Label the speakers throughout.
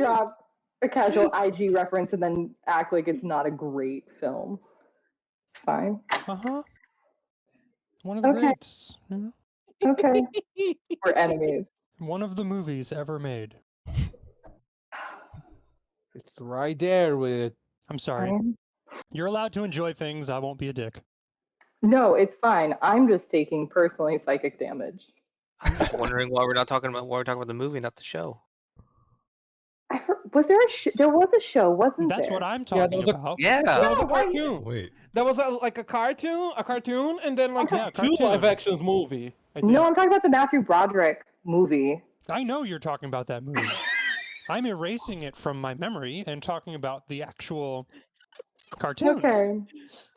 Speaker 1: drop a casual IG reference and then act like it's not a great film. It's fine.
Speaker 2: Uh-huh. One of the
Speaker 1: Okay.
Speaker 2: greats.
Speaker 1: Okay. We're enemies.
Speaker 2: One of the movies ever made.
Speaker 3: It's right there with.
Speaker 2: I'm sorry. You're allowed to enjoy things. I won't be a dick.
Speaker 1: No, it's fine. I'm just taking personally psychic damage.
Speaker 4: I'm just wondering why we're talking about the movie, not the show.
Speaker 1: Was there there was a show, wasn't there?
Speaker 2: That's what I'm talking about.
Speaker 4: Yeah.
Speaker 3: That was a cartoon.
Speaker 5: Wait.
Speaker 3: That was like a cartoon, and then like two
Speaker 2: cartoon.
Speaker 3: live actions movie.
Speaker 1: No, I'm talking about the Matthew Broderick movie.
Speaker 2: I know you're talking about that movie. I'm erasing it from my memory and talking about the actual cartoon.
Speaker 1: Okay.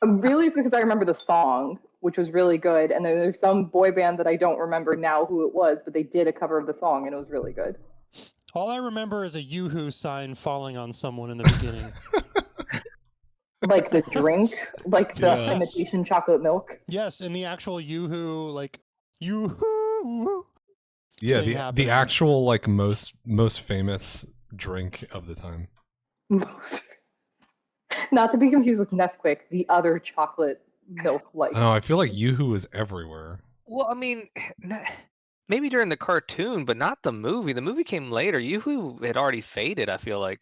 Speaker 1: Really, it's because I remember the song, which was really good, and then there's some boy band that I don't remember now who it was, but they did a cover of the song, and it was really good.
Speaker 2: All I remember is a Yoo-hoo sign falling on someone in the beginning.
Speaker 1: Like the drink, like the imitation chocolate milk.
Speaker 2: Yes, and the actual Yoo-hoo, like Yoo-hoo.
Speaker 5: Yeah, the actual like most famous drink of the time.
Speaker 1: Not to be confused with Nesquik, the other chocolate milk like.
Speaker 5: Oh, I feel like Yoo-hoo was everywhere.
Speaker 4: Well, I mean, maybe during the cartoon, but not the movie. The movie came later. Yoo-hoo had already faded, I feel like.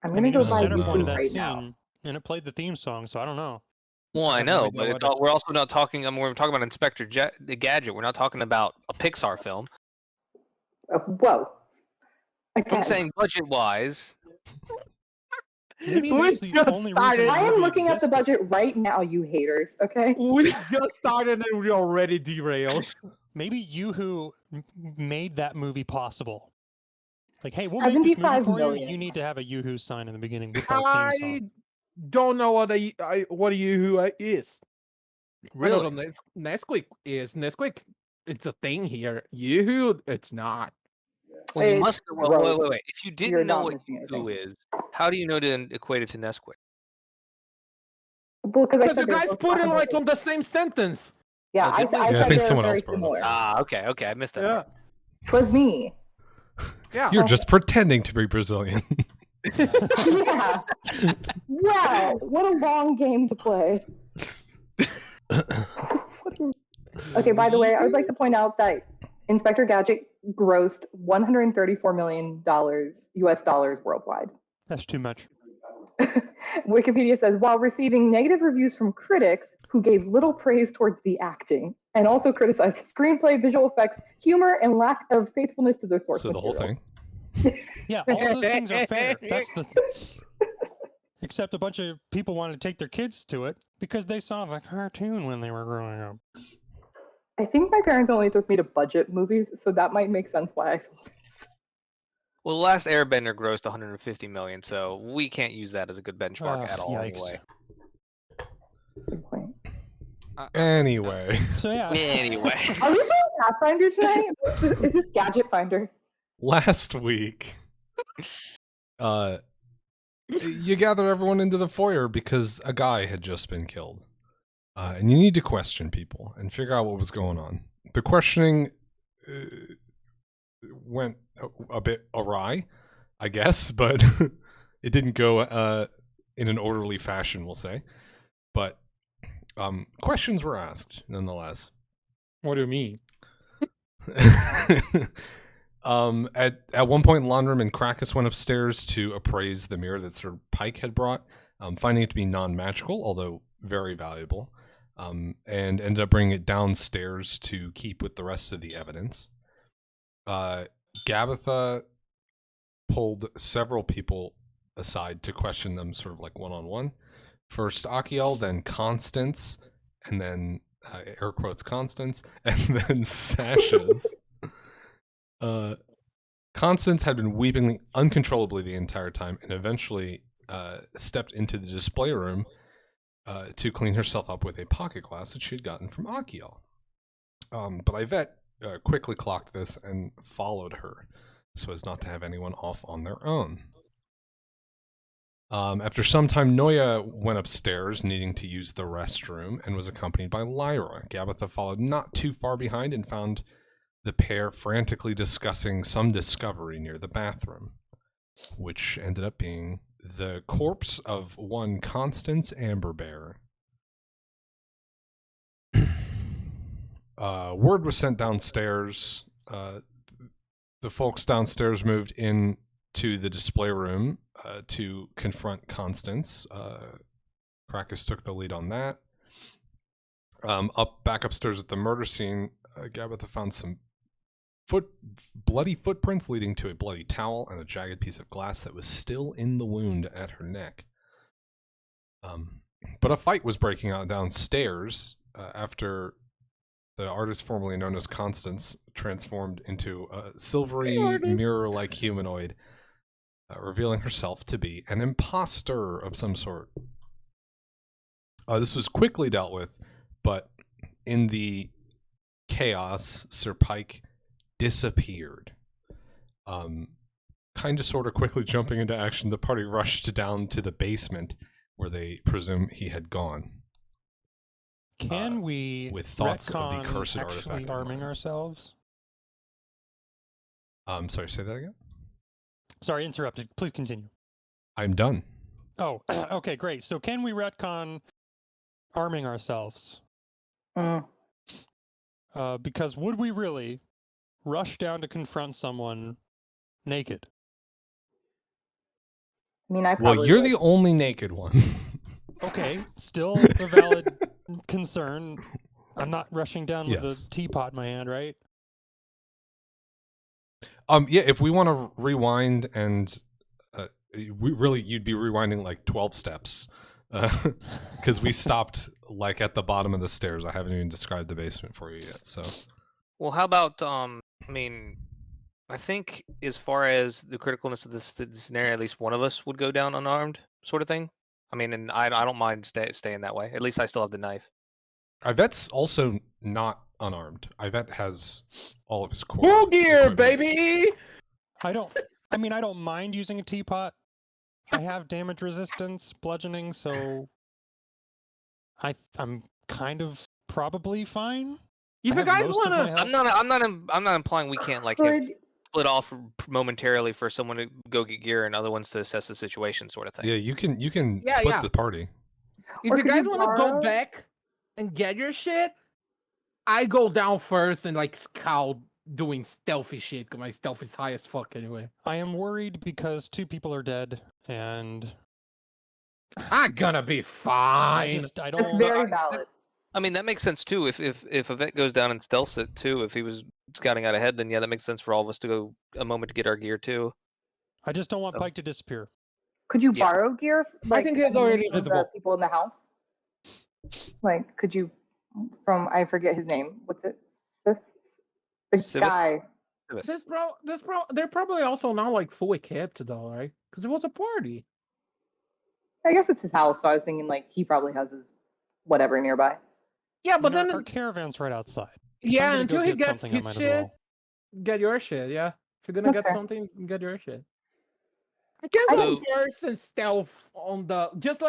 Speaker 1: I'm gonna go buy
Speaker 2: center point of
Speaker 1: Yoo-hoo
Speaker 2: that
Speaker 1: right
Speaker 2: scene,
Speaker 1: now.
Speaker 2: and it played the theme song, so I don't know.
Speaker 4: Well, I know, but we're also not talking. I mean, we're talking about Inspector Gadget. We're not talking about a Pixar film.
Speaker 1: Whoa. Again.
Speaker 4: I'm saying budget-wise.
Speaker 2: Maybe that's the only reason
Speaker 1: I am looking at the budget right now, you haters. Okay.
Speaker 3: We just started and we already derailed.
Speaker 2: Maybe Yoo-hoo made that movie possible. Like, hey, we'll make this movie for you. You need to have a Yoo-hoo sign in the beginning with our theme song.
Speaker 3: Don't know what a Yoo-hoo is.
Speaker 4: Really?
Speaker 3: I don't know what Nesquik is. Nesquik, it's a thing here. Yoo-hoo, it's not.
Speaker 4: Well, you must. Well, wait. If you didn't know what Yoo-hoo is, how do you know to equate it to Nesquik?
Speaker 1: Well,
Speaker 3: because you guys put it like on the same sentence.
Speaker 1: Yeah, I
Speaker 5: think someone else brought it up.
Speaker 4: Ah, okay, I missed that.
Speaker 3: Yeah.
Speaker 1: It was me.
Speaker 3: Yeah.
Speaker 5: You're just pretending to be Brazilian.
Speaker 1: Yeah. Wow, what a long game to play. Okay, by the way, I would like to point out that Inspector Gadget grossed $134 million US dollars worldwide.
Speaker 2: That's too much.
Speaker 1: Wikipedia says, while receiving negative reviews from critics who gave little praise towards the acting and also criticized the screenplay, visual effects, humor, and lack of faithfulness to their source material.
Speaker 5: So the whole thing?
Speaker 2: Yeah, all those things are fair. Except a bunch of people wanted to take their kids to it because they saw the cartoon when they were growing up.
Speaker 1: I think my parents only took me to budget movies, so that might make sense why I saw this.
Speaker 4: Well, The Last Airbender grossed 150 million, so we can't use that as a good benchmark at all.
Speaker 2: Yikes.
Speaker 4: Anyway.
Speaker 1: Good point.
Speaker 5: Anyway.
Speaker 2: So yeah.
Speaker 4: Anyway.
Speaker 1: Are we playing Pathfinder tonight? Is this Gadget Finder?
Speaker 5: Last week, you gather everyone into the foyer because a guy had just been killed. And you need to question people and figure out what was going on. The questioning went a bit awry, I guess, but it didn't go in an orderly fashion, we'll say. But questions were asked, nonetheless.
Speaker 3: What do you mean?
Speaker 5: At one point, Laundrum and Krakus went upstairs to appraise the mirror that Sir Pike had brought, finding it to be non-magical, although very valuable, and ended up bringing it downstairs to keep with the rest of the evidence. Gabitha pulled several people aside to question them sort of like one-on-one. First Achiel, then Constance, and then, air quotes, Constance, and then Sasha's. Constance had been weeping uncontrollably the entire time and eventually stepped into the display room to clean herself up with a pocket glass that she had gotten from Achiel. But Yvette quickly clocked this and followed her so as not to have anyone off on their own. After some time, Noya went upstairs needing to use the restroom and was accompanied by Lyra. Gabitha followed not too far behind and found the pair frantically discussing some discovery near the bathroom, which ended up being the corpse of one Constance Amberbear. Word was sent downstairs. The folks downstairs moved in to the display room to confront Constance. Krakus took the lead on that. Back upstairs at the murder scene, Gabitha found some bloody footprints leading to a bloody towel and a jagged piece of glass that was still in the wound at her neck. But a fight was breaking out downstairs after the artist formerly known as Constance transformed into a silvery mirror-like humanoid, revealing herself to be an imposter of some sort. This was quickly dealt with, but in the chaos, Sir Pike disappeared. Kind of sort of quickly jumping into action, the party rushed down to the basement where they presume he had gone.
Speaker 2: Can we
Speaker 5: with thoughts of the cursed
Speaker 2: actually
Speaker 5: artifact
Speaker 2: arming ourselves?
Speaker 5: Sorry, say that again?
Speaker 2: Sorry, interrupted. Please continue.
Speaker 5: I'm done.
Speaker 2: Oh, okay, great. So can we retcon arming ourselves? Because would we really rush down to confront someone naked?
Speaker 1: I mean, I probably
Speaker 5: Well, you're
Speaker 1: would.
Speaker 5: the only naked one.
Speaker 2: Okay, still a valid concern. I'm not rushing down with
Speaker 5: Yes.
Speaker 2: a teapot in my hand, right?
Speaker 5: Yeah, if we want to rewind and you'd be rewinding like 12 steps because we stopped like at the bottom of the stairs. I haven't even described the basement for you yet. So,
Speaker 4: well, how about I mean, I think as far as the criticalness of this scenario, at least one of us would go down unarmed, sort of thing. I mean, and I don't mind staying that way. At least I still have the knife.
Speaker 5: Ivette's also not unarmed. Ivette has all of his core
Speaker 3: Full gear,
Speaker 5: equipment.
Speaker 3: baby!
Speaker 2: I don't mind using a teapot. I have damage resistance, bludgeoning, so I'm kind of probably fine.
Speaker 3: If you guys want to...
Speaker 4: I'm not implying we can't like have split off momentarily for someone to go get gear and other ones to assess the situation, sort of thing.
Speaker 5: Yeah, you can split the party.
Speaker 3: If you guys want to go back and get your shit, I go down first and like scout doing stealthy shit because my stealth is high as fuck anyway.
Speaker 2: I am worried because 2 people are dead and
Speaker 3: I'm gonna be fine.
Speaker 2: I don't.
Speaker 1: It's very valid.
Speaker 4: I mean, that makes sense too. If Yvette goes down and stealths it too, if he was scouting out ahead, then yeah, that makes sense for all of us to go a moment to get our gear too.
Speaker 2: I just don't want Pike to disappear.
Speaker 1: Could you borrow gear?
Speaker 3: I think he's already visible.
Speaker 1: The people in the house. Like, could you? From I forget his name. What's it? The
Speaker 4: Civis?
Speaker 1: guy.
Speaker 3: They're probably also not like full equipped though, right? Because it was a party.
Speaker 1: I guess it's his house, so I was thinking like he probably has his whatever nearby.
Speaker 3: Yeah, but then
Speaker 2: our caravan's right outside.
Speaker 3: Yeah, until he gets
Speaker 2: his
Speaker 3: shit, get your shit. Yeah, if you're gonna get something, get your shit. I can go first and stealth on the just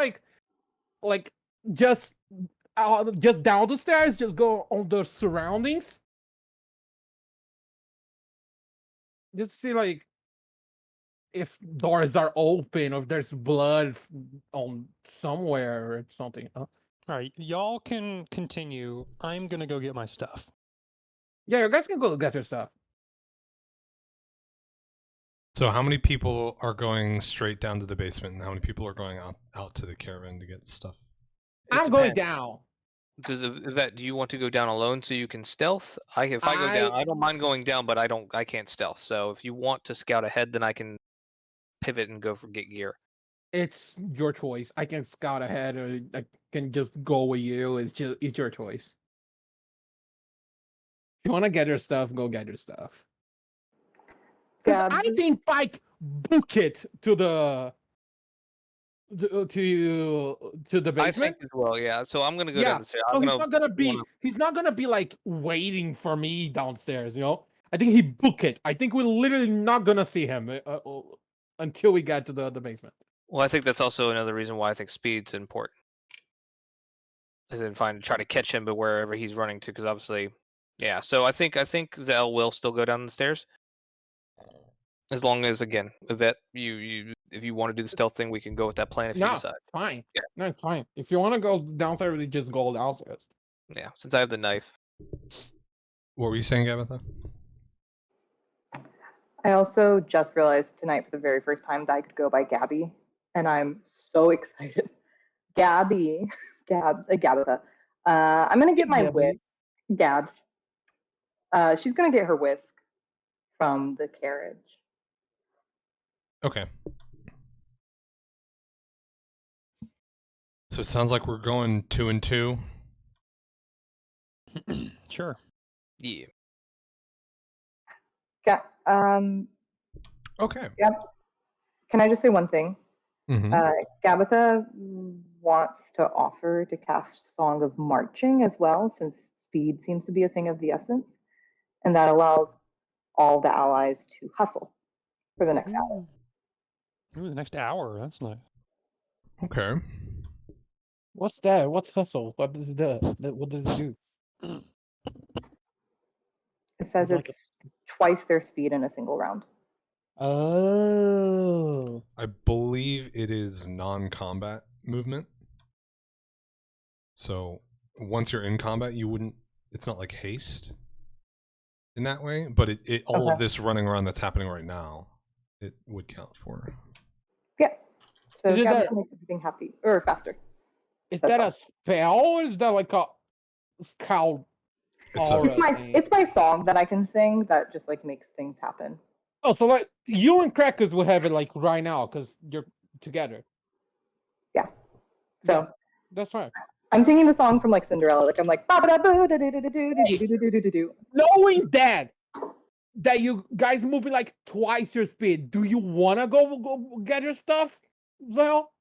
Speaker 3: down the stairs. Just go on the surroundings. Just see like if doors are open or if there's blood on somewhere or something. Huh?
Speaker 2: All right, y'all can continue. I'm gonna go get my stuff.
Speaker 3: Yeah, you guys can go get your stuff.
Speaker 5: So how many people are going straight down to the basement and how many people are going out to the caravan to get stuff?
Speaker 3: I'm going down.
Speaker 4: Does Yvette, do you want to go down alone so you can stealth? If I go down, I don't mind going down, but I can't stealth. So if you want to scout ahead, then I can pivot and go for get gear.
Speaker 3: It's your choice. I can scout ahead or I can just go with you. It's your choice. If you want to get your stuff, go get your stuff. Because I think Pike book it to the basement.
Speaker 4: I think as well, yeah. So I'm gonna go down the stairs.
Speaker 3: So he's not gonna be like waiting for me downstairs, you know? I think he book it. I think we're literally not gonna see him until we get to the basement.
Speaker 4: Well, I think that's also another reason why I think speed's important. And then try to catch him, but wherever he's running to, because obviously Yeah, so I think Zell will still go down the stairs. As long as, again, Yvette, if you want to do the stealth thing, we can go with that plan if you
Speaker 3: No,
Speaker 4: decide.
Speaker 3: fine.
Speaker 4: Yeah.
Speaker 3: No, it's fine. If you want to go downstairs, we just go downstairs.
Speaker 4: Yeah, since I have the knife.
Speaker 5: What were you saying, Gabatha?
Speaker 1: I also just realized tonight for the very first time that I could go by Gabby, and I'm so excited. Gabby, Gabatha. I'm gonna get my whisk. Gabs. She's gonna get her whisk from the carriage.
Speaker 5: Okay. So it sounds like we're going 2 and 2.
Speaker 2: Sure.
Speaker 4: Yeah.
Speaker 5: Okay.
Speaker 1: Yep. Can I just say one thing?
Speaker 5: Mm-hmm.
Speaker 1: Gabatha wants to offer to cast Song of Marching as well, since speed seems to be a thing of the essence, and that allows all the allies to hustle for the next hour.
Speaker 2: Ooh, the next hour. That's nice.
Speaker 5: Okay.
Speaker 3: What's that? What's hustle? What does what does it do?
Speaker 1: It says
Speaker 3: It's like
Speaker 1: it's twice their speed in a single round.
Speaker 3: Oh.
Speaker 5: I believe it is non-combat movement. So once you're in combat, you wouldn't. It's not like haste in that way, but it all of this running around that's happening right now, it would count for.
Speaker 1: Yeah. So
Speaker 3: Is it
Speaker 1: Gabatha
Speaker 3: that-
Speaker 1: makes everything happy or faster.
Speaker 3: Is
Speaker 1: That's
Speaker 3: that
Speaker 1: all.
Speaker 3: a spell or is that like a scout
Speaker 5: It's a-
Speaker 3: aura
Speaker 1: It's
Speaker 3: thing?
Speaker 1: it's my song that I can sing that just like makes things happen.
Speaker 3: Oh, so like you and Crackers will have it like right now because you're together.
Speaker 1: Yeah. So
Speaker 3: Yeah. That's right.
Speaker 1: I'm singing the song from like Cinderella. Like I'm like ba-ba-da-boo-da-do-do-do-do-do-do-do-do.
Speaker 3: Knowing that you guys moving like twice your speed, do you wanna go get your stuff, Zell?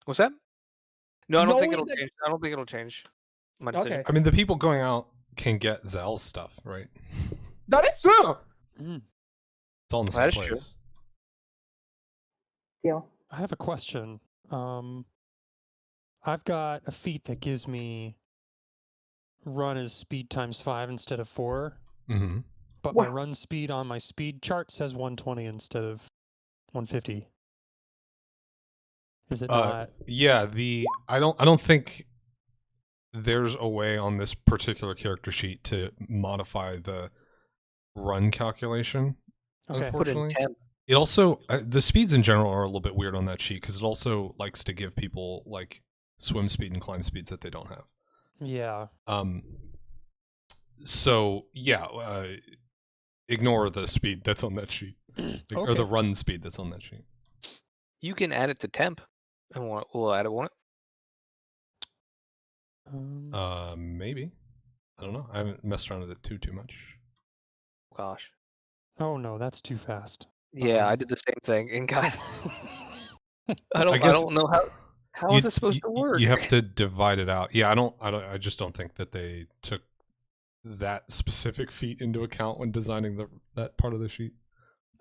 Speaker 4: What's that? No, I don't think
Speaker 3: Knowing
Speaker 4: it'll
Speaker 3: that-
Speaker 4: change. I don't think it'll change my decision.
Speaker 3: Okay.
Speaker 5: I mean, the people going out can get Zell's stuff, right?
Speaker 3: That is true.
Speaker 5: It's all in the same
Speaker 4: That is
Speaker 5: place.
Speaker 4: true.
Speaker 1: Deal.
Speaker 2: I have a question. I've got a feat that gives me run as speed times 5 instead of 4,
Speaker 5: Mm-hmm.
Speaker 2: but my
Speaker 1: Wow.
Speaker 2: run speed on my speed chart says 120 instead of 150. Is it not?
Speaker 5: Yeah, I don't think there's a way on this particular character sheet to modify the run calculation.
Speaker 2: Okay.
Speaker 4: Put in
Speaker 5: Unfortunately,
Speaker 4: temp.
Speaker 5: it also the speeds in general are a little bit weird on that sheet because it also likes to give people like swim speed and climb speeds that they don't have.
Speaker 2: Yeah.
Speaker 5: So yeah, ignore the speed that's on that sheet, or the
Speaker 2: Okay.
Speaker 5: run speed that's on that sheet.
Speaker 4: You can add it to temp, and we'll add it, won't it?
Speaker 5: Maybe. I don't know. I haven't messed around with it too much.
Speaker 4: Gosh.
Speaker 2: Oh no, that's too fast.
Speaker 4: Yeah, I did the same thing, and God, I
Speaker 5: guess
Speaker 4: don't know how is it supposed to work.
Speaker 5: You have to divide it out. Yeah, I just don't think that they took that specific feat into account when designing that part of the sheet.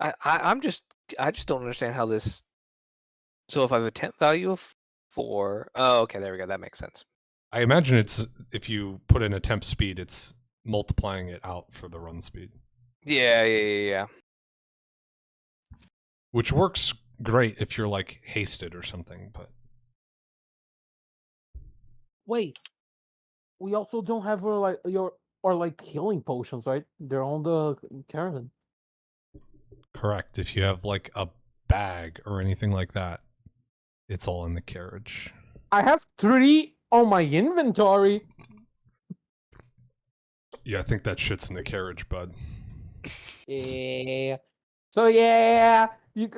Speaker 4: I just don't understand how this. So if I have a temp value of 4, oh, okay, there we go. That makes sense.
Speaker 5: I imagine it's if you put in a temp speed, it's multiplying it out for the run speed.
Speaker 4: Yeah.
Speaker 5: Which works great if you're like hasted or something, but
Speaker 3: Wait. We also don't have like healing potions, right? They're on the caravan.
Speaker 5: correct. If you have like a bag or anything like that, it's all in the carriage.
Speaker 3: I have 3 on my inventory.
Speaker 5: Yeah, I think that shit's in the carriage, bud.
Speaker 3: Yeah. So yeah, you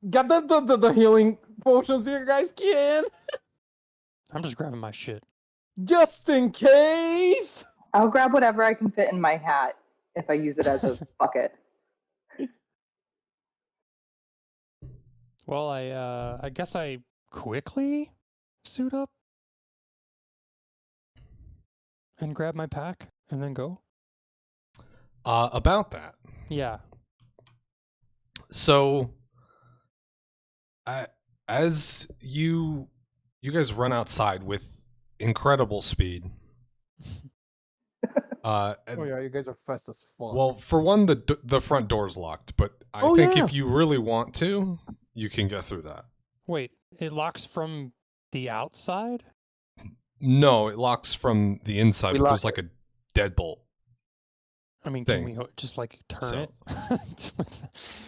Speaker 3: got the healing potions you guys can,
Speaker 2: I'm just grabbing my shit.
Speaker 3: just in case.
Speaker 1: I'll grab whatever I can fit in my hat if I use it as a bucket.
Speaker 2: Well, I guess I quickly suit up and grab my pack and then go.
Speaker 5: About that.
Speaker 2: Yeah.
Speaker 5: So, as you guys run outside with incredible speed,
Speaker 3: Oh yeah, you guys are fast as fuck.
Speaker 5: Well, for one, the front door's locked, but I think if you really want to, you can get through that.
Speaker 2: Wait, it locks from the outside?
Speaker 5: No, it locks from the inside, but there's like a deadbolt.
Speaker 2: I mean,
Speaker 5: thing.
Speaker 2: can we just like turn
Speaker 5: So-
Speaker 2: it?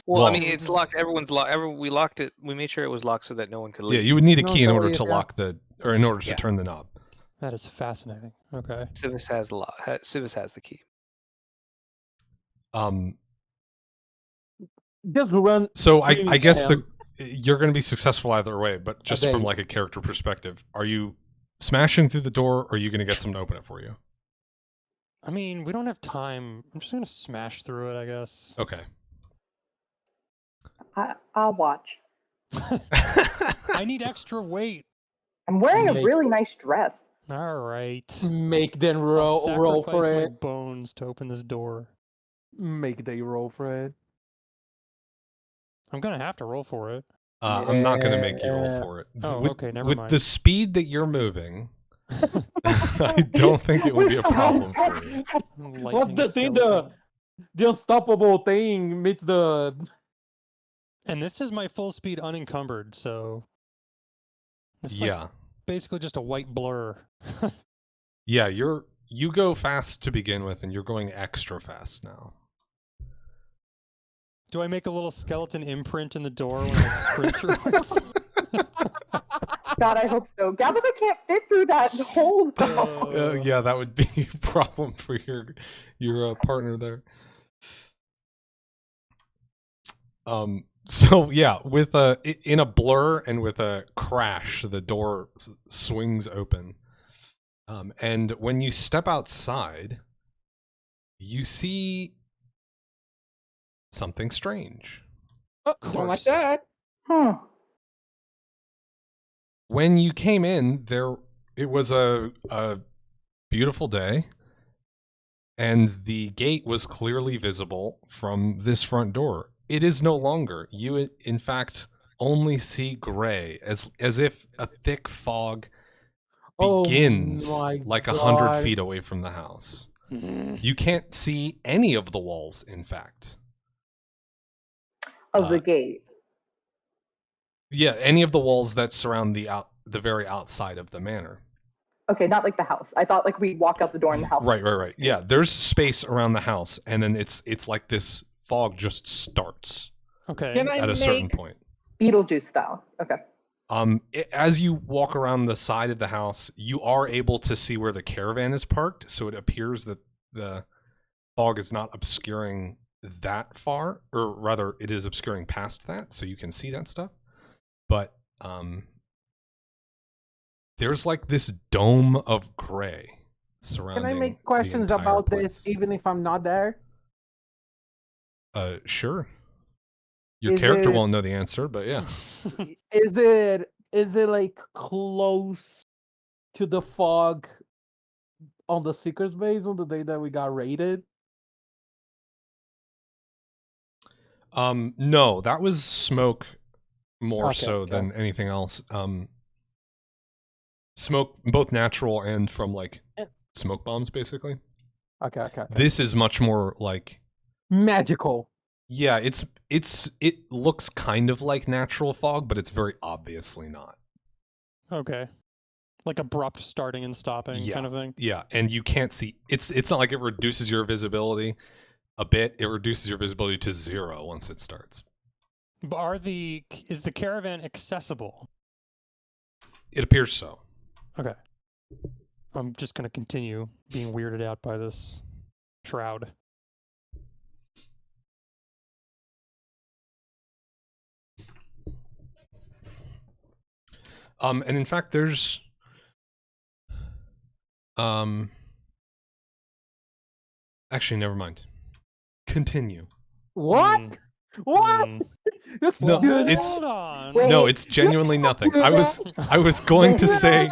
Speaker 4: Well, I mean, it's locked. Everyone's locked. We locked it. We made sure it was locked so that no one could leave.
Speaker 5: Yeah, you would need a
Speaker 3: No,
Speaker 5: key in
Speaker 3: no,
Speaker 5: order
Speaker 3: yeah,
Speaker 5: to
Speaker 3: yeah.
Speaker 5: lock in order to
Speaker 4: Yeah.
Speaker 5: turn the knob.
Speaker 2: That is fascinating. Okay.
Speaker 4: Civis has the Civis has the key.
Speaker 3: Just run.
Speaker 5: So I
Speaker 3: Really
Speaker 5: guess
Speaker 3: am.
Speaker 5: you're going to be successful either way, but just from
Speaker 3: they?
Speaker 5: like a character perspective, are you smashing through the door, or are you going to get someone to open it for you?
Speaker 2: I mean, we don't have time. I'm just gonna smash through it, I guess.
Speaker 5: Okay.
Speaker 1: I'll watch.
Speaker 2: I need extra weight.
Speaker 1: I'm wearing a
Speaker 3: Make-
Speaker 1: really nice dress.
Speaker 2: All right.
Speaker 3: Make them
Speaker 2: I'll
Speaker 3: roll for
Speaker 2: sacrifice my
Speaker 3: it.
Speaker 2: bones to open this door.
Speaker 3: Make they roll for it.
Speaker 2: I'm gonna have to roll for it.
Speaker 5: I'm not going to make you roll
Speaker 3: Yeah.
Speaker 5: for it.
Speaker 2: Oh,
Speaker 5: with,
Speaker 2: okay, never
Speaker 5: with
Speaker 2: mind.
Speaker 5: the speed that you're moving, I don't think it would be a problem for you.
Speaker 3: What's
Speaker 2: Lightning
Speaker 3: the thing?
Speaker 2: skeleton.
Speaker 3: The unstoppable thing meets the.
Speaker 2: And this is my full speed unencumbered, so it's like
Speaker 5: Yeah.
Speaker 2: basically just a white blur.
Speaker 5: Yeah, you go fast to begin with, and you're going extra fast now.
Speaker 2: Do I make a little skeleton imprint in the door when I sprint through it?
Speaker 1: God, I hope so. Gabitha can't fit through that hole though.
Speaker 5: Yeah, that would be a problem for your partner there. So yeah, with in a blur and with a crash, the door swings open. And when you step outside, you see something strange.
Speaker 3: Oh, don't like
Speaker 2: course.
Speaker 3: that.
Speaker 5: When you came in, it was a beautiful day, and the gate was clearly visible from this front door. It is no longer. You, in fact, only see gray, as if a thick fog begins
Speaker 3: my
Speaker 5: like 100
Speaker 3: God.
Speaker 5: feet away from the house. You can't see any of the walls, in fact.
Speaker 1: Of the gate.
Speaker 5: Yeah, any of the walls that surround the very outside of the manor.
Speaker 1: Okay, not like the house. I thought like we walk out the door in the house.
Speaker 5: Right. Yeah, there's space around the house, and then it's like this fog just starts
Speaker 2: Okay.
Speaker 3: Can I
Speaker 5: at a certain
Speaker 3: make
Speaker 5: point.
Speaker 1: Beetlejuice style. Okay.
Speaker 5: As you walk around the side of the house, you are able to see where the caravan is parked, so it appears that the fog is not obscuring that far, or rather it is obscuring past that, so you can see that stuff. But there's like this dome of gray surrounding.
Speaker 3: Can I make
Speaker 5: the
Speaker 3: questions
Speaker 5: entire
Speaker 3: about
Speaker 5: place.
Speaker 3: this even if I'm not there?
Speaker 5: Sure. Your
Speaker 3: Is
Speaker 5: character
Speaker 3: it-
Speaker 5: won't know the answer, but yeah.
Speaker 3: Is it like close to the fog on the Seeker's base on the day that we got raided?
Speaker 5: No, that was smoke more
Speaker 3: Okay,
Speaker 5: so
Speaker 3: okay.
Speaker 5: than anything else. Smoke, both natural and from like smoke bombs, basically.
Speaker 3: Okay.
Speaker 5: This is much more like,
Speaker 3: Magical.
Speaker 5: yeah, it looks kind of like natural fog, but it's very obviously not.
Speaker 2: Okay. Like abrupt starting and stopping
Speaker 5: Yeah.
Speaker 2: kind of thing.
Speaker 5: Yeah, and you can't see. It's not like it reduces your visibility a bit. It reduces your visibility to 0 once it starts.
Speaker 2: But is the caravan accessible?
Speaker 5: It appears so.
Speaker 2: Okay. I'm just gonna continue being weirded out by this shroud.
Speaker 5: And in fact, there's actually, never mind. Continue.
Speaker 3: What?
Speaker 2: Mm,
Speaker 3: What?
Speaker 2: mm.
Speaker 3: This
Speaker 5: No,
Speaker 3: dude-
Speaker 5: it's-
Speaker 2: Hold on.
Speaker 1: Wait.
Speaker 5: No, it's genuinely nothing. I was going to say,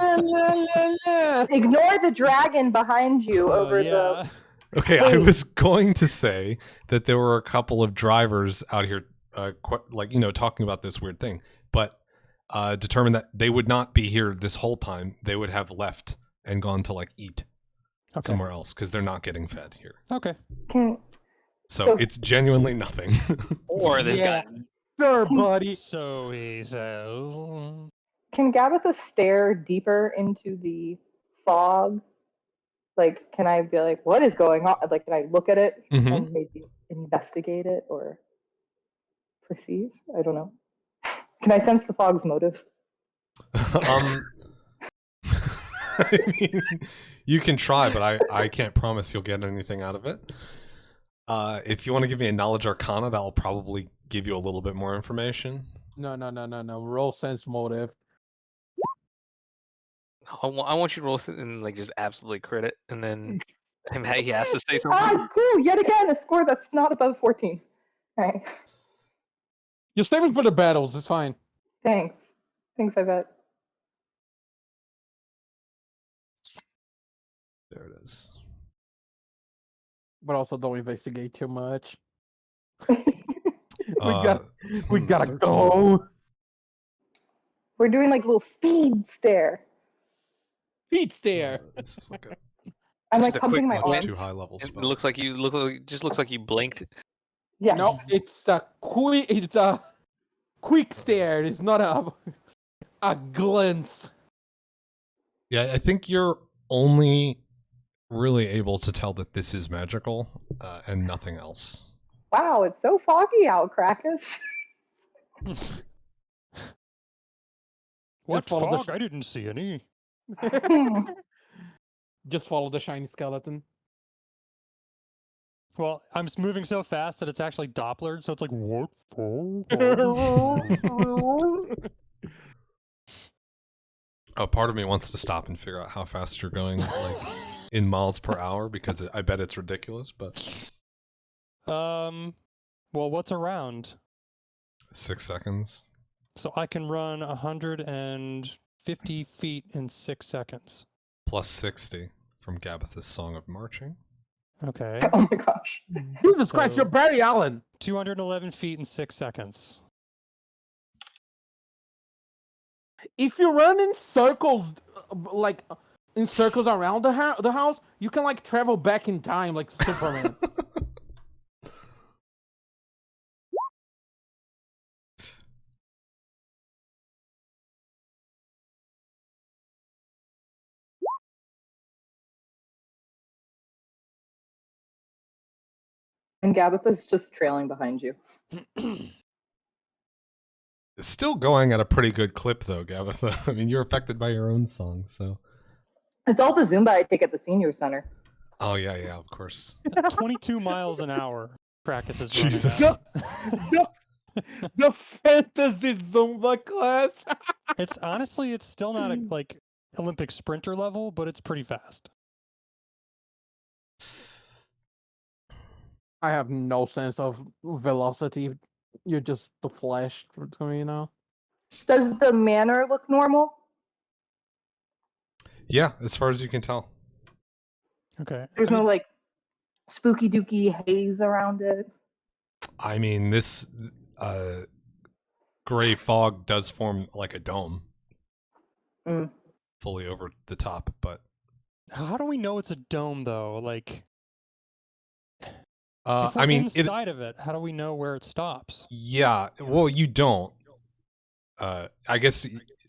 Speaker 1: Ignore the dragon behind you over
Speaker 2: yeah.
Speaker 5: okay, I
Speaker 1: Wait.
Speaker 5: was going to say that there were a couple of drivers out here, talking about this weird thing, but determined that they would not be here this whole time. They would have left and gone to like eat. somewhere else because they're not getting fed here.
Speaker 2: Okay.
Speaker 5: So it's genuinely nothing.
Speaker 4: Or they've got
Speaker 3: Sure, buddy.
Speaker 2: So he says.
Speaker 1: Can Gabitha stare deeper into the fog? Like, can I be like, what is going on? Like, can I look at it and maybe investigate it or perceive? I don't know. Can I sense the fog's motive?
Speaker 5: I mean, you can try, but I can't promise you'll get anything out of it. If you want to give me a knowledge arcana, that'll probably give you a little bit more information.
Speaker 3: No. Roll sense motive.
Speaker 4: I want you to roll it and like just absolutely crit it, and then he has to say something.
Speaker 1: Cool! Yet again, a score that's not above 14. All right.
Speaker 3: You're saving for the battles. It's fine.
Speaker 1: Thanks, I bet.
Speaker 5: There it is.
Speaker 3: But also, don't investigate too much.
Speaker 5: We
Speaker 3: gotta go.
Speaker 1: We're doing like a little speed stare.
Speaker 3: Pete's there.
Speaker 5: This is like a
Speaker 1: I'm
Speaker 4: Just
Speaker 1: like
Speaker 4: a
Speaker 1: pumping my
Speaker 4: quick
Speaker 1: arms.
Speaker 4: glance.
Speaker 5: too high level
Speaker 4: It
Speaker 5: spell.
Speaker 4: looks like you blinked.
Speaker 1: Yeah.
Speaker 3: No, it's a quick. It's a quick stare. It's not a glance.
Speaker 5: Yeah, I think you're only really able to tell that this is magical and nothing else.
Speaker 1: Wow, it's so foggy out, Krakus.
Speaker 2: What
Speaker 3: Just follow the
Speaker 2: fog? I didn't see any.
Speaker 3: Just follow the shiny skeleton.
Speaker 2: Well, I'm moving so fast that it's actually Dopplered, so it's like, what fog?
Speaker 5: Part of me wants to stop and figure out how fast you're going, like in miles per hour, because I bet it's ridiculous. But
Speaker 2: Well, what's around?
Speaker 5: 6 seconds.
Speaker 2: So I can run 150 feet in 6 seconds.
Speaker 5: Plus 60 from Gabitha's Song of Marching.
Speaker 2: Okay.
Speaker 1: Oh my gosh.
Speaker 3: Jesus Christ,
Speaker 2: So-
Speaker 3: you're Barry Allen.
Speaker 2: 211 feet in 6 seconds.
Speaker 3: If you run in circles, like in circles around the house, you can like travel back in time like Superman.
Speaker 1: And Gabitha's just trailing behind you.
Speaker 5: It's still going at a pretty good clip, though, Gabitha. I mean, you're affected by your own song, so.
Speaker 1: It's all the Zumba I take at the senior center.
Speaker 5: Oh yeah, of course.
Speaker 2: 22 miles an hour. Krakus is
Speaker 5: Jesus.
Speaker 2: running
Speaker 3: The fantasy Zumba class.
Speaker 2: It's honestly, it's still not a, like Olympic sprinter level, but it's pretty fast.
Speaker 3: I have no sense of velocity. You're just the Flash to me now.
Speaker 1: Does the manor look normal?
Speaker 5: Yeah, as far as you can tell.
Speaker 2: Okay.
Speaker 1: There's no like spooky dooky haze around it.
Speaker 5: I mean, this gray fog does form like a dome. Fully over the top, but
Speaker 2: How do we know it's a dome, though? Like, if we're
Speaker 5: I mean,
Speaker 2: inside of it, how do we know where it stops?
Speaker 5: yeah. Well, you don't. I guess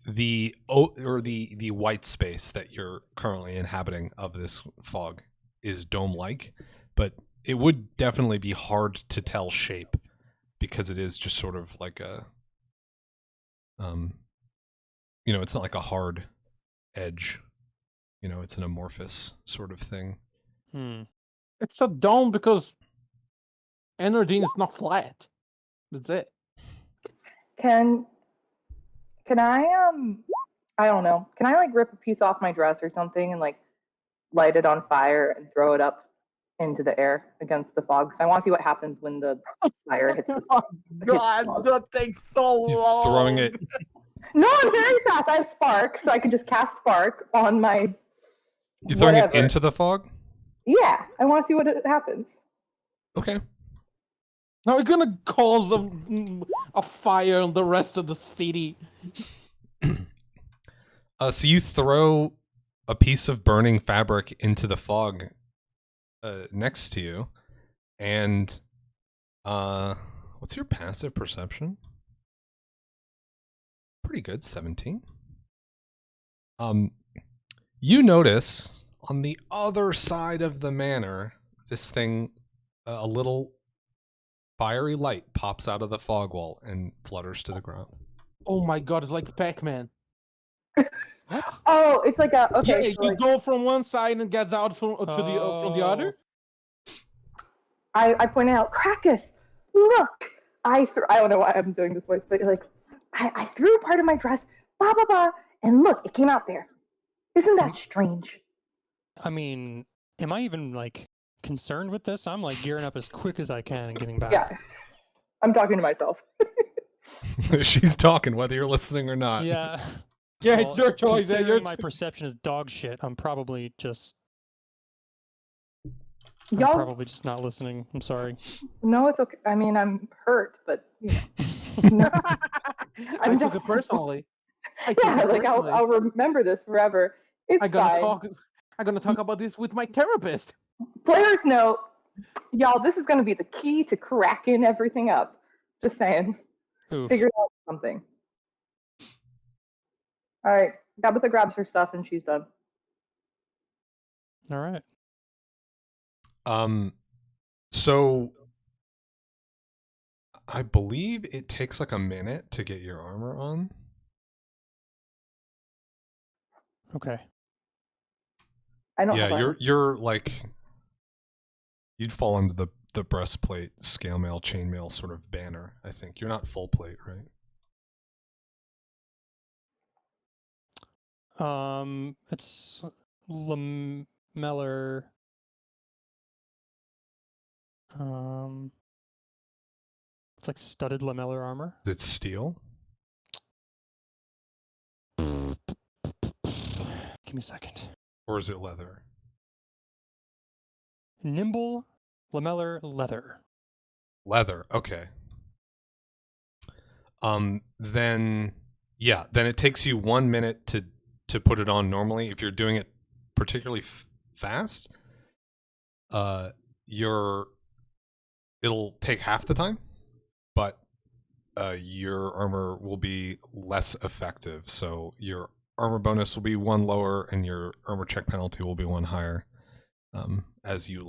Speaker 5: the white space that you're currently inhabiting of this fog is dome-like, but it would definitely be hard to tell shape because it is just sort of like a, it's not like a hard edge. It's an amorphous sort of thing.
Speaker 3: It's a dome because energy is not flat. That's it.
Speaker 1: Can I I don't know. Can I like rip a piece off my dress or something and like light it on fire and throw it up into the air against the fog? Because I want to see what happens when the fire hits the
Speaker 3: Oh God, that takes so
Speaker 5: He's
Speaker 3: long.
Speaker 5: throwing it.
Speaker 1: No, I'm very fast. I have spark, so I can just cast spark on my
Speaker 5: You're throwing
Speaker 1: whatever.
Speaker 5: it into the fog?
Speaker 1: Yeah, I want to see what happens.
Speaker 5: Okay.
Speaker 3: Now we're gonna cause a fire on the rest of the city.
Speaker 5: So you throw a piece of burning fabric into the fog next to you, and what's your passive perception? Pretty good, 17. You notice on the other side of the manor, this thing, a little fiery light pops out of the fog wall and flutters to the ground.
Speaker 3: Oh my god, it's like Pac-Man.
Speaker 2: What?
Speaker 1: Oh, it's like a okay.
Speaker 3: Yeah,
Speaker 1: so
Speaker 3: you
Speaker 1: like,
Speaker 3: go from one side and gets out from from the other.
Speaker 1: I point out, Krakus, look. I don't know why I'm doing this voice, but like, I threw part of my dress, blah blah blah, and look, it came out there. Isn't that strange?
Speaker 2: I mean, am I even like concerned with this? I'm like gearing up as quick as I can and getting back.
Speaker 1: Yeah, I'm talking to myself.
Speaker 5: She's talking, whether you're listening or not.
Speaker 2: Yeah.
Speaker 3: Yeah,
Speaker 2: Well,
Speaker 3: it's your choice.
Speaker 2: Considering my perception is dog shit, I'm probably just not listening. I'm sorry.
Speaker 1: No, it's okay. I mean, I'm hurt, but you know. No.
Speaker 3: I took it personally.
Speaker 1: I'll remember this forever. It's fine.
Speaker 3: I'm gonna talk about this with my therapist.
Speaker 1: Players note, y'all, this is gonna be the key to cracking everything up. Just saying.
Speaker 2: Oof.
Speaker 1: Figure out something. All right, Tabitha grabs her stuff and she's done.
Speaker 2: All right.
Speaker 5: So I believe it takes like a minute to get your armor on.
Speaker 2: Okay.
Speaker 1: I don't.
Speaker 5: Yeah, you're like, you'd fall under the breastplate, scale mail, chainmail sort of banner. I think you're not full plate, right?
Speaker 2: It's lamellar. It's like studded lamellar armor.
Speaker 5: Is it steel?
Speaker 2: Give me a second.
Speaker 5: Or is it leather?
Speaker 2: Nimble lamellar leather.
Speaker 5: Leather, okay. Then it takes you 1 minute to put it on normally. If you're doing it particularly fast, it'll take half the time, but your armor will be less effective. So your armor bonus will be 1 lower, and your armor check penalty will be 1 higher, as you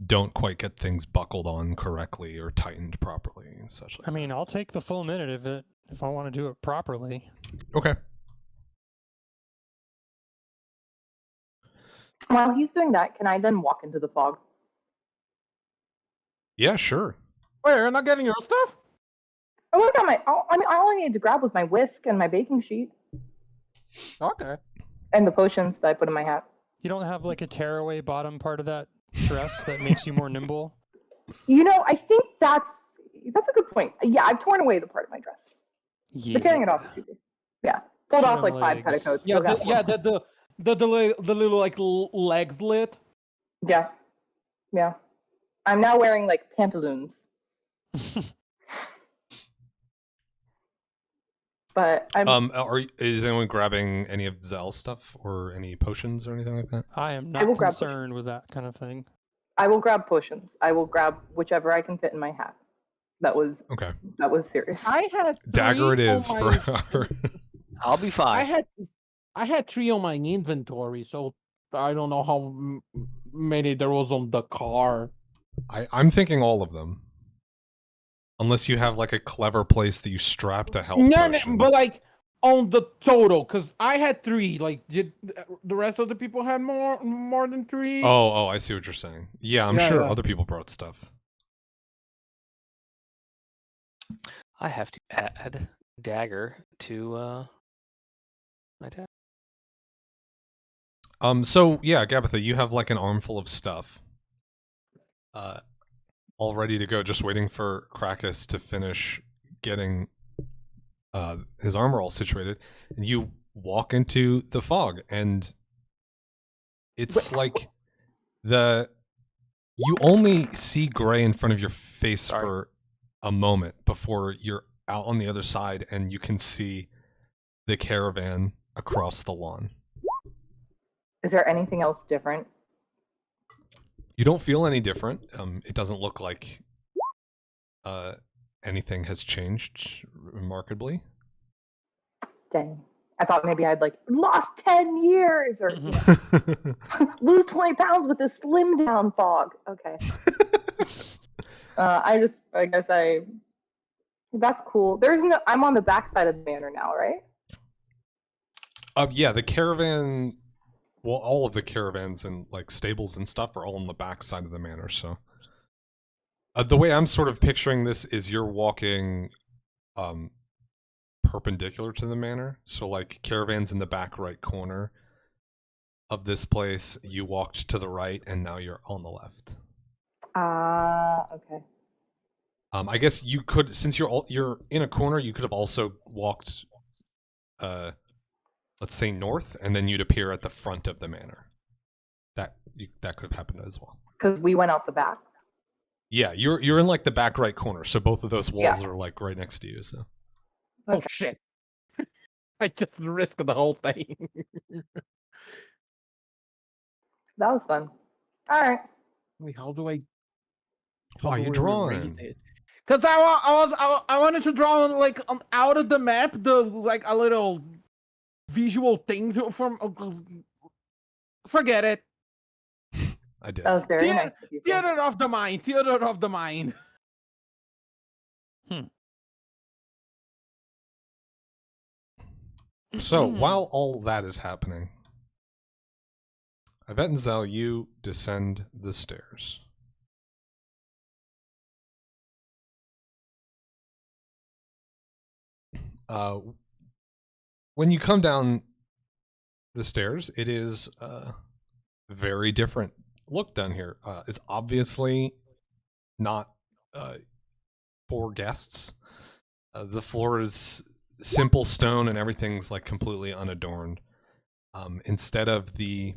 Speaker 5: don't quite get things buckled on correctly or tightened properly and such like
Speaker 2: I mean, I'll take the full minute if I want to do it properly.
Speaker 5: Okay.
Speaker 1: While he's doing that, can I then walk into the fog?
Speaker 5: Yeah, sure.
Speaker 3: Wait, you're not getting your stuff?
Speaker 1: I got all I needed to grab was my whisk and my baking sheet.
Speaker 3: Okay.
Speaker 1: And the potions that I put in my hat.
Speaker 2: You don't have like a tearaway bottom part of that dress that makes you more nimble?
Speaker 1: You know, I think that's a good point. Yeah, I've torn away the part of my dress.
Speaker 2: Yeah.
Speaker 1: But carrying it off is easy. Yeah. Pulled off like 5
Speaker 2: legs.
Speaker 1: petticoats.
Speaker 3: Yeah, the little like leg slit.
Speaker 1: Yeah. Yeah. I'm now wearing like pantaloons. But I'm
Speaker 5: is anyone grabbing any of Zell's stuff or any potions or anything like that?
Speaker 2: I am not concerned with that kind of thing.
Speaker 1: I will grab potions. I will grab whichever I can fit in my hat. That was serious.
Speaker 3: I had
Speaker 5: dagger it is for her.
Speaker 4: I'll be fine.
Speaker 3: I had 3 on my inventory, so I don't know how many there was on the car.
Speaker 5: I'm thinking all of them. Unless you have like a clever place that you strapped a health potion.
Speaker 3: No, but like on the total, because I had 3. Like, did the rest of the people had more than 3?
Speaker 5: Oh, I see what you're saying. Yeah, I'm sure other people brought stuff.
Speaker 4: I have to add dagger to my tag.
Speaker 5: So yeah, Gabitha, you have like an armful of stuff. All ready to go, just waiting for Krakus to finish getting his armor all situated. And you walk into the fog, and it's like you only see gray in front of your face for a moment before you're out on the other side and you can see the caravan across the lawn.
Speaker 1: Is there anything else different?
Speaker 5: You don't feel any different. It doesn't look like anything has changed remarkably.
Speaker 1: Dang. I thought maybe I'd like lost 10 years or lose 20 pounds with this slim down fog. Okay. That's cool. I'm on the backside of the manor now, right?
Speaker 5: Yeah, the caravan, well, all of the caravans and like stables and stuff are all on the backside of the manor, so. The way I'm sort of picturing this is you're walking perpendicular to the manor. So like caravans in the back right corner of this place, you walked to the right and now you're on the left.
Speaker 1: Okay.
Speaker 5: I guess you could, since you're in a corner, you could have also walked let's say north, and then you'd appear at the front of the manor. That could have happened as well.
Speaker 1: Because we went out the back.
Speaker 5: Yeah, you're in like the back right corner, so both of those walls are like right next to you. So.
Speaker 1: Okay.
Speaker 3: Oh shit! I just risked the whole thing.
Speaker 1: That was fun. All right.
Speaker 3: Wait, how do I?
Speaker 5: Why are you drawing?
Speaker 3: Because I wanted to draw like out of the map like a little visual thing from. Forget it.
Speaker 5: I did.
Speaker 1: That was very nice of you.
Speaker 3: Theater of the mind. Theater of the mind.
Speaker 5: So while all that is happening, Yvette and Zell, you descend the stairs. When you come down the stairs, it is very different look down here. It's obviously not for guests. The floor is simple stone and everything's like completely unadorned. Instead of the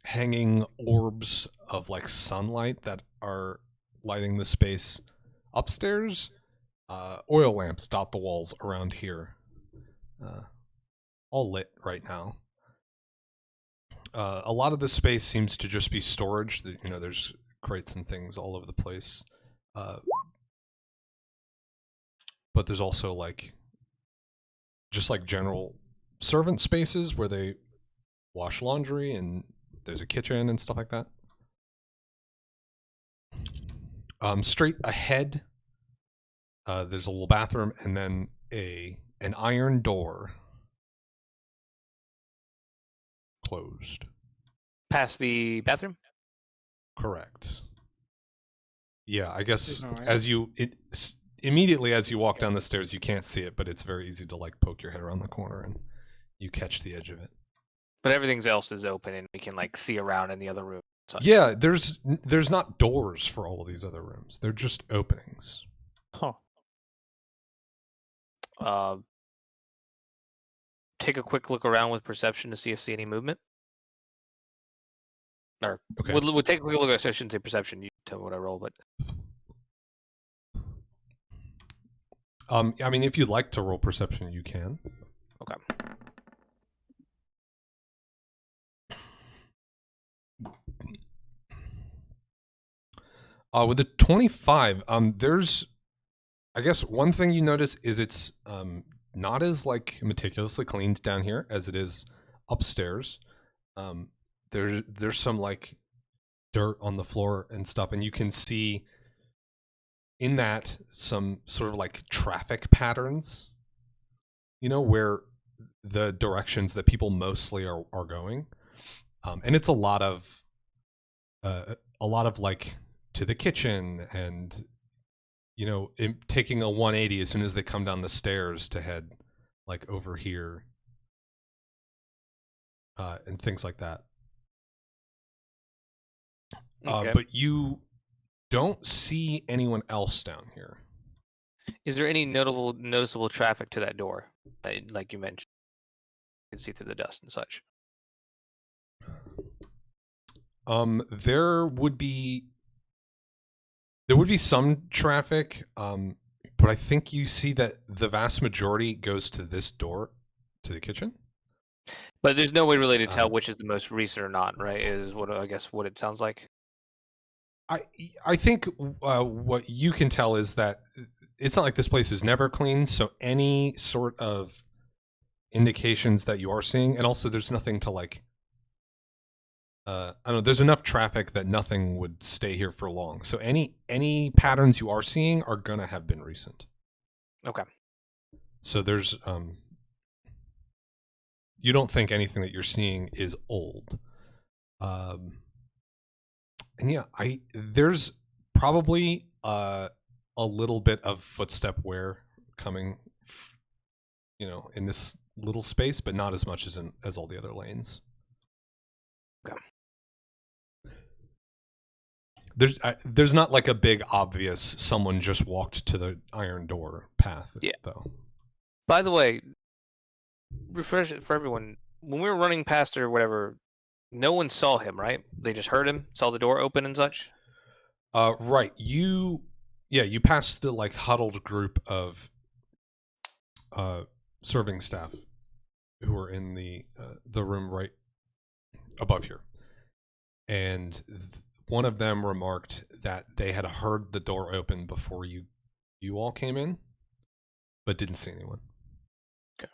Speaker 5: hanging orbs of like sunlight that are lighting the space upstairs, oil lamps dot the walls around here. All lit right now. A lot of the space seems to just be storage. You know, there's crates and things all over the place. But there's also like just like general servant spaces where they wash laundry, and there's a kitchen and stuff like that. Straight ahead, there's a little bathroom and then an iron door. Closed.
Speaker 4: Past the bathroom?
Speaker 5: Correct. Yeah, I guess as immediately as you walk down the stairs, you can't see it, but it's very easy to like poke your head around the corner and you catch the edge of it.
Speaker 4: But everything else is open and we can like see around in the other room.
Speaker 5: Yeah, there's not doors for all of these other rooms. They're just openings.
Speaker 2: Huh.
Speaker 4: Take a quick look around with perception to see if see any movement. Or
Speaker 5: okay.
Speaker 4: We'll take a quick look at perception. Say perception. You tell me what I roll, but.
Speaker 5: I mean, if you'd like to roll perception, you can.
Speaker 4: Okay.
Speaker 5: With the 25, there's, I guess one thing you notice is it's not as like meticulously cleaned down here as it is upstairs. There's some like dirt on the floor and stuff, and you can see in that some sort of like traffic patterns, you know, where the directions that people mostly are going. And it's a lot of like to the kitchen and, you know, taking a 180 as soon as they come down the stairs to head like over here and things like that.
Speaker 4: Okay.
Speaker 5: But you don't see anyone else down here.
Speaker 4: Is there any noticeable traffic to that door, like you mentioned? You can see through the dust and such.
Speaker 5: There would be some traffic, but I think you see that the vast majority goes to this door, to the kitchen.
Speaker 4: But there's no way really to tell which is the most recent or not, right? Is what I guess what it sounds like.
Speaker 5: I think what you can tell is that it's not like this place is never clean. So any sort of indications that you are seeing, and also there's nothing to like. I don't know. There's enough traffic that nothing would stay here for long. So any patterns you are seeing are gonna have been recent.
Speaker 4: Okay.
Speaker 5: So there's you don't think anything that you're seeing is old. And yeah, there's probably a little bit of footstep wear coming, in this little space, but not as much as all the other lanes.
Speaker 4: Okay.
Speaker 5: There's not like a big obvious someone just walked to the iron door path.
Speaker 4: Yeah.
Speaker 5: Though.
Speaker 4: By the way, refresh it for everyone. When we were running past or whatever, no one saw him, right? They just heard him, saw the door open and such.
Speaker 5: Right. You passed the like huddled group of serving staff who were in the room right above here, and one of them remarked that they had heard the door open before you all came in, but didn't see anyone.
Speaker 4: Okay.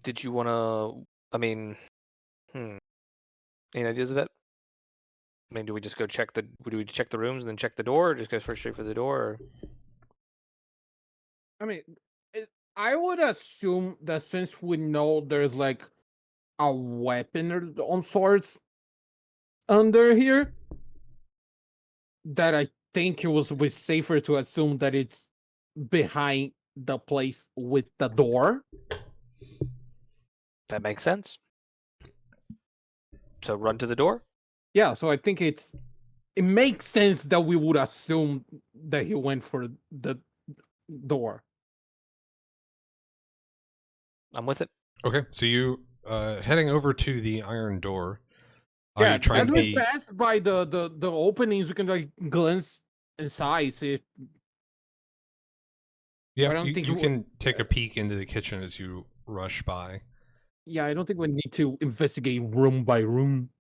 Speaker 4: Did you want to? I mean, any ideas of it? I mean, do we just go check the rooms and then check the door, or just go straight for the door? Or...
Speaker 3: I mean, I would assume that since we know there's like a weapon on sorts under here, that I think it was safer to assume that it's behind the place with the door.
Speaker 4: That makes sense. So run to the door?
Speaker 3: Yeah, so I think it makes sense that we would assume that he went for the door.
Speaker 4: I'm with it.
Speaker 5: Okay, so you heading over to the iron door.
Speaker 3: Yeah,
Speaker 5: you trying
Speaker 3: as
Speaker 5: to
Speaker 3: we
Speaker 5: be...
Speaker 3: pass by the openings, we can like glance inside, see if...
Speaker 5: Yeah,
Speaker 3: I don't think
Speaker 5: you can take a peek into the kitchen as you rush by.
Speaker 3: Yeah, I don't think we need to investigate room by room.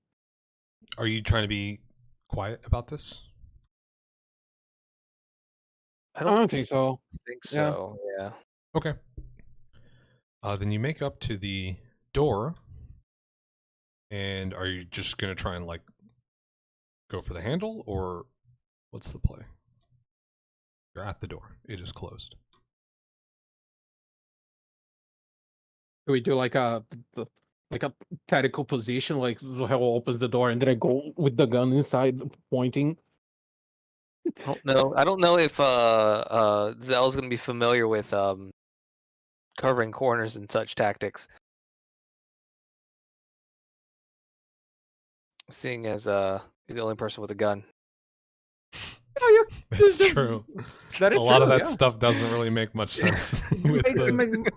Speaker 5: Are you trying to be quiet about this?
Speaker 3: I don't think so.
Speaker 4: Think so, yeah.
Speaker 5: Okay. Then you make up to the door, and are you just going to try and, like, go for the handle, or what's the play? You're at the door. It is closed.
Speaker 3: Do we do like a tactical position, like Zohel opens the door and then I go with the gun inside pointing?
Speaker 4: I don't know if Zell's gonna be familiar with covering corners and such tactics. Seeing as you're the only person with a gun.
Speaker 3: Oh, yeah.
Speaker 5: That's true.
Speaker 3: That is
Speaker 5: a lot
Speaker 3: true,
Speaker 5: of that
Speaker 3: yeah.
Speaker 5: stuff doesn't really make much sense. With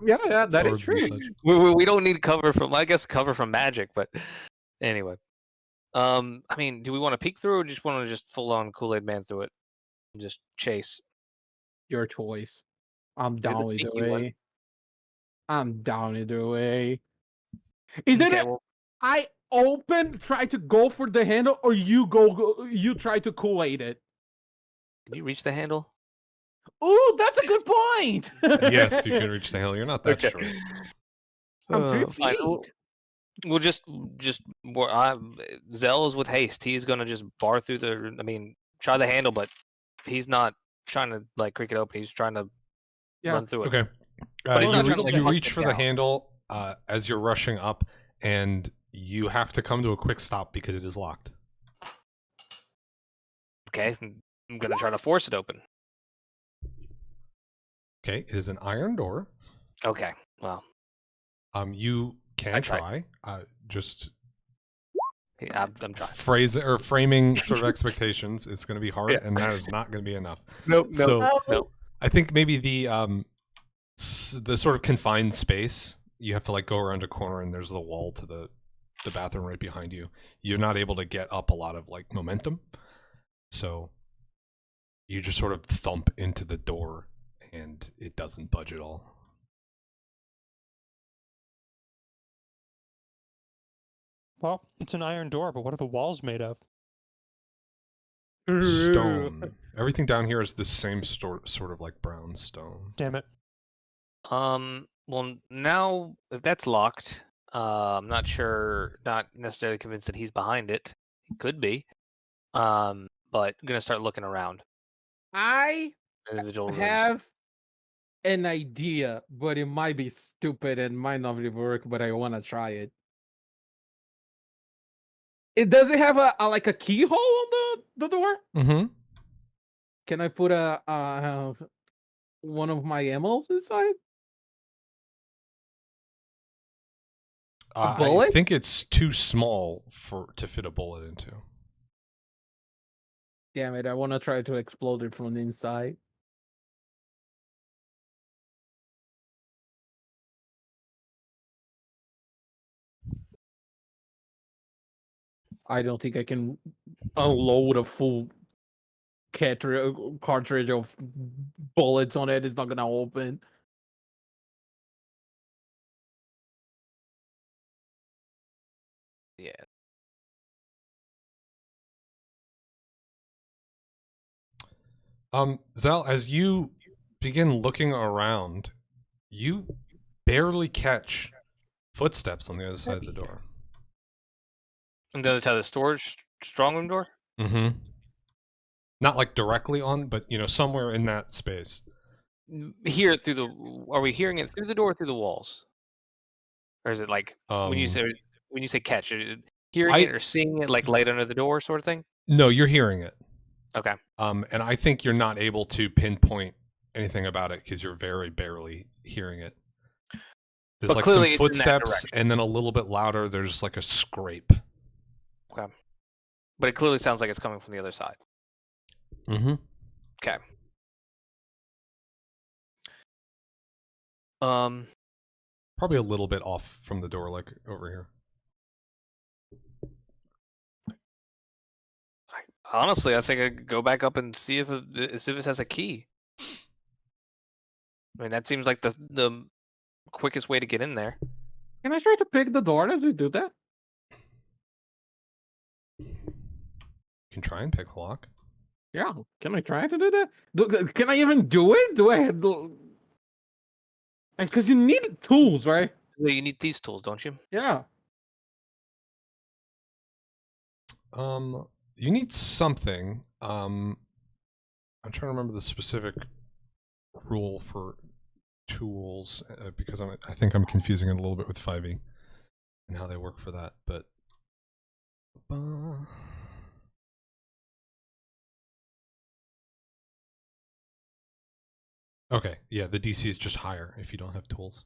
Speaker 3: yeah, that is
Speaker 5: swords
Speaker 3: true.
Speaker 5: and such.
Speaker 4: We don't need cover from, I guess, cover from magic, but anyway. I mean, do we want to peek through, or just want to just full on Kool-Aid man through it and just chase?
Speaker 3: Your choice. I'm
Speaker 4: You're
Speaker 3: down
Speaker 4: the
Speaker 3: either
Speaker 4: sneaky one.
Speaker 3: way. I'm down either way. Is it? I try to go for the handle, or you try to Kool-Aid it?
Speaker 4: Can you reach the handle?
Speaker 3: Ooh, that's a good point.
Speaker 5: Yes, you can reach the handle. You're not that short.
Speaker 3: I'm 3
Speaker 4: Fine.
Speaker 3: feet.
Speaker 4: We'll just Zell is with haste. He's gonna just bar through the. I mean, try the handle, but he's not trying to like creak it open. He's trying to run through it.
Speaker 5: Okay.
Speaker 4: But he's not trying to, like,
Speaker 5: You
Speaker 4: bust
Speaker 5: reach
Speaker 4: it
Speaker 5: for the
Speaker 4: down.
Speaker 5: handle as you're rushing up, and you have to come to a quick stop because it is locked.
Speaker 4: Okay, I'm gonna try to force it open.
Speaker 5: Okay, it is an iron door.
Speaker 4: Okay, well,
Speaker 5: you can
Speaker 4: I tried.
Speaker 5: try. Just
Speaker 4: yeah, I'm trying.
Speaker 5: Framing sort of expectations. It's going to be hard,
Speaker 4: Yeah.
Speaker 5: and that is not going to be enough.
Speaker 4: No.
Speaker 5: I think maybe the sort of confined space, you have to like go around a corner, and there's the wall to the bathroom right behind you. You're not able to get up a lot of like momentum, so You just sort of thump into the door, and it doesn't budge at all.
Speaker 2: Well, it's an iron door, but what are the walls made of?
Speaker 5: Stone. Everything down here is the same sort of like brown stone.
Speaker 2: Damn it.
Speaker 4: Well, now if that's locked, I'm not sure. Not necessarily convinced that he's behind it. He could be. But I'm gonna start looking around.
Speaker 3: I
Speaker 4: Individual rooms.
Speaker 3: have an idea, but it might be stupid and might not really work. But I want to try it. It does it have a like a keyhole on the door?
Speaker 5: Mm-hmm.
Speaker 3: Can I put a one of my emeralds inside? A
Speaker 5: I
Speaker 3: bullet?
Speaker 5: think it's too small to fit a bullet into.
Speaker 3: Damn it! I want to try to explode it from the inside. I don't think I can unload a full cartridge of bullets on it. It's not gonna open.
Speaker 4: Yeah.
Speaker 5: Zal, as you begin looking around, you barely catch footsteps on the other side of the door.
Speaker 4: On the other side of the storage strong room door?
Speaker 5: Mm-hmm. Not like directly on, but somewhere in that space.
Speaker 4: Hear it through the. Are we hearing it through the door or through the walls? Or is it like when you say catch it, hearing it or seeing it like light under the door sort of thing?
Speaker 5: No, you're hearing it.
Speaker 4: Okay.
Speaker 5: And I think you're not able to pinpoint anything about it because you're very barely hearing it. There's
Speaker 4: But
Speaker 5: like
Speaker 4: clearly
Speaker 5: some
Speaker 4: it's in that
Speaker 5: footsteps,
Speaker 4: direction.
Speaker 5: and then a little bit louder, there's like a scrape.
Speaker 4: Okay. But it clearly sounds like it's coming from the other side.
Speaker 5: Mm-hmm.
Speaker 4: Okay.
Speaker 5: Probably a little bit off from the door, like over here.
Speaker 4: Honestly, I think I could go back up and see if it has a key. I mean, that seems like the quickest way to get in there.
Speaker 3: Can I try to pick the door as we do that?
Speaker 5: You can try and pick the lock.
Speaker 3: Yeah, can I try to do that? Can I even do it? Do I have the... Because you need tools, right?
Speaker 4: You need these tools, don't you?
Speaker 3: Yeah.
Speaker 5: You need something. I'm trying to remember the specific rule for tools because I think I'm confusing it a little bit with 5e and how they work for that. But okay, yeah, the DC is just higher if you don't have tools.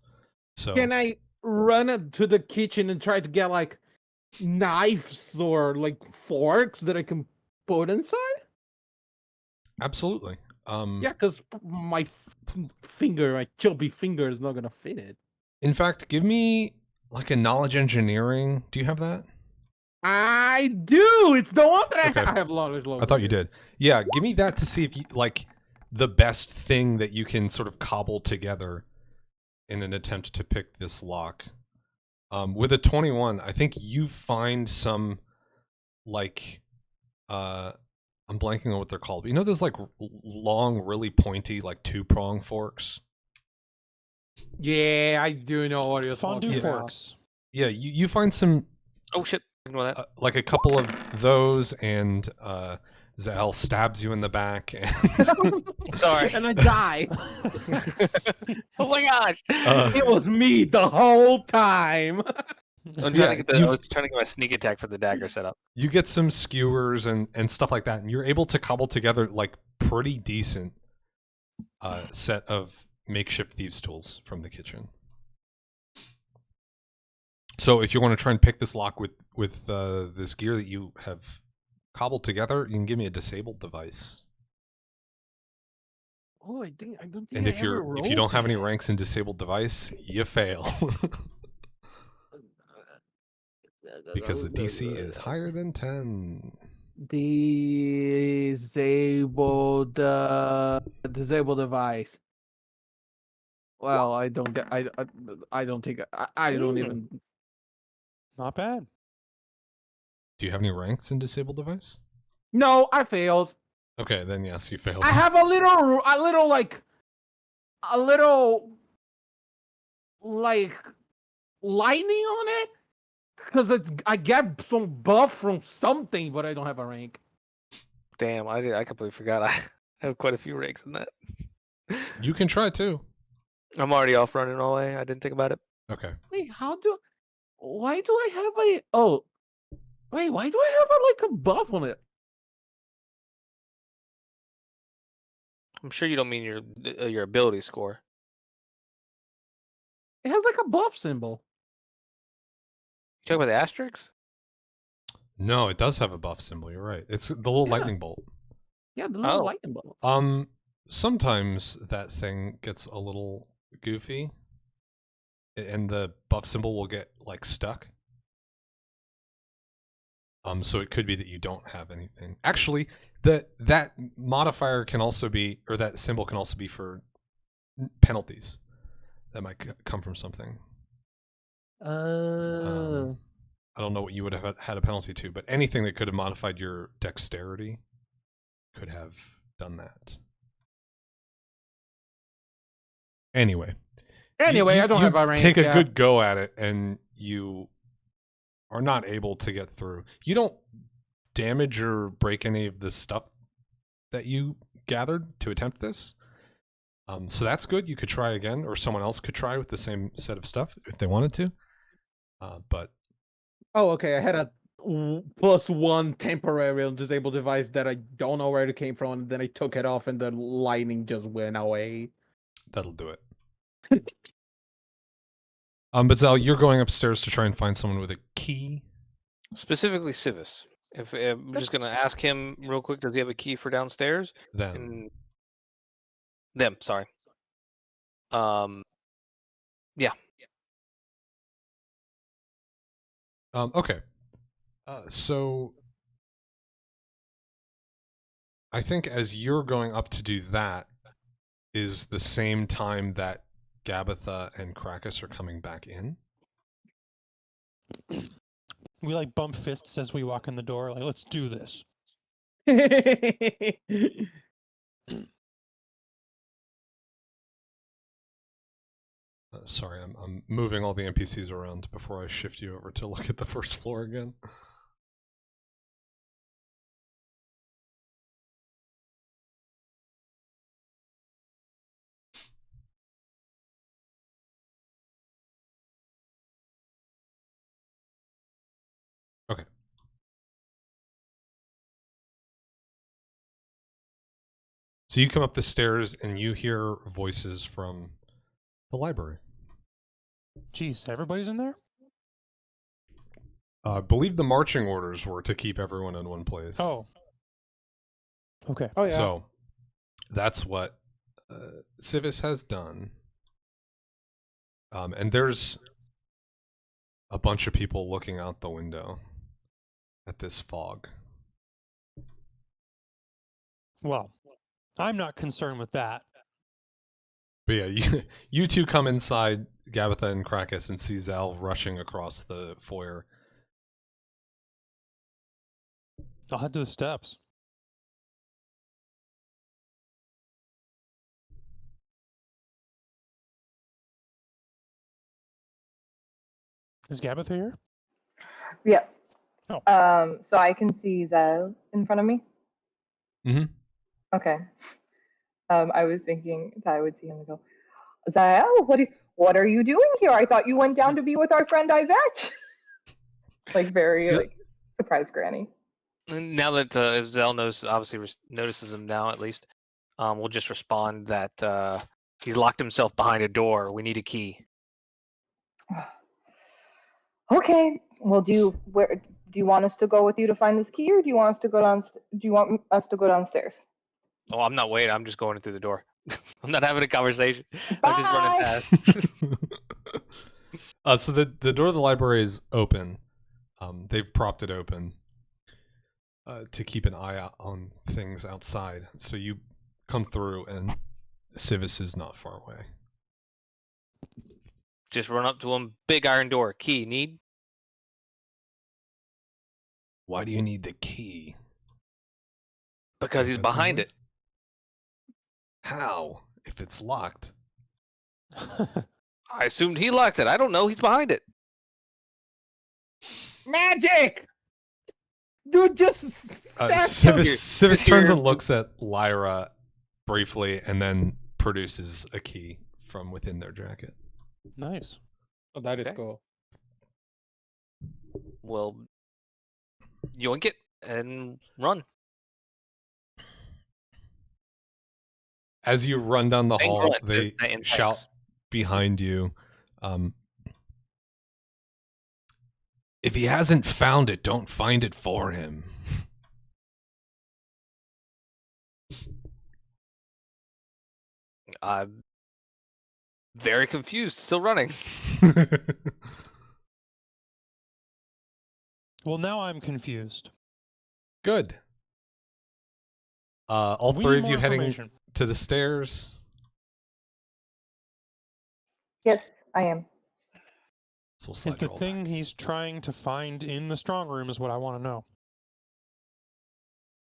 Speaker 5: So
Speaker 3: can I run to the kitchen and try to get like knives or like forks that I can put inside?
Speaker 5: absolutely.
Speaker 3: Yeah, because my my chubby finger is not gonna fit it.
Speaker 5: In fact, give me like a knowledge engineering. Do you have that?
Speaker 3: I do. It's the one that
Speaker 5: Okay.
Speaker 3: I have knowledge.
Speaker 5: I thought you did. Yeah, give me that to see if you like the best thing that you can sort of cobble together in an attempt to pick this lock. With a 21, I think you find some like I'm blanking on what they're called. But you know those like long, really pointy, like 2-prong forks?
Speaker 3: Yeah, I do know what you're
Speaker 2: Fondue
Speaker 3: talking about.
Speaker 2: forks.
Speaker 5: Yeah, you find some
Speaker 4: Oh shit! Ignore that.
Speaker 5: like a couple of those, and Zal stabs you in the back. And
Speaker 4: Sorry.
Speaker 3: And I die.
Speaker 4: Oh my gosh!
Speaker 3: It was me the whole time.
Speaker 4: I'm
Speaker 5: Yeah,
Speaker 4: trying to get I was trying to get my sneak attack for the dagger set up.
Speaker 5: you get some skewers and stuff like that, and you're able to cobble together like pretty decent set of makeshift thieves tools from the kitchen. So if you want to try and pick this lock with this gear that you have cobbled together, you can give me a disabled device.
Speaker 3: Oh, I don't think.
Speaker 5: And
Speaker 3: I
Speaker 5: if
Speaker 3: ever
Speaker 5: you don't have any
Speaker 3: rolled
Speaker 5: ranks in disabled device, you fail. Because the DC is higher than 10.
Speaker 3: Disable device. Well, I don't get. I don't think. I don't even.
Speaker 2: Not bad.
Speaker 5: Do you have any ranks in disabled device?
Speaker 3: No, I failed.
Speaker 5: Okay, then yes, you failed.
Speaker 3: I have a little like lightning on it because I get some buff from something, but I don't have a rank.
Speaker 4: Damn, I completely forgot. I have quite a few ranks in that.
Speaker 5: You can try too.
Speaker 4: I'm already off running all the way. I didn't think about it.
Speaker 5: Okay.
Speaker 3: Wait, why do I have why do I have like a buff on it?
Speaker 4: I'm sure you don't mean your ability score.
Speaker 3: It has like a buff symbol.
Speaker 4: You talking about the asterisks?
Speaker 5: No, it does have a buff symbol. You're right. It's the little lightning bolt.
Speaker 3: Yeah, the little
Speaker 4: Oh.
Speaker 3: lightning bolt.
Speaker 5: Sometimes that thing gets a little goofy, and the buff symbol will get like stuck. So it could be that you don't have anything. Actually, that modifier can also be, or that symbol can also be for penalties that might come from something. I don't know what you would have had a penalty to, but anything that could have modified your dexterity could have done that. Anyway,
Speaker 3: I don't have a rank.
Speaker 5: Take a good go at it, and you are not able to get through. You don't damage or break any of the stuff that you gathered to attempt this. So that's good. You could try again, or someone else could try with the same set of stuff if they wanted to. But
Speaker 3: oh, okay. I had a +1 temporary on disabled device that I don't know where it came from, and then I took it off, and the lightning just went away.
Speaker 5: that'll do it. But Zal, you're going upstairs to try and find someone with a key.
Speaker 4: Specifically Civis. If I'm just gonna ask him real quick, does he have a key for downstairs? Them, sorry. Yeah.
Speaker 5: Okay. So I think as you're going up to do that is the same time that Gabitha and Krakus are coming back in.
Speaker 2: We like bump fists as we walk in the door. Like, let's do this.
Speaker 5: Sorry, I'm moving all the NPCs around before I shift you over to look at the first floor again. Okay. So you come up the stairs and you hear voices from the library.
Speaker 2: Jeez, everybody's in there?
Speaker 5: I believe the marching orders were to keep everyone in one place.
Speaker 2: Oh. Okay.
Speaker 3: Oh, yeah.
Speaker 5: So that's what Civis has done. And there's a bunch of people looking out the window at this fog.
Speaker 2: Well, I'm not concerned with that.
Speaker 5: But yeah, you two come inside, Gabitha and Krakus, and see Zal rushing across the foyer.
Speaker 2: I'll head to the steps. Is Gabitha here?
Speaker 1: Yes.
Speaker 2: Oh.
Speaker 1: So I can see Zal in front of me?
Speaker 5: Mm-hmm.
Speaker 1: Okay. I was thinking that I would see him and go, Zal, what are you doing here? I thought you went down to be with our friend Yvette. Like very surprised granny.
Speaker 4: Now that if Zell obviously notices him now at least, we'll just respond that he's locked himself behind a door. We need a key.
Speaker 1: Okay. Well, do you want us to go with you to find this key, or do you want us to go downstairs?
Speaker 4: Oh, I'm not waiting. I'm just going through the door. I'm not having a conversation.
Speaker 1: Bye.
Speaker 4: I'm just running past.
Speaker 5: So the door of the library is open. They've propped it open. to keep an eye out on things outside. So you come through, and Civis is not far away.
Speaker 4: Just run up to him. Big iron door. Key. Need?
Speaker 5: Why do you need the key?
Speaker 4: Because he's behind it.
Speaker 5: How? If it's locked?
Speaker 4: I assumed he locked it. I don't know. He's behind it.
Speaker 3: Magic! Dude, just
Speaker 5: Civis turns and looks at Lyra briefly, and then produces a key from within their jacket.
Speaker 2: Nice.
Speaker 3: Oh, that is
Speaker 4: Okay.
Speaker 3: cool.
Speaker 4: Well, yoink it and run.
Speaker 5: As you run down the hall,
Speaker 4: Grunt,
Speaker 5: they
Speaker 4: and
Speaker 5: shout
Speaker 4: thanks.
Speaker 5: behind you, if he hasn't found it, don't find it for him.
Speaker 4: I'm very confused. Still running.
Speaker 2: Well, now I'm confused.
Speaker 5: Good. All
Speaker 2: We
Speaker 5: three
Speaker 2: need
Speaker 5: of you
Speaker 2: more
Speaker 5: heading
Speaker 2: information.
Speaker 5: to the stairs.
Speaker 1: Yes, I am.
Speaker 5: So we'll
Speaker 2: Is
Speaker 5: slide
Speaker 2: the
Speaker 5: you all
Speaker 2: thing
Speaker 5: back.
Speaker 2: he's trying to find in the strong room is what I want to know.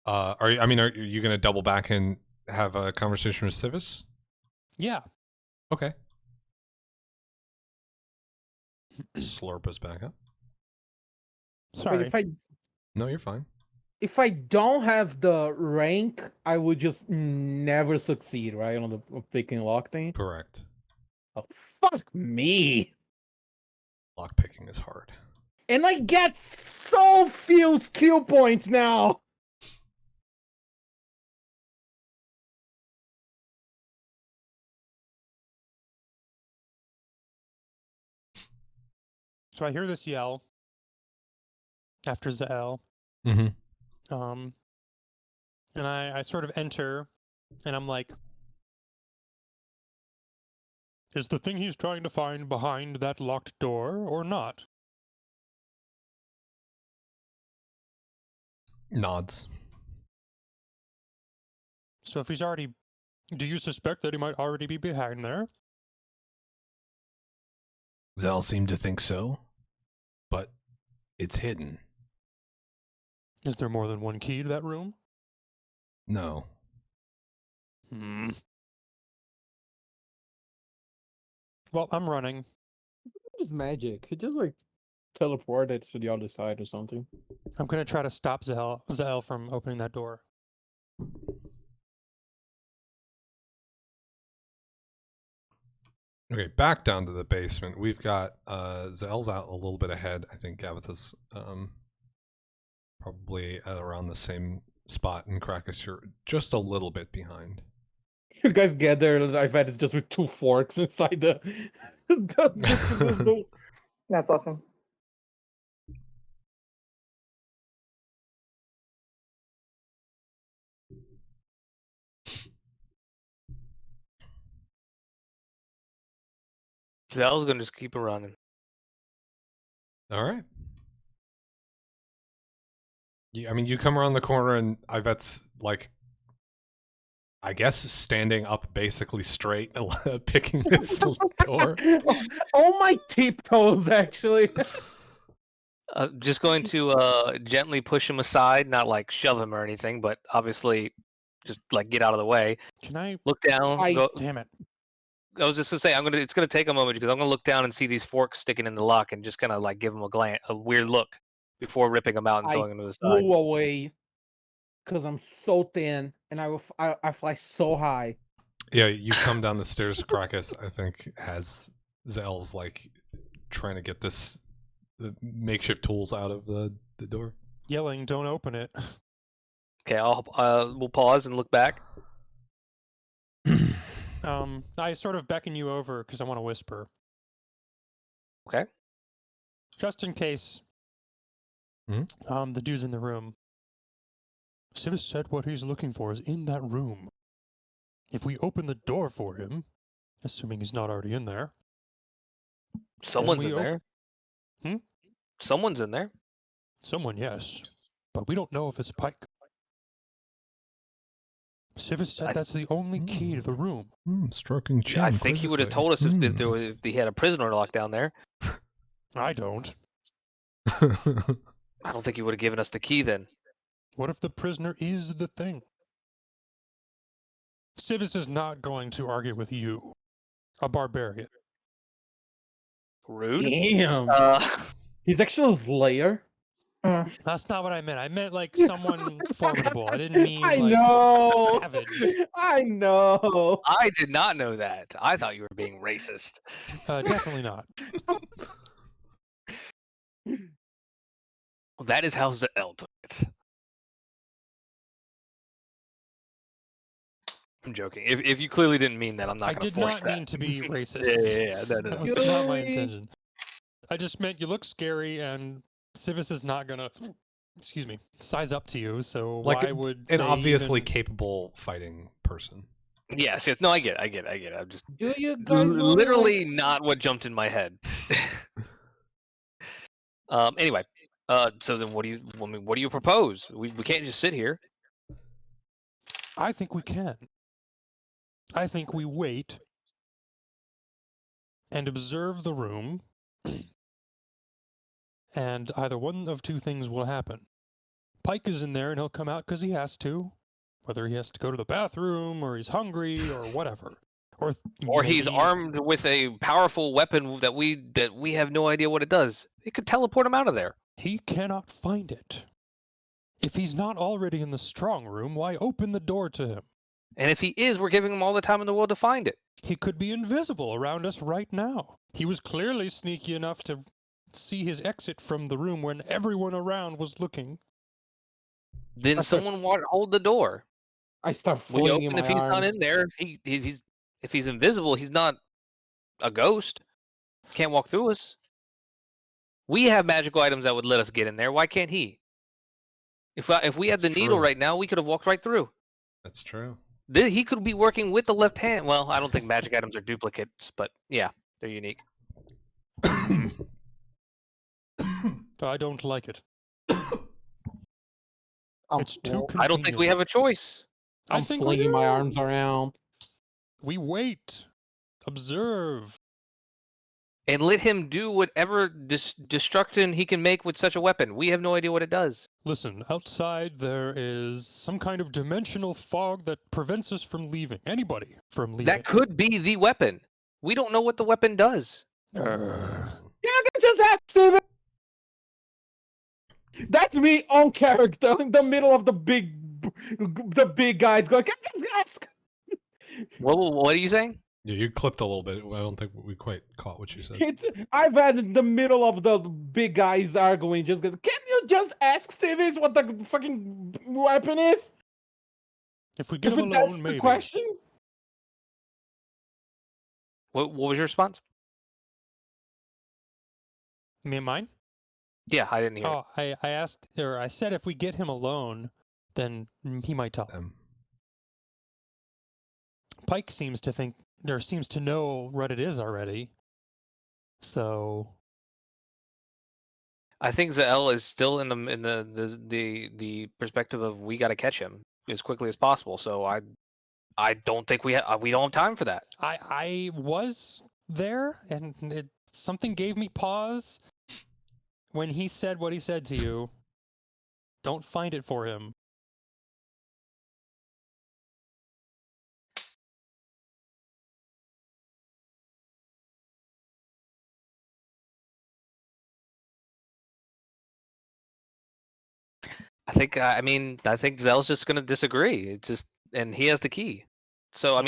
Speaker 5: Are you going to double back and have a conversation with Civis?
Speaker 2: Yeah.
Speaker 5: Okay. Slurp us back up.
Speaker 2: Sorry.
Speaker 3: But
Speaker 5: No, you're fine.
Speaker 3: if I don't have the rank, I would just never succeed, right? On the picking lock thing.
Speaker 5: Correct.
Speaker 3: Oh, fuck me.
Speaker 5: Lockpicking is hard.
Speaker 3: And I get so few skill points now.
Speaker 2: So I hear this yell after Zael.
Speaker 5: Mm-hmm.
Speaker 2: And I sort of enter, and I'm like, is the thing he's trying to find behind that locked door or not?
Speaker 5: Nods.
Speaker 2: So if he's already... Do you suspect that he might already be behind there?
Speaker 5: Zell seemed to think so, but it's hidden.
Speaker 2: Is there more than one key to that room?
Speaker 5: No.
Speaker 2: Well, I'm running.
Speaker 3: It's magic. He just like teleported to the other side or something.
Speaker 2: I'm going to try to stop Zael from opening that door.
Speaker 5: Okay, back down to the basement. We've got Zell's out a little bit ahead. I think Gavatha's probably at around the same spot, and Krakus, you're just a little bit behind.
Speaker 3: You guys get there, I've had it just with 2 forks inside the
Speaker 1: That's awesome.
Speaker 4: Zell's gonna just keep it running.
Speaker 5: All right. I mean, you come around the corner, and Ivette's like, I guess, standing up basically straight, picking this door.
Speaker 3: Oh, my tiptoes, actually.
Speaker 4: Just going to gently push him aside, not like shove him or anything, but obviously just like get out of the way.
Speaker 2: Can I...
Speaker 4: Look down. Go.
Speaker 2: Damn it.
Speaker 4: I was just gonna say it's gonna take a moment because I'm gonna look down and see these forks sticking in the lock and just kind of like give him a weird look before ripping them out and throwing them to the side.
Speaker 3: Flew away because I'm so thin and I fly so high.
Speaker 5: Yeah, you come down the stairs. Krakus, I think, has Zell's like trying to get the makeshift tools out of the door.
Speaker 2: Yelling, don't open it.
Speaker 4: Okay, we'll pause and look back.
Speaker 2: I sort of beckon you over because I want to whisper.
Speaker 4: Okay.
Speaker 2: Just in case the dude's in the room. Civis said what he's looking for is in that room. If we open the door for him, assuming he's not already in there...
Speaker 4: Someone's in there. Someone's in there.
Speaker 2: Someone, yes. but we don't know if it's Pike. Civis said that's the only key to the room.
Speaker 5: Stroking chin.
Speaker 4: I think he would have told us if he had a prisoner locked down there.
Speaker 2: I don't.
Speaker 4: I don't think he would have given us the key then.
Speaker 2: What if the prisoner is the thing? Civis is not going to argue with you, a barbarian.
Speaker 4: Rude.
Speaker 3: Damn. He's actually a slayer.
Speaker 2: That's not what I meant. I meant like someone formidable. I didn't mean
Speaker 3: I
Speaker 2: like
Speaker 3: know.
Speaker 2: savage.
Speaker 3: I know.
Speaker 4: I did not know that. I thought you were being racist.
Speaker 2: Definitely not.
Speaker 4: Well, that is how Zell took it. I'm joking. If you clearly didn't mean that, I'm not going to force that.
Speaker 2: I did not mean to be racist.
Speaker 4: Yeah. No.
Speaker 2: That was not my intention. I just meant you look scary, and Civis is not gonna, size up to you. So
Speaker 5: like
Speaker 2: why would
Speaker 5: an
Speaker 2: they
Speaker 5: obviously
Speaker 2: even...
Speaker 5: capable fighting person?
Speaker 4: Yes. No, I get it. I'm just
Speaker 3: Do you guys
Speaker 4: literally not what jumped in my head. Anyway, so then what do you propose? We can't just sit here.
Speaker 2: I think we can. I think we wait and observe the room, and either one of two things will happen. Pike is in there and he'll come out because he has to, whether he has to go to the bathroom or he's hungry or whatever. Or
Speaker 4: he's armed with a powerful weapon that we have no idea what it does. It could teleport him out of there.
Speaker 2: He cannot find it. If he's not already in the strong room, why open the door to him?
Speaker 4: And if he is, we're giving him all the time in the world to find it.
Speaker 2: He could be invisible around us right now. He was clearly sneaky enough to see his exit from the room when everyone around was looking.
Speaker 4: Then someone hold the door.
Speaker 3: I start
Speaker 4: We
Speaker 3: flinging
Speaker 4: open
Speaker 3: my
Speaker 4: if he's
Speaker 3: arms.
Speaker 4: not in there. If he's invisible, he's not a ghost. Can't walk through us. We have magical items that would let us get in there. Why can't he? If we had the needle right now, we could have walked right through.
Speaker 5: That's true.
Speaker 4: He could be working with the left hand. Well, I don't think magic items are duplicates, but yeah, they're unique.
Speaker 2: I don't like it. It's too convenient.
Speaker 4: I don't think we have a choice.
Speaker 3: I'm flinging my arms around.
Speaker 2: We wait. Observe.
Speaker 4: And let him do whatever destruction he can make with such a weapon. We have no idea what it does.
Speaker 2: Listen, outside there is some kind of dimensional fog that prevents us from leaving. Anybody from leaving.
Speaker 4: That could be the weapon. We don't know what the weapon does.
Speaker 3: Yeah, I can just ask Steven. That's me on character in the middle of the big guys going, can I just ask?
Speaker 4: What are you saying?
Speaker 5: Yeah, you clipped a little bit. I don't think we quite caught what you said.
Speaker 3: I've had in the middle of the big guys arguing, just go, can you just ask Civis what the fucking weapon is?
Speaker 2: If we get him alone,
Speaker 3: that's
Speaker 2: maybe.
Speaker 3: The question?
Speaker 4: What was your response?
Speaker 2: Me and mine?
Speaker 4: Yeah, I didn't hear.
Speaker 2: Oh, I asked, or I said if we get him alone, then he might tell them. Pike seems to think, or seems to know what it is already. So
Speaker 4: I think Zell is still in the perspective of we got to catch him as quickly as possible. So I don't think we don't have time for that.
Speaker 2: I was there, and something gave me pause when he said what he said to you. Don't find it for him.
Speaker 4: I think Zell's just going to disagree. It's just, and he has the key. So
Speaker 2: Well,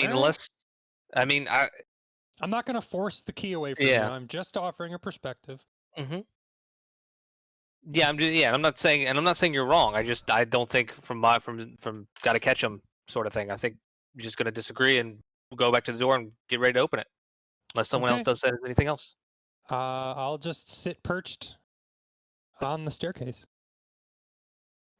Speaker 2: I'm not going to force the key away from you. I'm just offering a perspective.
Speaker 4: Mm-hmm. Yeah, I'm not saying you're wrong. I don't think from gotta catch him sort of thing. I think you're just gonna disagree and go back to the door and get ready to open it, unless someone else says anything else.
Speaker 2: I'll just sit perched on the staircase,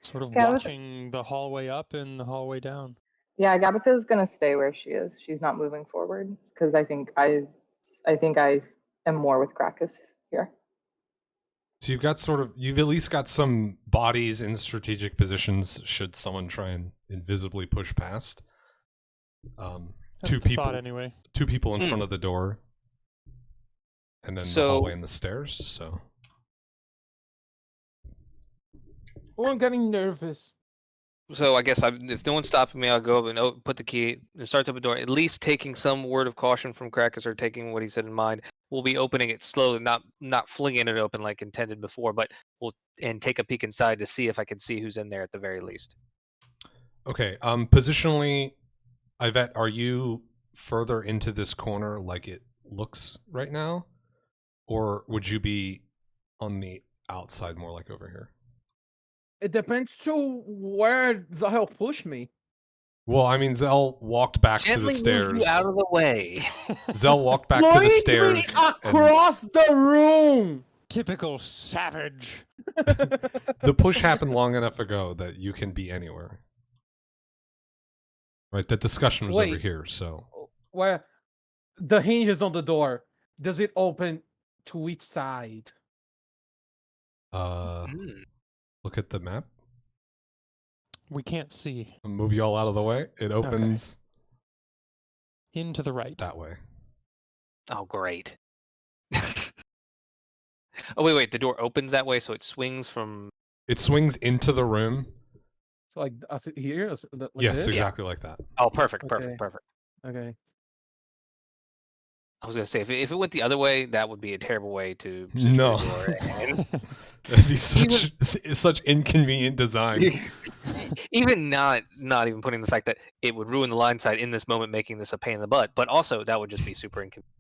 Speaker 2: sort of watching the hallway up and the hallway down.
Speaker 1: Yeah, Gabitha's gonna stay where she is. She's not moving forward because I think I am more with Krakus here.
Speaker 5: So you've at least got some bodies in strategic positions should someone try and invisibly push past.
Speaker 2: That's
Speaker 5: Two
Speaker 2: the
Speaker 5: people,
Speaker 2: thought anyway.
Speaker 5: two people in front of the door, and then the hallway and the stairs. So,
Speaker 3: Oh, I'm getting nervous.
Speaker 4: So I guess if no one's stopping me, I'll go up and put the key and start up the door. At least taking some word of caution from Krakus, or taking what he said in mind. We'll be opening it slowly, not flinging it open like intended before, but and take a peek inside to see if I can see who's in there at the very least.
Speaker 5: okay. Positionally, Yvette, are you further into this corner like it looks right now, or would you be on the outside more like over here?
Speaker 3: It depends to where the hell pushed me.
Speaker 5: Well, I mean, Zell walked back to the
Speaker 4: Gently
Speaker 5: stairs.
Speaker 4: move you out of the way.
Speaker 5: Zell walked back to the
Speaker 3: Point me
Speaker 5: stairs.
Speaker 3: across the room.
Speaker 2: Typical savage.
Speaker 5: The push happened long enough ago that you can be anywhere. Right, that discussion was over
Speaker 3: Wait.
Speaker 5: here, so...
Speaker 3: Where the hinge is on the door. Does it open to each side?
Speaker 5: Look at the map.
Speaker 2: We can't see.
Speaker 5: I'll move you all out of the way. It opens
Speaker 2: Into the right.
Speaker 5: that way.
Speaker 4: Oh, great. Oh, wait. The door opens that way, so it swings from...
Speaker 5: It swings into the room.
Speaker 3: So like here? Like
Speaker 5: Yes,
Speaker 3: this?
Speaker 5: exactly like that.
Speaker 4: Oh, perfect.
Speaker 3: Okay. Okay.
Speaker 4: I was going to say, if it went the other way, that would be a terrible way to position
Speaker 5: No.
Speaker 4: the door. And
Speaker 5: That'd be such inconvenient design.
Speaker 4: even not even putting the fact that it would ruin the line sight in this moment, making this a pain in the butt, but also that would just be super inconvenient.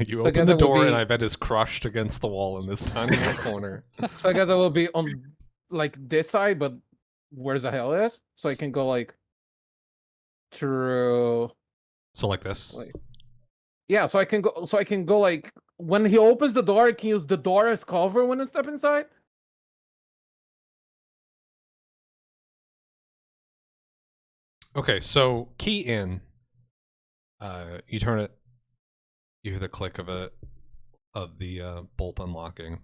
Speaker 5: You
Speaker 3: So I
Speaker 5: open
Speaker 3: guess
Speaker 5: the
Speaker 3: it would
Speaker 5: door
Speaker 3: be-
Speaker 5: and I bet is crushed against the wall in this tiny little corner.
Speaker 3: So I guess I will be on like this side, but where the hell is? So I can go like through.
Speaker 5: So like this.
Speaker 3: Like, yeah, so I can go. So I can go like when he opens the door, I can use the door as cover when I step inside.
Speaker 5: Okay, so key in. You turn it. You hear the click of the bolt unlocking.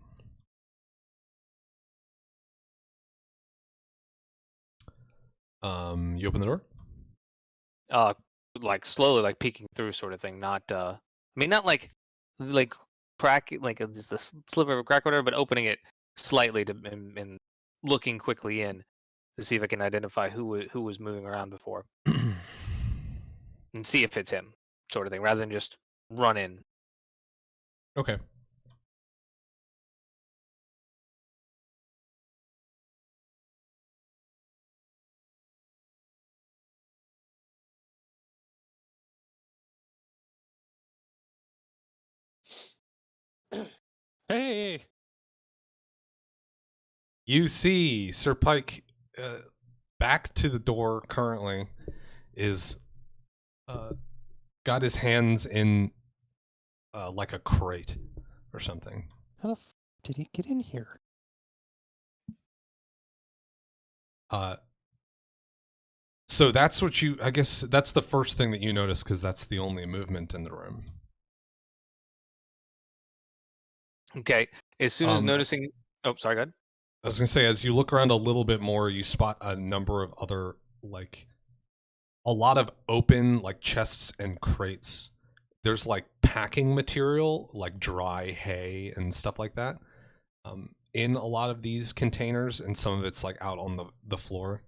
Speaker 5: You open the door.
Speaker 4: Like slowly, like peeking through, sort of thing. Not, I mean, not like crack, like just the sliver of a crack or whatever, but opening it slightly and looking quickly in to see if I can identify who was moving around before, and see if it's him, sort of thing, rather than just run in.
Speaker 5: Okay.
Speaker 2: Hey!
Speaker 5: You see Sir Pike back to the door currently is got his hands in like a crate or something.
Speaker 2: How the f did he get in here?
Speaker 5: So that's what I guess that's the first thing that you notice because that's the only movement in the room.
Speaker 4: Okay. As soon as noticing, oh, sorry, go ahead.
Speaker 5: I was gonna say, as you look around a little bit more, you spot a number of other, like, a lot of open, like, chests and crates. There's, like, packing material, like dry hay and stuff like that, in a lot of these containers, and some of it's, like, out on the floor.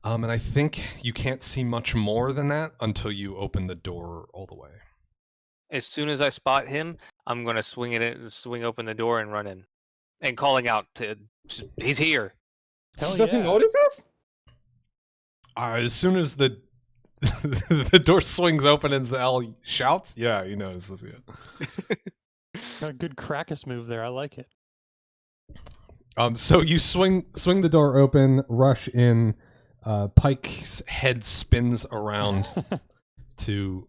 Speaker 5: And I think you can't see much more than that until you open the door all the way.
Speaker 4: As soon as I spot him, I'm gonna swing open the door and run in, and calling out to, he's here.
Speaker 2: Hell
Speaker 3: Does he
Speaker 2: yeah.
Speaker 3: notice us?
Speaker 5: As soon as the the door swings open and Zal shouts, yeah, he notices you.
Speaker 2: Got a good Krakus move there. I like it.
Speaker 5: So you swing the door open, rush in. Pike's head spins around to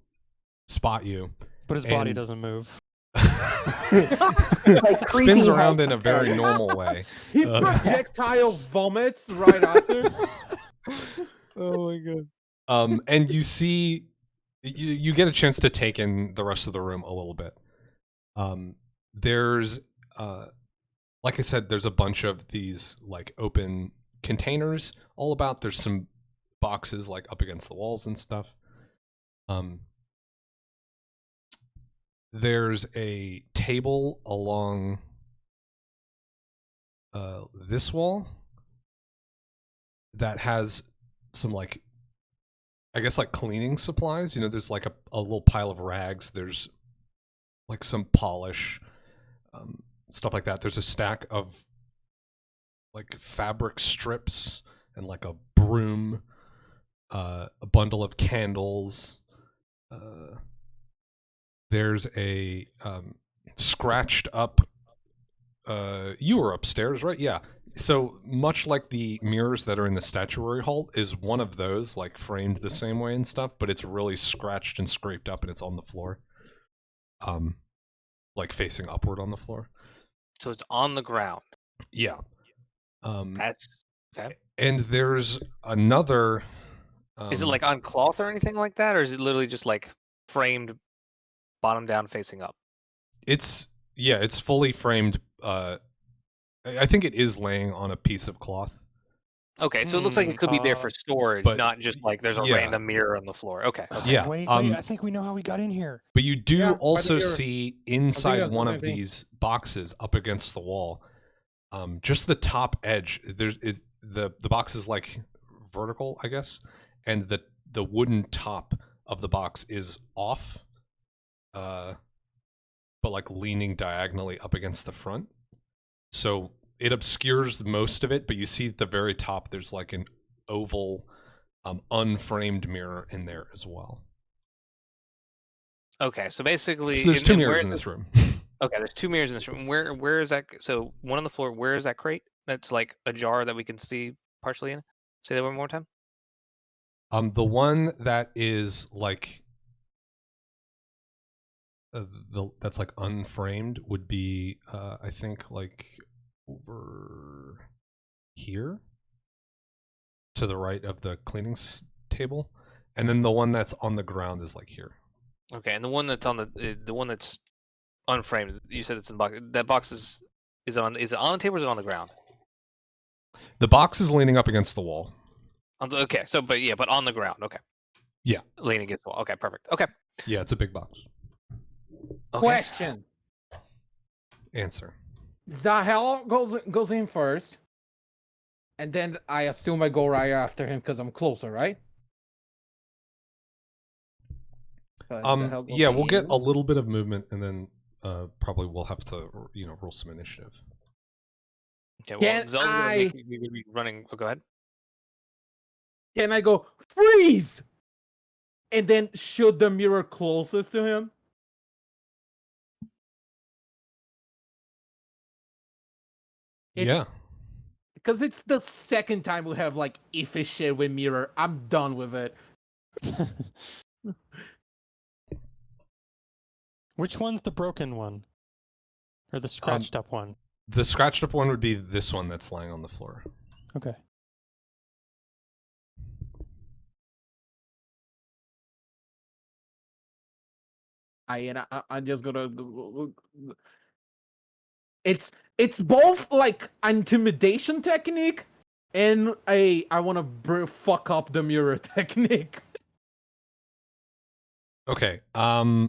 Speaker 5: spot you.
Speaker 2: But his body doesn't move.
Speaker 1: Like
Speaker 5: Spins
Speaker 1: creepy
Speaker 5: around
Speaker 1: head.
Speaker 5: in a very normal way.
Speaker 3: He projectile vomits right after.
Speaker 2: Oh my god.
Speaker 5: And you see, you get a chance to take in the rest of the room a little bit. there's like I said, there's a bunch of these like open containers all about. There's some boxes like up against the walls and stuff. There's a table along this wall that has some like, I guess like cleaning supplies. You know, there's like a little pile of rags. There's like some polish, stuff like that. There's a stack of like fabric strips and like a broom, a bundle of candles. There's a scratched up. You were upstairs, right? Yeah. So much like the mirrors that are in the statuary hall is one of those, like framed the same way and stuff, but it's really scratched and scraped up and it's on the floor. Like facing upward on the floor.
Speaker 4: So it's on the ground.
Speaker 5: Yeah.
Speaker 4: That's okay.
Speaker 5: And there's another.
Speaker 4: Is it like on cloth or anything like that, or is it literally just like framed, bottom down, facing up?
Speaker 5: It's fully framed. I think it is laying on a piece of cloth.
Speaker 4: Okay, so it looks like it could be there for storage,
Speaker 5: but-
Speaker 4: not just like there's a
Speaker 5: yeah.
Speaker 4: random mirror on the floor. Okay.
Speaker 5: Yeah.
Speaker 2: Wait, I think we know how we got in here.
Speaker 5: But you do
Speaker 3: Yeah,
Speaker 5: also
Speaker 3: but you're-
Speaker 5: see inside
Speaker 3: that's
Speaker 5: one
Speaker 3: what I
Speaker 5: of
Speaker 3: think.
Speaker 5: these boxes up against the wall, just the top edge. The box is like vertical, I guess, and the wooden top of the box is off, but like leaning diagonally up against the front. So it obscures most of it, but you see at the very top there's like an oval, unframed mirror in there as well.
Speaker 4: Okay, so basically,
Speaker 5: So there's two mirrors
Speaker 4: where-
Speaker 5: in this room.
Speaker 4: Okay, there's two mirrors in this room. Where is that? So one on the floor. Where is that crate? That's like a jar that we can see partially in. Say that one more time.
Speaker 5: The one that is like that's like unframed would be I think like over here to the right of the cleaning table, and then the one that's on the ground is like here.
Speaker 4: Okay, and the one that's on the one that's unframed. You said it's in the box. That box is it on the table or is it on the ground?
Speaker 5: The box is leaning up against the wall.
Speaker 4: Okay, so but on the ground. Okay.
Speaker 5: Yeah.
Speaker 4: Leaning against the wall. Okay, perfect. Okay.
Speaker 5: Yeah, it's a big box.
Speaker 4: Okay.
Speaker 3: Question.
Speaker 5: Answer.
Speaker 3: Zahel goes in first, and then I assume I go right after him because I'm closer, right? Zahel goes
Speaker 5: Yeah, we'll get
Speaker 3: in.
Speaker 5: a little bit of movement, and then probably we'll have to roll some initiative.
Speaker 4: Okay. Well,
Speaker 3: Can
Speaker 4: Zelda's gonna
Speaker 3: I-
Speaker 4: make you be running. Oh, go ahead.
Speaker 3: Can I go freeze, and then shoot the mirror closest to him?
Speaker 5: Yeah.
Speaker 3: Because it's the second time we have like iffy shit with mirror. I'm done with it.
Speaker 2: Which one's the broken one? Or the scratched up one?
Speaker 5: The scratched up one would be this one that's lying on the floor.
Speaker 2: Okay.
Speaker 3: I'm just gonna. It's both like intimidation technique and I want to fuck up the mirror technique.
Speaker 5: Okay. I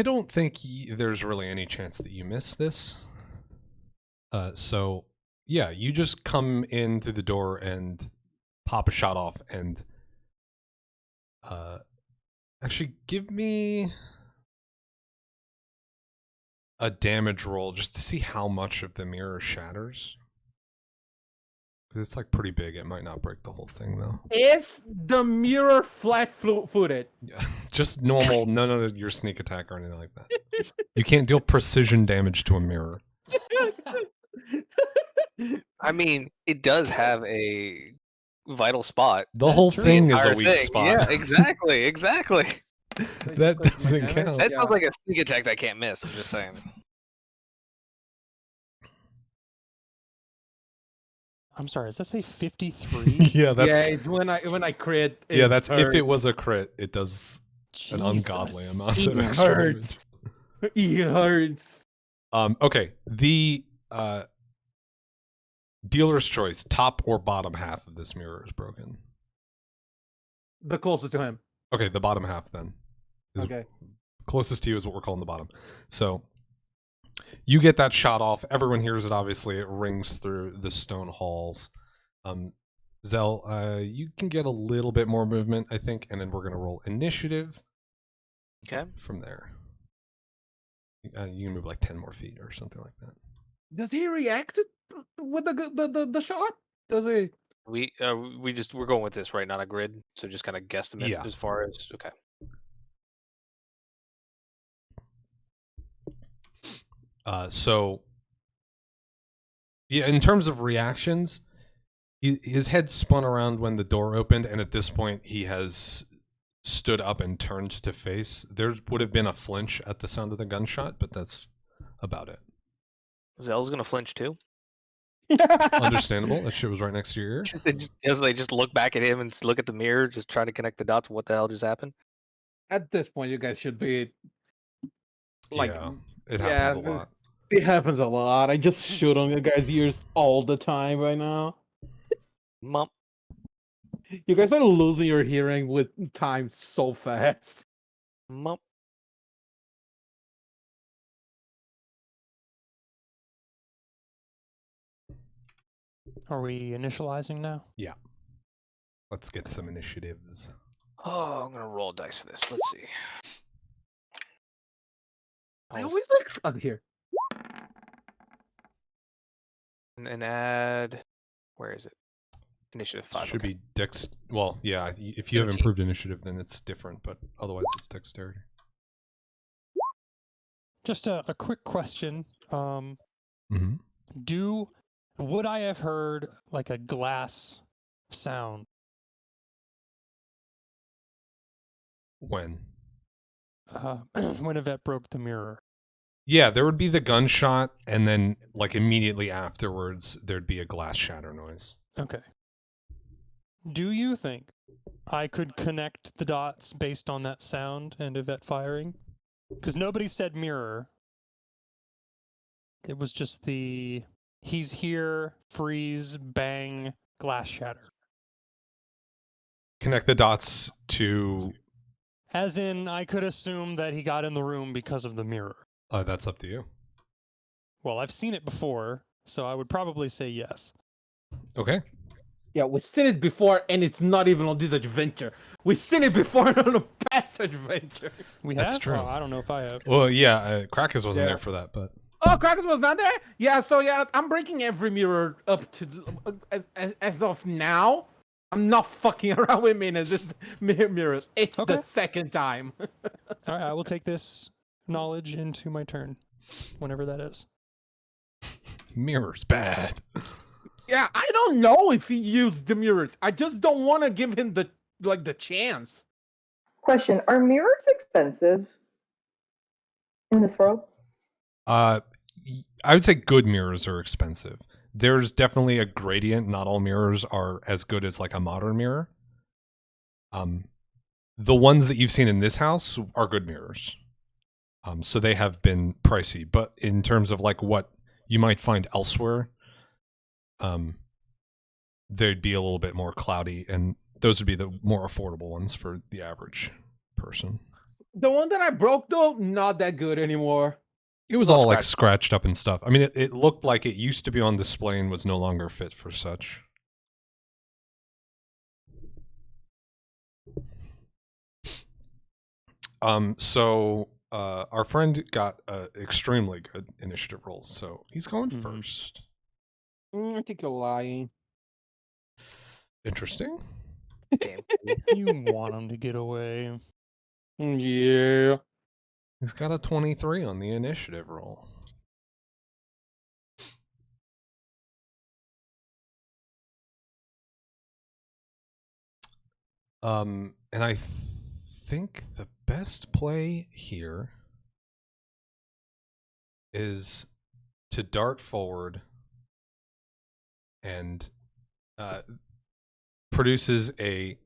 Speaker 5: don't think there's really any chance that you miss this. So yeah, you just come in through the door and pop a shot off, and actually give me a damage roll just to see how much of the mirror shatters. Because it's like pretty big. It might not break the whole thing though.
Speaker 3: Is the mirror flat-footed?
Speaker 5: Yeah, just normal. None of your sneak attack or anything like that. You can't deal precision damage to a mirror.
Speaker 4: I mean, it does have a vital spot.
Speaker 5: The
Speaker 2: That's
Speaker 5: whole
Speaker 2: true.
Speaker 5: thing is a
Speaker 4: Entire
Speaker 5: weak
Speaker 4: thing.
Speaker 5: spot.
Speaker 4: Yeah, exactly, exactly.
Speaker 5: That doesn't count.
Speaker 4: That sounds like a sneak attack that I can't miss. I'm just saying.
Speaker 2: I'm sorry, does that say 53?
Speaker 5: Yeah, that's
Speaker 3: Yeah, it's when I crit.
Speaker 5: yeah,
Speaker 3: it
Speaker 5: that's if it
Speaker 3: hurts.
Speaker 5: was a crit, it does An ungodly
Speaker 2: Jesus.
Speaker 5: amount
Speaker 3: It
Speaker 5: of extra damage.
Speaker 3: hurts. It hurts.
Speaker 5: Okay. The dealer's choice, top or bottom half of this mirror is broken.
Speaker 3: The closest to him.
Speaker 5: Okay, the bottom half then.
Speaker 3: Okay.
Speaker 5: Closest to you is what we're calling the bottom. So you get that shot off. Everyone hears it, obviously. It rings through the stone halls. Zell, you can get a little bit more movement, I think, and then we're going to roll initiative.
Speaker 4: Okay.
Speaker 5: From there. You can move like 10 more feet or something like that.
Speaker 3: Does he react with the shot? Does he?
Speaker 4: We're going with this, right? Not a grid. So just kind of guesstimate
Speaker 5: Yeah.
Speaker 4: as far as okay.
Speaker 5: So yeah, in terms of reactions, his head spun around when the door opened, and at this point he has stood up and turned to face. There would have been a flinch at the sound of the gunshot, but that's about it.
Speaker 4: Zell's gonna flinch too.
Speaker 5: Understandable. That shit was right next to your ear.
Speaker 4: They just look back at him and look at the mirror, just trying to connect the dots. What the hell just happened?
Speaker 3: At this point, you guys should be like,
Speaker 5: yeah, it happens a lot.
Speaker 3: It happens a lot. I just shoot on the guy's ears all the time right now.
Speaker 4: Mom.
Speaker 3: You guys are losing your hearing with time so fast.
Speaker 4: Mom.
Speaker 2: Are we initializing now?
Speaker 5: Yeah. Let's get some initiatives.
Speaker 4: Oh, I'm gonna roll a dice for this. Let's see.
Speaker 3: I always like here.
Speaker 4: And add. Where is it? Initiative 5.
Speaker 5: Should
Speaker 4: okay.
Speaker 5: be dex. Well, yeah. If you have
Speaker 4: 13.
Speaker 5: improved initiative, then it's different. But otherwise, it's dexterity.
Speaker 2: Just a quick question.
Speaker 5: Mm-hmm.
Speaker 2: Would I have heard like a glass sound?
Speaker 5: When?
Speaker 2: When Yvette broke the mirror.
Speaker 5: Yeah, there would be the gunshot, and then like immediately afterwards, there'd be a glass shatter noise.
Speaker 2: Okay. Do you think I could connect the dots based on that sound and Yvette firing? Because nobody said mirror. It was just the he's here, freeze, bang, glass shatter.
Speaker 5: Connect the dots to.
Speaker 2: As in, I could assume that he got in the room because of the mirror.
Speaker 5: That's up to you.
Speaker 2: Well, I've seen it before, so I would probably say yes.
Speaker 5: Okay.
Speaker 3: Yeah, we've seen it before, and it's not even on this adventure. We've seen it before on a past adventure.
Speaker 2: We
Speaker 5: That's
Speaker 2: have?
Speaker 5: true.
Speaker 2: Oh, I don't know if I have.
Speaker 5: Well, yeah, Krakens wasn't there for that, but.
Speaker 3: Oh, Krakens was not there? Yeah, so yeah, I'm breaking every mirror up to as of now. I'm not fucking around with mirrors. It's the second time.
Speaker 2: All right, I will take this knowledge into my turn, whenever that is.
Speaker 5: Mirrors bad.
Speaker 3: Yeah, I don't know if he used the mirrors. I just don't want to give him the chance.
Speaker 1: Question: are mirrors expensive in this world?
Speaker 5: I would say good mirrors are expensive. There's definitely a gradient. Not all mirrors are as good as like a modern mirror. The ones that you've seen in this house are good mirrors. So they have been pricey, but in terms of like what you might find elsewhere, they'd be a little bit more cloudy, and those would be the more affordable ones for the average person.
Speaker 3: The one that I broke though, not that good anymore.
Speaker 5: It was all like scratched up and stuff. I mean, it looked like it used to be on display and was no longer fit for such. So our friend got extremely good initiative rolls, so he's going first.
Speaker 3: I think you're lying.
Speaker 5: Interesting.
Speaker 4: Damn.
Speaker 2: You want him to get away.
Speaker 3: Yeah.
Speaker 5: He's got a 23 on the initiative roll. And I think the best play here is to dart forward and produces a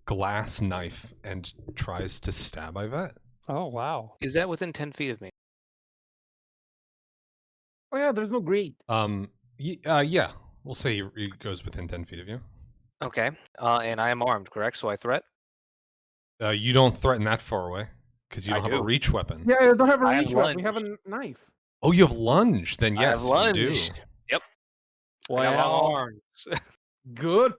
Speaker 5: glass knife and tries to stab Yvette.
Speaker 2: Oh, wow.
Speaker 4: Is that within 10 feet of me?
Speaker 3: Oh yeah, there's no grate.
Speaker 5: Yeah, we'll say he goes within 10 feet of you.
Speaker 4: Okay. And I am armed, correct? So I threat?
Speaker 5: You don't threaten that far away because you
Speaker 4: I
Speaker 5: don't have a
Speaker 4: do.
Speaker 5: reach weapon.
Speaker 3: Yeah, you don't have a
Speaker 4: I have
Speaker 3: reach weapon. We have
Speaker 4: lunge.
Speaker 3: a knife.
Speaker 5: Oh, you have lunge. Then
Speaker 4: I have
Speaker 5: yes, you do.
Speaker 4: lunged. Yep. I got long
Speaker 3: Well,
Speaker 4: arms.
Speaker 3: good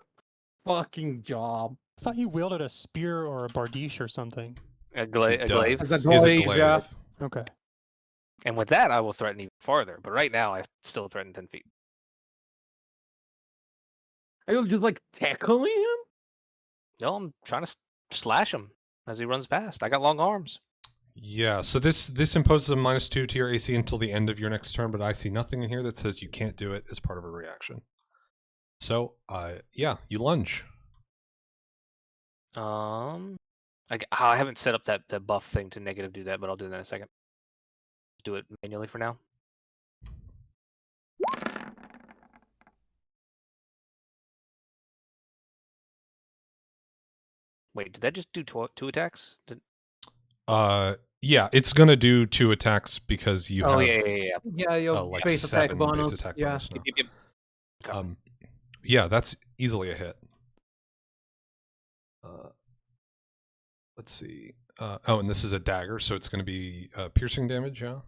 Speaker 3: fucking job.
Speaker 2: I thought you wielded a spear or a bardiche or something.
Speaker 5: He
Speaker 4: a glaive.
Speaker 5: does.
Speaker 3: As a
Speaker 5: He has a
Speaker 3: glaive,
Speaker 5: glaive.
Speaker 3: yeah.
Speaker 2: Okay.
Speaker 4: And with that, I will threaten even farther. But right now, I still threaten 10 feet.
Speaker 3: Are you just like tackling him?
Speaker 4: No, I'm trying to slash him as he runs past. I got long arms.
Speaker 5: Yeah, so this imposes a -2 to your AC until the end of your next turn, but I see nothing in here that says you can't do it as part of a reaction. So, yeah, you lunge.
Speaker 4: I haven't set up that buff thing to negative do that, but I'll do that in a second. Do it manually for now. Wait, did that just do two attacks?
Speaker 5: Yeah, it's gonna do 2 attacks because you have
Speaker 4: Yeah.
Speaker 3: Yeah, your
Speaker 5: like
Speaker 3: base attack
Speaker 5: 7
Speaker 3: bonus.
Speaker 5: base attack
Speaker 3: Yeah.
Speaker 5: bonus now.
Speaker 4: Yep. Okay.
Speaker 5: Yeah, that's easily a hit. Let's see. Oh, and this is a dagger, so it's going to be piercing damage, yeah?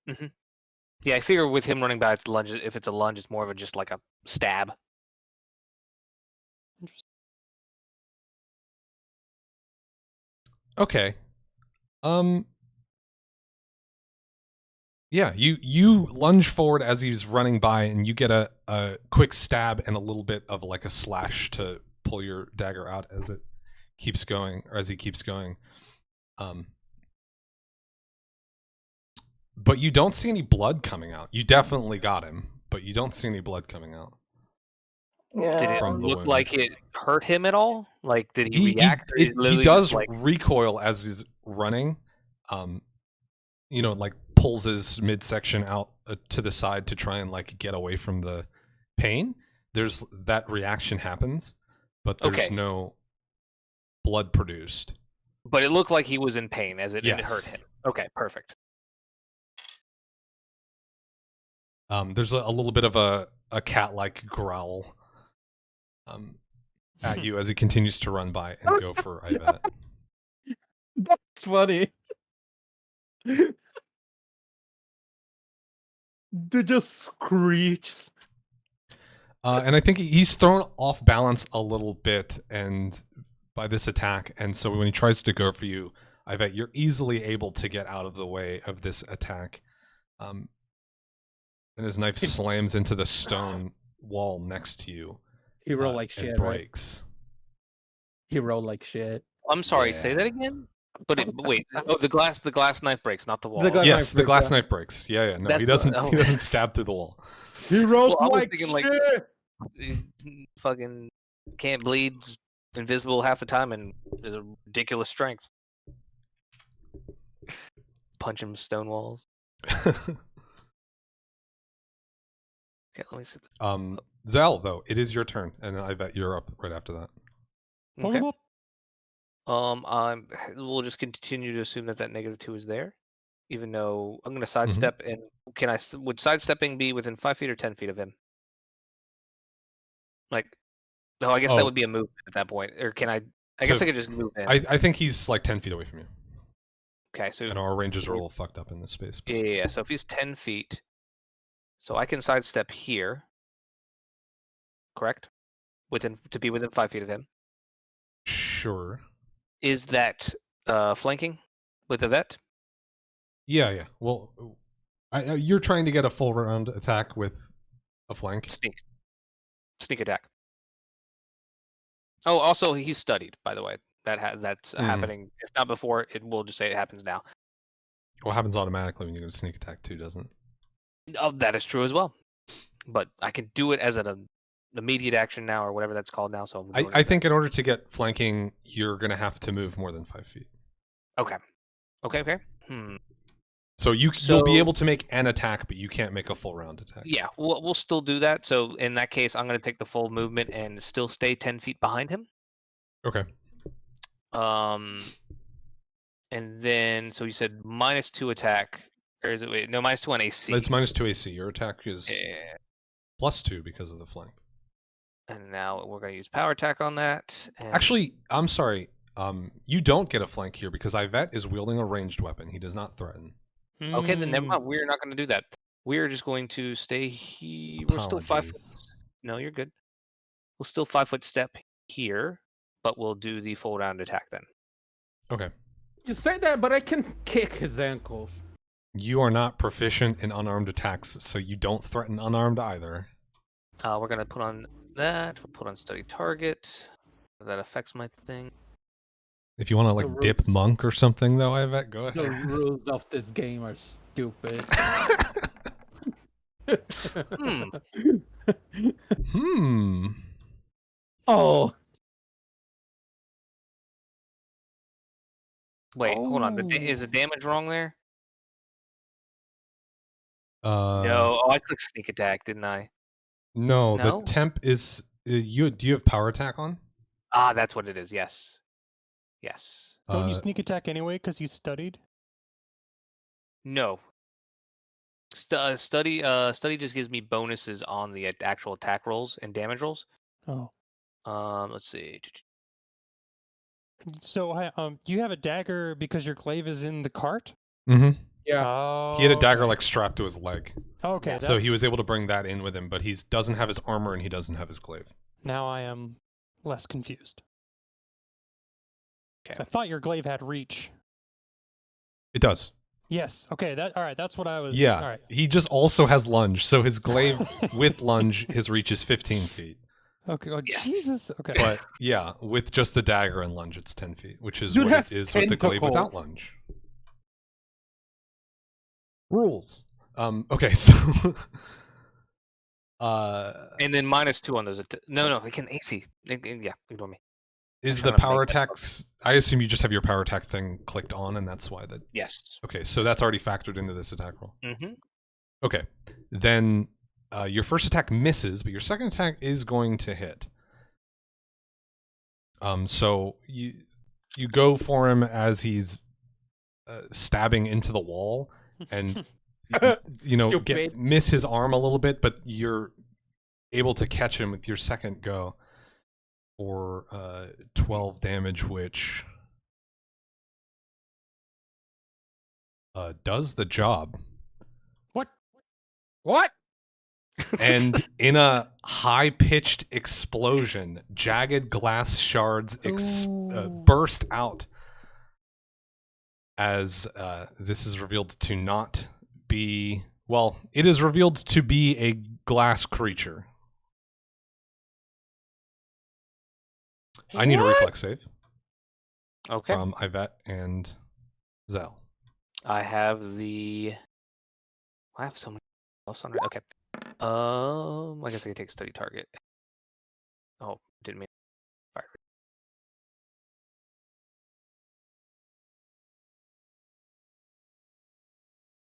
Speaker 4: Mm-hmm. Yeah, I figure with him running by, it's lunge. If it's a lunge, it's more of a just like a stab.
Speaker 2: Interesting.
Speaker 5: Okay. Yeah, you lunge forward as he's running by, and you get a quick stab and a little bit of like a slash to pull your dagger out as it keeps going, or as he keeps going. But you don't see any blood coming out. You definitely got him, but you don't see any blood coming out.
Speaker 1: Yeah.
Speaker 4: Did it
Speaker 5: From the
Speaker 4: look
Speaker 5: wound.
Speaker 4: like it hurt him at all? Like, did he react? Or
Speaker 5: He
Speaker 4: he's literally
Speaker 5: does
Speaker 4: just like,
Speaker 5: recoil as he's running. Like pulls his midsection out to the side to try and like get away from the pain. There's that reaction happens, but there's
Speaker 4: Okay.
Speaker 5: no blood produced.
Speaker 4: but it looked like he was in pain as it
Speaker 5: Yes.
Speaker 4: hurt him. Okay, perfect.
Speaker 5: There's a little bit of a cat-like growl at you as he continues to run by and go for Yvette.
Speaker 3: That's funny. Dude just screeches.
Speaker 5: And I think he's thrown off balance a little bit and by this attack, and so when he tries to go for you, Yvette, you're easily able to get out of the way of this attack. And his knife slams into the stone wall next to you.
Speaker 3: He rolled like
Speaker 5: and
Speaker 3: shit, right?
Speaker 5: breaks.
Speaker 3: He rolled like shit.
Speaker 4: I'm sorry.
Speaker 5: Yeah.
Speaker 4: Say that again. But wait. Oh, the glass knife breaks, not the wall.
Speaker 3: The glass-
Speaker 5: Yes,
Speaker 3: knife
Speaker 5: the glass
Speaker 3: breaks, yeah.
Speaker 5: knife breaks. Yeah. No,
Speaker 4: That's
Speaker 5: he doesn't.
Speaker 4: what-
Speaker 5: He doesn't stab through the wall.
Speaker 3: He rolls
Speaker 4: Well, I was
Speaker 3: like
Speaker 4: thinking, like,
Speaker 3: shit.
Speaker 4: Fucking can't bleed, invisible half the time, and is a ridiculous strength. Punch him stone walls. Okay, let me see.
Speaker 5: Zal, though, it is your turn, and I bet you're up right after that.
Speaker 2: Pull
Speaker 4: Okay.
Speaker 2: him up.
Speaker 4: We'll just continue to assume that -2 is there, even though I'm gonna sidestep. And would sidestepping be within 5 feet or 10 feet of him? Like, no, I guess
Speaker 5: Oh.
Speaker 4: that would be a movement at that point. Or can I? I guess
Speaker 5: So
Speaker 4: I could just move in.
Speaker 5: I think he's like 10 feet away from you.
Speaker 4: Okay, so
Speaker 5: And our ranges are a little fucked up in this space. but-
Speaker 4: yeah. So if he's 10 feet, so I can sidestep here. Correct? To be within 5 feet of him.
Speaker 5: Sure.
Speaker 4: Is that flanking with a vet?
Speaker 5: Yeah. Well, you're trying to get a full round attack with a flank.
Speaker 4: Sneak attack. Oh, also he's studied, by the way. That's happening. If not before, we'll just say it happens now.
Speaker 5: Well, it happens automatically when you go to sneak attack too, doesn't it?
Speaker 4: Oh, that is true as well. But I can do it as an immediate action now, or whatever that's called now. So I'm doing
Speaker 5: I
Speaker 4: it
Speaker 5: think in order to get flanking, you're going to have to move more than 5 feet.
Speaker 4: Okay.
Speaker 5: So you'll be
Speaker 4: So-
Speaker 5: able to make an attack, but you can't make a full round attack.
Speaker 4: Yeah, we'll still do that. So in that case, I'm going to take the full movement and still stay 10 feet behind him.
Speaker 5: Okay.
Speaker 4: And then so you said -2 attack, or is it wait, no, -2 on AC.
Speaker 5: It's -2 AC. Your attack is
Speaker 4: Yeah.
Speaker 5: +2 because of the flank.
Speaker 4: And now we're gonna use power attack on that. And
Speaker 5: Actually, I'm sorry. You don't get a flank here because Yvette is wielding a ranged weapon. He does not threaten.
Speaker 4: okay, then never
Speaker 2: Mm.
Speaker 4: mind. We're not gonna do that. We're just going to stay here. We're still 5 foot.
Speaker 5: Apologies.
Speaker 4: No, you're good. We'll still 5-foot step here, but we'll do the full round attack then.
Speaker 5: Okay.
Speaker 3: You say that, but I can kick his ankles.
Speaker 5: You are not proficient in unarmed attacks, so you don't threaten unarmed either.
Speaker 4: We're gonna put on that. We'll put on study target. That affects my thing.
Speaker 5: If you want to like dip monk or something, though, Yvette, go
Speaker 3: The
Speaker 5: ahead.
Speaker 3: rules of this game are stupid. Oh.
Speaker 4: Wait, hold on. Is the damage wrong there? No. Oh, I clicked sneak attack, didn't I?
Speaker 5: No,
Speaker 4: No?
Speaker 5: the temp is you. Do you have power attack on?
Speaker 4: Ah, that's what it is. Yes. Yes.
Speaker 2: Don't you sneak attack anyway because you studied?
Speaker 4: No. Study just gives me bonuses on the actual attack rolls and damage rolls.
Speaker 2: Oh.
Speaker 4: Let's see.
Speaker 2: So, you have a dagger because your glaive is in the cart?
Speaker 5: Mm-hmm.
Speaker 3: Yeah.
Speaker 2: Oh,
Speaker 5: He had a dagger
Speaker 2: okay.
Speaker 5: like strapped to his leg.
Speaker 2: Okay,
Speaker 5: So he was able to bring that in with him, but he doesn't have his armor and he doesn't have his glaive.
Speaker 2: Now I am less confused.
Speaker 4: Okay.
Speaker 2: I thought your glaive had reach.
Speaker 5: It does.
Speaker 2: Yes. Okay. All right. That's what I was.
Speaker 5: Yeah.
Speaker 2: All right.
Speaker 5: He just also has lunge, so his glaive with lunge, his reach is 15 feet.
Speaker 2: Okay. Oh,
Speaker 4: Yes.
Speaker 2: Jesus. Okay.
Speaker 5: But yeah, with just the dagger and lunge, it's 10 feet, which is
Speaker 3: Dude
Speaker 5: what
Speaker 3: has
Speaker 5: it is with the glaive without
Speaker 3: tentacles.
Speaker 5: lunge. Rules. Okay, so
Speaker 4: And then -2 on those. No, we can AC. Yeah, ignore me.
Speaker 5: is
Speaker 4: I'm
Speaker 5: the
Speaker 4: trying to
Speaker 5: power
Speaker 4: make that up.
Speaker 5: attacks? I assume you just have your power attack thing clicked on, and that's why that.
Speaker 4: Yes.
Speaker 5: Okay, so that's already factored into this attack roll.
Speaker 4: Mm-hmm.
Speaker 5: Okay, then your first attack misses, but your second attack is going to hit. So you go for him as he's stabbing into the wall, and you know
Speaker 3: Stupid.
Speaker 5: miss his arm a little bit, but you're able to catch him with your second go for 12 damage, which does the job.
Speaker 3: What?
Speaker 5: And in a high-pitched explosion, jagged glass shards burst out as this is revealed to not be... Well, it is revealed to be a glass creature. I need a reflex save
Speaker 4: Okay.
Speaker 5: from Yvette and Zell.
Speaker 4: I have so many else on it. Okay. I guess I could take study target. Oh, didn't mean. Fire.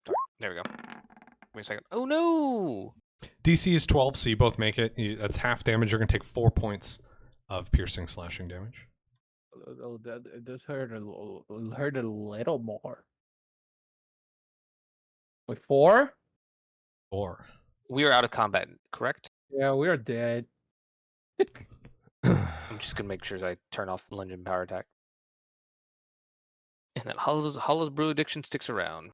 Speaker 4: Sorry. There we go. Give me a second. Oh no!
Speaker 5: DC is 12, so you both make it. That's half damage. You're going to take 4 points of piercing slashing damage.
Speaker 3: Oh, this hurt a little more. Wait, 4?
Speaker 5: 4.
Speaker 4: We are out of combat, correct?
Speaker 3: Yeah, we are dead.
Speaker 4: I'm just gonna make sure I turn off lunge and power attack. And that Hollow's Brew addiction sticks around.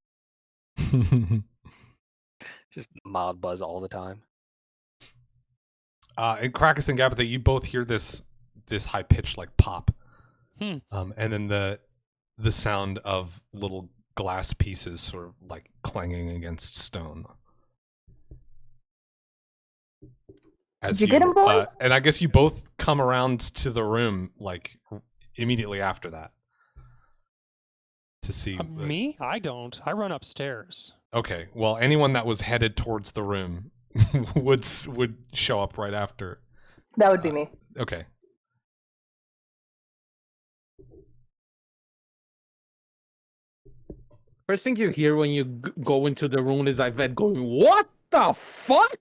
Speaker 4: Just mild buzz all the time.
Speaker 5: And Krakus and Gabitha, you both hear this high pitched like pop,
Speaker 2: Hmm.
Speaker 5: and then the sound of little glass pieces sort of like clanging against stone. As
Speaker 1: Did you get him, boys?
Speaker 5: And I guess you both come around to the room like immediately after that to see
Speaker 2: Me? I don't. I run upstairs.
Speaker 5: Okay, well, anyone that was headed towards the room would show up right after.
Speaker 1: That would be me.
Speaker 5: Okay.
Speaker 3: First thing you hear when you go into the room is Yvette going, "What the fuck?"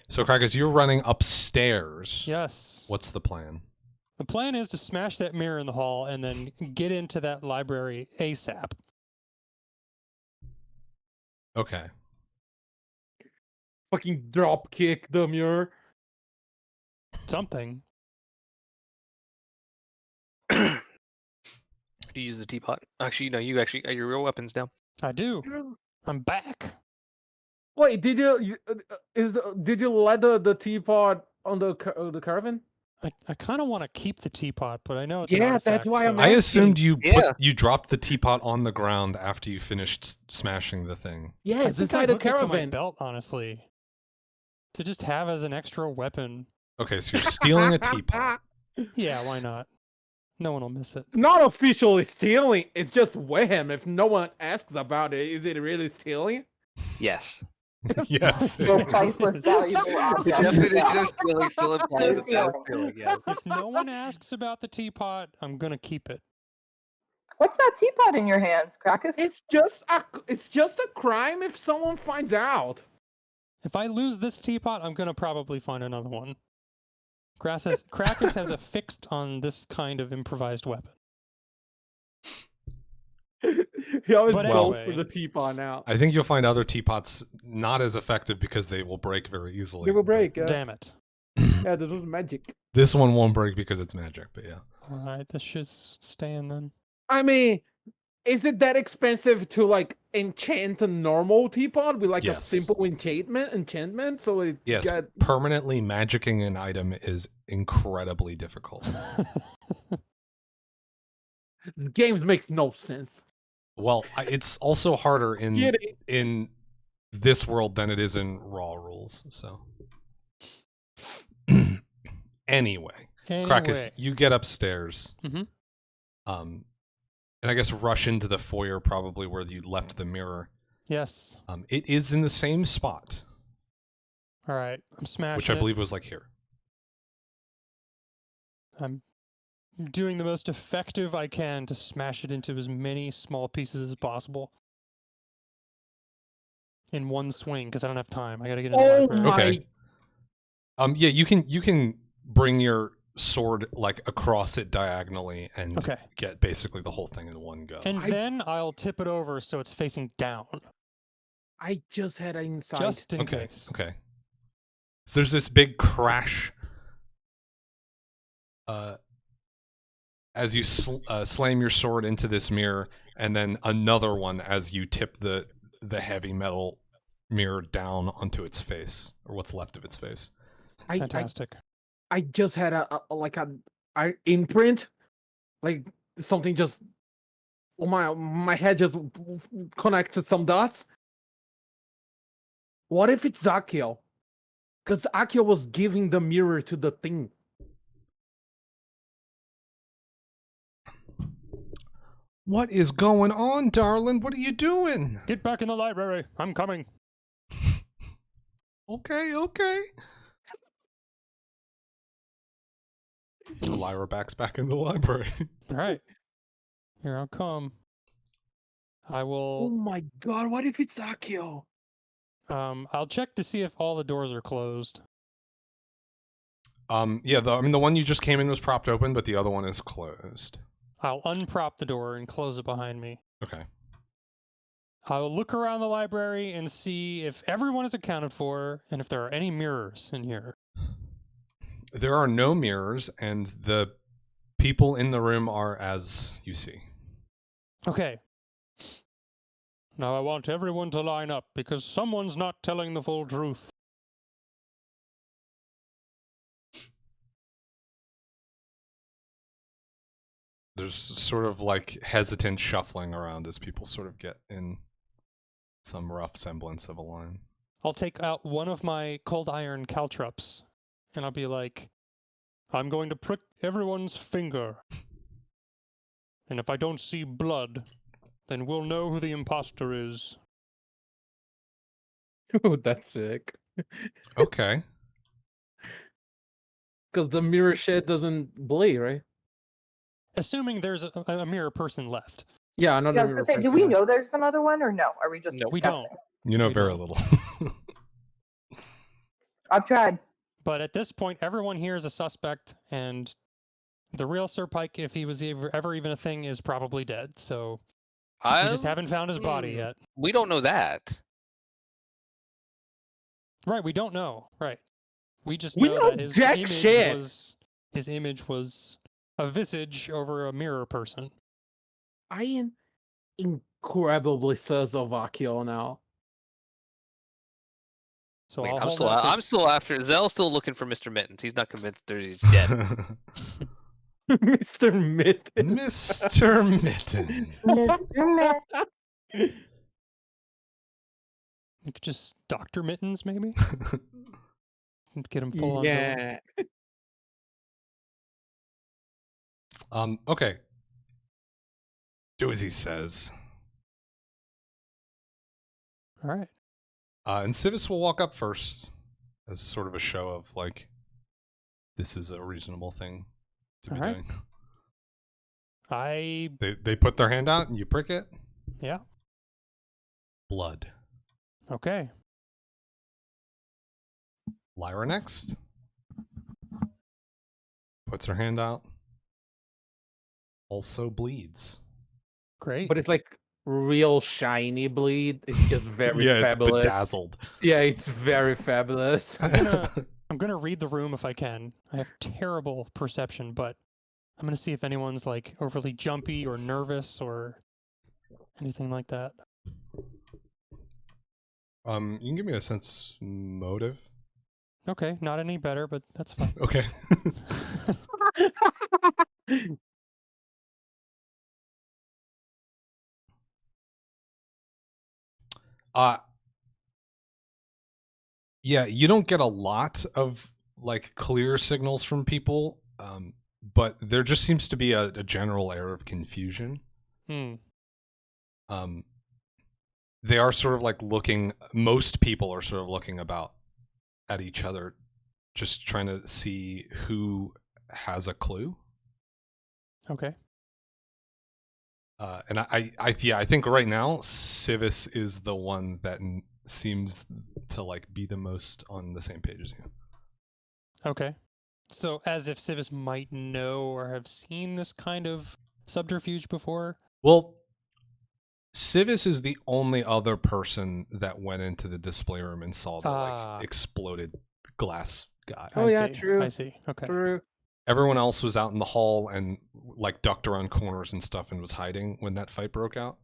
Speaker 5: So, Krakus, you're running upstairs.
Speaker 2: Yes.
Speaker 5: What's the plan?
Speaker 2: The plan is to smash that mirror in the hall and then get into that library ASAP.
Speaker 5: Okay.
Speaker 3: Fucking drop kick the mirror.
Speaker 2: Something.
Speaker 4: Do you use the teapot? Actually, no. You actually got your real weapons down.
Speaker 2: I do. I'm back.
Speaker 3: Wait, did you let the teapot on the caravan?
Speaker 2: I kind of want to keep the teapot, but I know it's an
Speaker 3: Yeah,
Speaker 2: artifact,
Speaker 3: that's why I'm
Speaker 2: so-
Speaker 5: I assumed you
Speaker 4: Yeah.
Speaker 5: you dropped the teapot on the ground after you finished smashing the thing.
Speaker 3: Yeah,
Speaker 2: I
Speaker 3: it's
Speaker 2: think I
Speaker 3: inside the
Speaker 2: hooked it to my
Speaker 3: caravan.
Speaker 2: belt, honestly, to just have as an extra weapon.
Speaker 5: Okay, so you're stealing a teapot.
Speaker 2: Yeah, why not? No one will miss it.
Speaker 3: Not officially stealing. It's just wham. If no one asks about it, is it really stealing?
Speaker 4: Yes.
Speaker 5: Yes.
Speaker 1: The priceless, valuable
Speaker 4: The
Speaker 1: object.
Speaker 4: definition of stealing still implies that
Speaker 1: Stealing.
Speaker 4: that's stealing. Yes.
Speaker 2: If no one asks about the teapot, I'm gonna keep it.
Speaker 1: What's that teapot in your hands, Krakus?
Speaker 3: It's just a crime if someone finds out.
Speaker 2: If I lose this teapot, I'm gonna probably find another one. Krakus has a fixed on this kind of improvised weapon.
Speaker 3: He always
Speaker 2: But
Speaker 3: goes
Speaker 2: anyway.
Speaker 3: for the teapot now.
Speaker 5: I think you'll find other teapots not as effective because they will break very easily.
Speaker 3: They will break.
Speaker 2: Damn it.
Speaker 3: Yeah, this is magic.
Speaker 5: This one won't break because it's magic, but yeah.
Speaker 2: Alright, this should staying then.
Speaker 3: I mean, is it that expensive to like enchant a normal teapot with like a
Speaker 5: Yes.
Speaker 3: simple enchantment? So it
Speaker 5: Yes,
Speaker 3: got
Speaker 5: permanently magicking an item is incredibly difficult.
Speaker 3: games makes no sense.
Speaker 5: Well, it's also harder
Speaker 3: Get it?
Speaker 5: in this world than it is in Raw rules. So, anyway, Krakus, you get upstairs,
Speaker 2: Mhm.
Speaker 5: and I guess rush into the foyer, probably where you left the mirror.
Speaker 2: Yes.
Speaker 5: It is in the same spot,
Speaker 2: Alright, I'm smashing
Speaker 5: which I
Speaker 2: it.
Speaker 5: believe was like here.
Speaker 2: I'm doing the most effective I can to smash it into as many small pieces as possible. In one swing, because I don't have time. I gotta get in the
Speaker 3: Oh
Speaker 2: library.
Speaker 3: my!
Speaker 5: Okay. Yeah, you can bring your sword like across it diagonally and
Speaker 2: Okay.
Speaker 5: get basically the whole thing in one go.
Speaker 2: And then I'll tip it over so it's facing down.
Speaker 3: I just had an insight.
Speaker 2: Just in
Speaker 5: Okay.
Speaker 2: case.
Speaker 5: Okay. So there's this big crash as you slam your sword into this mirror, and then another one as you tip the heavy metal mirror down onto its face, or what's left of its face.
Speaker 2: Fantastic.
Speaker 3: I just had a imprint, like something just. Oh my head just connected some dots. What if it's Akio? Because Akio was giving the mirror to the thing.
Speaker 5: What is going on, darling? What are you doing?
Speaker 2: Get back in the library. I'm coming.
Speaker 5: Okay. So Lyra backs back in the library.
Speaker 2: Alright. Here I'll come. I
Speaker 3: Oh
Speaker 2: will
Speaker 3: my god! What if it's Akio?
Speaker 2: I'll check to see if all the doors are closed.
Speaker 5: Yeah, the one you just came in was propped open, but the other one is closed.
Speaker 2: I'll unprop the door and close it behind me.
Speaker 5: Okay.
Speaker 2: I'll look around the library and see if everyone is accounted for and if there are any mirrors in here.
Speaker 5: There are no mirrors, and the people in the room are as you see.
Speaker 2: Okay. Now I want everyone to line up because someone's not telling the full truth.
Speaker 5: There's sort of like hesitant shuffling around as people sort of get in some rough semblance of a line.
Speaker 2: I'll take out one of my cold iron caltrops and I'll be like, I'm going to prick everyone's finger. And if I don't see blood, then we'll know who the imposter is.
Speaker 3: Oh, that's sick.
Speaker 5: Okay.
Speaker 3: Because the mirror shed doesn't bleed, right?
Speaker 2: Assuming there's a mirror person left.
Speaker 3: Yeah, another
Speaker 1: Yeah, I was
Speaker 3: mirror.
Speaker 1: gonna say, do we know there's another one or no? Are we just
Speaker 4: No,
Speaker 2: we
Speaker 1: guessing?
Speaker 2: don't.
Speaker 5: You know
Speaker 2: We
Speaker 5: very
Speaker 2: don't.
Speaker 5: little.
Speaker 1: I've tried.
Speaker 2: But at this point, everyone here is a suspect, and the real Sir Pike, if he was ever even a thing, is probably dead. So we just haven't found his body yet.
Speaker 4: We don't know that.
Speaker 2: Right, we don't know. Right. We just
Speaker 3: We
Speaker 2: know
Speaker 3: know
Speaker 2: that his
Speaker 3: jack
Speaker 2: image
Speaker 3: shit.
Speaker 2: was a visage over a mirror person.
Speaker 3: I am incredibly sus of Akio now.
Speaker 2: So
Speaker 4: Wait,
Speaker 2: I'll
Speaker 4: I'm
Speaker 2: hold
Speaker 4: still
Speaker 2: out
Speaker 4: I'm
Speaker 2: this-
Speaker 4: still after Zell's still looking for Mr. Mittens. He's not convinced that he's dead.
Speaker 3: Mr. Mitten.
Speaker 5: Mr. Mitten.
Speaker 1: Mr. Mitt.
Speaker 2: You could just Dr. Mittens, maybe? Get him full on villain.
Speaker 3: Yeah.
Speaker 5: Okay. Do as he says.
Speaker 2: All right.
Speaker 5: And Civis will walk up first as sort of a show of, like, this is a reasonable thing to be
Speaker 2: All right.
Speaker 5: doing. They put their hand out and you prick it.
Speaker 2: Yeah.
Speaker 5: Blood.
Speaker 2: Okay.
Speaker 5: Lyra next. Puts her hand out. Also bleeds.
Speaker 2: Great.
Speaker 3: But it's like real shiny bleed. It's just very
Speaker 5: yeah,
Speaker 3: fabulous.
Speaker 5: it's bedazzled.
Speaker 3: Yeah, it's very fabulous.
Speaker 2: I'm gonna read the room if I can. I have terrible perception, but I'm gonna see if anyone's like overly jumpy or nervous or anything like that.
Speaker 5: You can give me a sense motive.
Speaker 2: Okay, not any better, but that's fine.
Speaker 5: Okay. Yeah, you don't get a lot of like clear signals from people, but there just seems to be a general air of confusion. They are sort of like looking. Most people are sort of looking about at each other, just trying to see who has a clue.
Speaker 2: Okay.
Speaker 5: And I think right now Civis is the one that seems to like be the most on the same page as you.
Speaker 2: Okay. So as if Civis might know or have seen this kind of subterfuge before?
Speaker 5: Well, Civis is the only other person that went into the display room and saw the like exploded glass guy.
Speaker 3: Oh, yeah, true.
Speaker 2: I see. Okay.
Speaker 3: True.
Speaker 5: Everyone else was out in the hall and like ducked around corners and stuff and was hiding when that fight broke out.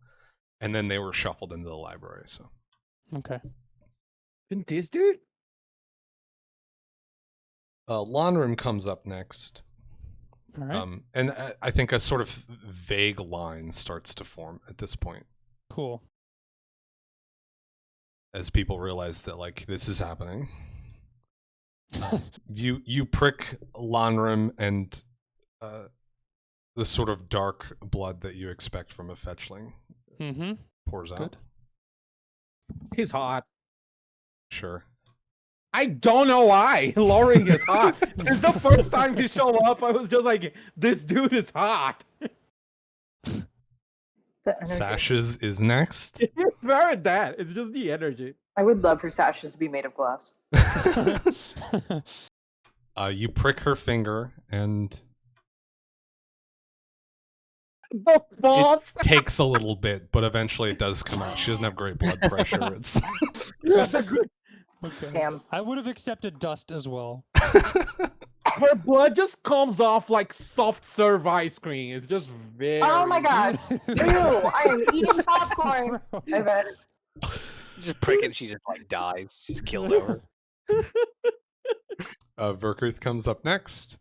Speaker 5: And then they were shuffled into the library, so.
Speaker 2: Okay.
Speaker 3: And this dude?
Speaker 5: Lonrim comes up next.
Speaker 2: All right.
Speaker 5: And I think a sort of vague line starts to form at this point.
Speaker 2: Cool.
Speaker 5: As people realize that like this is happening. You prick Lonrim and the sort of dark blood that you expect from a fetchling pours out.
Speaker 2: Good.
Speaker 3: He's hot.
Speaker 5: Sure.
Speaker 3: I don't know why. Loring is hot. Since the first time he showed up, I was just like, this dude is hot.
Speaker 5: Sashes is next.
Speaker 3: It's very that. It's just the energy.
Speaker 1: I would love for sashes to be made of glass.
Speaker 5: You prick her finger and
Speaker 3: The boss.
Speaker 5: it takes a little bit, but eventually it does come out. She doesn't have great blood pressure. It's
Speaker 2: Okay.
Speaker 1: Damn.
Speaker 2: I would have accepted dust as well.
Speaker 3: Her blood just comes off like soft serve ice cream. It's just very.
Speaker 1: Oh my god. Ew, I am eating popcorn. I bet.
Speaker 4: Just prick it, she just like dies. She's killed over.
Speaker 5: Verkuth comes up next.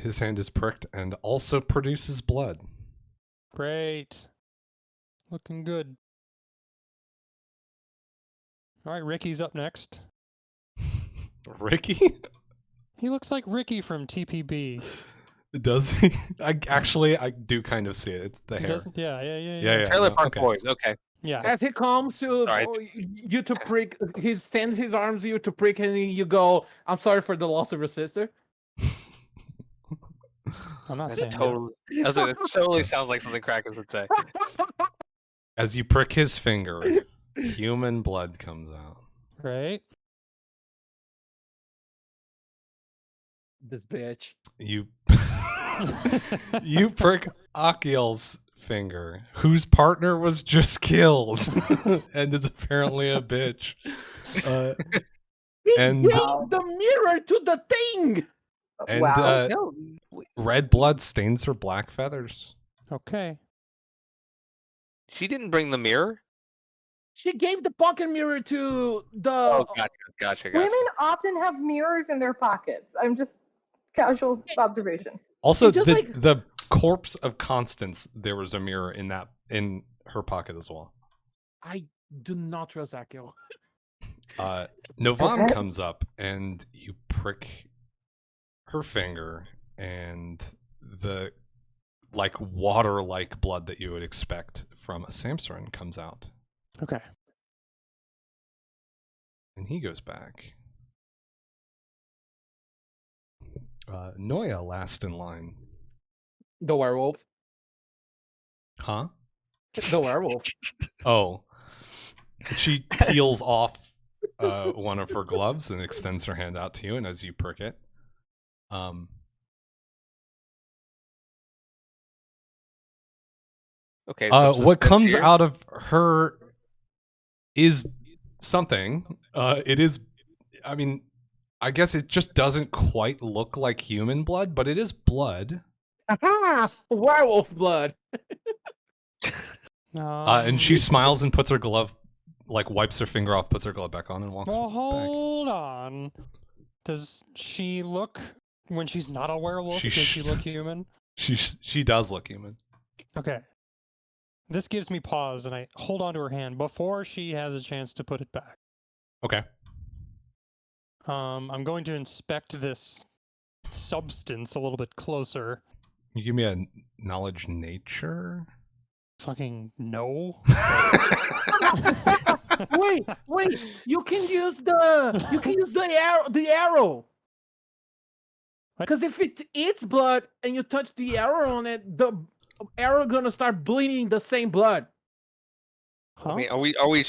Speaker 5: His hand is pricked and also produces blood.
Speaker 2: Great. Looking good. All right, Ricky's up next.
Speaker 5: Ricky?
Speaker 2: He looks like Ricky from TPB.
Speaker 5: Does he? I do kind of see it. It's the hair.
Speaker 2: Doesn't? Yeah.
Speaker 5: Yeah.
Speaker 4: Trailer
Speaker 5: no,
Speaker 4: Park
Speaker 5: okay.
Speaker 4: Boys, okay.
Speaker 2: Yeah.
Speaker 3: As he comes to you to prick, he extends his arms to you to prick, and you go, "I'm sorry for the loss of your sister."
Speaker 2: I'm not
Speaker 4: That's
Speaker 2: saying
Speaker 4: totally. I was like, it totally sounds like something Kraken would say.
Speaker 5: As you prick his finger, human blood comes out.
Speaker 2: that. Right.
Speaker 3: This bitch.
Speaker 5: You you prick Akiel's finger, whose partner was just killed and is apparently a bitch.
Speaker 3: He
Speaker 5: And-
Speaker 3: gave the mirror to the thing.
Speaker 5: And
Speaker 1: Wow.
Speaker 4: No,
Speaker 5: red blood stains her black feathers.
Speaker 2: Okay.
Speaker 4: she didn't bring the mirror.
Speaker 3: She gave the pocket mirror to the.
Speaker 4: Oh, gotcha.
Speaker 1: Women often have mirrors in their pockets. I'm just casual observation.
Speaker 5: Also,
Speaker 3: It's just
Speaker 5: the corpse of Constance, there was a mirror in her pocket as well.
Speaker 3: I do not trust Akio.
Speaker 5: Novan
Speaker 1: Okay.
Speaker 5: comes up and you prick her finger, and the water-like blood that you would expect from a Samsarin comes out,
Speaker 2: Okay.
Speaker 5: and he goes back. Noya last in line.
Speaker 3: The werewolf.
Speaker 5: Huh?
Speaker 3: The werewolf.
Speaker 5: Oh. She peels off one of her gloves and extends her hand out to you, and as you prick it,
Speaker 4: Okay. So
Speaker 5: what comes out of her is something. It is, I mean, I guess it just doesn't quite look like human blood, but it is blood.
Speaker 3: Werewolf blood.
Speaker 5: And she smiles and puts her glove, wipes her finger off, puts her glove back on, and walks
Speaker 2: Well,
Speaker 5: back.
Speaker 2: hold on. Does she look, when she's not a werewolf, does she look human?
Speaker 5: She does look human.
Speaker 2: Okay. This gives me pause, and I hold on to her hand before she has a chance to put it back.
Speaker 5: Okay.
Speaker 2: I'm going to inspect this substance a little bit closer.
Speaker 5: You give me a knowledge nature?
Speaker 2: Fucking no.
Speaker 3: Wait. You can use the arrow.
Speaker 2: What?
Speaker 3: Because if it's blood and you touch the arrow on it, the arrow gonna start bleeding the same blood.
Speaker 2: Huh?
Speaker 4: I mean, are we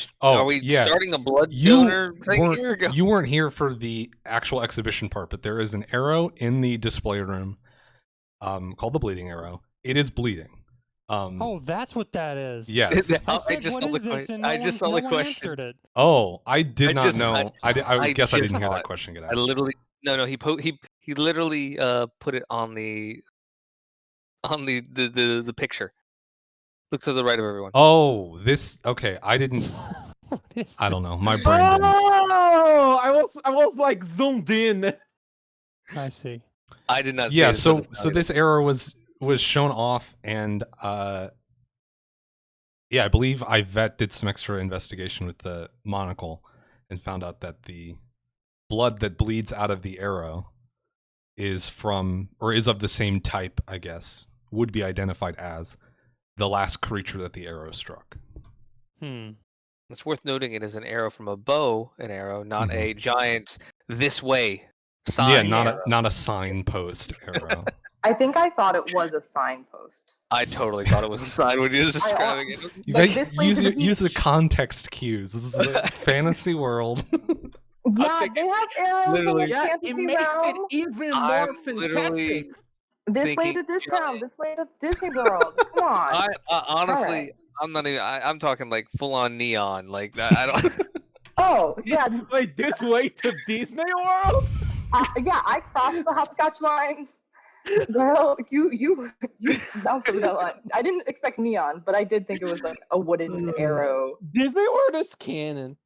Speaker 5: yeah.
Speaker 4: starting a blood donor thing here?
Speaker 5: You weren't here for the actual exhibition part, but there is an arrow in the display room called the bleeding arrow. It is bleeding.
Speaker 2: Oh, that's what that is.
Speaker 5: Yes.
Speaker 2: I said, what is this? And no one answered it.
Speaker 5: Oh, I did not
Speaker 4: just-
Speaker 5: know. I guess I
Speaker 4: just
Speaker 5: didn't hear
Speaker 4: saw
Speaker 5: that
Speaker 4: it.
Speaker 5: question get
Speaker 4: I
Speaker 5: asked.
Speaker 4: literally he literally put it on the picture. Look to the right of everyone.
Speaker 5: Oh, okay. I didn't.
Speaker 2: What is
Speaker 5: I
Speaker 2: this?
Speaker 5: don't know. My brain didn't.
Speaker 3: Oh, I was like zoomed in.
Speaker 2: I see.
Speaker 4: I did not.
Speaker 5: Yeah.
Speaker 4: see
Speaker 5: So this arrow was shown off, and yeah, I believe Ivette did some extra investigation with the monocle and found out that the blood that bleeds out of the arrow is of the same type, I guess, would be identified as the last creature that the arrow struck.
Speaker 4: It's worth noting it is an arrow from a bow, an arrow, not a giant this way sign.
Speaker 5: Yeah,
Speaker 4: arrow.
Speaker 5: not a signpost arrow.
Speaker 1: I think I thought it was a signpost.
Speaker 4: I totally thought it was a sign when you were describing it.
Speaker 5: You
Speaker 1: Like
Speaker 5: guys
Speaker 1: this way to the
Speaker 5: use the
Speaker 1: beach.
Speaker 5: context cues. This is a fantasy world.
Speaker 1: Yeah, they have arrows in
Speaker 4: literally-
Speaker 1: the
Speaker 3: Yeah,
Speaker 1: fantasy
Speaker 3: it makes it
Speaker 1: realm.
Speaker 3: even
Speaker 4: I'm
Speaker 3: more
Speaker 4: literally
Speaker 3: fantastic.
Speaker 1: This way
Speaker 4: thinking
Speaker 1: to this
Speaker 4: giant-
Speaker 1: town, this way to Disney World. Come on.
Speaker 4: I honestly,
Speaker 1: Alright.
Speaker 4: I'm not even. I'm talking like full on neon. Like that. I don't.
Speaker 1: Oh, yeah.
Speaker 3: Like this way to Disney World.
Speaker 1: Yeah, I crossed the hopscotch line. Well, you bounced over that line. I didn't expect neon, but I did think it was like a wooden arrow.
Speaker 3: Disney World is canon.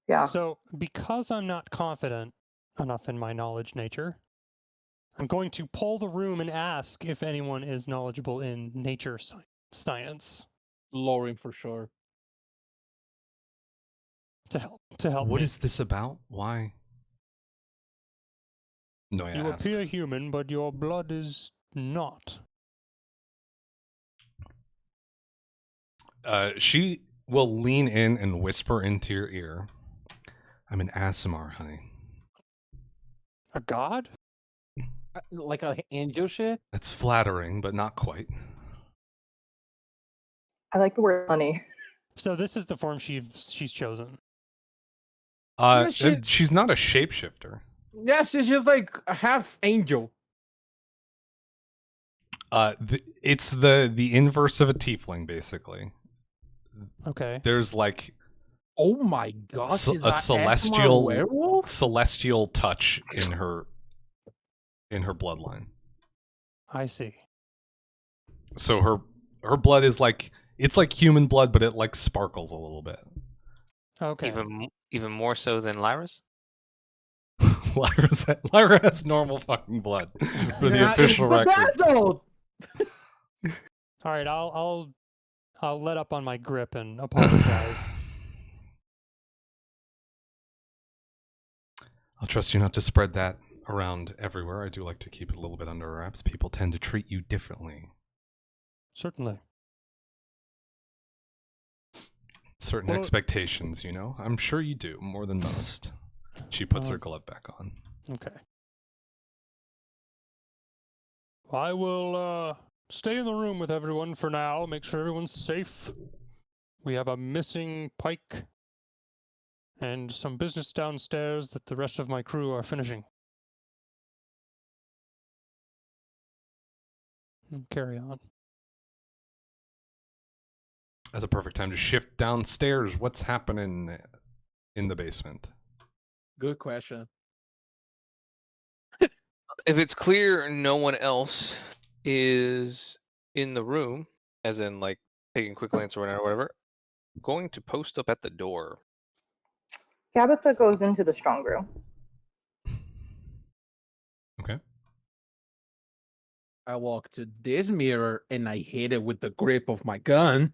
Speaker 1: Yeah.
Speaker 2: So, because I'm not confident enough in my knowledge nature, I'm going to poll the room and ask if anyone is knowledgeable in nature science
Speaker 3: Lauren for sure.
Speaker 2: to help
Speaker 5: What
Speaker 2: me.
Speaker 5: is this about? Why? Noya
Speaker 2: You
Speaker 5: asks.
Speaker 2: appear human, but your blood is not.
Speaker 5: She will lean in and whisper into your ear. I'm an Aasimar, honey.
Speaker 2: A god?
Speaker 3: Like a angel shit.
Speaker 5: That's flattering, but not quite.
Speaker 1: I like the word honey.
Speaker 2: So this is the form she's chosen.
Speaker 3: shit.
Speaker 5: She's not a shapeshifter.
Speaker 3: Yeah, she's just like a half angel.
Speaker 5: It's the inverse of a tiefling, basically.
Speaker 2: Okay.
Speaker 5: There's like
Speaker 3: Oh my gosh, she's
Speaker 5: a
Speaker 3: celestial werewolf?
Speaker 5: celestial touch in her bloodline.
Speaker 2: I see.
Speaker 5: So her blood is like, it's like human blood, but it like sparkles a little bit.
Speaker 2: Okay.
Speaker 4: Even more so than Lyra's?
Speaker 5: Lyra has normal fucking blood for the official record.
Speaker 3: Bedazzled!
Speaker 2: All right. I'll let up on my grip and apologize.
Speaker 5: I'll trust you not to spread that around everywhere. I do like to keep it a little bit under wraps. People tend to treat you differently.
Speaker 2: Certainly.
Speaker 5: Certain
Speaker 2: Well-
Speaker 5: expectations, you know? I'm sure you do, more than most. She puts her glove back on.
Speaker 2: Okay. I will stay in the room with everyone for now. Make sure everyone's safe. We have a missing pike and some business downstairs that the rest of my crew are finishing. Carry on.
Speaker 5: That's a perfect time to shift downstairs. What's happening in the basement?
Speaker 3: Good question.
Speaker 4: If it's clear no one else is in the room, as in like taking quick glance or whatever, going to post up at the door.
Speaker 1: Gabitha goes into the strong room.
Speaker 5: Okay.
Speaker 3: I walk to this mirror and I hit it with the grip of my gun.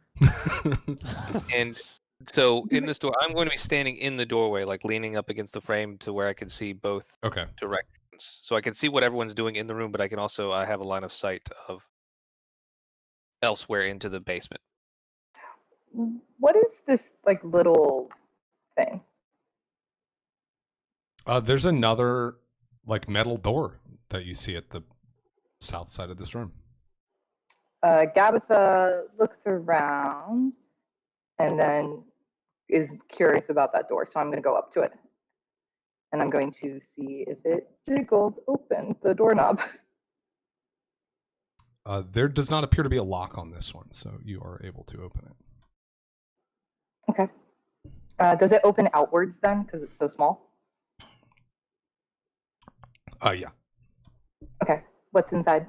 Speaker 4: And so in this door, I'm going to be standing in the doorway, like leaning up against the frame to where I can see both
Speaker 5: Okay.
Speaker 4: directions. So I can see what everyone's doing in the room, but I can also have a line of sight of elsewhere into the basement.
Speaker 1: What is this like little thing?
Speaker 5: There's another like metal door that you see at the south side of this room.
Speaker 1: Gabitha looks around and then is curious about that door, so I'm going to go up to it. And I'm going to see if it jiggles open, the doorknob.
Speaker 5: There does not appear to be a lock on this one, so you are able to open it.
Speaker 1: Okay. Does it open outwards then, because it's so small?
Speaker 5: Yeah.
Speaker 1: Okay. What's inside?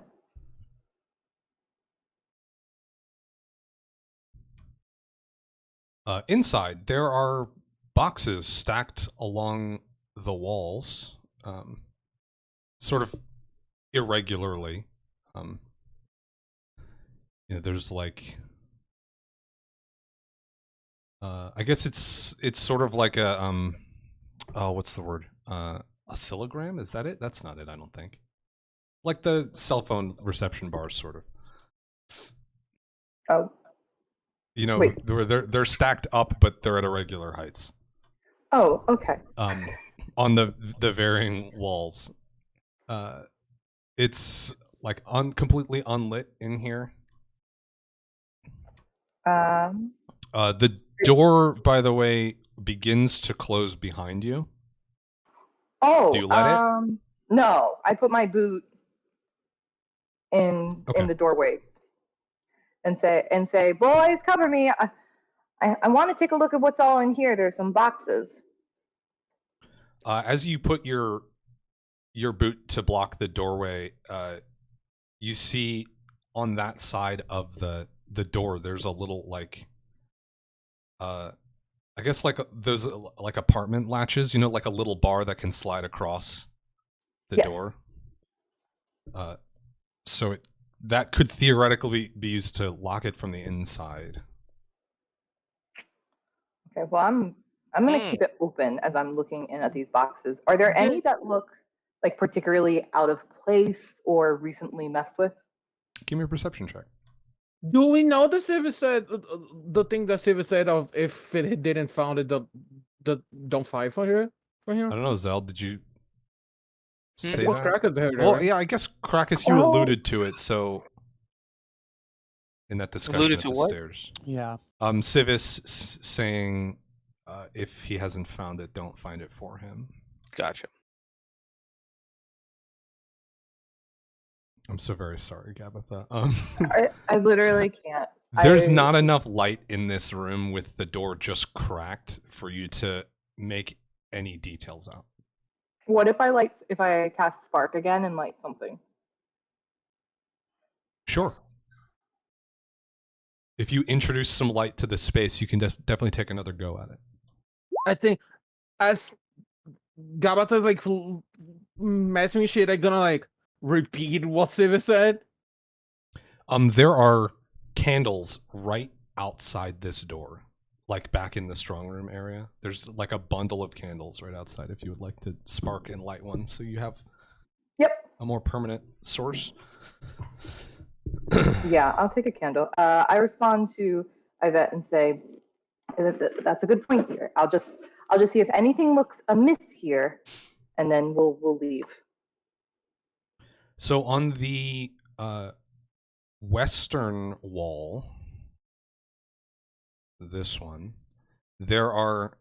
Speaker 5: Inside, there are boxes stacked along the walls, sort of irregularly. There's like, I guess it's sort of like a what's the word? A oscillogram? Is that it? That's not it, I don't think. Like the cell phone reception bars, sort of.
Speaker 1: Oh.
Speaker 5: You know,
Speaker 1: Wait.
Speaker 5: they're stacked up, but they're at irregular heights.
Speaker 1: Oh, okay.
Speaker 5: On the varying walls. It's like completely unlit in here. The door, by the way, begins to close behind you.
Speaker 1: Oh,
Speaker 5: do you let it?
Speaker 1: No, I put my boot in the doorway and say, boys, cover me. I want to take a look at what's all in here. There's some boxes.
Speaker 5: As you put your boot to block the doorway, you see on that side of the door, there's a little like, I guess like those like apartment latches, you know, like a little bar that can slide across the door. So that could theoretically be used to lock it from the inside.
Speaker 1: Okay, well, I'm going to keep it open as I'm looking in at these boxes. Are there any that look like particularly out of place or recently messed with?
Speaker 5: Give me a perception check.
Speaker 3: Do we know the Civis said the thing that Civis said of if it didn't found it, the don't fight for here?
Speaker 5: I don't know, Zell. Did you say
Speaker 3: What's
Speaker 5: that?
Speaker 3: Krakus there?
Speaker 5: Well, yeah, I guess Krakus, you alluded to it. So in that discussion
Speaker 4: Alluded
Speaker 5: at
Speaker 4: to
Speaker 5: the
Speaker 4: what?
Speaker 5: stairs,
Speaker 2: Yeah.
Speaker 5: Civis saying if he hasn't found it, don't find it for him.
Speaker 4: Gotcha.
Speaker 5: I'm so very sorry, Gabitha.
Speaker 1: I literally can't.
Speaker 5: There's not enough light in this room with the door just cracked for you to make any details out.
Speaker 1: What if I cast spark again and light something?
Speaker 5: Sure. If you introduce some light to the space, you can definitely take another go at it.
Speaker 3: I think as Gabata's like messing with shit, I'm gonna like repeat what Siva said.
Speaker 5: There are candles right outside this door, like back in the strong room area. There's like a bundle of candles right outside if you would like to spark and light one, so you have a more permanent source.
Speaker 1: Yeah, I'll take a candle. I respond to Yvette and say, "That's a good point, dear. I'll just see if anything looks amiss here, and then we'll leave."
Speaker 5: So on the western wall, this one, there are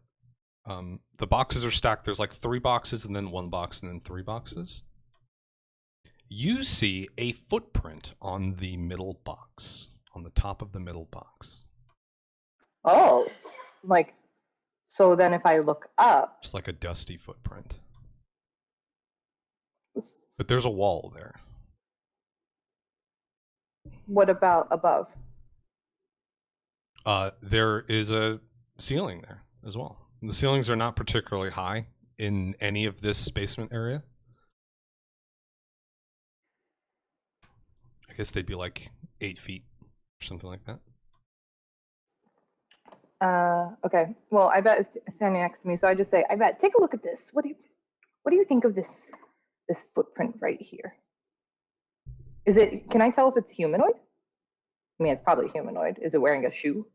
Speaker 5: the boxes are stacked. There's like 3 boxes and then 1 box and then 3 boxes. You see a footprint on the middle box, on the top of the middle box.
Speaker 1: Oh, like, so then if I look up,
Speaker 5: Just like a dusty footprint. But there's a wall there.
Speaker 1: what about above?
Speaker 5: There is a ceiling there as well. The ceilings are not particularly high in any of this basement area. I guess they'd be like 8 feet or something like that.
Speaker 1: Okay. Well, Yvette is standing next to me, so I just say, "Yvette, take a look at this. What do you think of this footprint right here? Is it? Can I tell if it's humanoid? I mean, it's probably humanoid. Is it wearing a shoe?"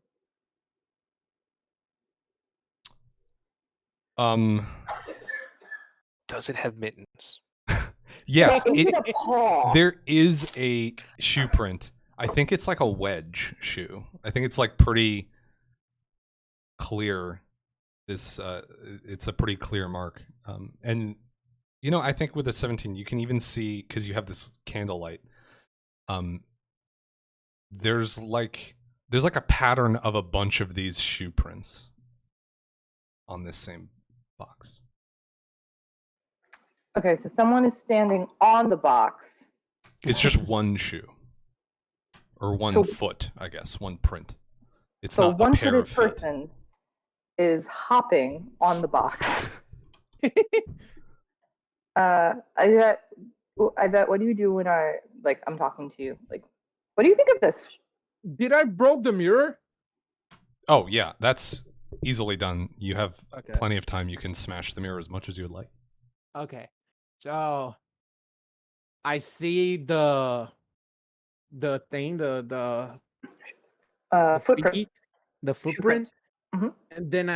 Speaker 4: Does it have mittens?
Speaker 5: Yes,
Speaker 1: Is it a paw?
Speaker 5: there is a shoe print. I think it's like a wedge shoe. I think it's like pretty clear. It's a pretty clear mark. And you know, I think with the 17, you can even see, because you have this candlelight. There's like a pattern of a bunch of these shoe prints on this same box.
Speaker 1: Okay, so someone is standing on the box.
Speaker 5: It's just one shoe. Or one foot, I guess. One print. It's
Speaker 1: So
Speaker 5: not a pair of
Speaker 1: one-footed
Speaker 5: feet.
Speaker 1: person is hopping on the box. Yvette, what do you do when I'm talking to you? Like, what do you think of this?
Speaker 3: Did I broke the mirror?
Speaker 5: Oh, yeah, that's easily done. You have
Speaker 3: Okay.
Speaker 5: plenty of time. You can smash the mirror as much as you would like.
Speaker 3: Okay. So I see the thing, the
Speaker 1: Footprint.
Speaker 3: feet, the footprint,
Speaker 1: Mm-hmm.
Speaker 3: and then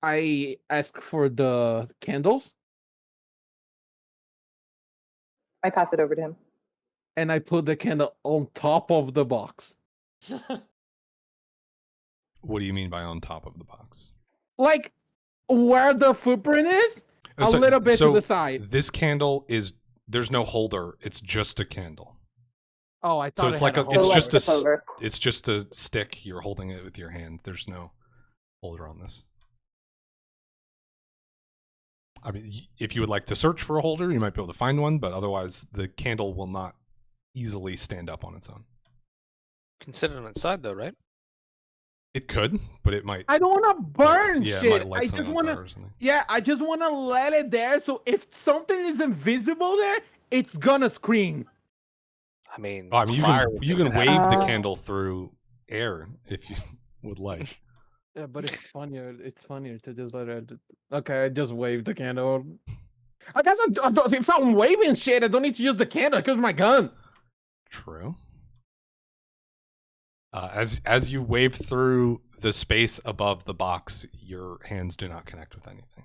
Speaker 3: I ask for the candles,
Speaker 1: I pass it over to him.
Speaker 3: and I put the candle on top of the box.
Speaker 5: What do you mean by on top of the box?
Speaker 3: Like where the footprint is, a little bit to the side.
Speaker 5: This candle is, there's no holder. It's just a candle.
Speaker 3: Oh, I thought
Speaker 5: So it's like
Speaker 3: holder.
Speaker 5: it's just a stick. You're holding it with your hand. There's no holder on this. I mean, if you would like to search for a holder, you might be able to find one, but otherwise the candle will not easily stand up on its own.
Speaker 4: Can sit on its side though, right?
Speaker 5: It could, but it might.
Speaker 3: I don't want to burn
Speaker 5: Yeah, it
Speaker 3: shit.
Speaker 5: might light
Speaker 3: I
Speaker 5: something
Speaker 3: just
Speaker 5: on
Speaker 3: want
Speaker 5: fire
Speaker 3: to.
Speaker 5: or something.
Speaker 3: Yeah, I just want to let it there. So if something is invisible there, it's gonna scream.
Speaker 4: I mean,
Speaker 5: Oh, I mean,
Speaker 4: fire
Speaker 5: you
Speaker 4: would
Speaker 5: can
Speaker 4: happen.
Speaker 5: wave the candle through air if you would like.
Speaker 3: Yeah, but it's funnier. It's funnier to just let it. Okay, I just waved the candle. I guess if I'm waving shit, I don't need to use the candle because my gun.
Speaker 5: True. As you wave through the space above the box, your hands do not connect with anything.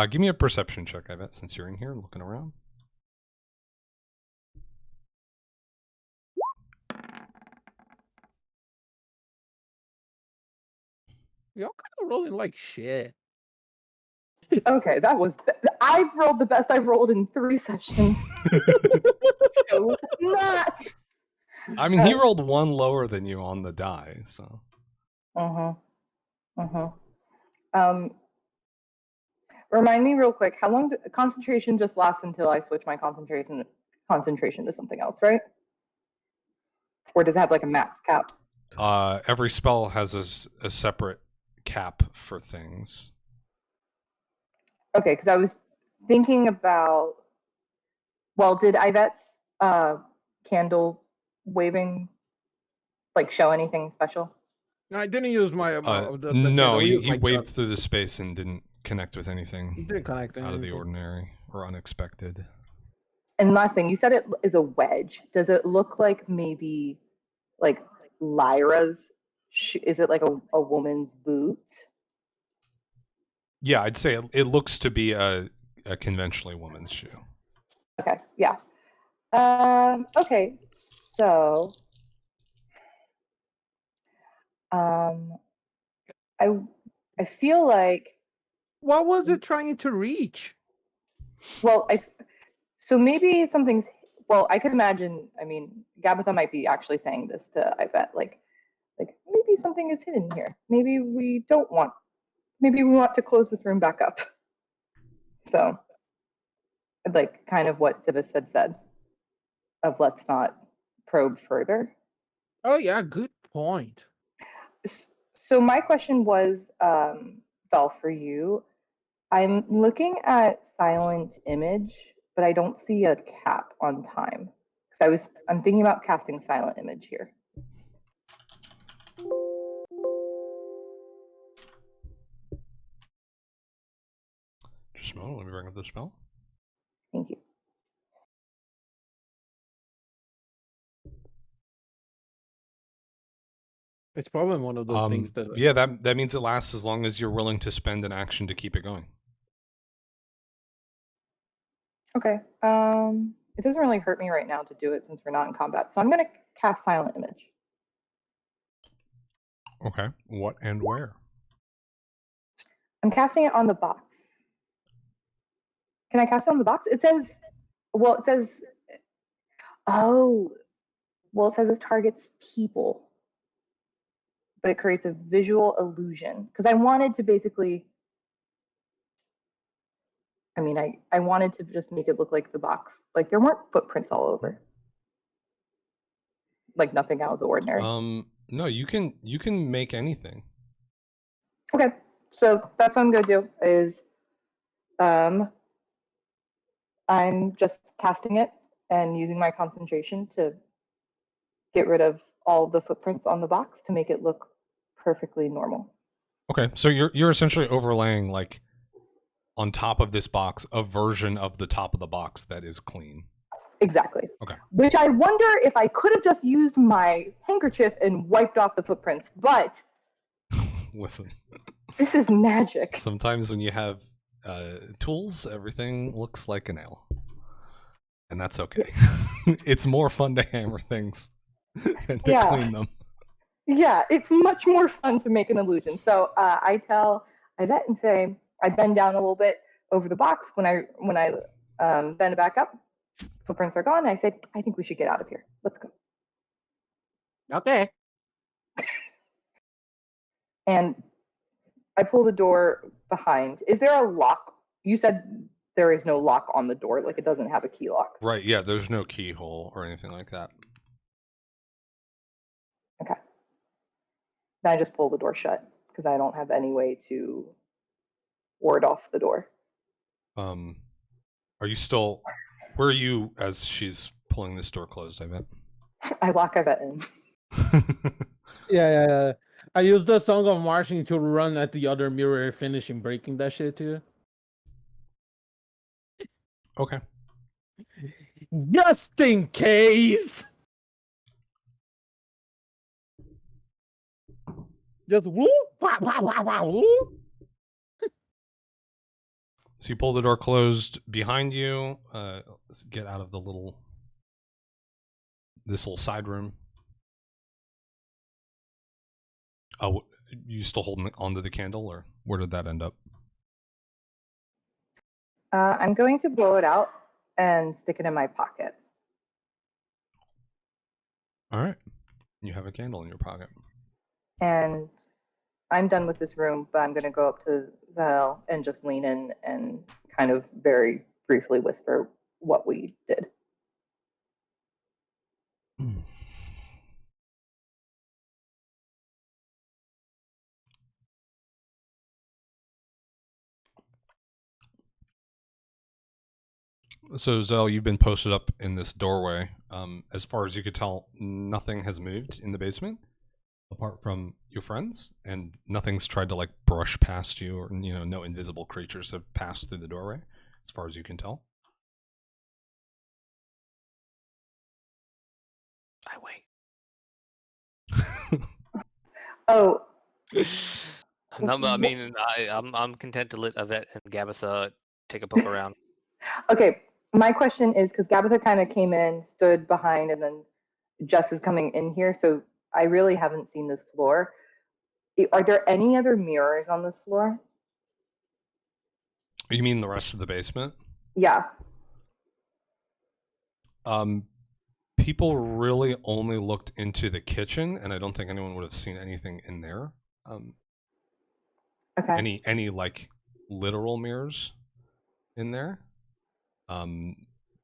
Speaker 5: Give me a perception check, I bet, since you're in here and looking around.
Speaker 3: Y'all kind of rolling like shit.
Speaker 1: Okay, that was. I've rolled the best I've rolled in 3 sessions. So let's not.
Speaker 5: I mean, he rolled 1 lower than you on the die, so.
Speaker 1: Remind me real quick. How long? Concentration just lasts until I switch my concentration to something else, right? Or does it have like a max cap?
Speaker 5: Every spell has a separate cap for things.
Speaker 1: Okay, because I was thinking about. Well, did Ivette's candle waving like show anything special?
Speaker 3: No, I didn't use my the
Speaker 5: No,
Speaker 3: candle. I
Speaker 5: he
Speaker 3: used my
Speaker 5: waved
Speaker 3: gun.
Speaker 5: through the space and didn't connect with
Speaker 3: It
Speaker 5: anything
Speaker 3: didn't connect
Speaker 5: out of the
Speaker 3: anything.
Speaker 5: ordinary or unexpected.
Speaker 1: And last thing, you said it is a wedge. Does it look like maybe like Lyra's? Is it like a woman's boot?
Speaker 5: Yeah, I'd say it looks to be a conventionally woman's shoe.
Speaker 1: Okay, yeah. Okay, so I feel like,
Speaker 3: What was it trying to reach?
Speaker 1: well, so maybe something's, well, I could imagine, I mean, Gabitha might be actually saying this to Ivette, like maybe something is hidden here. Maybe we want to close this room back up. So, like kind of what Civis had said of let's not probe further.
Speaker 3: Oh yeah, good point.
Speaker 1: So my question was, Doll, for you. I'm looking at silent image, but I don't see a cap on time. Because I'm thinking about casting silent image here.
Speaker 5: Just a moment, let me bring up the spell.
Speaker 1: Thank you.
Speaker 3: It's probably one of those things that.
Speaker 5: Yeah, that means it lasts as long as you're willing to spend an action to keep it going.
Speaker 1: Okay. It doesn't really hurt me right now to do it since we're not in combat. So I'm going to cast silent image.
Speaker 5: Okay. What and where?
Speaker 1: I'm casting it on the box. Can I cast it on the box? It says it targets people, but it creates a visual illusion. Because I wanted to basically, I mean, I wanted to just make it look like the box. Like there weren't footprints all over. Like nothing out of the ordinary.
Speaker 5: No, you can make anything.
Speaker 1: Okay, so that's what I'm gonna do is, I'm just casting it and using my concentration to get rid of all the footprints on the box to make it look perfectly normal.
Speaker 5: Okay, so you're essentially overlaying like on top of this box a version of the top of the box that is clean.
Speaker 1: Exactly.
Speaker 5: Okay.
Speaker 1: Which I wonder if I could have just used my handkerchief and wiped off the footprints, but
Speaker 5: Listen.
Speaker 1: This is magic.
Speaker 5: Sometimes when you have tools, everything looks like a nail. And that's okay. It's more fun to hammer things than to clean them.
Speaker 1: Yeah, it's much more fun to make an illusion. So I tell Ivette and say, I bend down a little bit over the box. When I bend it back up, footprints are gone. I say, I think we should get out of here. Let's go.
Speaker 3: Okay.
Speaker 1: And I pull the door behind. Is there a lock? You said there is no lock on the door, like it doesn't have a key lock.
Speaker 5: Right, yeah, there's no keyhole or anything like that.
Speaker 1: Okay. Then I just pull the door shut because I don't have any way to ward off the door.
Speaker 5: Are you still... Where are you as she's pulling this door closed, I bet?
Speaker 1: I lock Ivette in.
Speaker 3: Yeah. I use the Song of Marching to run at the other mirror, finishing breaking that shit too.
Speaker 5: Okay.
Speaker 3: Just in case. Just whoop, wow.
Speaker 5: So you pull the door closed behind you. Let's get out of the this little side room. Oh, you still holding onto the candle, or where did that end up?
Speaker 1: I'm going to blow it out and stick it in my pocket.
Speaker 5: All right. You have a candle in your pocket.
Speaker 1: And I'm done with this room, but I'm going to go up to Zahel and just lean in and kind of very briefly whisper what we did.
Speaker 5: So, Zell, you've been posted up in this doorway. As far as you could tell, nothing has moved in the basement, apart from your friends, and nothing's tried to, like, brush past you, or, you know, no invisible creatures have passed through the doorway, as far as you can tell.
Speaker 4: I wait.
Speaker 1: Oh,
Speaker 4: No, I mean, I'm content to let Yvette and Gabitha take a poke around.
Speaker 1: okay. My question is because Gabitha kind of came in, stood behind, and then Jess is coming in here. So I really haven't seen this floor. Are there any other mirrors on this floor?
Speaker 5: You mean the rest of the basement?
Speaker 1: Yeah.
Speaker 5: People really only looked into the kitchen, and I don't think anyone would have seen anything in there.
Speaker 1: Okay.
Speaker 5: Any like literal mirrors in there.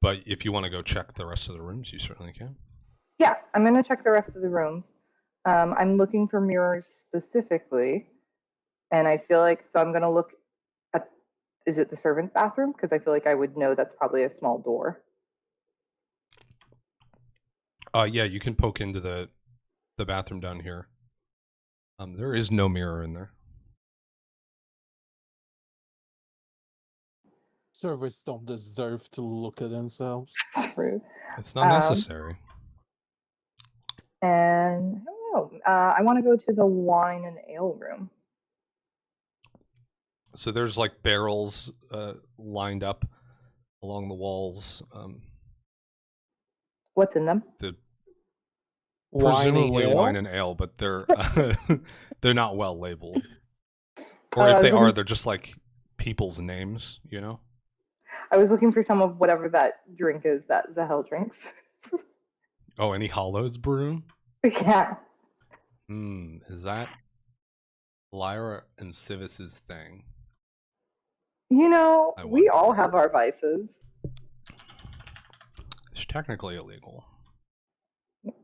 Speaker 5: But if you want to go check the rest of the rooms, you certainly can.
Speaker 1: Yeah, I'm going to check the rest of the rooms. I'm looking for mirrors specifically, and I feel like, so I'm going to look at, is it the servant bathroom? Because I feel like I would know that's probably a small door.
Speaker 5: Yeah, you can poke into the bathroom down here. There is no mirror in there.
Speaker 3: Servants don't deserve to look at themselves.
Speaker 1: That's rude.
Speaker 5: It's not necessary.
Speaker 1: And I don't know. I want to go to the wine and ale room.
Speaker 5: So there's like barrels lined up along the walls.
Speaker 1: What's in them?
Speaker 5: Presumably
Speaker 3: ale?
Speaker 5: wine and ale, but they're they're not well labeled. Or
Speaker 1: I
Speaker 5: if
Speaker 1: was
Speaker 5: they are,
Speaker 1: looking-
Speaker 5: they're just like people's names, you know?
Speaker 1: I was looking for some of whatever that drink is that Zahel drinks.
Speaker 5: Oh, any Hollows brew?
Speaker 1: Yeah.
Speaker 5: Is that Lyra and Civis's thing?
Speaker 1: You know,
Speaker 5: I
Speaker 1: we
Speaker 5: wonder.
Speaker 1: all have our vices.
Speaker 5: It's technically illegal.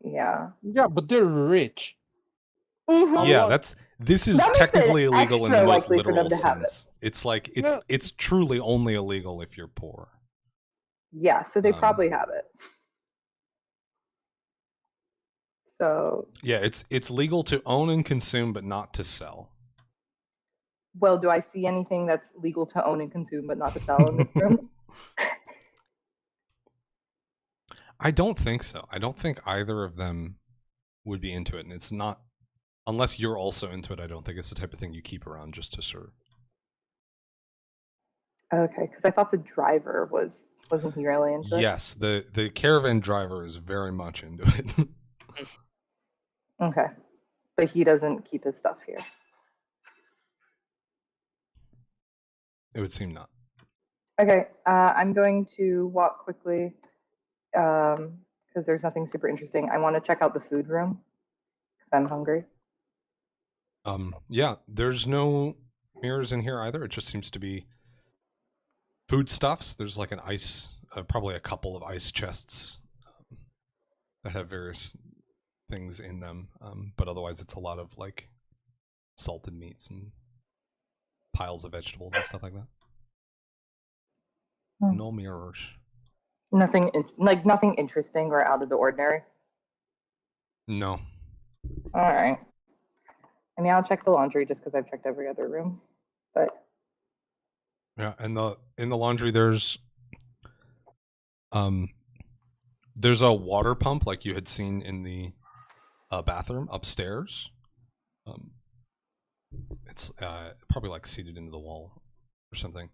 Speaker 1: Yeah.
Speaker 3: Yeah, but they're rich.
Speaker 1: Mhm.
Speaker 5: Yeah, this is
Speaker 1: That makes it
Speaker 5: technically illegal in the
Speaker 1: extra
Speaker 5: most
Speaker 1: likely for them
Speaker 5: literal
Speaker 1: to have it.
Speaker 5: sense. It's like
Speaker 3: Yeah.
Speaker 5: it's truly only illegal if you're poor.
Speaker 1: Yeah, so they probably have it. So,
Speaker 5: Yeah, it's legal to own and consume, but not to sell.
Speaker 1: well, do I see anything that's legal to own and consume but not to sell in this room?
Speaker 5: I don't think so. I don't think either of them would be into it, and it's not unless you're also into it. I don't think it's the type of thing you keep around just to serve.
Speaker 1: Okay, because I thought the driver wasn't he really into it?
Speaker 5: Yes, the caravan driver is very much into it.
Speaker 1: Okay, but he doesn't keep his stuff here.
Speaker 5: It would seem not.
Speaker 1: Okay, I'm going to walk quickly because there's nothing super interesting. I want to check out the food room because I'm hungry.
Speaker 5: Yeah, there's no mirrors in here either. It just seems to be foodstuffs. There's like an ice, probably a couple of ice chests that have various things in them. But otherwise, it's a lot of like salted meats and piles of vegetables and stuff like that. No mirrors.
Speaker 1: Nothing nothing interesting or out of the ordinary.
Speaker 5: No.
Speaker 1: All right. I mean, I'll check the laundry just because I've checked every other room, but
Speaker 5: Yeah, and in the laundry there's a water pump like you had seen in the bathroom upstairs. It's probably like seated into the wall or something.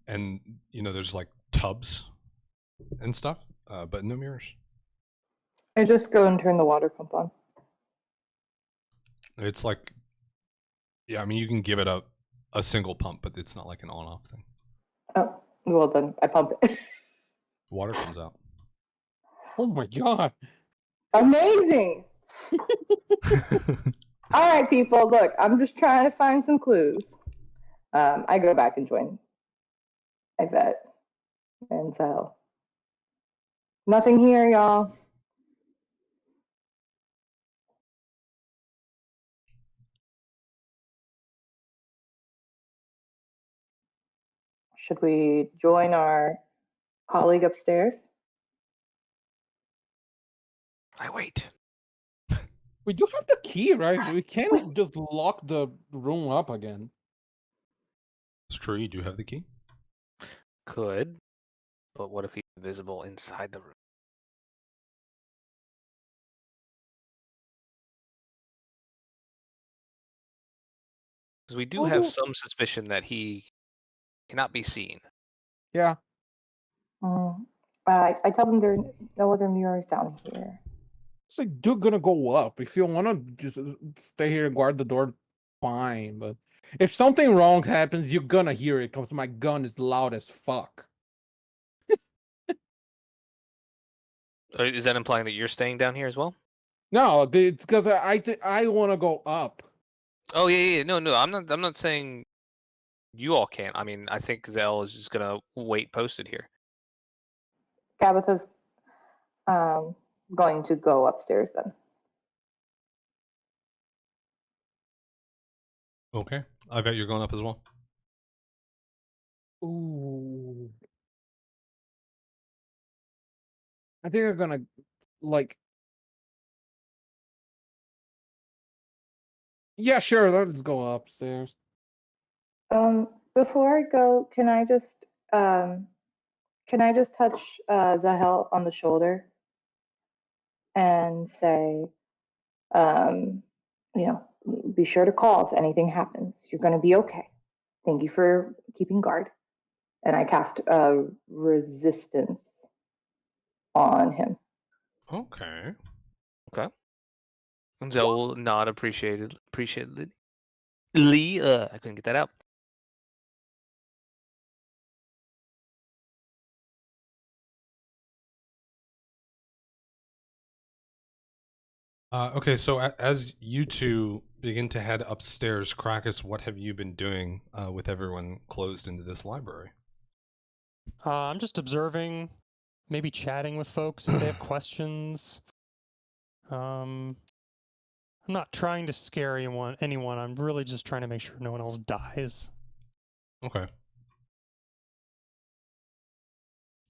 Speaker 5: And you know there's like tubs and stuff, but no mirrors.
Speaker 1: I just go and turn the water pump on.
Speaker 5: It's like, yeah, I mean you can give it a a single pump, but it's not like an on-off thing.
Speaker 1: Oh, well then I pump it.
Speaker 5: Water comes out.
Speaker 3: Oh my god.
Speaker 1: Amazing. All right, people. Look, I'm just trying to find some clues. I go back and join Yvette, and so nothing here, y'all. Should we join our colleague upstairs?
Speaker 4: I wait.
Speaker 3: We do have the key, right? We can't just lock the room up again.
Speaker 5: It's true, you do have the key.
Speaker 4: Could, but what if he's invisible inside the room? Because we do have some suspicion that he cannot be seen.
Speaker 3: Yeah.
Speaker 1: I tell them there are no other mirrors down here.
Speaker 3: It's like, dude, gonna go up. If you want to just stay here and guard the door, fine. But if something wrong happens, you're gonna hear it because my gun is loud as fuck.
Speaker 4: Is that implying that you're staying down here as well?
Speaker 3: No, because I want to go up.
Speaker 4: Oh yeah. No. I'm not saying you all can't. I mean, I think Zell is just gonna wait posted here.
Speaker 1: Gabitha's going to go upstairs then.
Speaker 5: Okay. I bet you're going up as well.
Speaker 3: Ooh. I think I'm gonna like. Yeah, sure. Let's go upstairs.
Speaker 1: Before I go, can I just touch Zahel on the shoulder and say, be sure to call if anything happens. You're going to be okay. Thank you for keeping guard. And I cast resistance on him.
Speaker 5: Okay.
Speaker 4: And Zell will nod appreciatedly. I couldn't get that out.
Speaker 5: Okay, so as you two begin to head upstairs, Krakus, what have you been doing with everyone closed into this library?
Speaker 2: I'm just observing, maybe chatting with folks if they have questions. I'm not trying to scare anyone. I'm really just trying to make sure no one else dies.
Speaker 5: Okay.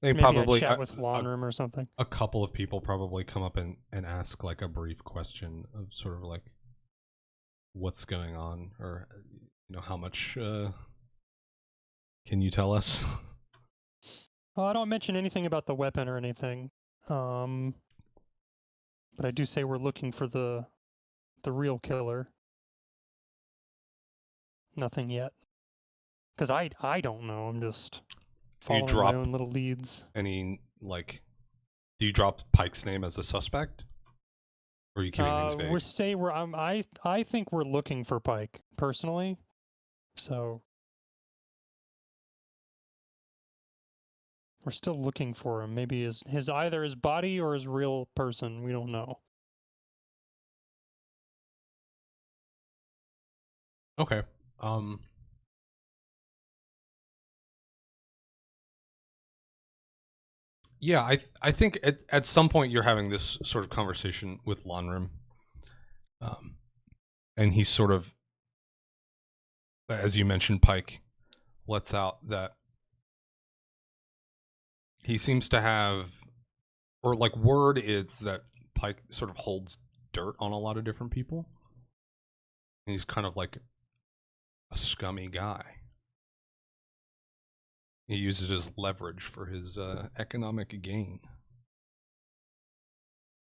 Speaker 5: They
Speaker 2: Maybe
Speaker 5: probably
Speaker 2: I chat with lawn room or something.
Speaker 5: A couple of people probably come up and ask like a brief question of sort of like what's going on, or how much can you tell us?
Speaker 2: Well, I don't mention anything about the weapon or anything. But I do say we're looking for the real killer. Nothing yet. Because I don't know. I'm just following my own little leads.
Speaker 5: Any, like, do you drop Pike's name as a suspect? Or are you keeping things vague?
Speaker 2: I think we're looking for Pike, personally. So we're still looking for him. Maybe his either his body or his real person. We don't know.
Speaker 5: Okay. Yeah, I think at some point you're having this sort of conversation with Lonrim. And he's sort of, as you mentioned, Pike lets out that he seems to have, or like word is that Pike sort of holds dirt on a lot of different people. And he's kind of like a scummy guy. He uses his leverage for his economic gain.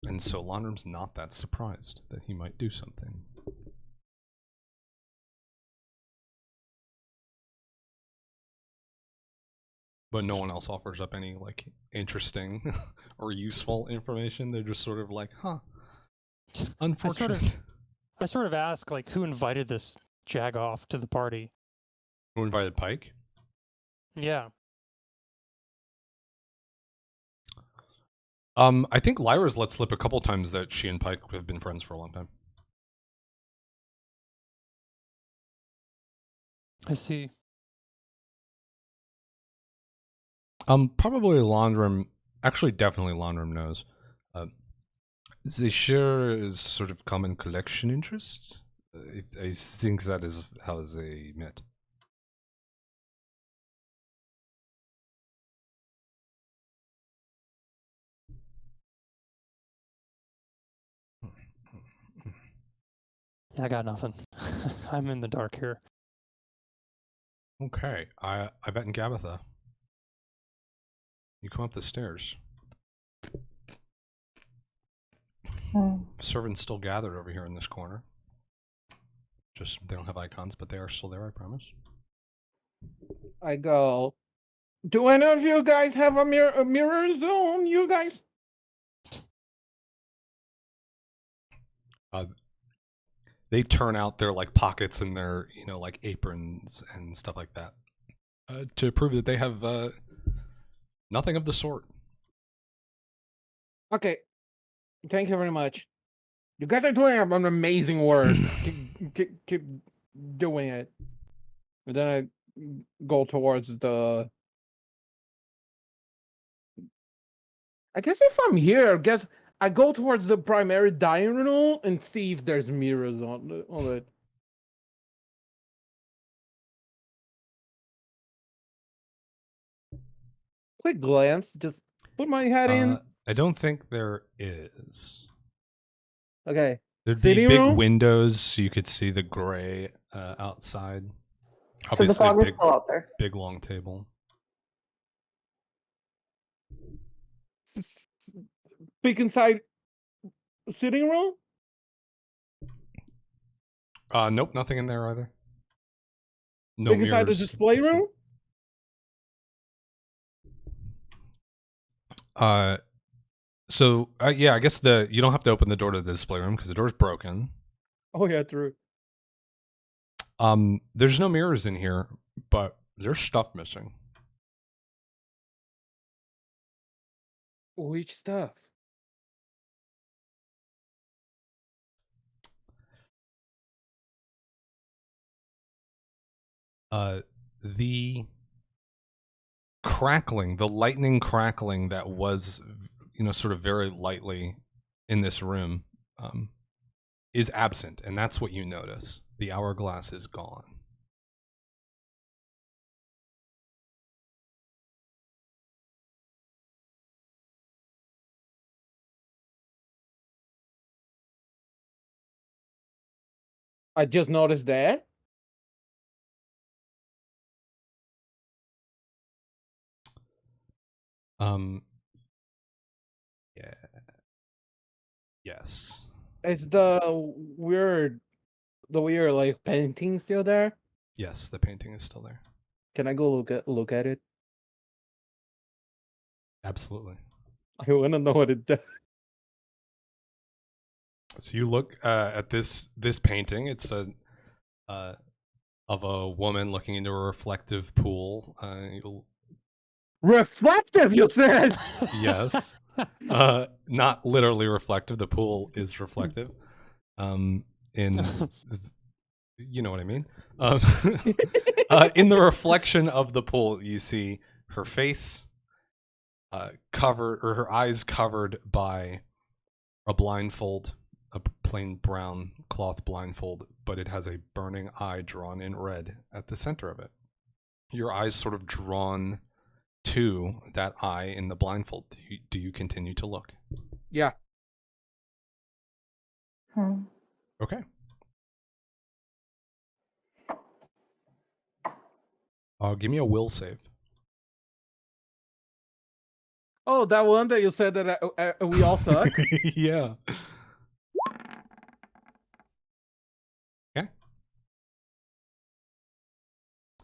Speaker 5: And so Lonrim's not that surprised that he might do something. But no one else offers up any, like, interesting or useful information. They're just sort of like, huh, unfortunate.
Speaker 2: I sort of ask, like, who invited this Jagoff to the party?
Speaker 5: Who invited Pike?
Speaker 2: Yeah.
Speaker 5: I think Lyra's let slip a couple times that she and Pike have been friends for a long time.
Speaker 2: I see.
Speaker 5: Probably Laundrum. Actually, definitely Laundrum knows. They share is sort of common collection interests. I think that is how they met.
Speaker 2: I got nothing. I'm in the dark here.
Speaker 5: Okay, I bet in Gabatha. You come up the stairs. Servants still gathered over here in this corner. Just they don't have icons, but they are still there, I promise.
Speaker 3: I go, do any of you guys have a mirror zone, you guys?
Speaker 5: They turn out their like pockets and their like aprons and stuff like that to prove that they have nothing of the sort.
Speaker 3: Okay, thank you very much. You guys are doing an amazing work. keep doing it. And then I go towards the. I guess if I'm here, I go towards the primary dining room and see if there's mirrors on it. Quick glance, just put my head in.
Speaker 5: I don't think there is.
Speaker 3: Okay.
Speaker 5: There'd
Speaker 3: Sitting
Speaker 5: be big
Speaker 3: room?
Speaker 5: windows so you could see the gray outside.
Speaker 1: So the
Speaker 5: Obviously,
Speaker 1: fog is still out there.
Speaker 5: big long table.
Speaker 3: Peek inside sitting room?
Speaker 5: Nope, nothing in there either. No
Speaker 3: Peek inside the
Speaker 5: mirrors.
Speaker 3: display room?
Speaker 5: So yeah, I guess you don't have to open the door to the display room because the door's broken.
Speaker 3: Oh yeah, true.
Speaker 5: There's no mirrors in here, but there's stuff missing.
Speaker 3: Which stuff?
Speaker 5: The crackling, the lightning crackling that was, sort of very lightly in this room, is absent, and that's what you notice. The hourglass is gone.
Speaker 3: I just noticed that.
Speaker 5: Yeah. Yes.
Speaker 3: Is the weird like painting still there?
Speaker 5: Yes, the painting is still there.
Speaker 3: Can I go look at it?
Speaker 5: Absolutely.
Speaker 3: I wanna know what it does.
Speaker 5: So you look at this painting. It's of a woman looking into a reflective pool.
Speaker 3: Reflective, you said.
Speaker 5: Yes. Not literally reflective. The pool is reflective. You know what I mean. In the reflection of the pool, you see her face covered, or her eyes covered by a blindfold, a plain brown cloth blindfold, but it has a burning eye drawn in red at the center of it. Your eyes sort of drawn to that eye in the blindfold. Do you continue to look?
Speaker 3: Yeah.
Speaker 5: Okay. Give me a will save.
Speaker 3: Oh, that one that you said that we all suck.
Speaker 5: Yeah. Okay.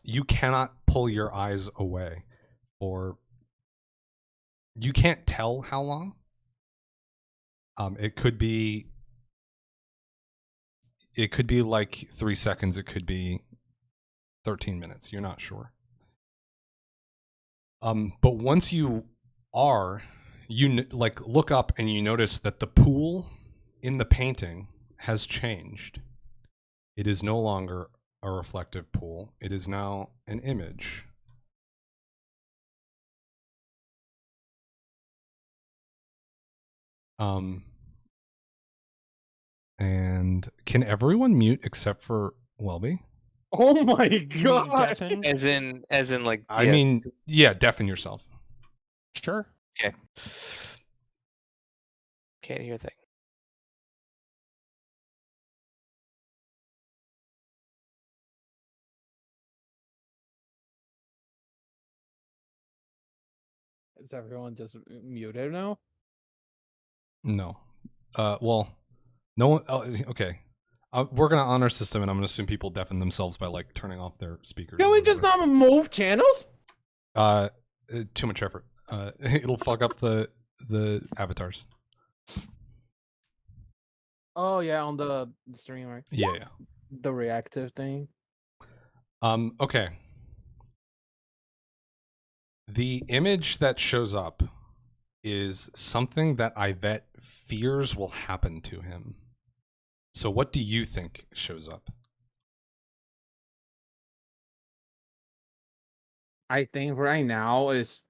Speaker 5: You cannot pull your eyes away, or you can't tell how long. It could be like 3 seconds. It could be 13 minutes. You're not sure. But once you are, you like look up and you notice that the pool in the painting has changed. It is no longer a reflective pool. It is now an image. And can everyone mute except for Welby?
Speaker 3: Oh my
Speaker 2: You mean
Speaker 3: god!
Speaker 2: deafen?
Speaker 4: As in like
Speaker 5: I
Speaker 4: yeah.
Speaker 5: mean, yeah, deafen yourself.
Speaker 2: Sure.
Speaker 4: Okay. Can't hear a thing.
Speaker 3: Is everyone just muted now?
Speaker 5: No. Well, no one. Oh, okay. We're gonna honor system, and I'm gonna assume people deafen themselves by like turning off their speakers.
Speaker 3: Can
Speaker 5: or
Speaker 3: we just
Speaker 5: whatever.
Speaker 3: not move channels?
Speaker 5: Too much effort. It'll fuck up the avatars.
Speaker 3: Oh yeah, on the stream, right?
Speaker 5: Yeah.
Speaker 3: The reactive thing.
Speaker 5: Okay. The image that shows up is something that Yvette fears will happen to him. So what do you think shows up?
Speaker 3: I think right now is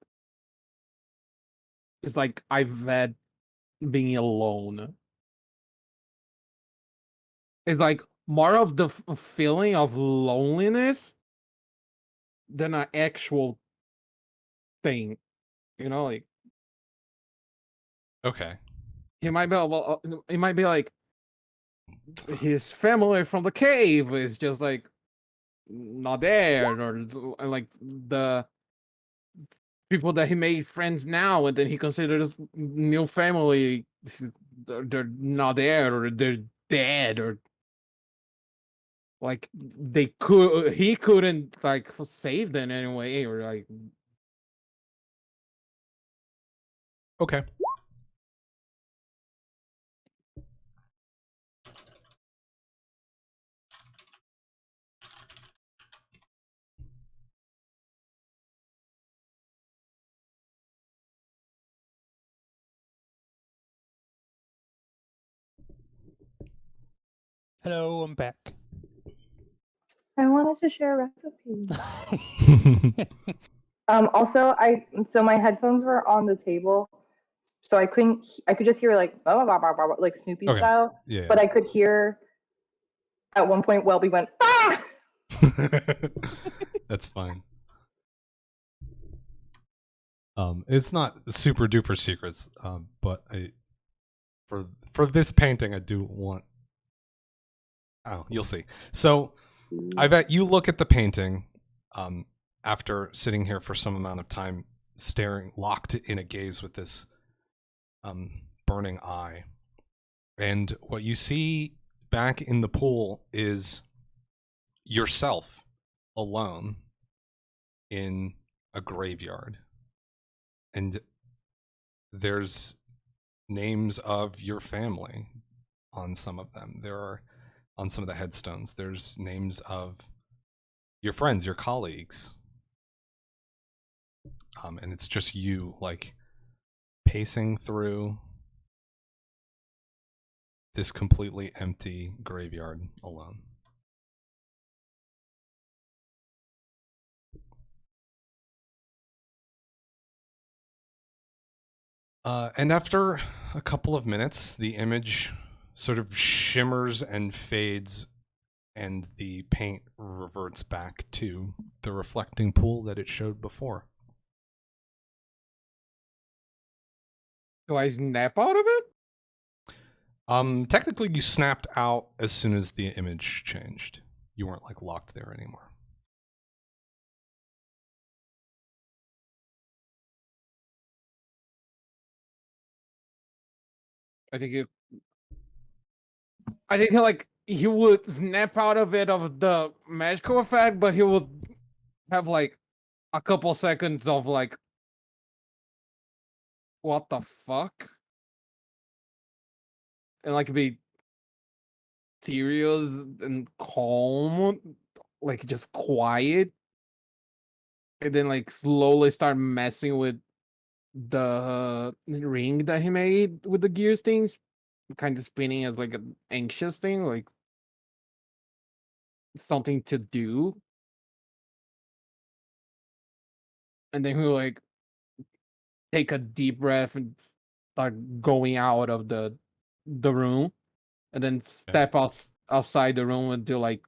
Speaker 3: like I've had being alone. It's like more of the feeling of loneliness than an actual thing. You know, like
Speaker 5: Okay.
Speaker 3: it might be it might be like his family from the cave is just like not there, or like the people that he made friends now, and then he considers new family, they're not there, or they're dead, or like he couldn't like save them anyway, or like
Speaker 5: Okay.
Speaker 2: Hello, I'm back.
Speaker 1: I wanted to share recipes. Also, so my headphones were on the table, so I could just hear like blah, blah, blah, blah, blah, like Snoopy
Speaker 5: Okay.
Speaker 1: style.
Speaker 5: Yeah.
Speaker 1: But I could hear at one point Welby went ah.
Speaker 5: That's fine. It's not super duper secrets, but for this painting I do want. Oh, you'll see. So, I bet you look at the painting, after sitting here for some amount of time, staring, locked in a gaze with this, burning eye, and what you see back in the pool is yourself alone in a graveyard, and there's names of your family on some of them. There are on some of the headstones. There's names of your friends, your colleagues, and it's just you like pacing through this completely empty graveyard alone. And after a couple of minutes, the image sort of shimmers and fades, and the paint reverts back to the reflecting pool that it showed before.
Speaker 3: do I snap out of it?
Speaker 5: Technically, you snapped out as soon as the image changed. You weren't like locked there anymore.
Speaker 3: I think like he would snap out of it of the magical effect, but he would have like a couple seconds of like, what the fuck, and like be serious and calm like just quiet, and then like slowly start messing with the ring that he made with the gears things, kind of spinning as like an anxious thing, like something to do. And then he'll like take a deep breath and start going out of the room, and then step outside the room and do like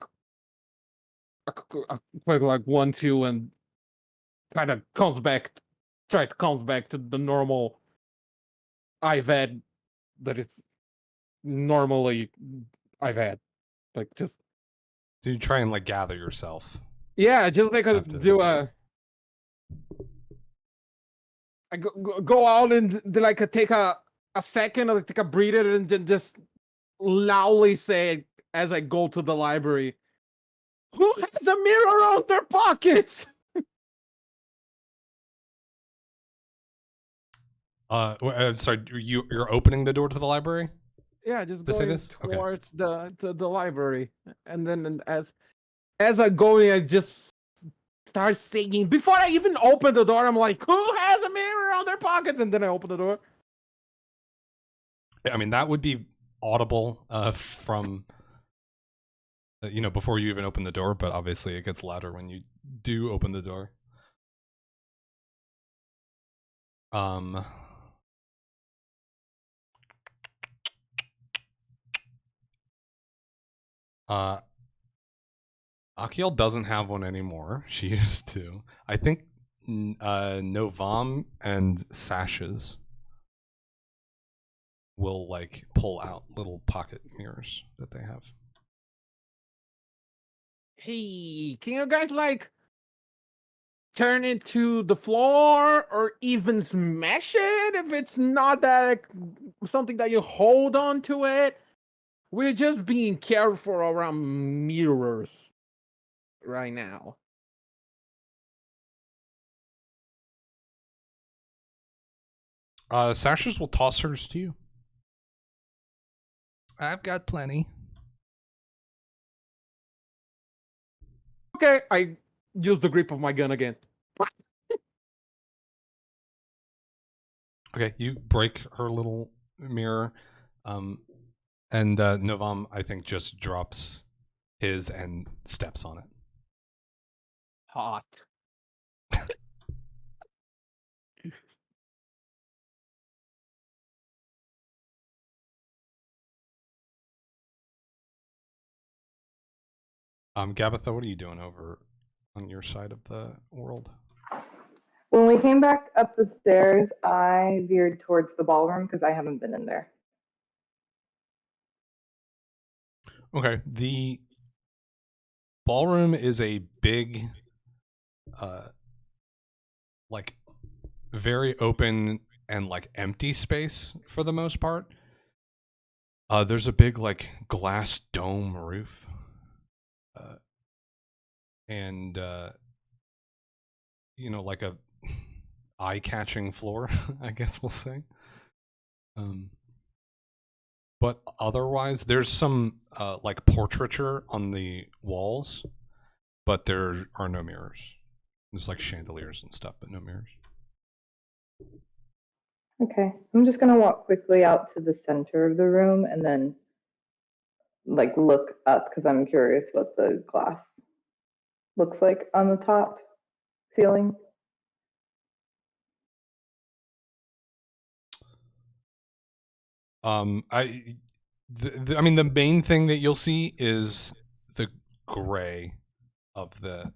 Speaker 3: a quick like 1-2, and kind of comes back to the normal IVAD that it's normally IVAD. Like just
Speaker 5: So you try and like gather yourself.
Speaker 3: yeah, just like
Speaker 5: After.
Speaker 3: do a. I go out and like take a second, or like, take a breather, and then just loudly say as I go to the library, "Who has a mirror on their pockets?"
Speaker 5: Sorry, you're opening the door to the library?
Speaker 3: Yeah, just
Speaker 5: To say
Speaker 3: going
Speaker 5: this? Okay.
Speaker 3: towards the library, and then as I go in, I just start singing. Before I even open the door, I'm like, "Who has a mirror on their pockets?" And then I open the door.
Speaker 5: I mean, that would be audible from before you even open the door, but obviously it gets louder when you do open the door. Akiel doesn't have one anymore. She used to. I think Novam and Sashes will like pull out little pocket mirrors that they have.
Speaker 3: Hey, can you guys like turn it to the floor or even smash it if it's not that like, something that you hold on to it? We're just being careful around mirrors right now.
Speaker 5: Sashes will toss hers to you. I've got plenty.
Speaker 3: Okay, I use the grip of my gun again.
Speaker 5: Okay, you break her little mirror, and Novam, I think, just drops his and steps on it.
Speaker 3: Hot.
Speaker 5: Gabatha, what are you doing over on your side of the world?
Speaker 1: When we came back up the stairs, I veered towards the ballroom because I haven't been in there.
Speaker 5: Okay, the ballroom is a big, like, very open and like empty space for the most part. There's a big like glass dome roof, and like a eye-catching floor, I guess we'll say. But otherwise, there's some like portraiture on the walls, but there are no mirrors. There's like chandeliers and stuff, but no mirrors.
Speaker 1: Okay, I'm just gonna walk quickly out to the center of the room and then like look up because I'm curious what the glass looks like on the top ceiling.
Speaker 5: I mean, the main thing that you'll see is the gray of the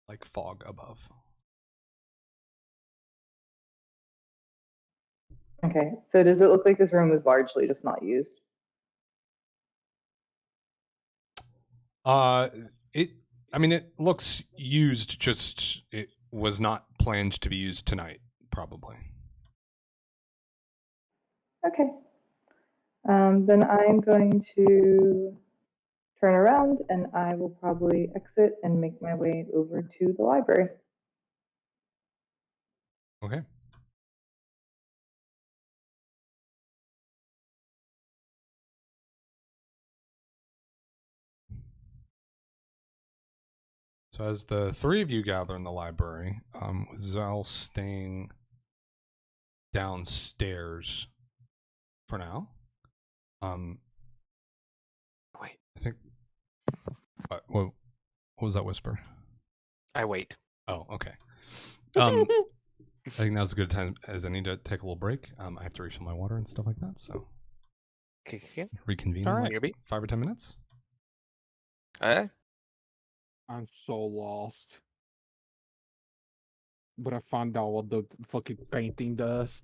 Speaker 5: like fog above.
Speaker 1: Okay, so does it look like this room was largely just not used?
Speaker 5: It looks used, just it was not planned to be used tonight, probably.
Speaker 1: Okay. Then I'm going to turn around and I will probably exit and make my way over to the library.
Speaker 5: Okay. So as the three of you gather in the library, with Zal staying downstairs for now.
Speaker 4: Wait.
Speaker 5: I think. What was that whisper?
Speaker 4: I wait.
Speaker 5: Oh, okay. I think now's a good time as any to take a little break. I have to refill my water and stuff like that, so
Speaker 4: Okay.
Speaker 5: reconvene
Speaker 2: All
Speaker 5: in
Speaker 2: right.
Speaker 5: like 5 or 10 minutes.
Speaker 4: Alright.
Speaker 3: I'm so lost. But I found out what the fucking painting does.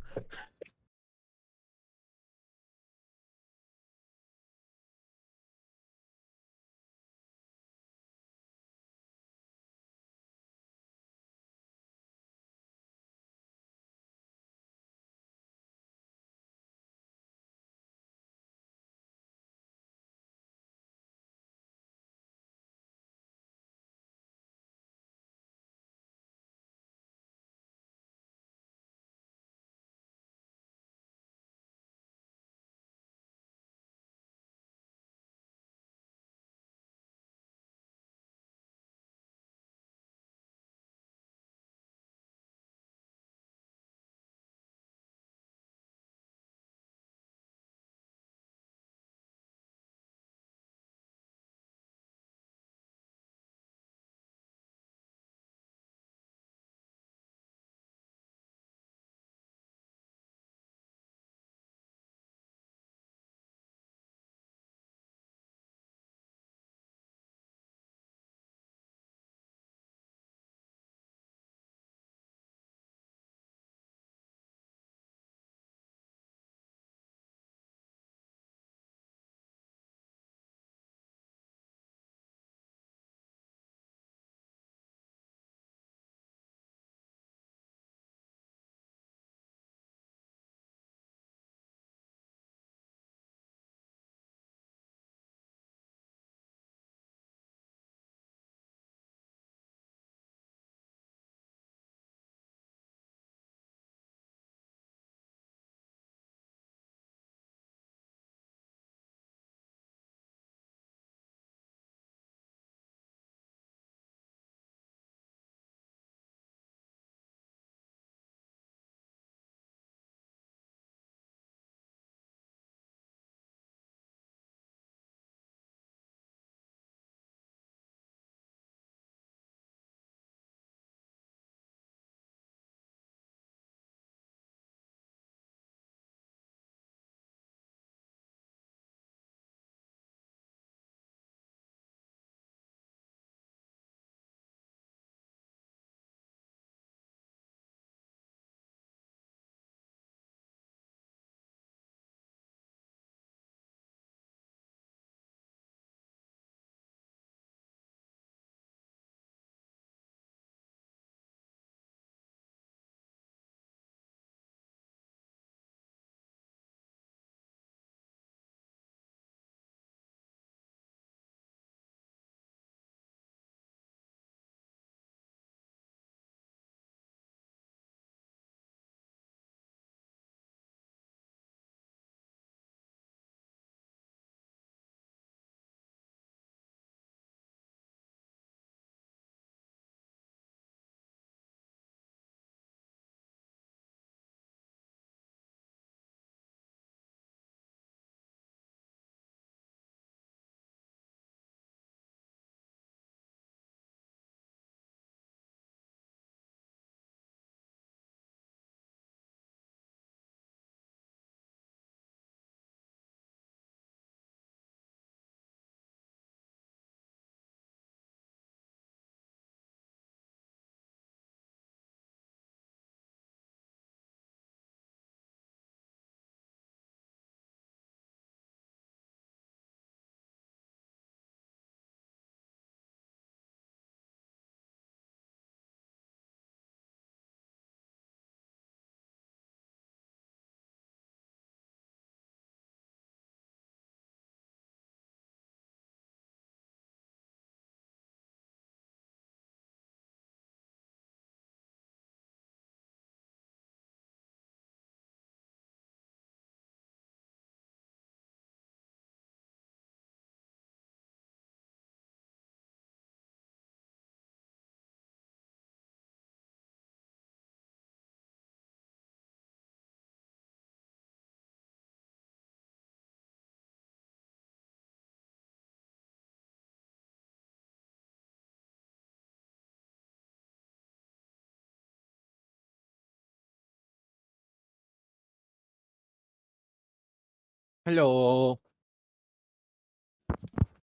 Speaker 3: Hello.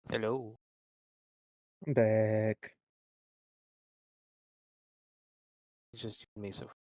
Speaker 4: Hello.
Speaker 3: I'm back.
Speaker 4: It's just you and me so far.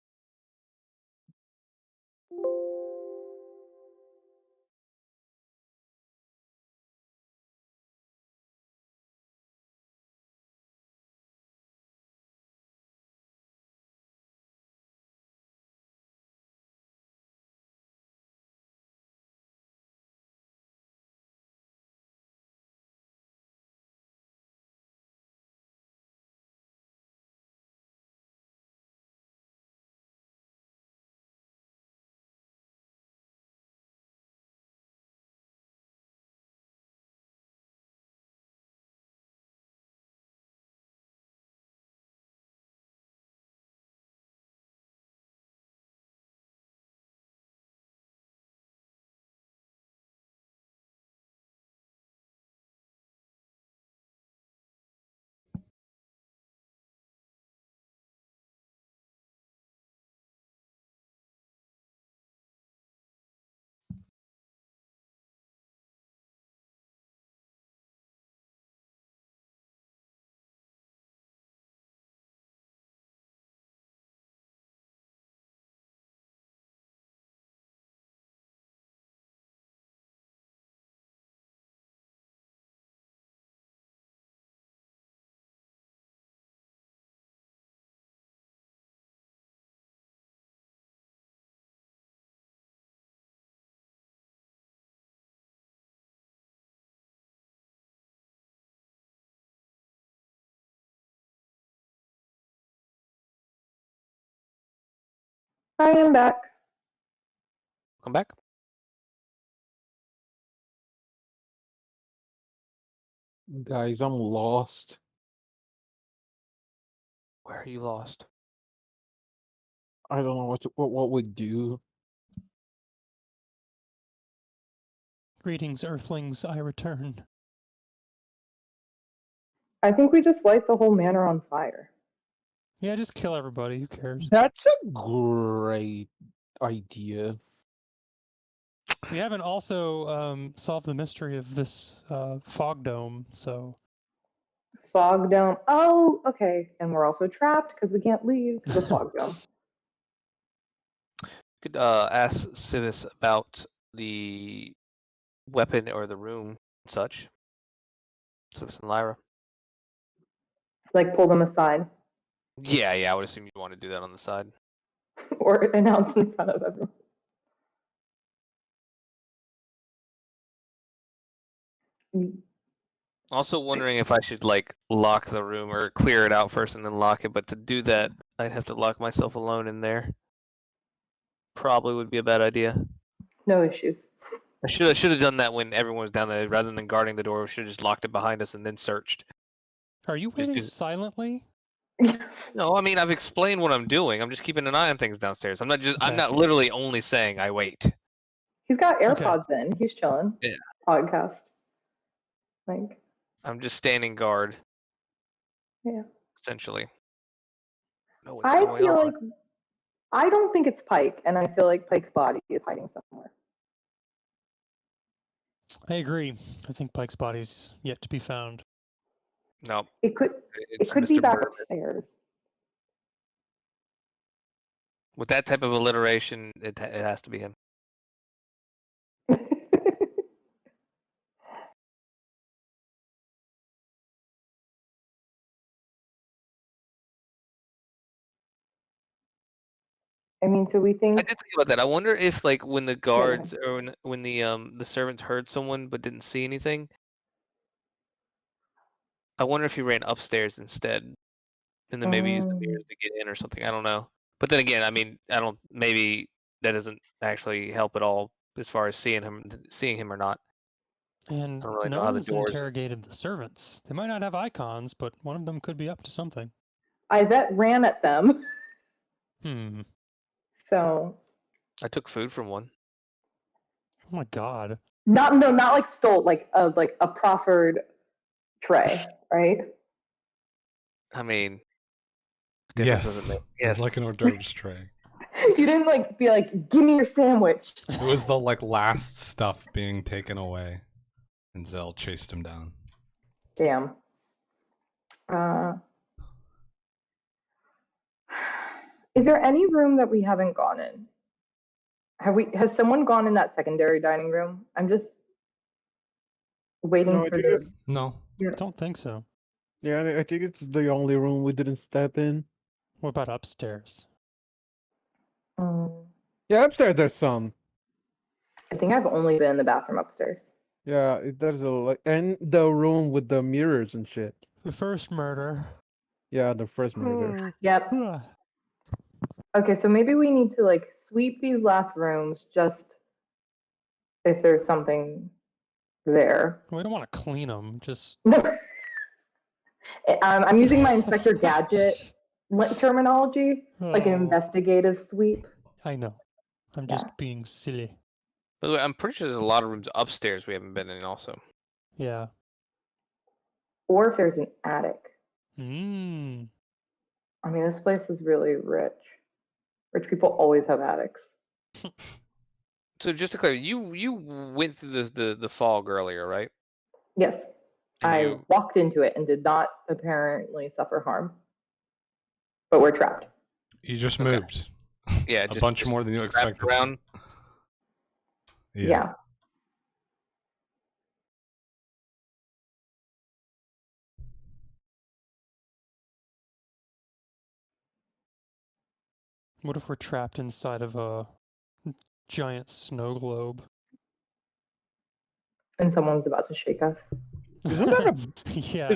Speaker 1: I am back.
Speaker 4: Come back.
Speaker 3: Guys, I'm lost.
Speaker 4: Where are you lost?
Speaker 3: I don't know what we do.
Speaker 2: Greetings, Earthlings, I return.
Speaker 1: I think we just light the whole manor on fire.
Speaker 2: Yeah, just kill everybody. Who cares?
Speaker 3: That's a great idea.
Speaker 2: We haven't also solved the mystery of this fog dome, so.
Speaker 1: Fog dome. Oh, okay. And we're also trapped because we can't leave the fog dome.
Speaker 4: Could ask Civis about the weapon or the room and such. Civis and Lyra.
Speaker 1: Like pull them aside
Speaker 4: Yeah, I would assume you'd want to do that on the side.
Speaker 1: or announce in front of everyone.
Speaker 4: Also wondering if I should like lock the room or clear it out first and then lock it, but to do that, I'd have to lock myself alone in there. Probably would be a bad idea.
Speaker 1: No issues.
Speaker 4: I should have done that when everyone was down there rather than guarding the door. We should have just locked it behind us and then searched.
Speaker 2: Are you
Speaker 4: Just
Speaker 2: waiting
Speaker 4: do-
Speaker 2: silently?
Speaker 1: Yes.
Speaker 4: No, I mean I've explained what I'm doing. I'm just keeping an eye on things downstairs. I'm
Speaker 2: Okay.
Speaker 4: not literally only saying I wait.
Speaker 1: He's got
Speaker 2: Okay.
Speaker 1: AirPods in. He's chilling.
Speaker 4: Yeah.
Speaker 1: Podcast. Like,
Speaker 4: I'm just standing guard.
Speaker 1: yeah.
Speaker 4: Essentially. Know what's
Speaker 1: I
Speaker 4: going
Speaker 1: feel
Speaker 4: on.
Speaker 1: like I don't think it's Pike, and I feel like Pike's body is hiding somewhere.
Speaker 2: I agree. I think Pike's body's yet to be found.
Speaker 4: No,
Speaker 1: It could
Speaker 4: it's
Speaker 1: be
Speaker 4: Mr.
Speaker 1: back
Speaker 4: Bourbon.
Speaker 1: upstairs.
Speaker 4: With that type of alliteration, it has to be him.
Speaker 1: I mean, so we
Speaker 4: I
Speaker 1: think
Speaker 4: did think about that. I wonder if, like, when the
Speaker 1: go ahead.
Speaker 4: guards or when the servants heard someone but didn't see anything, I wonder if he ran upstairs instead, and then maybe used the mirrors to get in or something. I don't know. But then again, I mean, I don't. Maybe that doesn't actually help at all as far as seeing him or not.
Speaker 2: And
Speaker 4: I don't really
Speaker 2: no
Speaker 4: know how the
Speaker 2: one's
Speaker 4: doors.
Speaker 2: interrogated the servants. They might not have icons, but one of them could be up to something.
Speaker 1: Yvette ran at them.
Speaker 2: Hmm.
Speaker 1: So
Speaker 4: I took food from one.
Speaker 2: Oh my god.
Speaker 1: not like stole, like a proffered tray, right?
Speaker 4: I mean, difference doesn't
Speaker 5: Yes,
Speaker 4: make.
Speaker 5: it's like an hors d'oeuvres tray.
Speaker 1: You didn't like be like, give me your sandwich.
Speaker 5: It was the like last stuff being taken away, and Zell chased him down.
Speaker 1: Damn. Is there any room that we haven't gone in? Has someone gone in that secondary dining room? I'm just waiting
Speaker 3: No, I
Speaker 1: for
Speaker 3: think
Speaker 1: the.
Speaker 3: it's,
Speaker 5: No.
Speaker 2: I don't think so.
Speaker 3: yeah, I think it's the only room we didn't step in.
Speaker 2: What about upstairs?
Speaker 3: Yeah, upstairs there's some.
Speaker 1: I think I've only been in the bathroom upstairs.
Speaker 3: Yeah, there's and the room with the mirrors and shit.
Speaker 2: The first murder.
Speaker 3: Yeah, the first murder.
Speaker 1: Yep.
Speaker 2: Ah.
Speaker 1: Okay, so maybe we need to like sweep these last rooms just if there's something there.
Speaker 2: We don't want to clean them. Just.
Speaker 1: I'm using my Inspector Gadget terminology, like an
Speaker 2: Oh.
Speaker 1: investigative sweep.
Speaker 2: I know. I'm
Speaker 1: Yeah.
Speaker 2: just being silly.
Speaker 4: By the way, I'm pretty sure there's a lot of rooms upstairs we haven't been in also.
Speaker 2: Yeah.
Speaker 1: Or if there's an attic.
Speaker 2: Mm.
Speaker 1: I mean, this place is really rich. Rich people always have attics.
Speaker 4: So just to clarify, you went through the fog earlier, right?
Speaker 1: Yes,
Speaker 4: And
Speaker 1: I
Speaker 4: you
Speaker 1: walked into it and did not apparently suffer harm. But we're trapped.
Speaker 5: You just
Speaker 4: Okay.
Speaker 5: moved.
Speaker 4: yeah
Speaker 5: A
Speaker 4: just,
Speaker 5: bunch
Speaker 4: just
Speaker 5: more than you
Speaker 4: wrapped
Speaker 5: expected.
Speaker 4: around.
Speaker 1: Yeah.
Speaker 2: What if we're trapped inside of a giant snow globe?
Speaker 1: And someone's about to shake us.
Speaker 3: Isn't that
Speaker 2: yeah.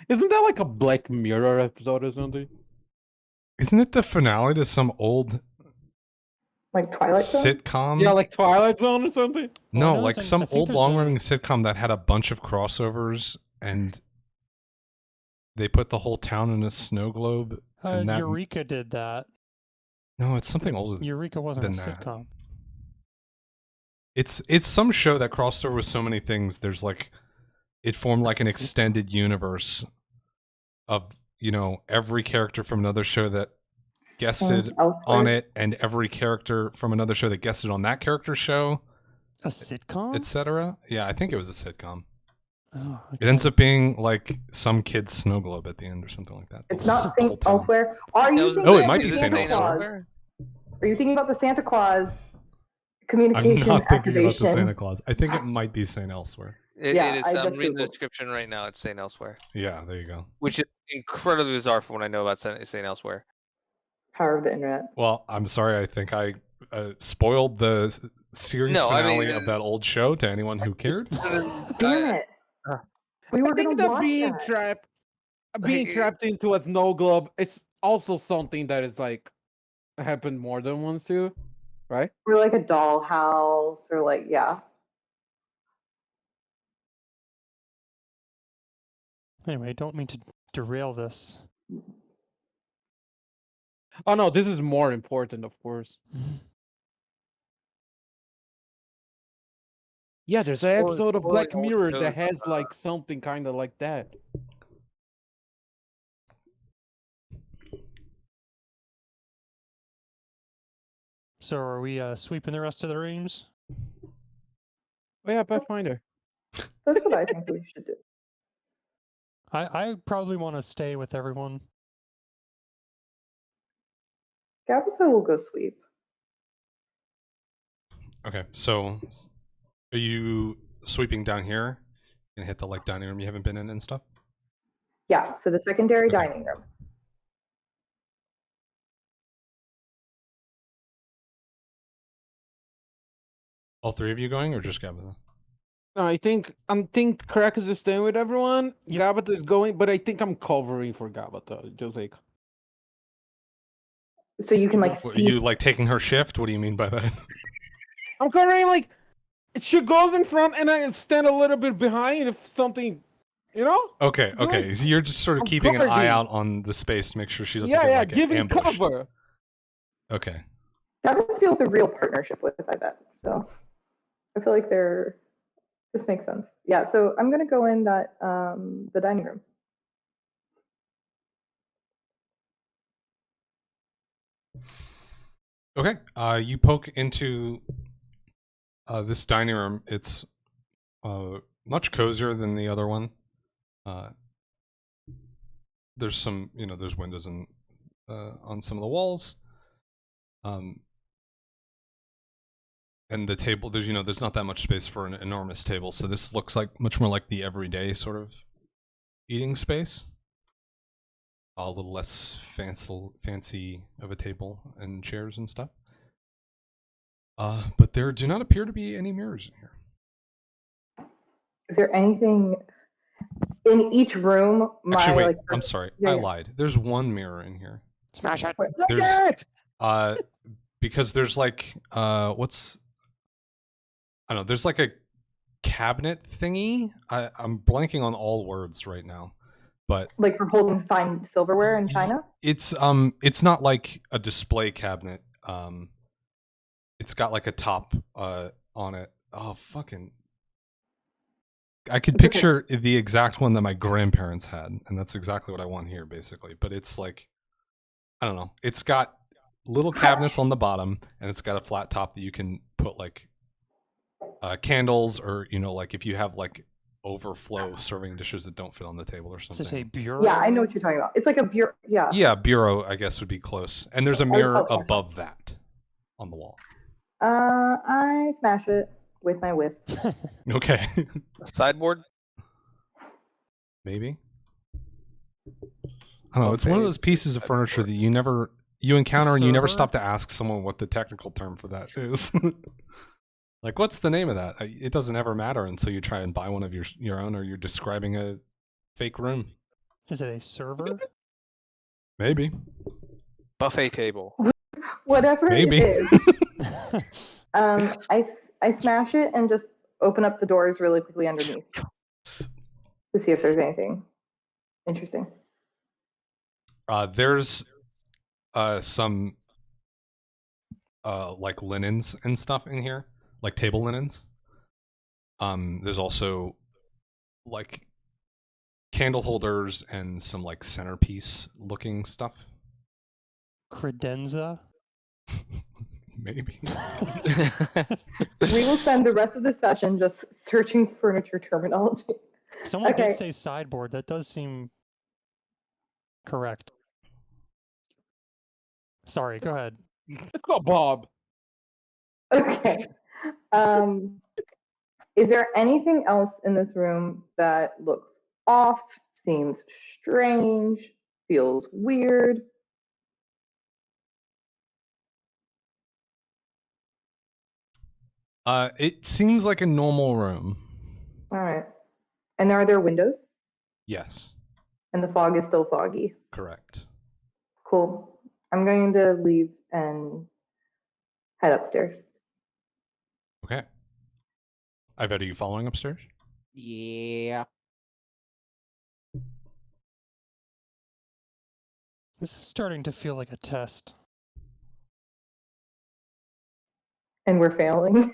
Speaker 3: Isn't that like a Black Mirror episode or something?
Speaker 5: Isn't it the finale to some old
Speaker 1: Like Twilight Zone?
Speaker 5: sitcom?
Speaker 3: Yeah, like Twilight Zone or something?
Speaker 5: No,
Speaker 2: Well, I know
Speaker 5: like
Speaker 2: there's
Speaker 5: some
Speaker 2: I think
Speaker 5: old
Speaker 2: there's
Speaker 5: long-running sitcom that had a bunch of crossovers, and they put the whole town in a snow globe. And that...
Speaker 2: Eureka did that.
Speaker 5: No, it's something older
Speaker 2: Eureka wasn't a
Speaker 5: than that.
Speaker 2: sitcom.
Speaker 5: It's some show that crossed over with so many things. There's like, it formed like an
Speaker 2: sitcom?
Speaker 5: extended universe of, you know, every character from another show that guested on it, and every character from another show that guested on that character's show,
Speaker 2: A sitcom?
Speaker 5: etc. Yeah, I think it was a sitcom.
Speaker 2: Oh,
Speaker 5: It ends up being like some kid's snow globe at the end or something like that.
Speaker 1: It's
Speaker 5: The whole-
Speaker 1: not
Speaker 5: the whole
Speaker 1: Saint
Speaker 5: town.
Speaker 1: Elsewhere. Are you thinking
Speaker 5: Oh, it
Speaker 1: about
Speaker 5: might
Speaker 1: the
Speaker 5: be
Speaker 1: Santa
Speaker 5: Saint
Speaker 1: Claus?
Speaker 4: Elsewhere.
Speaker 1: Are you thinking about the Santa Claus
Speaker 5: I'm
Speaker 1: communication
Speaker 5: not thinking about
Speaker 1: activation?
Speaker 5: the Santa Claus. I think it might be Saint Elsewhere.
Speaker 1: Yeah,
Speaker 4: It is.
Speaker 1: I
Speaker 4: I'm
Speaker 1: just
Speaker 4: reading the
Speaker 1: Googled.
Speaker 4: description right now. It's Saint Elsewhere,
Speaker 5: Yeah, there you go.
Speaker 4: which is incredibly bizarre from what I know about Saint Elsewhere.
Speaker 1: Power of the internet.
Speaker 5: Well, I'm sorry. I think I spoiled the series
Speaker 4: No, I
Speaker 5: finale
Speaker 4: mean,
Speaker 5: of that old show to anyone who cared.
Speaker 1: Damn it. We were
Speaker 3: I think
Speaker 1: gonna
Speaker 3: that
Speaker 1: watch
Speaker 3: being
Speaker 1: that.
Speaker 3: trapped into a snow globe is also something that is like happened more than once too, right?
Speaker 1: Or like a dollhouse, or like, yeah.
Speaker 2: Anyway, don't mean to derail this.
Speaker 3: Oh no, this is more important, of course. Yeah, there's an episode of Black Mirror that has like something kind of like that.
Speaker 2: So are we sweeping the rest of the rooms?
Speaker 3: Oh yeah, Pathfinder.
Speaker 1: That's what I think we should do.
Speaker 2: I probably want to stay with everyone.
Speaker 1: Gabitha will go sweep.
Speaker 5: Okay, so are you sweeping down here and hit the like dining room you haven't been in and stuff?
Speaker 1: Yeah, so the secondary
Speaker 5: Okay.
Speaker 1: dining room.
Speaker 5: All three of you going, or just Gabitha?
Speaker 3: No, I think Crackers is staying with everyone.
Speaker 2: Yep.
Speaker 3: Gabata is going, but I think I'm covering for Gabata. Just like
Speaker 1: So you can like
Speaker 5: Are
Speaker 1: see.
Speaker 5: you like taking her shift? What do you mean by that?
Speaker 3: I'm covering, like she goes in front and I stand a little bit behind if something, you know?
Speaker 5: Okay, okay. So you're just sort of
Speaker 3: I'm
Speaker 5: keeping an eye
Speaker 3: guarding.
Speaker 5: out on the space to make sure she doesn't
Speaker 3: Yeah,
Speaker 5: get
Speaker 3: yeah,
Speaker 5: like
Speaker 3: giving
Speaker 5: ambushed.
Speaker 3: cover.
Speaker 5: Okay.
Speaker 1: Gabitha feels a real partnership with, I bet. So I feel like this makes sense. Yeah, so I'm gonna go in that the dining room.
Speaker 5: Okay. You poke into this dining room. It's much cozier than the other one. There's some, there's windows on some of the walls. And the table, there's not that much space for an enormous table, so this looks like much more like the everyday sort of eating space. A little less fancy of a table and chairs and stuff. But there do not appear to be any mirrors in here.
Speaker 1: Is there anything in each room?
Speaker 5: Actually, wait. I'm sorry.
Speaker 1: Yeah,
Speaker 5: I
Speaker 1: yeah.
Speaker 5: lied. There's one mirror in here.
Speaker 2: Smash it.
Speaker 5: There's because there's like I don't know. There's like a cabinet thingy. I'm blanking on all words right now, but
Speaker 1: Like for holding fine silverware in China?
Speaker 5: It's not like a display cabinet. It's got like a top on it. Oh fucking! I could picture the exact one that my grandparents had, and that's exactly what I want here, basically. But it's like, I don't know. It's got little cabinets on the bottom, and it's got a flat top that you can put like candles, or like if you have like overflow serving dishes that don't fit on the table or something.
Speaker 2: Is this a bureau?
Speaker 1: Yeah, I know what you're talking about. It's like a bureau. Yeah.
Speaker 5: Yeah, bureau, I guess, would be close. And there's a mirror above that on the wall.
Speaker 1: I smash it with my whisk.
Speaker 5: Okay.
Speaker 4: A sideboard?
Speaker 5: Maybe. I don't know. It's one of those pieces of furniture that you encounter and you never stop to ask someone what the technical term for that is. Like, what's the name of that? It doesn't ever matter until you try and buy one of your own, or you're describing a fake room.
Speaker 2: Is it a server?
Speaker 5: Maybe.
Speaker 4: Buffet table.
Speaker 1: Whatever
Speaker 5: Maybe.
Speaker 1: it is. I smash it and just open up the doors really quickly underneath to see if there's anything interesting.
Speaker 5: There's some like linens and stuff in here, like table linens. There's also like candle holders and some like centerpiece looking stuff.
Speaker 2: Credenza?
Speaker 5: Maybe.
Speaker 1: We will spend the rest of the session just searching furniture terminology.
Speaker 2: Someone
Speaker 1: Okay.
Speaker 2: did say sideboard. That does seem correct. Sorry, go ahead.
Speaker 3: It's called Bob.
Speaker 1: Okay. Is there anything else in this room that looks off, seems strange, feels weird?
Speaker 5: It seems like a normal room.
Speaker 1: All right. And are there windows?
Speaker 5: Yes.
Speaker 1: And the fog is still foggy.
Speaker 5: Correct.
Speaker 1: Cool. I'm going to leave and head upstairs.
Speaker 5: Okay. Ivette, are you following upstairs?
Speaker 3: Yeah.
Speaker 2: This is starting to feel like a test.
Speaker 1: And we're failing.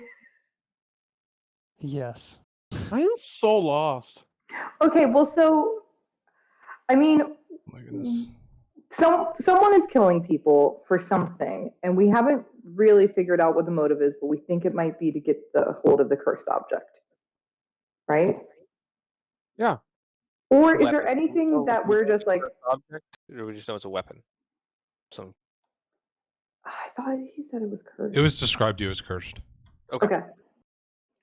Speaker 2: Yes.
Speaker 3: I am so lost.
Speaker 1: Okay, well, so, I mean,
Speaker 5: Oh my goodness.
Speaker 1: someone is killing people for something, and we haven't really figured out what the motive is, but we think it might be to get the hold of the cursed object. Right?
Speaker 3: Yeah.
Speaker 1: Or is there
Speaker 4: Weapon.
Speaker 1: anything that we're just like,
Speaker 4: Object? Or we just know it's a weapon? Some.
Speaker 1: I thought he said it was cursed.
Speaker 5: It was described to you as cursed.
Speaker 1: Okay.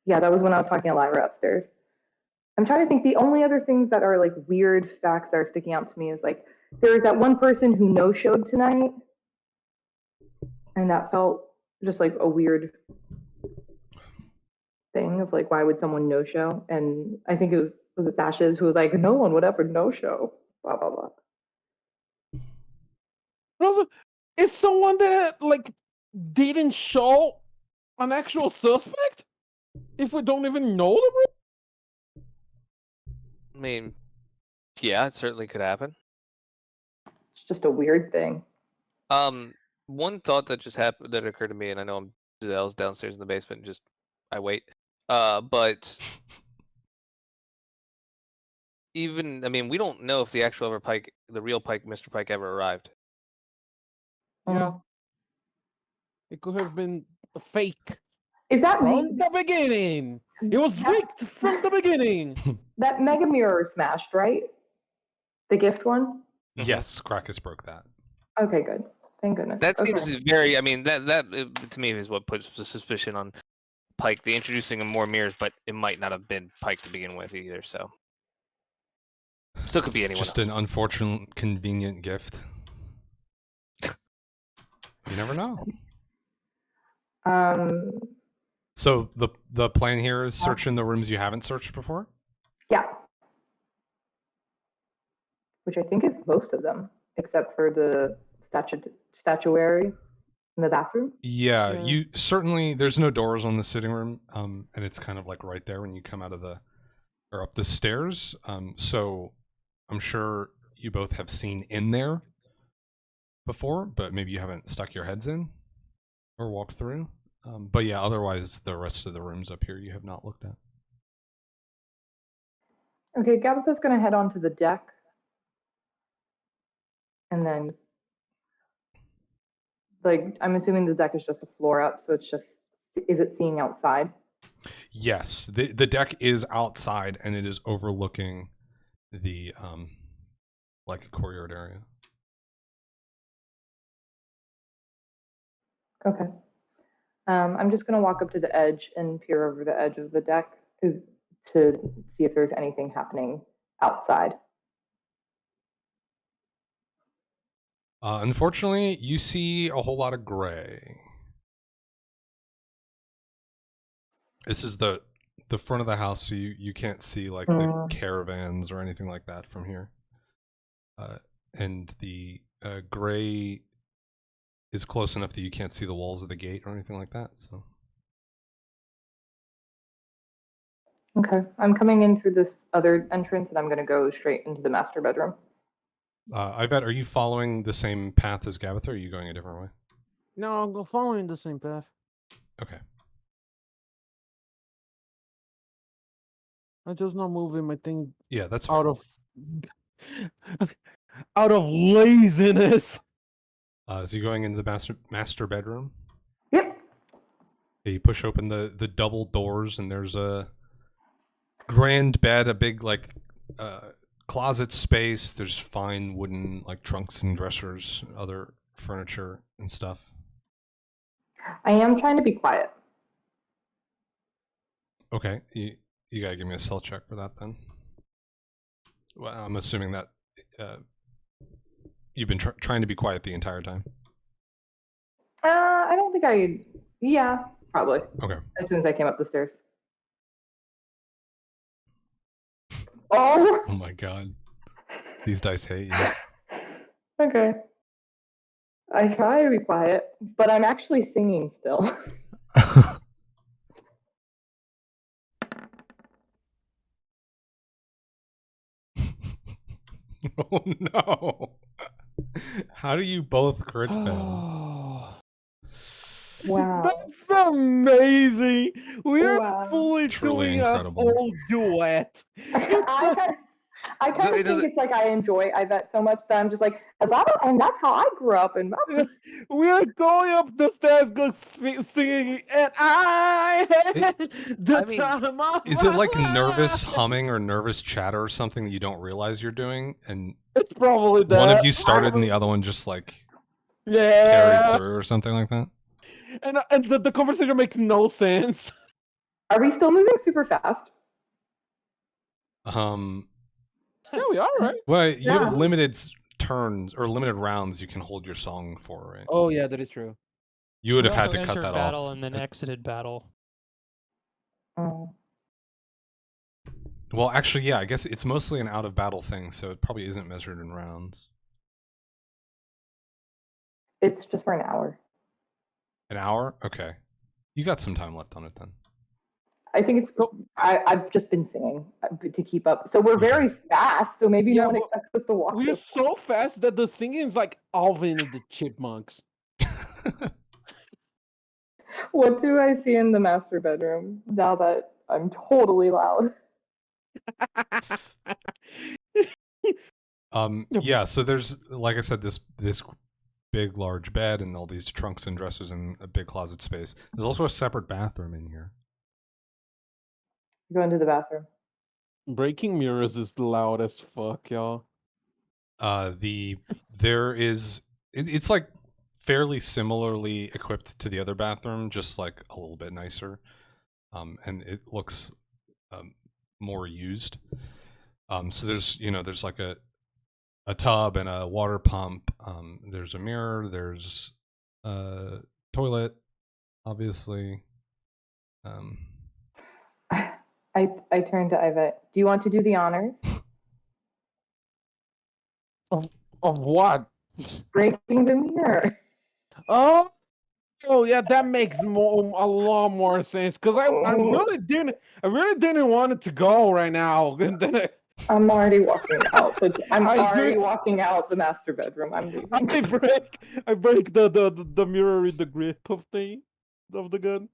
Speaker 1: Yeah, that was when I was talking to Lyra upstairs. I'm trying to think. The only other things that are like weird facts that are sticking out to me is like there was that one person who no-showed tonight, and that felt just like a weird thing of like, why would someone no-show? And I think it was it Sasha's who was like, no one would ever no-show. Blah blah blah.
Speaker 3: Also, is someone that like didn't show an actual suspect? If we don't even know the
Speaker 4: I mean, yeah, it certainly could happen.
Speaker 1: It's just a weird thing.
Speaker 4: One thought that just happened that occurred to me, and I know Giselle's downstairs in the basement. And just I wait. But even I mean, we don't know if the actual the real Pike, Mr. Pike, ever arrived.
Speaker 3: Yeah. It could have been fake
Speaker 1: Is that
Speaker 3: from the beginning. It was leaked from the beginning.
Speaker 1: that mega mirror smashed, right? The gift one?
Speaker 5: Yes, Krakus broke that.
Speaker 1: Okay, good. Thank goodness.
Speaker 4: That
Speaker 1: Okay.
Speaker 4: seems very. I mean, that to me is what puts the suspicion on Pike. The introducing of more mirrors, but it might not have been Pike to begin with either. So still could be anyone
Speaker 5: Just
Speaker 4: else.
Speaker 5: an unfortunate, convenient gift. You never know. So the plan here is search in the rooms you haven't searched before?
Speaker 1: Yeah. Which I think is most of them, except for the statuary in the bathroom.
Speaker 5: Yeah,
Speaker 3: Yeah.
Speaker 5: you certainly there's no doors on the sitting room, and it's kind of like right there when you come out of or up the stairs. So I'm sure you both have seen in there before, but maybe you haven't stuck your heads in or walked through. But yeah, otherwise the rest of the rooms up here you have not looked at.
Speaker 1: Okay, Gabitha's going to head onto the deck. And then, like, I'm assuming the deck is just a floor up, so it's just, is it seeing outside?
Speaker 5: Yes, the deck is outside and it is overlooking the like a courtyard area.
Speaker 1: Okay. I'm just going to walk up to the edge and peer over the edge of the deck to see if there's anything happening outside.
Speaker 5: Unfortunately, you see a whole lot of gray. This is the front of the house, so you can't see like the caravans or anything like that from here. And the gray is close enough that you can't see the walls of the gate or anything like that. So.
Speaker 1: Okay, I'm coming in through this other entrance, and I'm going to go straight into the master bedroom.
Speaker 5: I bet. Are you following the same path as Gabitha, or are you going a different way?
Speaker 3: No, I'm following the same path.
Speaker 5: Okay.
Speaker 3: I'm just not moving my thing.
Speaker 5: Yeah, that's
Speaker 3: out of laziness.
Speaker 5: So you're going into the master bedroom?
Speaker 1: Yep.
Speaker 5: You push open the double doors, and there's a grand bed, a big like closet space. There's fine wooden like trunks and dressers, other furniture and stuff.
Speaker 1: I am trying to be quiet.
Speaker 5: Okay, you gotta give me a stealth check for that then. Well, I'm assuming that you've been trying to be quiet the entire time.
Speaker 1: I don't think yeah, probably.
Speaker 5: Okay.
Speaker 1: As soon as I came up the stairs. Oh!
Speaker 5: Oh my god. These dice hate you.
Speaker 1: Okay. I try to be quiet, but I'm actually singing still.
Speaker 5: Oh no. How do you both crit fail?
Speaker 1: Wow.
Speaker 3: That's amazing. We are fully
Speaker 5: Truly
Speaker 3: doing
Speaker 5: incredible.
Speaker 3: a whole duet.
Speaker 1: I kind of think it's like I enjoy Yvette so much that I'm just like, and that's how I grew up. And
Speaker 3: we are going up the stairs, singing, and I had the time of
Speaker 5: is it like
Speaker 3: my
Speaker 5: nervous
Speaker 3: life.
Speaker 5: humming or nervous chatter or something that you don't realize you're doing? And
Speaker 3: It's probably that.
Speaker 5: one of you started and the other one just like
Speaker 3: yeah,
Speaker 5: carried through or something like that?
Speaker 3: And the conversation makes no sense.
Speaker 1: Are we still moving super fast?
Speaker 3: Yeah, we are, right?
Speaker 5: Well, you have limited turns or limited rounds you can hold your song for, right?
Speaker 3: Oh yeah, that is true.
Speaker 5: You would
Speaker 2: We
Speaker 5: have had
Speaker 2: also
Speaker 5: to cut
Speaker 2: entered
Speaker 5: that
Speaker 2: battle
Speaker 5: off.
Speaker 2: and then exited battle.
Speaker 1: Oh.
Speaker 5: Well, actually, yeah, I guess it's mostly an out of battle thing, so it probably isn't measured in rounds.
Speaker 1: It's just for an hour.
Speaker 5: An hour? Okay. You got some time left on it then.
Speaker 1: I think it's. I've just been singing to keep up. So we're very fast. So maybe no one expects us to walk.
Speaker 3: We're so fast that the singing is like Alvin and the Chipmunks.
Speaker 1: What do I see in the master bedroom now that I'm totally loud?
Speaker 5: Yeah, so there's, like I said, this big, large bed and all these trunks and dressers and a big closet space. There's also a separate bathroom in here.
Speaker 1: Go into the bathroom.
Speaker 3: Breaking mirrors is loud as fuck, y'all.
Speaker 5: It's like fairly similarly equipped to the other bathroom, just like a little bit nicer. And it looks more used. So there's like a tub and a water pump. There's a mirror. There's a toilet, obviously.
Speaker 1: I turn to Yvette. Do you want to do the honors?
Speaker 3: Of what?
Speaker 1: Breaking the mirror.
Speaker 3: Oh yeah, that makes a lot more sense. Cause I really didn't want it to go right now. And then
Speaker 1: I'm already walking out. I'm already walking out the master bedroom. I'm leaving.
Speaker 3: I break the mirror in the grip of the gun.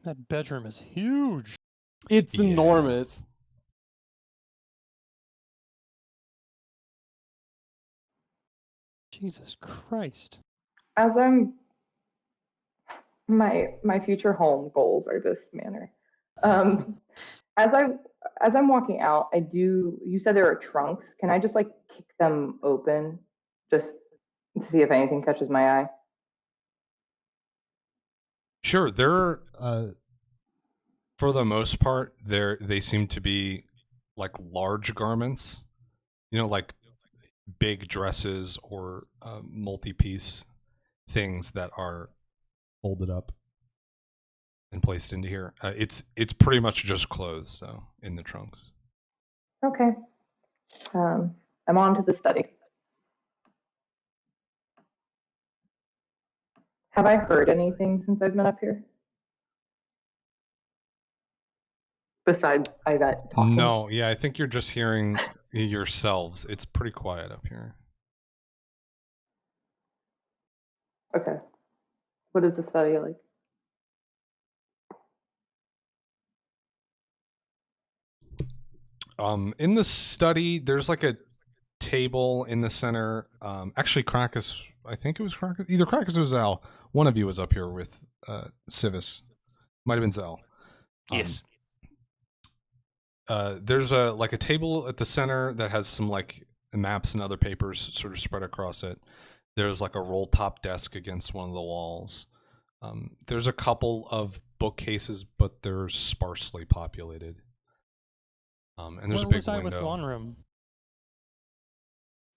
Speaker 2: That bedroom is huge.
Speaker 3: It's enormous.
Speaker 2: Jesus Christ.
Speaker 1: As I'm my future home goals are this manner. As I'm walking out, you said there are trunks. Can I just like kick them open just to see if anything catches my eye?
Speaker 5: Sure, they're for the most part, they seem to be like large garments, like big dresses or multi-piece things that are folded up and placed into here. It's pretty much just clothes, though, in the trunks.
Speaker 1: Okay. I'm on to the study. Have I heard anything since I've been up here? Besides Yvette talking?
Speaker 5: No, yeah, I think you're just hearing yourselves. It's pretty quiet up here.
Speaker 1: Okay. What is the study like?
Speaker 5: In the study, there's like a table in the center. Actually, Krakus, I think it was Krakus. Either Krakus or Zal. One of you was up here with Civis. Might have been Zal.
Speaker 4: Yes.
Speaker 5: There's a table at the center that has some like maps and other papers sort of spread across it. There's like a roll top desk against one of the walls. There's a couple of bookcases, but they're sparsely populated. And there's a big
Speaker 2: was I
Speaker 5: window.
Speaker 2: with one room?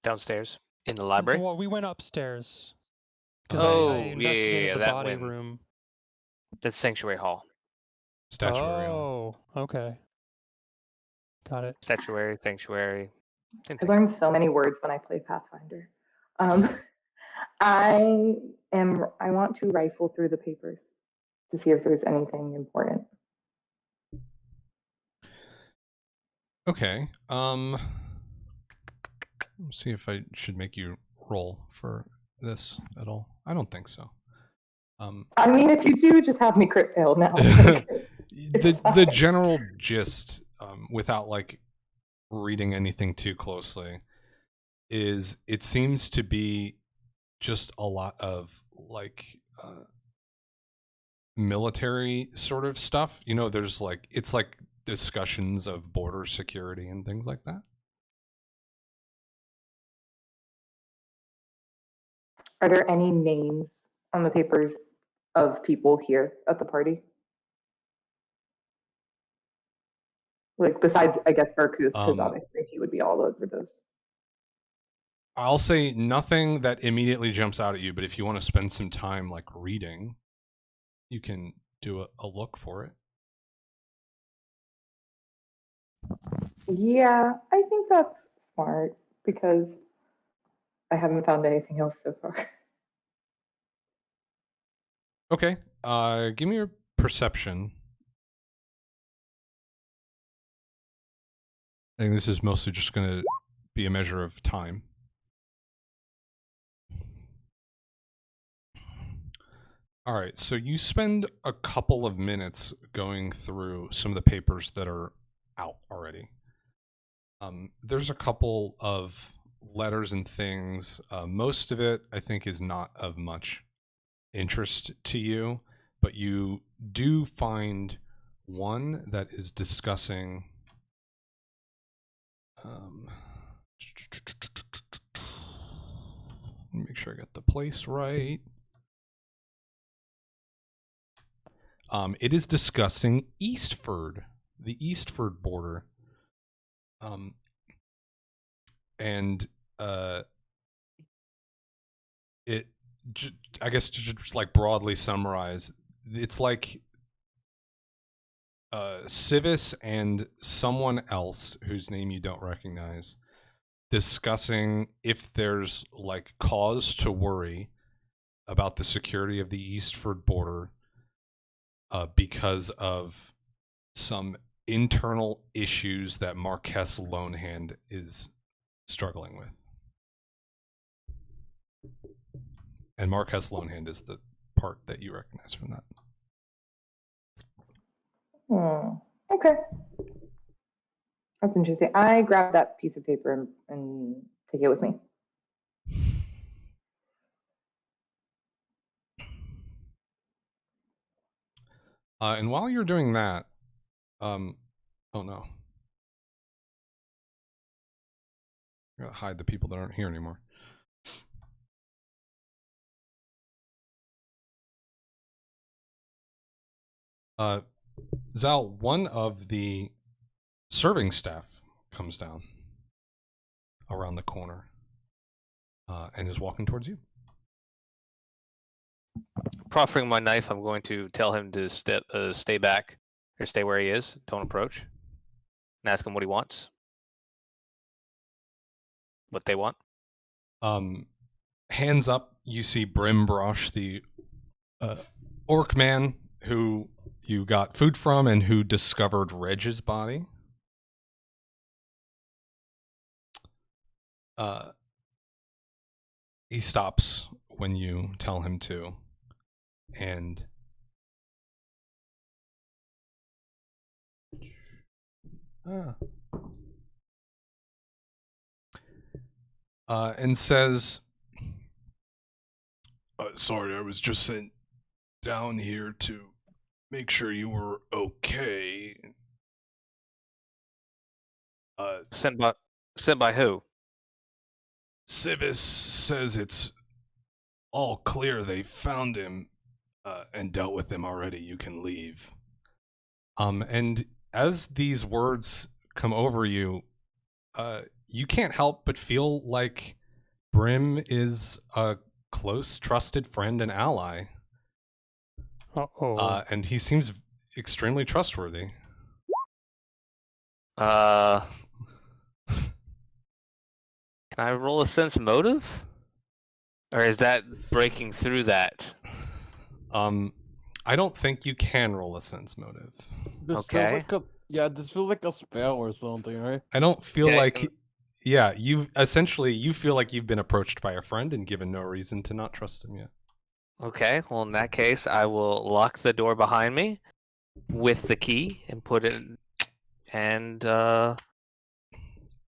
Speaker 4: Downstairs in the library.
Speaker 2: Well, we went upstairs. I investigated the body room.
Speaker 4: The sanctuary hall.
Speaker 5: Statuary hall.
Speaker 2: Oh, okay. Got it.
Speaker 4: Statuary, sanctuary.
Speaker 1: I learned so many words when I play Pathfinder. I want to rifle through the papers to see if there's anything important.
Speaker 5: Okay. Let's see if I should make you roll for this at all. I don't think so.
Speaker 1: I mean, if you do, just have me crit fail now.
Speaker 5: The general gist, without like reading anything too closely, is it seems to be just a lot of like military sort of stuff. There's like it's like discussions of border security and things like that.
Speaker 1: Are there any names on the papers of people here at the party? Like besides, I guess, Verkuth, because obviously he would be all over those.
Speaker 5: I'll say nothing that immediately jumps out at you, but if you want to spend some time like reading, you can do a look for it.
Speaker 1: Yeah, I think that's smart because I haven't found anything else so far.
Speaker 5: Okay, give me your perception. I think this is mostly just going to be a measure of time. All right, so you spend a couple of minutes going through some of the papers that are out already. There's a couple of letters and things. Most of it, I think, is not of much interest to you, but you do find one that is discussing let me make sure I got the place right. It is discussing Eastford, the Eastford border. And it, I guess, to just like broadly summarize, it's like Civis and someone else whose name you don't recognize discussing if there's like cause to worry about the security of the Eastford border because of some internal issues that Marquess Lonehand is struggling with. And Marquess Lonehand is the part that you recognize from that.
Speaker 1: Okay. That's interesting. I grabbed that piece of paper and take it with me.
Speaker 5: And while you're doing that, oh no. I gotta hide the people that aren't here anymore. Zal, one of the serving staff comes down around the corner and is walking towards you.
Speaker 4: Proffering my knife, I'm going to tell him to stay back, or stay where he is. Don't approach. And ask him what he wants. What they want.
Speaker 5: Hands up, you see Brimbrosh, the orc man who you got food from and who discovered Reg's body. He stops when you tell him to, and and says, sorry, I was just sent down here to make sure you were okay.
Speaker 4: Sent by who?
Speaker 5: Civis says it's all clear. They found him and dealt with him already. You can leave. And as these words come over you, you can't help but feel like Brim is a close, trusted friend and ally.
Speaker 2: Uh-oh.
Speaker 5: And he seems extremely trustworthy.
Speaker 4: Can I roll a sense motive? Or is that breaking through that?
Speaker 5: I don't think you can roll a sense motive.
Speaker 3: This
Speaker 4: Okay.
Speaker 3: feels like this feels like a spell or something, right?
Speaker 5: I don't feel
Speaker 4: Okay.
Speaker 5: like... Yeah, you feel like you've been approached by a friend and given no reason to not trust him yet.
Speaker 4: Okay, well in that case, I will lock the door behind me with the key and put it and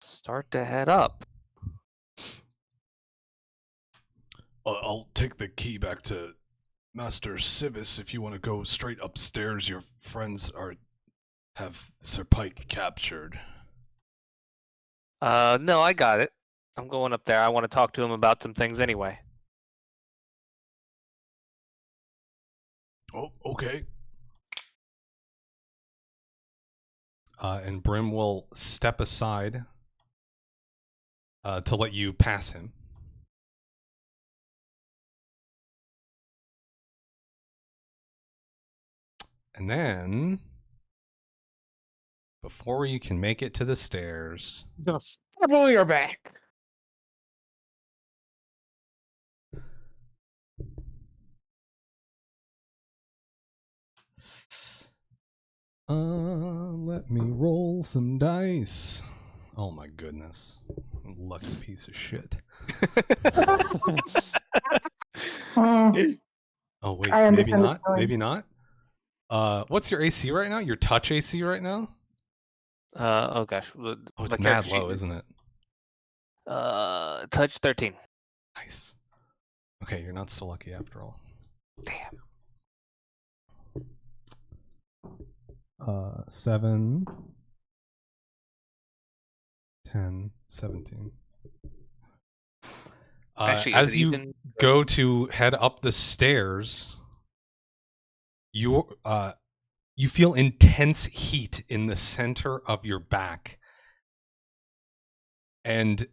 Speaker 4: start to head up.
Speaker 5: I'll take the key back to Master Civis if you want to go straight upstairs. Your friends have Sir Pike captured.
Speaker 4: No, I got it. I'm going up there. I want to talk to him about some things anyway.
Speaker 5: Oh, okay. And Brim will step aside to let you pass him. And then, before you can make it to the stairs...
Speaker 3: Just step on your back.
Speaker 5: Let me roll some dice. Oh my goodness. Lucky piece of shit. Oh wait, maybe not. Maybe not. What's your AC right now? Your touch AC right now?
Speaker 4: Oh gosh.
Speaker 5: Oh, it's mad low, isn't it?
Speaker 4: Touch 13.
Speaker 5: Nice. Okay, you're not so lucky after all.
Speaker 4: Damn.
Speaker 5: 7, 10, 17.
Speaker 4: Actually, is
Speaker 5: As
Speaker 4: it
Speaker 5: you
Speaker 4: even?
Speaker 5: go to head up the stairs, you feel intense heat in the center of your back. And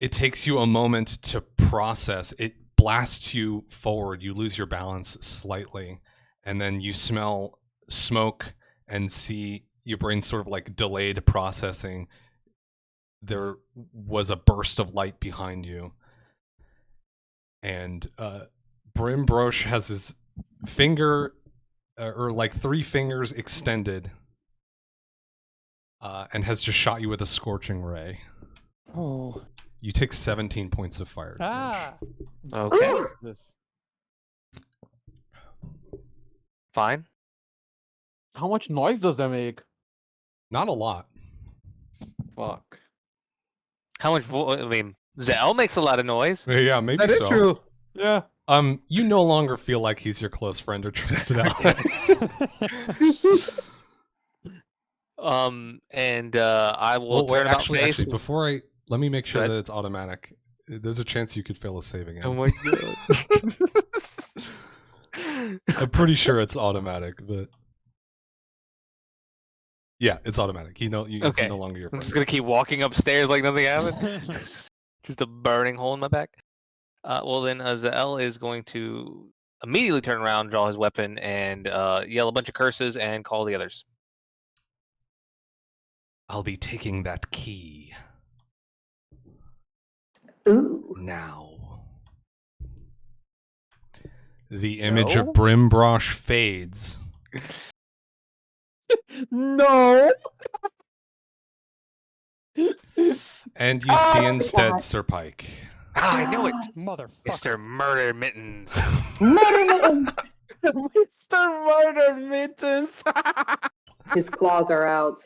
Speaker 5: it takes you a moment to process. It blasts you forward. You lose your balance slightly. And then you smell smoke and see your brain sort of like delayed processing. There was a burst of light behind you. And Brimbrosh has his finger, or like 3 fingers extended, and has just shot you with a scorching ray.
Speaker 3: Oh.
Speaker 5: You take 17 points of fire damage.
Speaker 4: Okay.
Speaker 3: What is this?
Speaker 4: Fine.
Speaker 3: How much noise does that make?
Speaker 5: Not a lot.
Speaker 3: Fuck.
Speaker 4: How much? I mean, Zell makes a lot of noise.
Speaker 5: Yeah, maybe
Speaker 3: That is
Speaker 5: so.
Speaker 3: true. Yeah.
Speaker 5: You no longer feel like he's your close friend or trusted ally.
Speaker 4: And I will turn about face.
Speaker 5: Actually, before let me make sure
Speaker 4: Go
Speaker 5: that
Speaker 4: ahead.
Speaker 5: it's automatic. There's a chance you could fail a save again.
Speaker 4: Oh my god.
Speaker 5: I'm pretty sure it's automatic, but yeah, it's automatic. It's
Speaker 4: Okay.
Speaker 5: no longer your
Speaker 4: I'm
Speaker 5: friend.
Speaker 4: just gonna keep walking upstairs like nothing happened. Just a burning hole in my back. Well then, Zell is going to immediately turn around, draw his weapon, and yell a bunch of curses and call the others.
Speaker 5: I'll be taking that key
Speaker 1: Ooh.
Speaker 5: now. The image of
Speaker 4: No?
Speaker 5: Brimbrosh fades.
Speaker 3: No.
Speaker 5: And you see
Speaker 1: Oh,
Speaker 5: instead
Speaker 1: God.
Speaker 5: Sir Pike.
Speaker 4: Ah, I knew it,
Speaker 2: Motherfucker.
Speaker 4: Mr. Murder Mittens.
Speaker 1: Murder!
Speaker 3: Mr. Murder Mittens.
Speaker 1: His claws are out.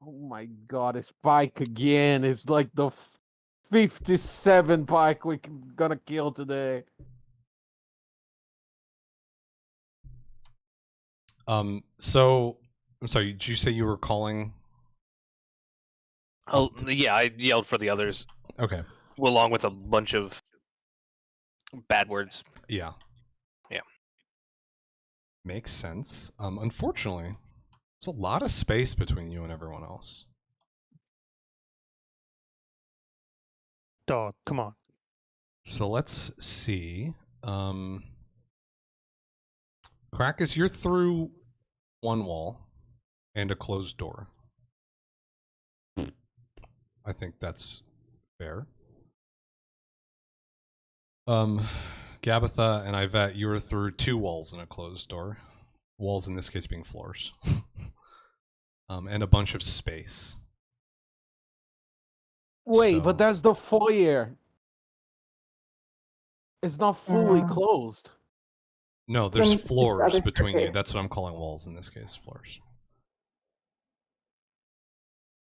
Speaker 3: Oh my god, it's Pike again. It's like the 57 Pike we're gonna kill today.
Speaker 5: So I'm sorry, did you say you were calling?
Speaker 4: Oh, yeah, I yelled for the others,
Speaker 5: Okay.
Speaker 4: along with a bunch of bad words.
Speaker 5: Yeah.
Speaker 4: Yeah.
Speaker 5: Makes sense. Unfortunately, there's a lot of space between you and everyone else.
Speaker 2: Dog, come on.
Speaker 5: So let's see. Krakus, you're through one wall and a closed door. I think that's fair. Gabitha and Yvette, you were through 2 walls and a closed door. Walls in this case being floors. And a bunch of space.
Speaker 3: Wait,
Speaker 5: So-
Speaker 3: but that's the foyer. It's not fully closed.
Speaker 5: No, there's
Speaker 1: Then it's
Speaker 5: floors
Speaker 1: other
Speaker 5: between you.
Speaker 1: staircase.
Speaker 5: That's what I'm calling walls in this case, floors.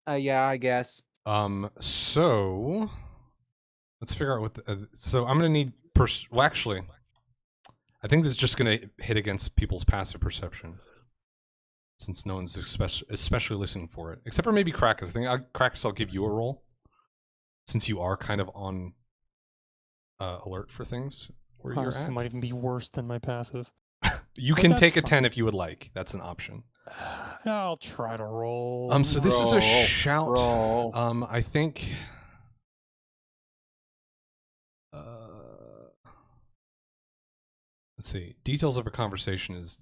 Speaker 3: Yeah, I guess.
Speaker 5: So let's figure out what. So I'm gonna need. Well, actually, I think this is just gonna hit against people's passive perception, since no one's especially listening for it, except for maybe Krakus. I think Krakus, I'll give you a roll, since you are kind of on alert for things where you're
Speaker 2: Honestly,
Speaker 5: at.
Speaker 2: it might even be worse than my passive.
Speaker 5: You
Speaker 2: But
Speaker 5: can
Speaker 2: that's
Speaker 5: take a
Speaker 2: fine.
Speaker 5: 10 if you would like. That's an option.
Speaker 2: I'll try to roll.
Speaker 5: So this is a
Speaker 3: Roll,
Speaker 5: shout.
Speaker 3: roll.
Speaker 5: I think. Let's see. Details of a conversation is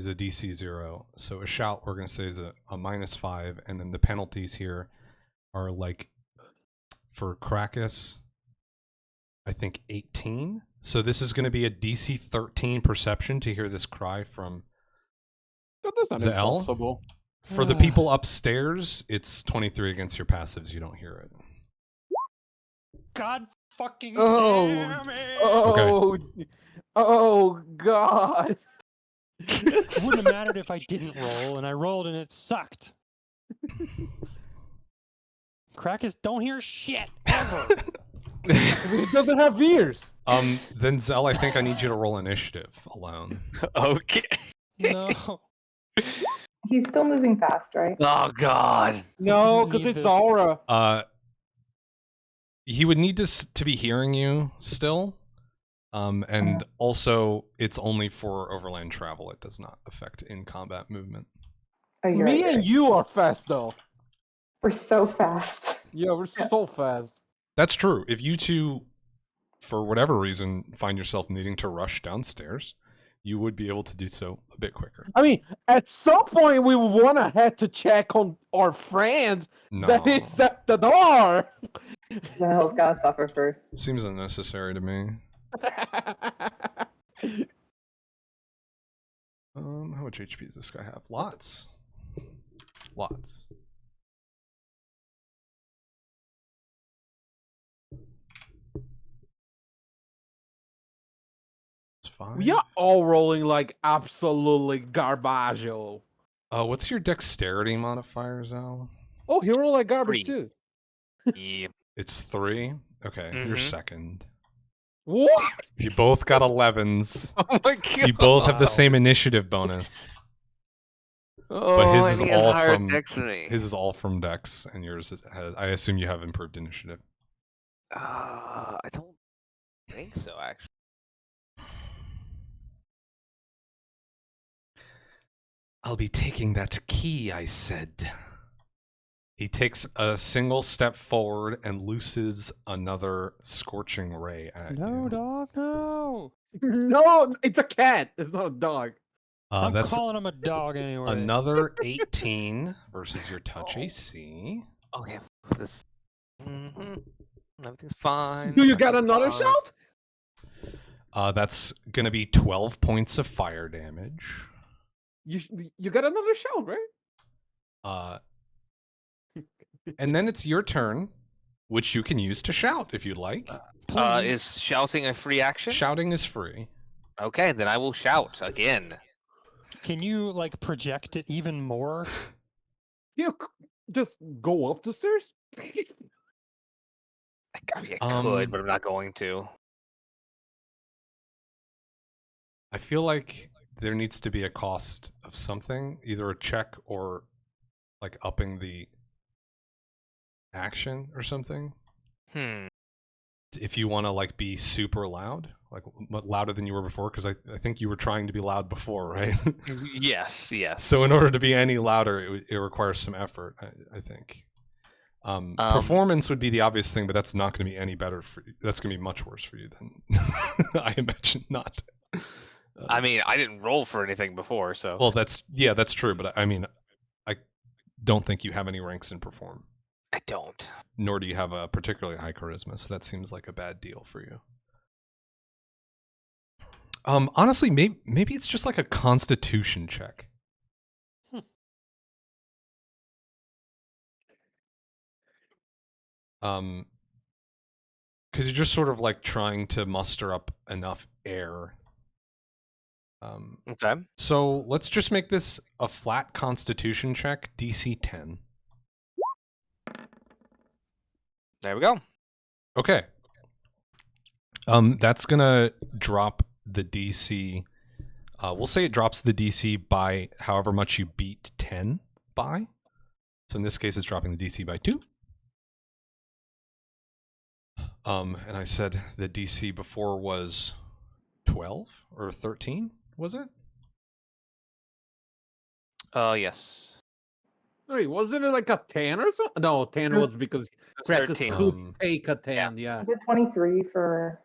Speaker 5: a DC 0. So a shout we're gonna say is a -5, and then the penalties here are like for Krakus, I think 18. So this is gonna be a DC 13 perception to hear this cry from
Speaker 3: That's not
Speaker 5: Zell.
Speaker 3: impossible.
Speaker 5: For the people upstairs, it's 23 against your passives. You don't hear it.
Speaker 2: God fucking
Speaker 3: Oh,
Speaker 2: damn it!
Speaker 3: oh god.
Speaker 2: It wouldn't have mattered if I didn't roll, and I rolled and it sucked. Crackus don't hear shit ever.
Speaker 3: He doesn't have ears.
Speaker 5: Then Zell, I think I need you to roll initiative alone.
Speaker 4: Okay.
Speaker 2: No.
Speaker 1: He's still moving fast, right?
Speaker 4: Oh God.
Speaker 3: No,
Speaker 2: didn't
Speaker 3: because
Speaker 2: need
Speaker 3: it's
Speaker 2: this.
Speaker 3: Aura.
Speaker 5: He would need to be hearing you still. And also, it's only for overland travel. It does not affect in-combat movement.
Speaker 1: Oh, you're
Speaker 3: Me
Speaker 1: right,
Speaker 3: and you are fast though.
Speaker 1: We're so fast.
Speaker 3: Yeah, we're so fast.
Speaker 5: That's true. If you two, for whatever reason, find yourself needing to rush downstairs, you would be able to do so a bit quicker.
Speaker 3: I mean, at some point we would want to head to check on our friends that
Speaker 5: No.
Speaker 3: is at the door.
Speaker 1: Zell's gotta suffer first.
Speaker 5: Seems unnecessary to me. How much HP does this guy have? Lots. Lots. It's fine.
Speaker 3: We are all rolling like absolutely garbaggio.
Speaker 5: What's your dexterity modifier, Zal?
Speaker 3: Oh, he rolled like garbage
Speaker 4: 3.
Speaker 3: too.
Speaker 4: Yeah.
Speaker 5: It's 3? Okay, you're
Speaker 4: Mhm.
Speaker 5: second.
Speaker 3: What?
Speaker 5: You both got 11s.
Speaker 4: Oh my God.
Speaker 5: You both have the
Speaker 2: Wow.
Speaker 5: same initiative bonus.
Speaker 4: Oh,
Speaker 5: his
Speaker 4: and
Speaker 5: is
Speaker 4: he has
Speaker 5: all
Speaker 4: higher
Speaker 5: from-
Speaker 4: dex than me.
Speaker 5: His is all from Dex, and yours is. I assume you have improved initiative.
Speaker 4: I don't think so, actually.
Speaker 5: I'll be taking that key, I said. He takes a single step forward and looses another scorching ray at
Speaker 2: No,
Speaker 5: you.
Speaker 2: dog, no.
Speaker 3: No, it's a cat. It's not a dog.
Speaker 2: I'm
Speaker 5: That's
Speaker 2: calling him a dog anyway.
Speaker 5: another 18 versus your touch AC.
Speaker 4: Okay, this. Everything's fine.
Speaker 3: Do you got
Speaker 4: everything's
Speaker 3: another
Speaker 4: fine.
Speaker 3: shout?
Speaker 5: That's gonna be 12 points of fire damage.
Speaker 3: You got another shout, right?
Speaker 5: And then it's your turn, which you can use to shout if you'd like.
Speaker 2: Please.
Speaker 4: Is shouting a free action?
Speaker 5: Shouting is free.
Speaker 4: Okay, then I will shout again.
Speaker 2: Can you like project it even more?
Speaker 3: You just go up the stairs.
Speaker 4: I mean, I could,
Speaker 5: Um,
Speaker 4: but I'm not going to.
Speaker 5: I feel like there needs to be a cost of something, either a check or like upping the action or something. If you want to like be super loud, like louder than you were before, because I think you were trying to be loud before, right?
Speaker 4: Yes, yes.
Speaker 5: So in order to be any louder, it requires some effort, I think. Performance would be the obvious thing, but that's not going to be any better for you. That's going to be much worse for you than I imagine not.
Speaker 4: I mean, I didn't roll for anything before, so.
Speaker 5: Well, that's true, but I mean, I don't think you have any ranks in perform.
Speaker 4: I don't.
Speaker 5: Nor do you have a particularly high charisma, so that seems like a bad deal for you. Honestly, maybe it's just like a constitution check. Because you're just sort of like trying to muster up enough air.
Speaker 4: Okay.
Speaker 5: So let's just make this a flat constitution check, DC 10.
Speaker 4: There we go.
Speaker 5: Okay. That's gonna drop the DC. We'll say it drops the DC by however much you beat 10 by. So in this case, it's dropping the DC by 2. And I said the DC before was 12 or 13, was it?
Speaker 4: Yes.
Speaker 3: Wait, wasn't it like a 10 or something? No, 10
Speaker 1: It was-
Speaker 3: was because
Speaker 4: It was
Speaker 3: Krakus
Speaker 4: 13.
Speaker 3: could take a 10. Yeah,
Speaker 1: Is it 23 for?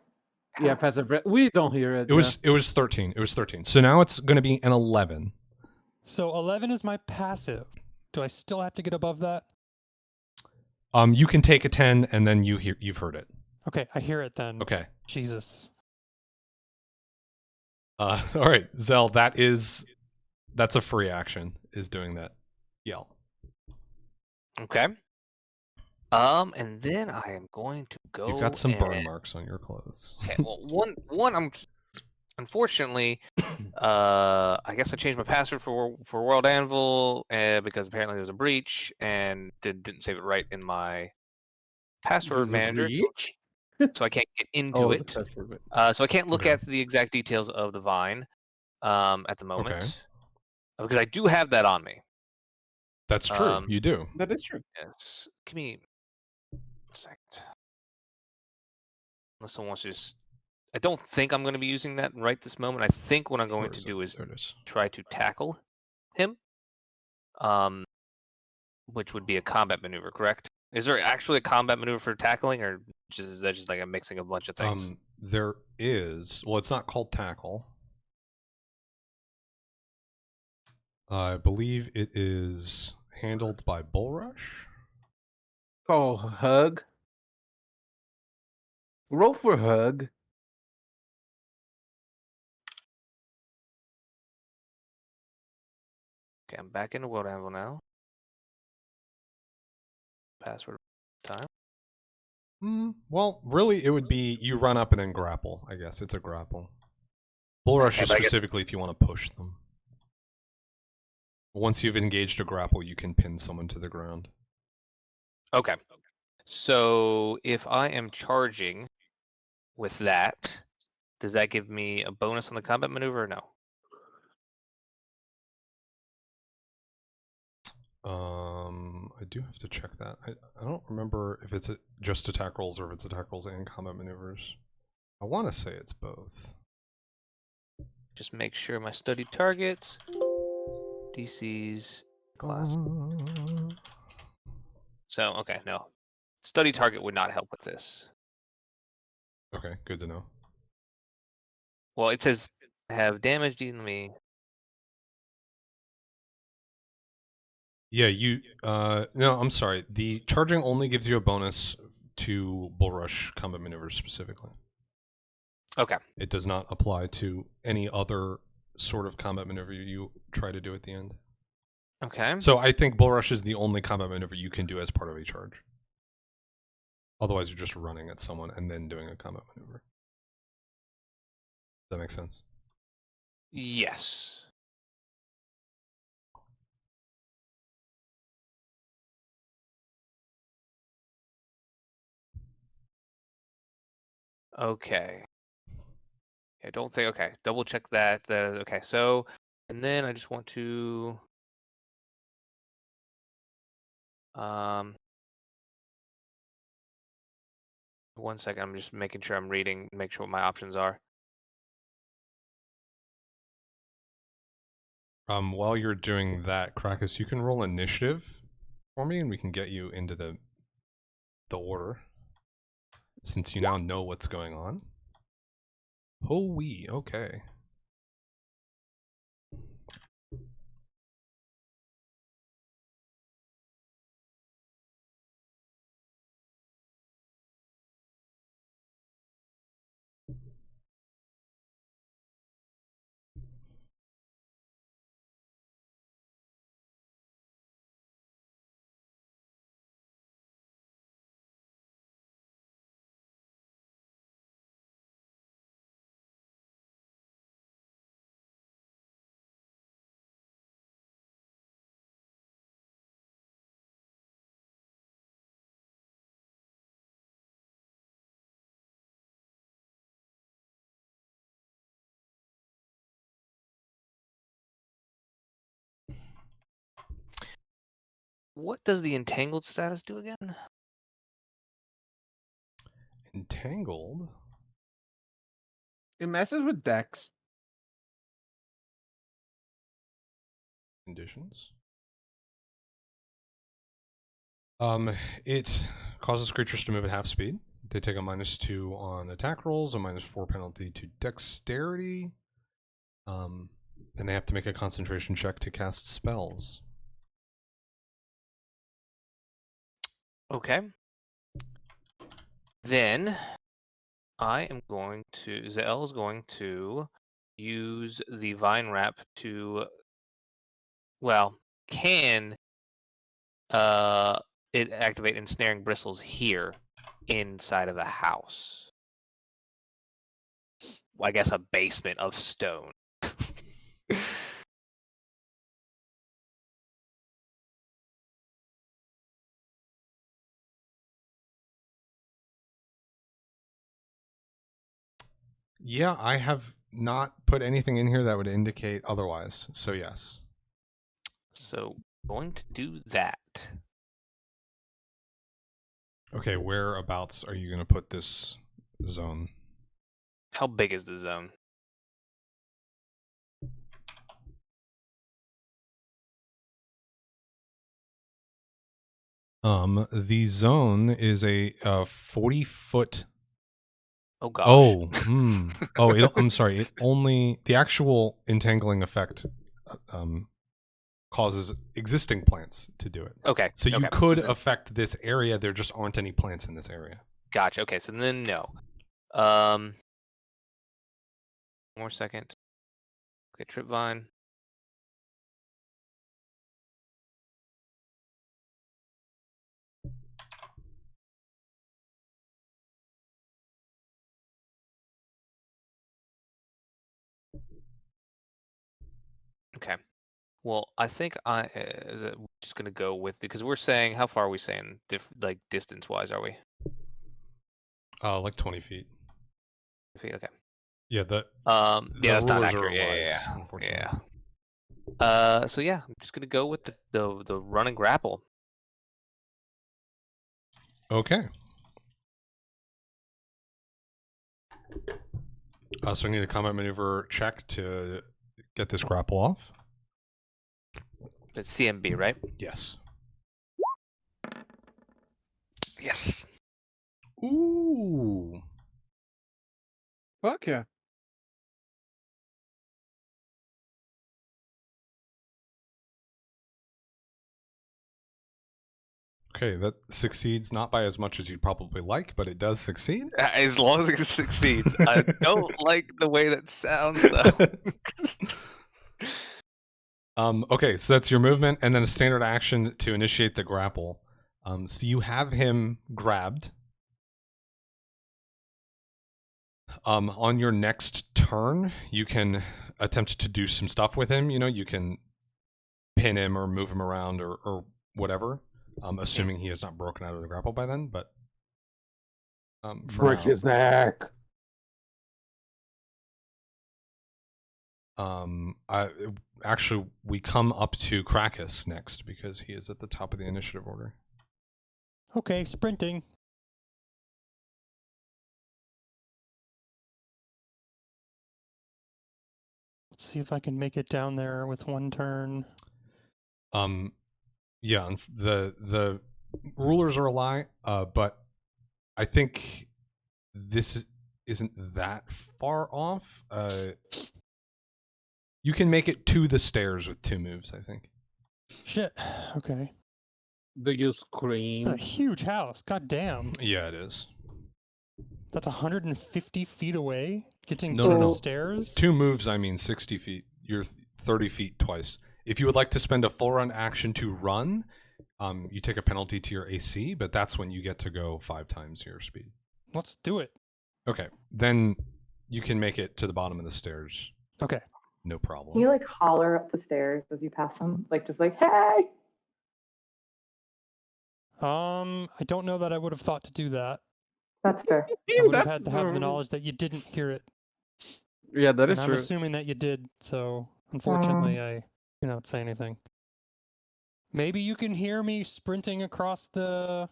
Speaker 3: yeah. Passive. We don't hear it.
Speaker 5: It was 13. It was 13. So now it's going to be an 11.
Speaker 2: So 11 is my passive. Do I still have to get above that?
Speaker 5: You can take a 10 and then you've heard it.
Speaker 2: Okay, I hear it then.
Speaker 5: Okay.
Speaker 2: Jesus.
Speaker 5: All right, Zell, that's a free action, is doing that yell.
Speaker 4: Okay. And then I am going to go.
Speaker 5: You've got some burn
Speaker 4: and-
Speaker 5: marks on your clothes.
Speaker 4: Okay, well, one, I'm unfortunately, I guess I changed my password for World Anvil because apparently there was a breach and didn't save it right in my password
Speaker 3: Use
Speaker 4: manager,
Speaker 3: reach?
Speaker 4: so I can't get into
Speaker 3: Oh, the
Speaker 4: it.
Speaker 3: password.
Speaker 4: So I can't look
Speaker 5: Okay.
Speaker 4: at the exact details of the vine at the moment.
Speaker 5: Okay.
Speaker 4: Because I do have that on me.
Speaker 5: That's true. You do.
Speaker 3: That is true.
Speaker 4: Yes. Give me a second. Unless someone wants to just... I don't think I'm going to be using that right this moment. I think what I'm going
Speaker 5: Where
Speaker 4: to
Speaker 5: is
Speaker 4: do
Speaker 5: it?
Speaker 4: is
Speaker 5: There it is.
Speaker 4: try to tackle him, which would be a combat maneuver, correct? Is there actually a combat maneuver for tackling, or is that just like a mixing of a bunch of things?
Speaker 5: There is. Well, it's not called tackle. I believe it is handled by Bull Rush.
Speaker 3: Oh, hug. Roll for hug.
Speaker 4: Okay, I'm back into World Anvil now. Password time.
Speaker 5: Well, really, it would be you run up and then grapple. I guess it's a grapple. Bull Rush
Speaker 4: Okay,
Speaker 5: is
Speaker 4: but I guess-
Speaker 5: specifically if you want to push them. Once you've engaged a grapple, you can pin someone to the ground.
Speaker 4: Okay. So if I am charging with that, does that give me a bonus on the combat maneuver or no?
Speaker 5: I do have to check that. I don't remember if it's just attack rolls or if it's attack rolls and combat maneuvers. I want to say it's both.
Speaker 4: Just make sure my studied targets, DCs, class. So, okay, no. Study target would not help with this.
Speaker 5: Okay, good to know.
Speaker 4: Well, it says have damage dealing me.
Speaker 5: Yeah, no, I'm sorry. The charging only gives you a bonus to Bull Rush combat maneuvers specifically.
Speaker 4: Okay.
Speaker 5: It does not apply to any other sort of combat maneuver you try to do at the end.
Speaker 4: Okay.
Speaker 5: So I think Bull Rush is the only combat maneuver you can do as part of a charge. Otherwise, you're just running at someone and then doing a combat maneuver. Does that make sense?
Speaker 4: Yes. Okay. I don't think, okay, double check that. Okay, so, and then I just want to, one second, I'm just making sure I'm reading, make sure what my options are.
Speaker 5: While you're doing that, Krakus, you can roll initiative for me and we can get you into the order. Since you now know what's going on. Oh, okay.
Speaker 4: What does the entangled status do again?
Speaker 5: Entangled?
Speaker 3: It messes with Dex.
Speaker 5: Conditions. It causes creatures to move at half speed. They take a -2 on attack rolls, a -4 penalty to dexterity. And they have to make a concentration check to cast spells.
Speaker 4: Okay. Then I am going to, Zell is going to use the vine wrap to, well, can it activate ensnaring bristles here inside of a house? Well, I guess a basement of stone.
Speaker 5: Yeah, I have not put anything in here that would indicate otherwise. So yes.
Speaker 4: So going to do that.
Speaker 5: Okay, whereabouts are you going to put this zone?
Speaker 4: How big is the zone?
Speaker 5: The zone is a 40-foot.
Speaker 4: Oh gosh.
Speaker 5: I'm sorry. It only the actual entangling effect causes existing plants to do it.
Speaker 4: Okay.
Speaker 5: So you
Speaker 4: okay.
Speaker 5: could
Speaker 4: So then,
Speaker 5: affect this area. There just aren't any plants in this area.
Speaker 4: gotcha. Okay, so then no. One more second. Okay, Tripvine. Okay. Well, I think we're just gonna go with because we're saying how far are we saying like distance wise are we?
Speaker 5: Like 20 feet.
Speaker 4: Okay.
Speaker 5: Yeah, the
Speaker 4: that's not
Speaker 5: rulers are
Speaker 4: accurate.
Speaker 5: lies,
Speaker 4: Yeah.
Speaker 5: unfortunately.
Speaker 4: So yeah, I'm just gonna go with the run and grapple.
Speaker 5: Okay. So I need a combat maneuver check to get this grapple off.
Speaker 4: It's CMB, right?
Speaker 5: Yes.
Speaker 4: Yes.
Speaker 5: Ooh.
Speaker 3: Fuck yeah.
Speaker 5: Okay, that succeeds not by as much as you'd probably like, but it does succeed.
Speaker 4: As long as it succeeds. I don't like the way that sounds though.
Speaker 5: Okay, so that's your movement, and then a standard action to initiate the grapple. So you have him grabbed. On your next turn, you can attempt to do some stuff with him. You know, you can pin him or move him around or whatever. Assuming he has not broken out of the grapple by then, but
Speaker 3: Break his neck.
Speaker 5: Actually, we come up to Krakus next because he is at the top of the initiative order.
Speaker 2: Okay, sprinting. Let's see if I can make it down there with one turn.
Speaker 5: Yeah, the rulers are a lie, but I think this isn't that far off. You can make it to the stairs with 2 moves, I think.
Speaker 2: Shit. Okay.
Speaker 3: Do you
Speaker 2: That's a
Speaker 3: scream?
Speaker 2: huge house. God damn.
Speaker 5: Yeah, it is.
Speaker 2: That's 150 feet away. Getting
Speaker 5: No,
Speaker 2: to
Speaker 5: no,
Speaker 2: the
Speaker 5: no.
Speaker 2: stairs.
Speaker 5: 2 moves, I mean 60 feet. You're 30 feet twice. If you would like to spend a full run action to run, you take a penalty to your AC, but that's when you get to go 5 times your speed.
Speaker 2: Let's do it.
Speaker 5: Okay, then you can make it to the bottom of the stairs.
Speaker 2: Okay.
Speaker 5: No problem.
Speaker 1: Can you like holler up the stairs as you pass them? Like just like, hey!
Speaker 2: I don't know that I would have thought to do that.
Speaker 1: That's fair.
Speaker 2: I would have had to have the knowledge that you didn't hear it.
Speaker 3: Yeah, that is
Speaker 2: And I'm
Speaker 3: true.
Speaker 2: assuming that you did, so unfortunately I cannot say anything. Maybe you can hear me sprinting across the...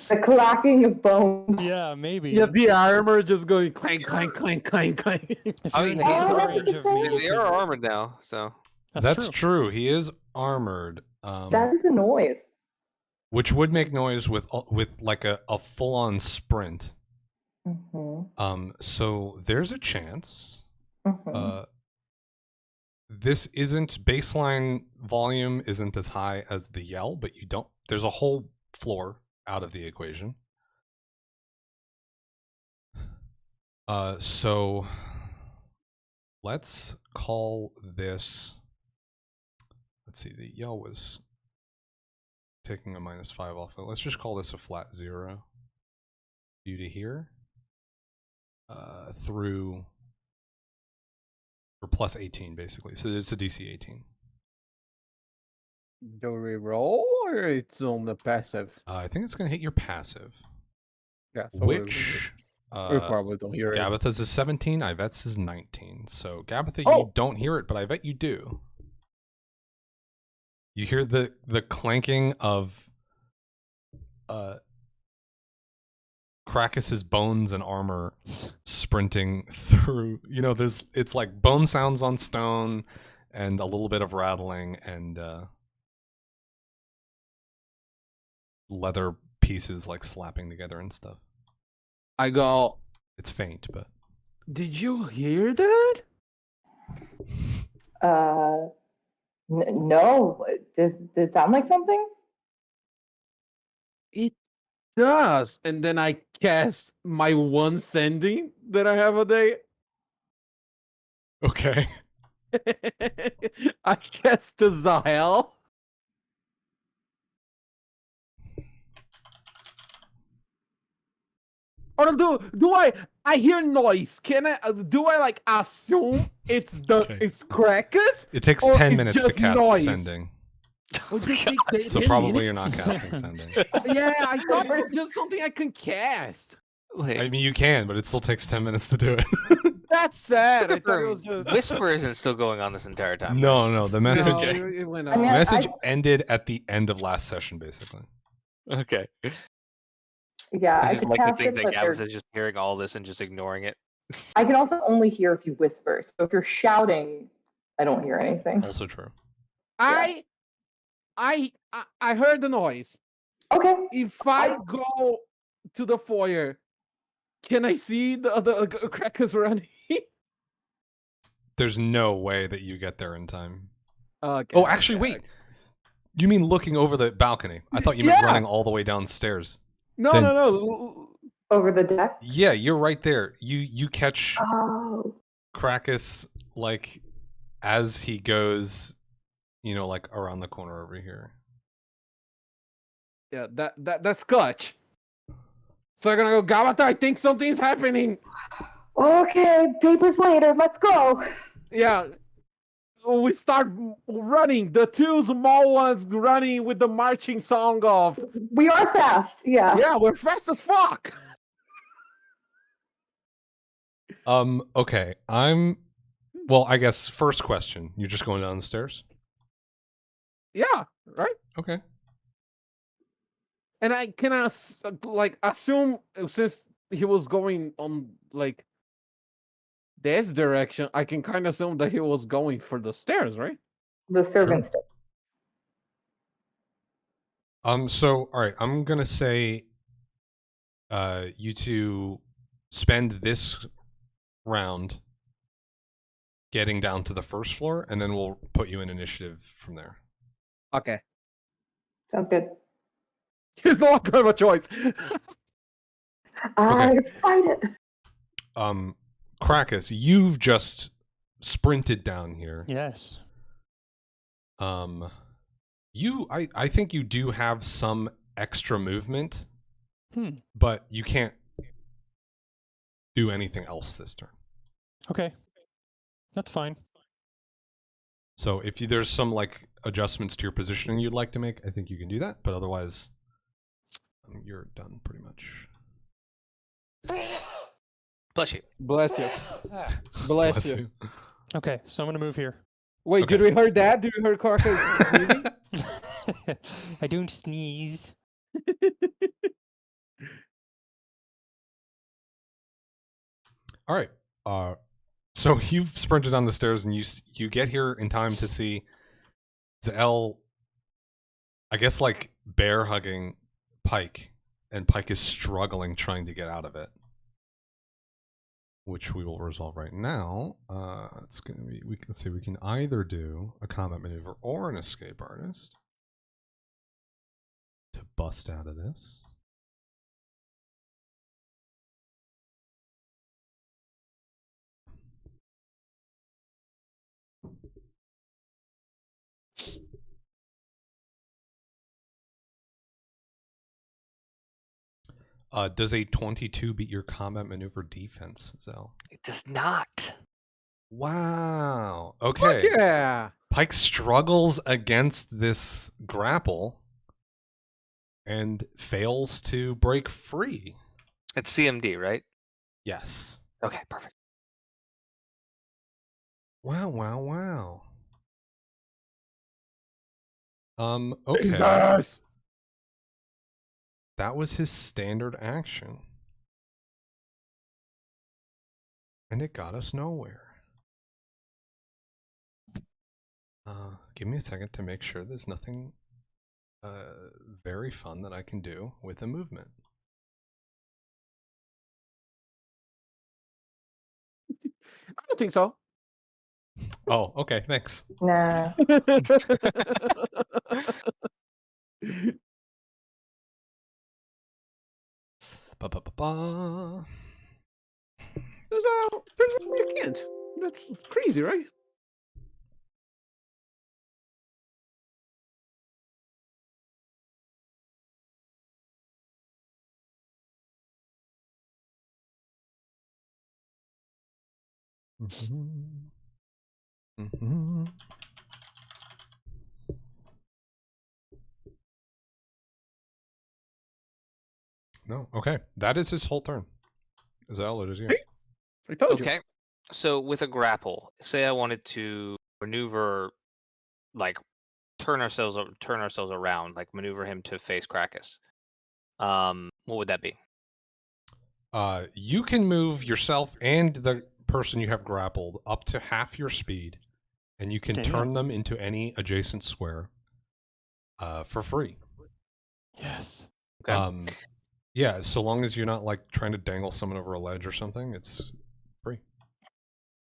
Speaker 1: The clacking of bones.
Speaker 2: Yeah, maybe.
Speaker 3: Yeah, the armor just going clank, clank, clank, clank, clank.
Speaker 2: If
Speaker 4: I
Speaker 2: you're
Speaker 4: mean,
Speaker 2: in
Speaker 4: he's
Speaker 2: physical
Speaker 1: armored.
Speaker 2: range of me, you
Speaker 4: They
Speaker 2: could-
Speaker 4: are armored now, so
Speaker 5: That's
Speaker 2: true.
Speaker 5: true. He is armored.
Speaker 1: That is a noise.
Speaker 5: Which would make noise with like a full on sprint.
Speaker 1: Mm-hmm.
Speaker 5: So there's a chance.
Speaker 1: Mm-hmm.
Speaker 5: This isn't baseline volume isn't as high as the yell, but you don't. There's a whole floor out of the equation. So let's call this. Let's see. The yell was taking a -5 off it. Let's just call this a flat 0. Due to here. Through or plus 18 basically. So it's a DC 18.
Speaker 3: Do we roll or it's on the passive?
Speaker 5: I think it's going to hit your passive,
Speaker 3: Yeah. So
Speaker 5: which
Speaker 3: We probably don't hear it.
Speaker 5: Gabitha's is 17, Ivette's is 19. So Gabitha,
Speaker 3: Oh!
Speaker 5: you don't hear it, but I bet you do. You hear the clanking of Krakus's bones and armor sprinting through. You know, it's like bone sounds on stone and a little bit of rattling and leather pieces like slapping together and stuff.
Speaker 3: I go,
Speaker 5: It's faint, but
Speaker 3: did you hear that?
Speaker 1: No. Does it sound like something?
Speaker 3: It does. And then I cast my one sending that I have a day.
Speaker 5: okay.
Speaker 3: I cast the Zahel. Or do I hear noise? Can I do I like assume it's
Speaker 5: Okay.
Speaker 3: it's Krakus?
Speaker 5: It takes
Speaker 3: Or
Speaker 5: 10
Speaker 3: it's
Speaker 5: minutes to
Speaker 3: just
Speaker 5: cast
Speaker 3: noise?
Speaker 5: sending.
Speaker 3: Oh, it just takes
Speaker 5: So
Speaker 3: 10
Speaker 5: probably you're
Speaker 3: minutes?
Speaker 5: not casting sending.
Speaker 3: Yeah, I thought it was just something I can cast.
Speaker 4: Wait,
Speaker 5: I mean, you can, but it still takes 10 minutes to do it.
Speaker 3: That's sad. I thought it was just
Speaker 4: Whisper isn't still going on this entire time.
Speaker 5: No, the message
Speaker 3: No, it went
Speaker 1: I mean,
Speaker 3: off.
Speaker 5: message ended at the end of last session, basically.
Speaker 4: Right? Okay.
Speaker 1: Yeah,
Speaker 4: I
Speaker 1: I
Speaker 4: just
Speaker 1: could
Speaker 4: like to
Speaker 1: cast
Speaker 4: think
Speaker 1: it,
Speaker 4: that
Speaker 1: but
Speaker 4: Gavin is just hearing all this and just ignoring it.
Speaker 1: I can also only hear if you whisper. So if you're shouting, I don't hear anything.
Speaker 5: Also true.
Speaker 3: I heard the noise.
Speaker 1: Okay.
Speaker 3: If I go to the foyer, can I see the Krakus running?
Speaker 5: There's no way that you get there in time.
Speaker 3: Okay,
Speaker 5: Oh, actually, wait. You mean looking over the balcony? I thought you meant
Speaker 3: Yeah.
Speaker 5: running all the way downstairs.
Speaker 3: No,
Speaker 5: Then-
Speaker 3: no.
Speaker 1: Over the deck?
Speaker 5: Yeah, you're right there. You catch
Speaker 1: Oh.
Speaker 5: Krakus like as he goes, you know, like around the corner over here.
Speaker 3: Yeah, that's clutch. So I'm gonna go, Gabata, I think something's happening.
Speaker 1: Okay, papers later. Let's go.
Speaker 3: Yeah. We start running. The two small ones running with the marching song of.
Speaker 1: We are fast. Yeah.
Speaker 3: Yeah, we're fast as fuck.
Speaker 5: Okay. Well, I guess first question. You're just going down the stairs?
Speaker 3: Yeah, right.
Speaker 5: Okay.
Speaker 3: And I can like assume since he was going on like this direction, I can kind of assume that he was going for the stairs, right?
Speaker 1: The servants.
Speaker 5: So all right, I'm gonna say you two spend this round getting down to the first floor, and then we'll put you in initiative from there.
Speaker 3: Okay.
Speaker 1: Sounds good.
Speaker 3: There's no other of a choice.
Speaker 1: I fight it.
Speaker 5: Krakus, you've just sprinted down here.
Speaker 2: Yes.
Speaker 5: I think you do have some extra movement, but you can't do anything else this turn.
Speaker 2: Okay. That's fine.
Speaker 5: So if there's some like adjustments to your positioning you'd like to make, I think you can do that. But otherwise, you're done pretty much.
Speaker 4: Bless you.
Speaker 3: Bless you. Bless
Speaker 5: Bless
Speaker 3: you.
Speaker 5: you.
Speaker 2: Okay, so I'm gonna move here.
Speaker 3: Wait,
Speaker 5: Okay.
Speaker 3: did we hear that? Did we hear Carcass sneezing?
Speaker 2: I don't sneeze.
Speaker 5: All right. So you've sprinted down the stairs and you get here in time to see Zell, I guess, like bear hugging Pike, and Pike is struggling trying to get out of it, which we will resolve right now. It's gonna be we can either do a combat maneuver or an escape artist to bust out of this. Does a 22 beat your combat maneuver defense, Zell?
Speaker 4: It does not.
Speaker 5: Wow. Okay.
Speaker 3: Fuck yeah.
Speaker 5: Pike struggles against this grapple and fails to break free.
Speaker 4: It's CMD, right?
Speaker 5: Yes.
Speaker 4: Okay, perfect.
Speaker 5: Wow, wow, wow. Okay.
Speaker 3: Jesus!
Speaker 5: That was his standard action. And it got us nowhere. Give me a second to make sure there's nothing very fun that I can do with a movement.
Speaker 3: I don't think so.
Speaker 5: Oh, okay, thanks.
Speaker 1: Nah.
Speaker 5: Ba-ba-ba-ba.
Speaker 3: There's you can't. That's crazy, right?
Speaker 5: Mhm. Mhm. No, okay. That is his whole turn. Is that all it is? Yeah.
Speaker 3: See? I told you.
Speaker 4: Okay. So with a grapple, say I wanted to maneuver, like turn ourselves around, like maneuver him to face Krakus. What would that be?
Speaker 5: You can move yourself and the person you have grappled up to half your speed, and you can
Speaker 2: Damn.
Speaker 5: turn them into any adjacent square for free.
Speaker 2: Yes.
Speaker 4: Okay.
Speaker 5: Yeah, so long as you're not like trying to dangle someone over a ledge or something, it's free.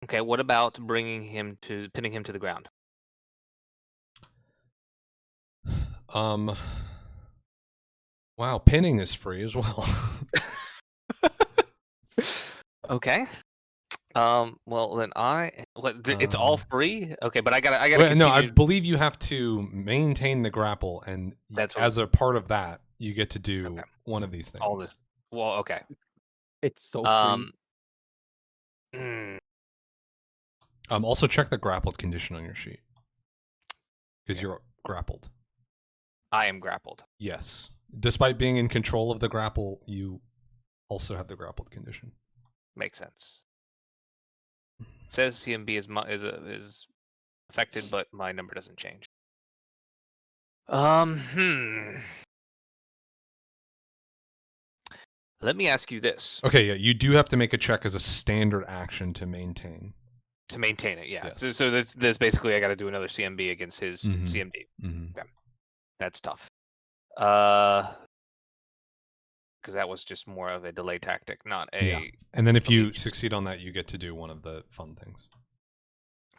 Speaker 4: Okay. What about pinning him to the ground?
Speaker 5: Wow, pinning is free as well.
Speaker 4: Okay. Well then it's all free. Okay, but I gotta
Speaker 5: Well, no, I
Speaker 4: continue.
Speaker 5: believe you have to maintain the grapple, and
Speaker 4: That's what.
Speaker 5: as a part of that, you get to do
Speaker 4: Okay.
Speaker 5: one of these things.
Speaker 4: All this. Well, okay.
Speaker 3: It's so free.
Speaker 4: Hmm,
Speaker 5: Also check the grappled condition on your sheet because
Speaker 4: Okay.
Speaker 5: you're grappled.
Speaker 4: I am grappled.
Speaker 5: Yes, despite being in control of the grapple, you also have the grappled condition.
Speaker 4: Makes sense. It says CMB is affected, but my number doesn't change. Let me ask you this.
Speaker 5: Okay, yeah, you do have to make a check as a standard action to maintain.
Speaker 4: To maintain it, yeah.
Speaker 5: Yes.
Speaker 4: So that's basically I got to do another CMB against his
Speaker 5: Mhm.
Speaker 4: CMD.
Speaker 5: Mm-hmm.
Speaker 4: Okay. That's tough. Because that was just more of a delay tactic, not a.
Speaker 5: Yeah. And then if you
Speaker 4: immediate-
Speaker 5: succeed on that, you get to do one of the fun things.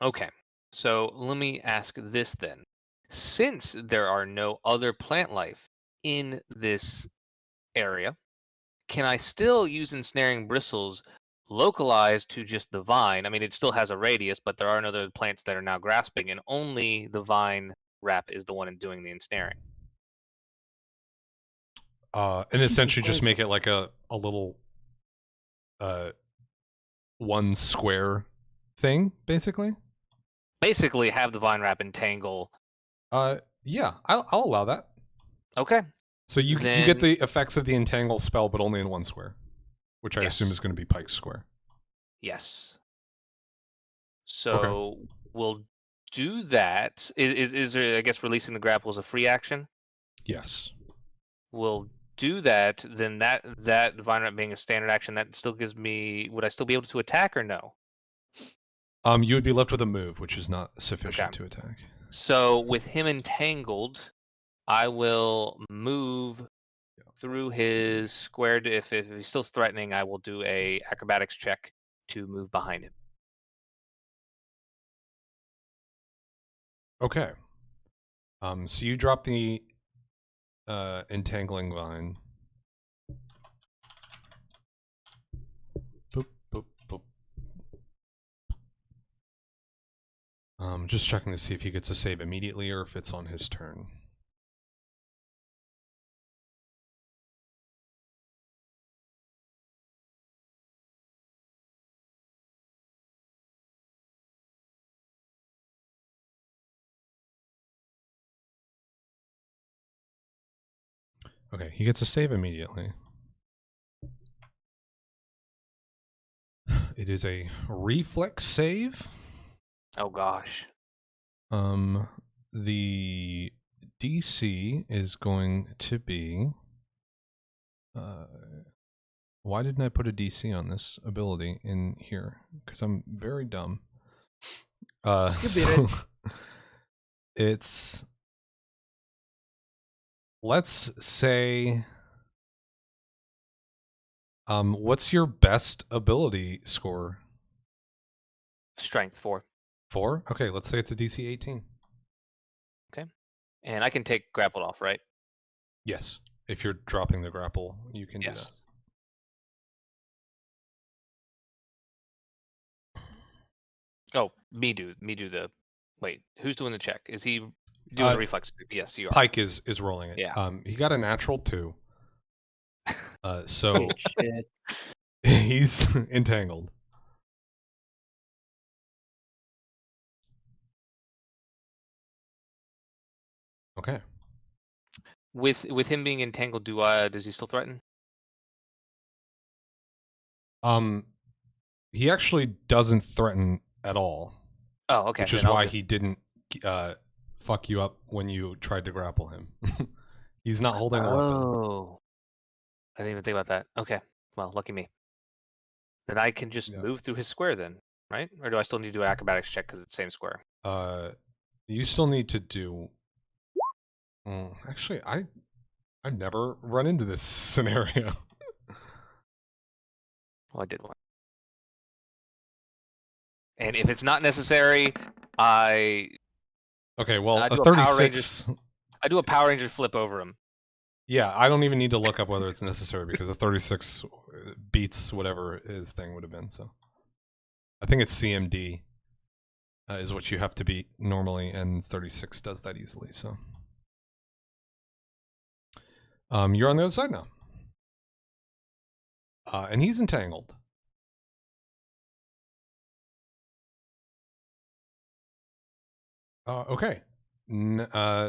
Speaker 4: Okay. So let me ask this then. Since there are no other plant life in this area, can I still use ensnaring bristles localized to just the vine? I mean, it still has a radius, but there are no other plants that are now grasping, and only the vine wrap is the one doing the ensnaring.
Speaker 5: And essentially just make it like a little one square thing, basically.
Speaker 4: Basically, have the vine wrap entangle.
Speaker 5: Yeah, I'll allow that.
Speaker 4: Okay.
Speaker 5: So you
Speaker 4: Then,
Speaker 5: get the effects of the entangle spell, but only in one square, which I assume
Speaker 4: Yes.
Speaker 5: is going to be Pike's square.
Speaker 4: Yes. So we'll do that. Is there? I guess releasing the grapple is a free action.
Speaker 5: Yes.
Speaker 4: We'll do that. Then that vine wrap being a standard action, that still gives me. Would I still be able to attack or no?
Speaker 5: You would be left with a move, which is not sufficient
Speaker 4: Okay.
Speaker 5: to attack.
Speaker 4: So with him entangled, I will move through his square. If he's still threatening, I will do a acrobatics check to move behind him.
Speaker 5: Okay. So you drop the entangling vine. Boop, boop, boop. Just checking to see if he gets a save immediately or if it's on his turn. Okay, he gets a save immediately. It is a reflex save.
Speaker 4: Oh gosh.
Speaker 5: The DC is going to be. Why didn't I put a DC on this ability in here? Because I'm very dumb. So it's, let's say, what's your best ability score?
Speaker 4: Strength 4.
Speaker 5: 4? Okay, let's say it's a DC 18.
Speaker 4: And I can take grappled off, right?
Speaker 5: Yes. If you're dropping the grapple, you can do that.
Speaker 4: Yes. Oh, me do the. Wait, who's doing the check? Is he doing the reflex? Yes, you are.
Speaker 5: Pike is rolling it.
Speaker 4: Yeah.
Speaker 5: He got a natural 2. So
Speaker 3: Oh, shit.
Speaker 5: he's entangled. Okay.
Speaker 4: With him being entangled, does he still threaten?
Speaker 5: He actually doesn't threaten at all.
Speaker 4: Oh, okay.
Speaker 5: Which is why he didn't fuck you up when you tried to grapple him. He's not holding a weapon.
Speaker 4: Oh, I didn't even think about that. Okay, well, lucky me. Then I can just move through his square then, right? Or do I still need to do an acrobatics check because it's the same square?
Speaker 5: You still need to do. Actually, I've never run into this scenario.
Speaker 4: Well, I did one. And if it's not necessary, I
Speaker 5: Okay, well,
Speaker 4: I
Speaker 5: a
Speaker 4: do a Power
Speaker 5: 36.
Speaker 4: I do a Power Ranger flip over him.
Speaker 5: Yeah, I don't even need to look up whether it's necessary because a 36 beats whatever his thing would have been. So I think it's CMD is what you have to beat normally, and 36 does that easily. So you're on the other side now, and he's entangled. Okay.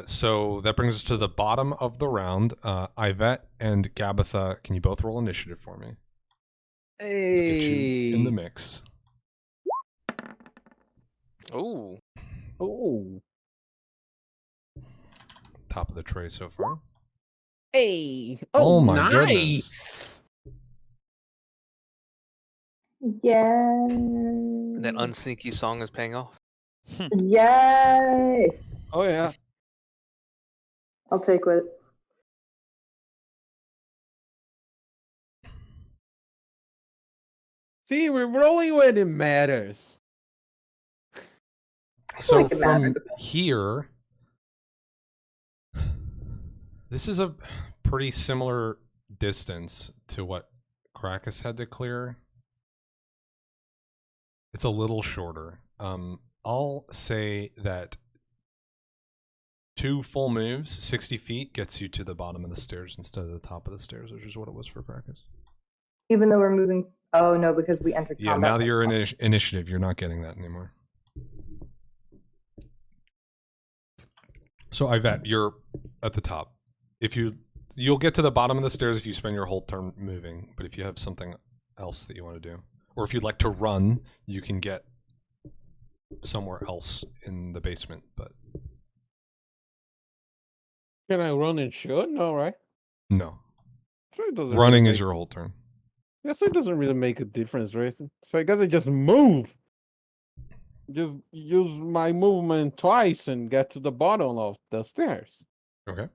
Speaker 5: So that brings us to the bottom of the round. Yvette and Gabitha, can you both roll initiative for me?
Speaker 3: Hey.
Speaker 5: Let's get you in the mix.
Speaker 4: Ooh.
Speaker 3: Oh.
Speaker 5: Top of the tray so far.
Speaker 3: Hey.
Speaker 5: Oh
Speaker 3: Oh,
Speaker 5: my
Speaker 3: nice.
Speaker 5: goodness.
Speaker 1: Yeah.
Speaker 4: That unsneaky song is paying off.
Speaker 1: Yay!
Speaker 3: Oh, yeah.
Speaker 1: I'll take it.
Speaker 3: See, we're rolling when it matters.
Speaker 5: So
Speaker 1: like it
Speaker 5: from
Speaker 1: matters.
Speaker 5: here, this is a pretty similar distance to what Krakus had to clear. It's a little shorter. I'll say that 2 full moves, 60 feet, gets you to the bottom of the stairs instead of the top of the stairs, which is what it was for Krakus.
Speaker 1: Even though we're moving. Oh no, because we entered
Speaker 5: Yeah,
Speaker 1: combat.
Speaker 5: now that you're in initiative, you're not getting that anymore. So Yvette, you're at the top. If you'll get to the bottom of the stairs if you spend your whole turn moving, but if you have something else that you want to do, or if you'd like to run, you can get somewhere else in the basement. But
Speaker 3: Can I run and shoot? No, right?
Speaker 5: no,
Speaker 3: So it doesn't
Speaker 5: running
Speaker 3: really
Speaker 5: is
Speaker 3: make...
Speaker 5: your whole turn.
Speaker 3: Yeah, so it doesn't really make a difference, right? So I guess I just move. Just use my movement twice and get to the bottom of the stairs.
Speaker 5: Okay.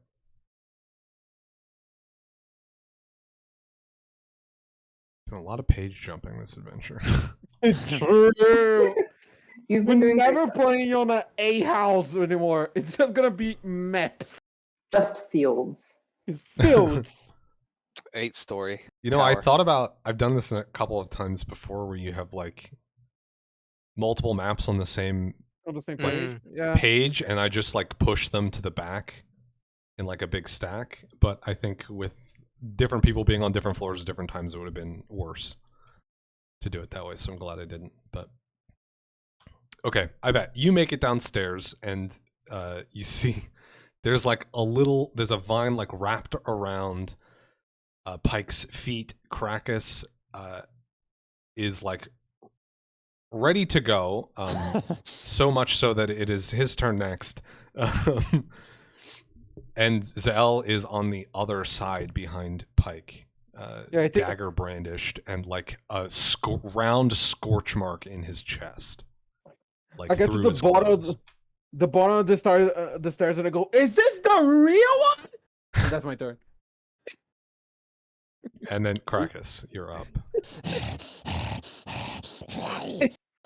Speaker 5: Been a lot of page jumping this adventure.
Speaker 3: True.
Speaker 1: You've
Speaker 3: We're
Speaker 1: been doing
Speaker 3: never
Speaker 1: great.
Speaker 3: playing on a house anymore. It's just gonna be maps.
Speaker 1: Just fields.
Speaker 3: It's fields.
Speaker 4: 8-story.
Speaker 5: You know,
Speaker 4: tower.
Speaker 5: I thought about, I've done this a couple of times before where you have like multiple maps on the same
Speaker 3: On the same page. Yeah.
Speaker 5: page, and I just like push them to the back in like a big stack. But I think with different people being on different floors at different times, it would have been worse to do it that way. So I'm glad I didn't. But okay, I bet you make it downstairs, and you see there's like there's a vine like wrapped around Pike's feet. Krakus is like ready to go. So much so that it is his turn next. And Zell is on the other side behind Pike,
Speaker 3: Yeah, I think-
Speaker 5: dagger brandished, and like a round scorch mark in his chest. Like
Speaker 3: I get to
Speaker 5: through
Speaker 3: the
Speaker 5: his
Speaker 3: bottom
Speaker 5: clothes.
Speaker 3: the bottom of the stairs, and I go, "Is this the real one?" And that's my turn.
Speaker 5: And then Krakus, you're up.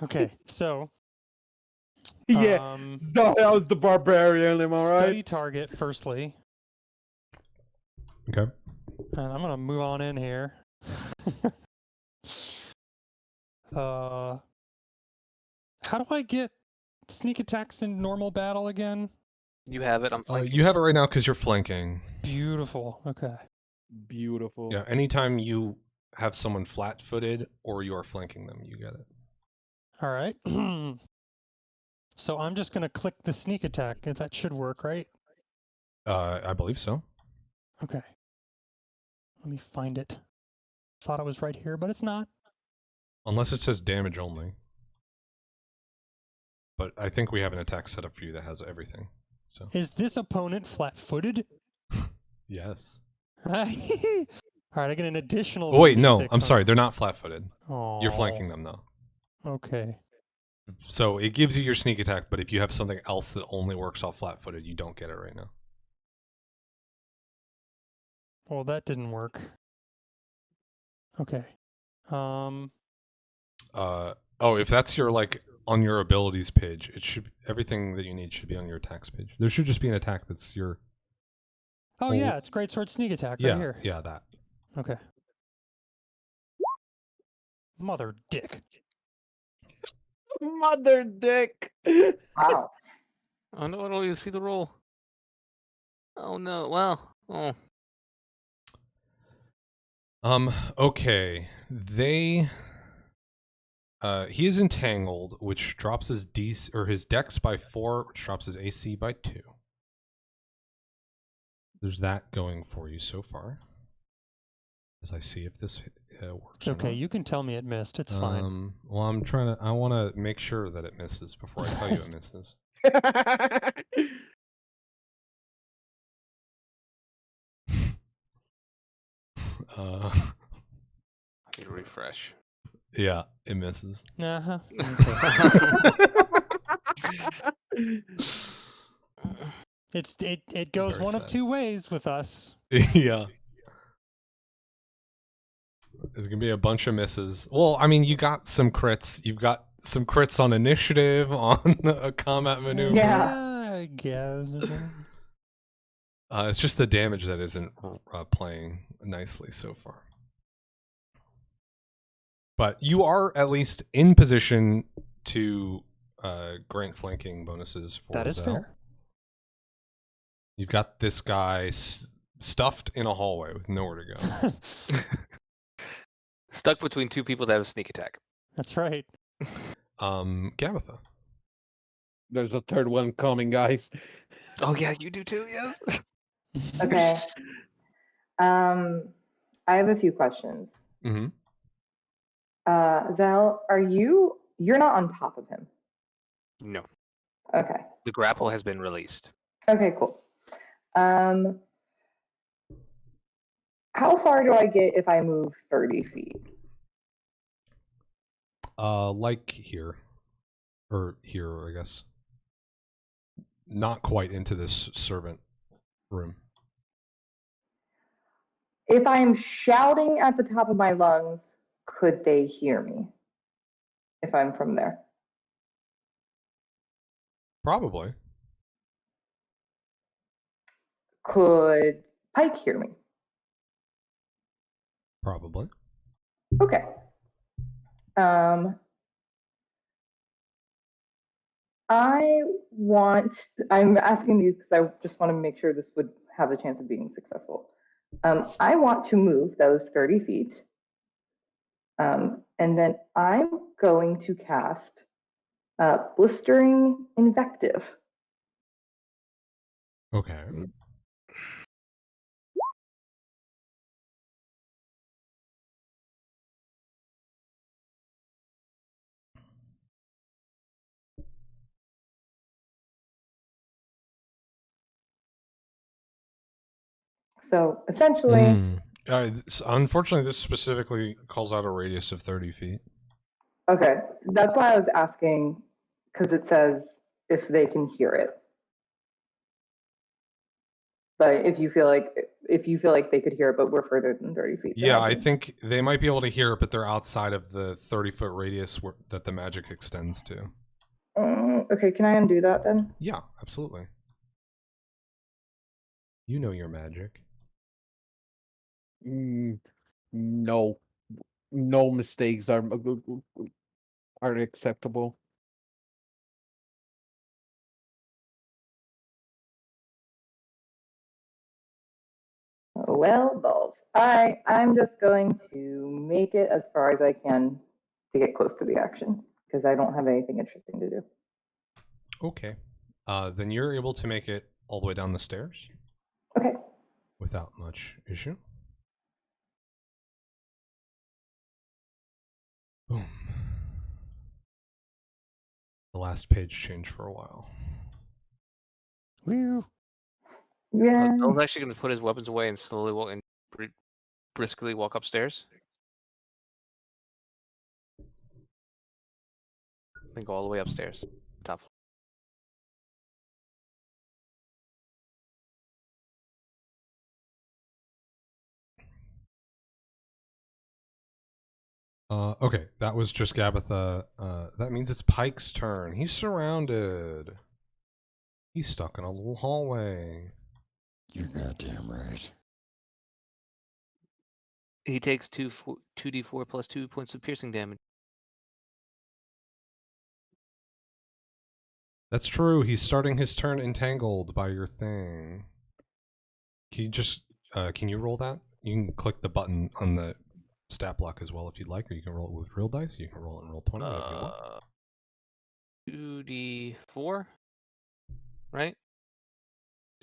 Speaker 2: Okay, so
Speaker 3: Yeah, that was the barbarian. Am I
Speaker 2: study
Speaker 3: right?
Speaker 2: target firstly,
Speaker 5: Okay.
Speaker 2: and I'm gonna move on in here. How do I get sneak attacks in normal battle again?
Speaker 4: You have it. I'm flanking.
Speaker 5: You have it right now because you're flanking.
Speaker 2: Beautiful. Okay.
Speaker 3: Beautiful.
Speaker 5: Yeah, anytime you have someone flat-footed or you are flanking them, you get it.
Speaker 2: All right. So I'm just gonna click the sneak attack. That should work, right?
Speaker 5: I believe so.
Speaker 2: Okay. Let me find it. Thought it was right here, but it's not.
Speaker 5: Unless it says damage only. But I think we have an attack set up for you that has everything. So
Speaker 2: Is this opponent flat-footed?
Speaker 5: yes.
Speaker 2: All right, I get an additional.
Speaker 5: Oh wait, no,
Speaker 2: 1d6
Speaker 5: I'm
Speaker 2: on-
Speaker 5: sorry, they're not flat-footed. You're
Speaker 2: Aw.
Speaker 5: flanking them though.
Speaker 2: Okay.
Speaker 5: So it gives you your sneak attack, but if you have something else that only works off flat-footed, you don't get it right now.
Speaker 2: Well, that didn't work. Okay.
Speaker 5: Oh, if that's your like on your abilities page, it should everything that you need should be on your attacks page. There should just be an attack that's your
Speaker 2: Oh
Speaker 5: Well,
Speaker 2: yeah, it's great sword sneak attack
Speaker 5: yeah,
Speaker 2: right here.
Speaker 5: yeah, that.
Speaker 2: Okay. Mother dick.
Speaker 3: Mother dick.
Speaker 1: Wow.
Speaker 4: Oh no, I don't even see the roll. Oh no. Well. Oh.
Speaker 5: Okay. He is entangled, which drops his his dex by 4, which drops his AC by 2. There's that going for you so far. As I see if this works.
Speaker 2: It's okay. You can tell me it missed. It's fine.
Speaker 5: Well, I want to make sure that it misses before I tell you it misses.
Speaker 4: I need to refresh.
Speaker 5: Yeah, it misses.
Speaker 2: Uh-huh. Okay. It goes
Speaker 5: Very
Speaker 2: one of
Speaker 5: sad.
Speaker 2: two ways with us.
Speaker 5: Yeah. There's gonna be a bunch of misses. Well, I mean, you got some crits. You've got some crits on initiative, on a combat maneuver.
Speaker 1: Yeah.
Speaker 2: I guess.
Speaker 5: It's just the damage that isn't playing nicely so far. But you are at least in position to grant flanking bonuses for
Speaker 2: That is
Speaker 5: Zell.
Speaker 2: fair.
Speaker 5: You've got this guy stuffed in a hallway with nowhere to go.
Speaker 4: Stuck between two people that have a sneak attack.
Speaker 2: That's right.
Speaker 5: Gabitha.
Speaker 3: There's a third one coming, guys.
Speaker 4: Oh yeah, you do too. Yes.
Speaker 1: Okay. I have a few questions.
Speaker 5: Mm-hmm.
Speaker 1: Zell, you're not on top of him?
Speaker 4: No.
Speaker 1: Okay.
Speaker 4: The grapple has been released.
Speaker 1: Okay, cool. How far do I get if I move 30 feet?
Speaker 5: Like here. Or here, I guess. Not quite into this servant room.
Speaker 1: If I'm shouting at the top of my lungs, could they hear me if I'm from there?
Speaker 5: Probably.
Speaker 1: Could Pike hear me?
Speaker 5: Probably.
Speaker 1: Okay. I'm asking these because I just want to make sure this would have a chance of being successful. I want to move those 30 feet. And then I'm going to cast Blistering Invective.
Speaker 5: Okay.
Speaker 1: So essentially,
Speaker 5: Unfortunately, this specifically calls out a radius of 30 feet.
Speaker 1: okay, that's why I was asking, because it says if they can hear it. But if you feel like they could hear it, but we're further than 30 feet.
Speaker 5: Yeah, I think they might be able to hear it, but they're outside of the 30-foot radius that the magic extends to.
Speaker 1: Okay, can I undo that then?
Speaker 5: Yeah, absolutely. You know your magic.
Speaker 3: No, no mistakes are acceptable.
Speaker 1: Well, balls. I'm just going to make it as far as I can to get close to the action because I don't have anything interesting to do.
Speaker 5: Okay. Then you're able to make it all the way down the stairs.
Speaker 1: Okay.
Speaker 5: Without much issue. Boom. The last page changed for a while.
Speaker 2: Woo.
Speaker 1: Yeah.
Speaker 4: Dylan's actually going to put his weapons away and slowly walk and briskly walk upstairs. Then go all the way upstairs. Top floor.
Speaker 5: Okay, that was just Gabitha. That means it's Pike's turn. He's surrounded. He's stuck in a little hallway.
Speaker 2: You're goddamn right.
Speaker 4: He takes 2d4 plus 2 points of piercing damage.
Speaker 5: That's true. He's starting his turn entangled by your thing. Can you just can you roll that? You can click the button on the stat block as well if you'd like, or you can roll it with real dice. You can roll it in roll 20 if you want.
Speaker 4: 2d4, right?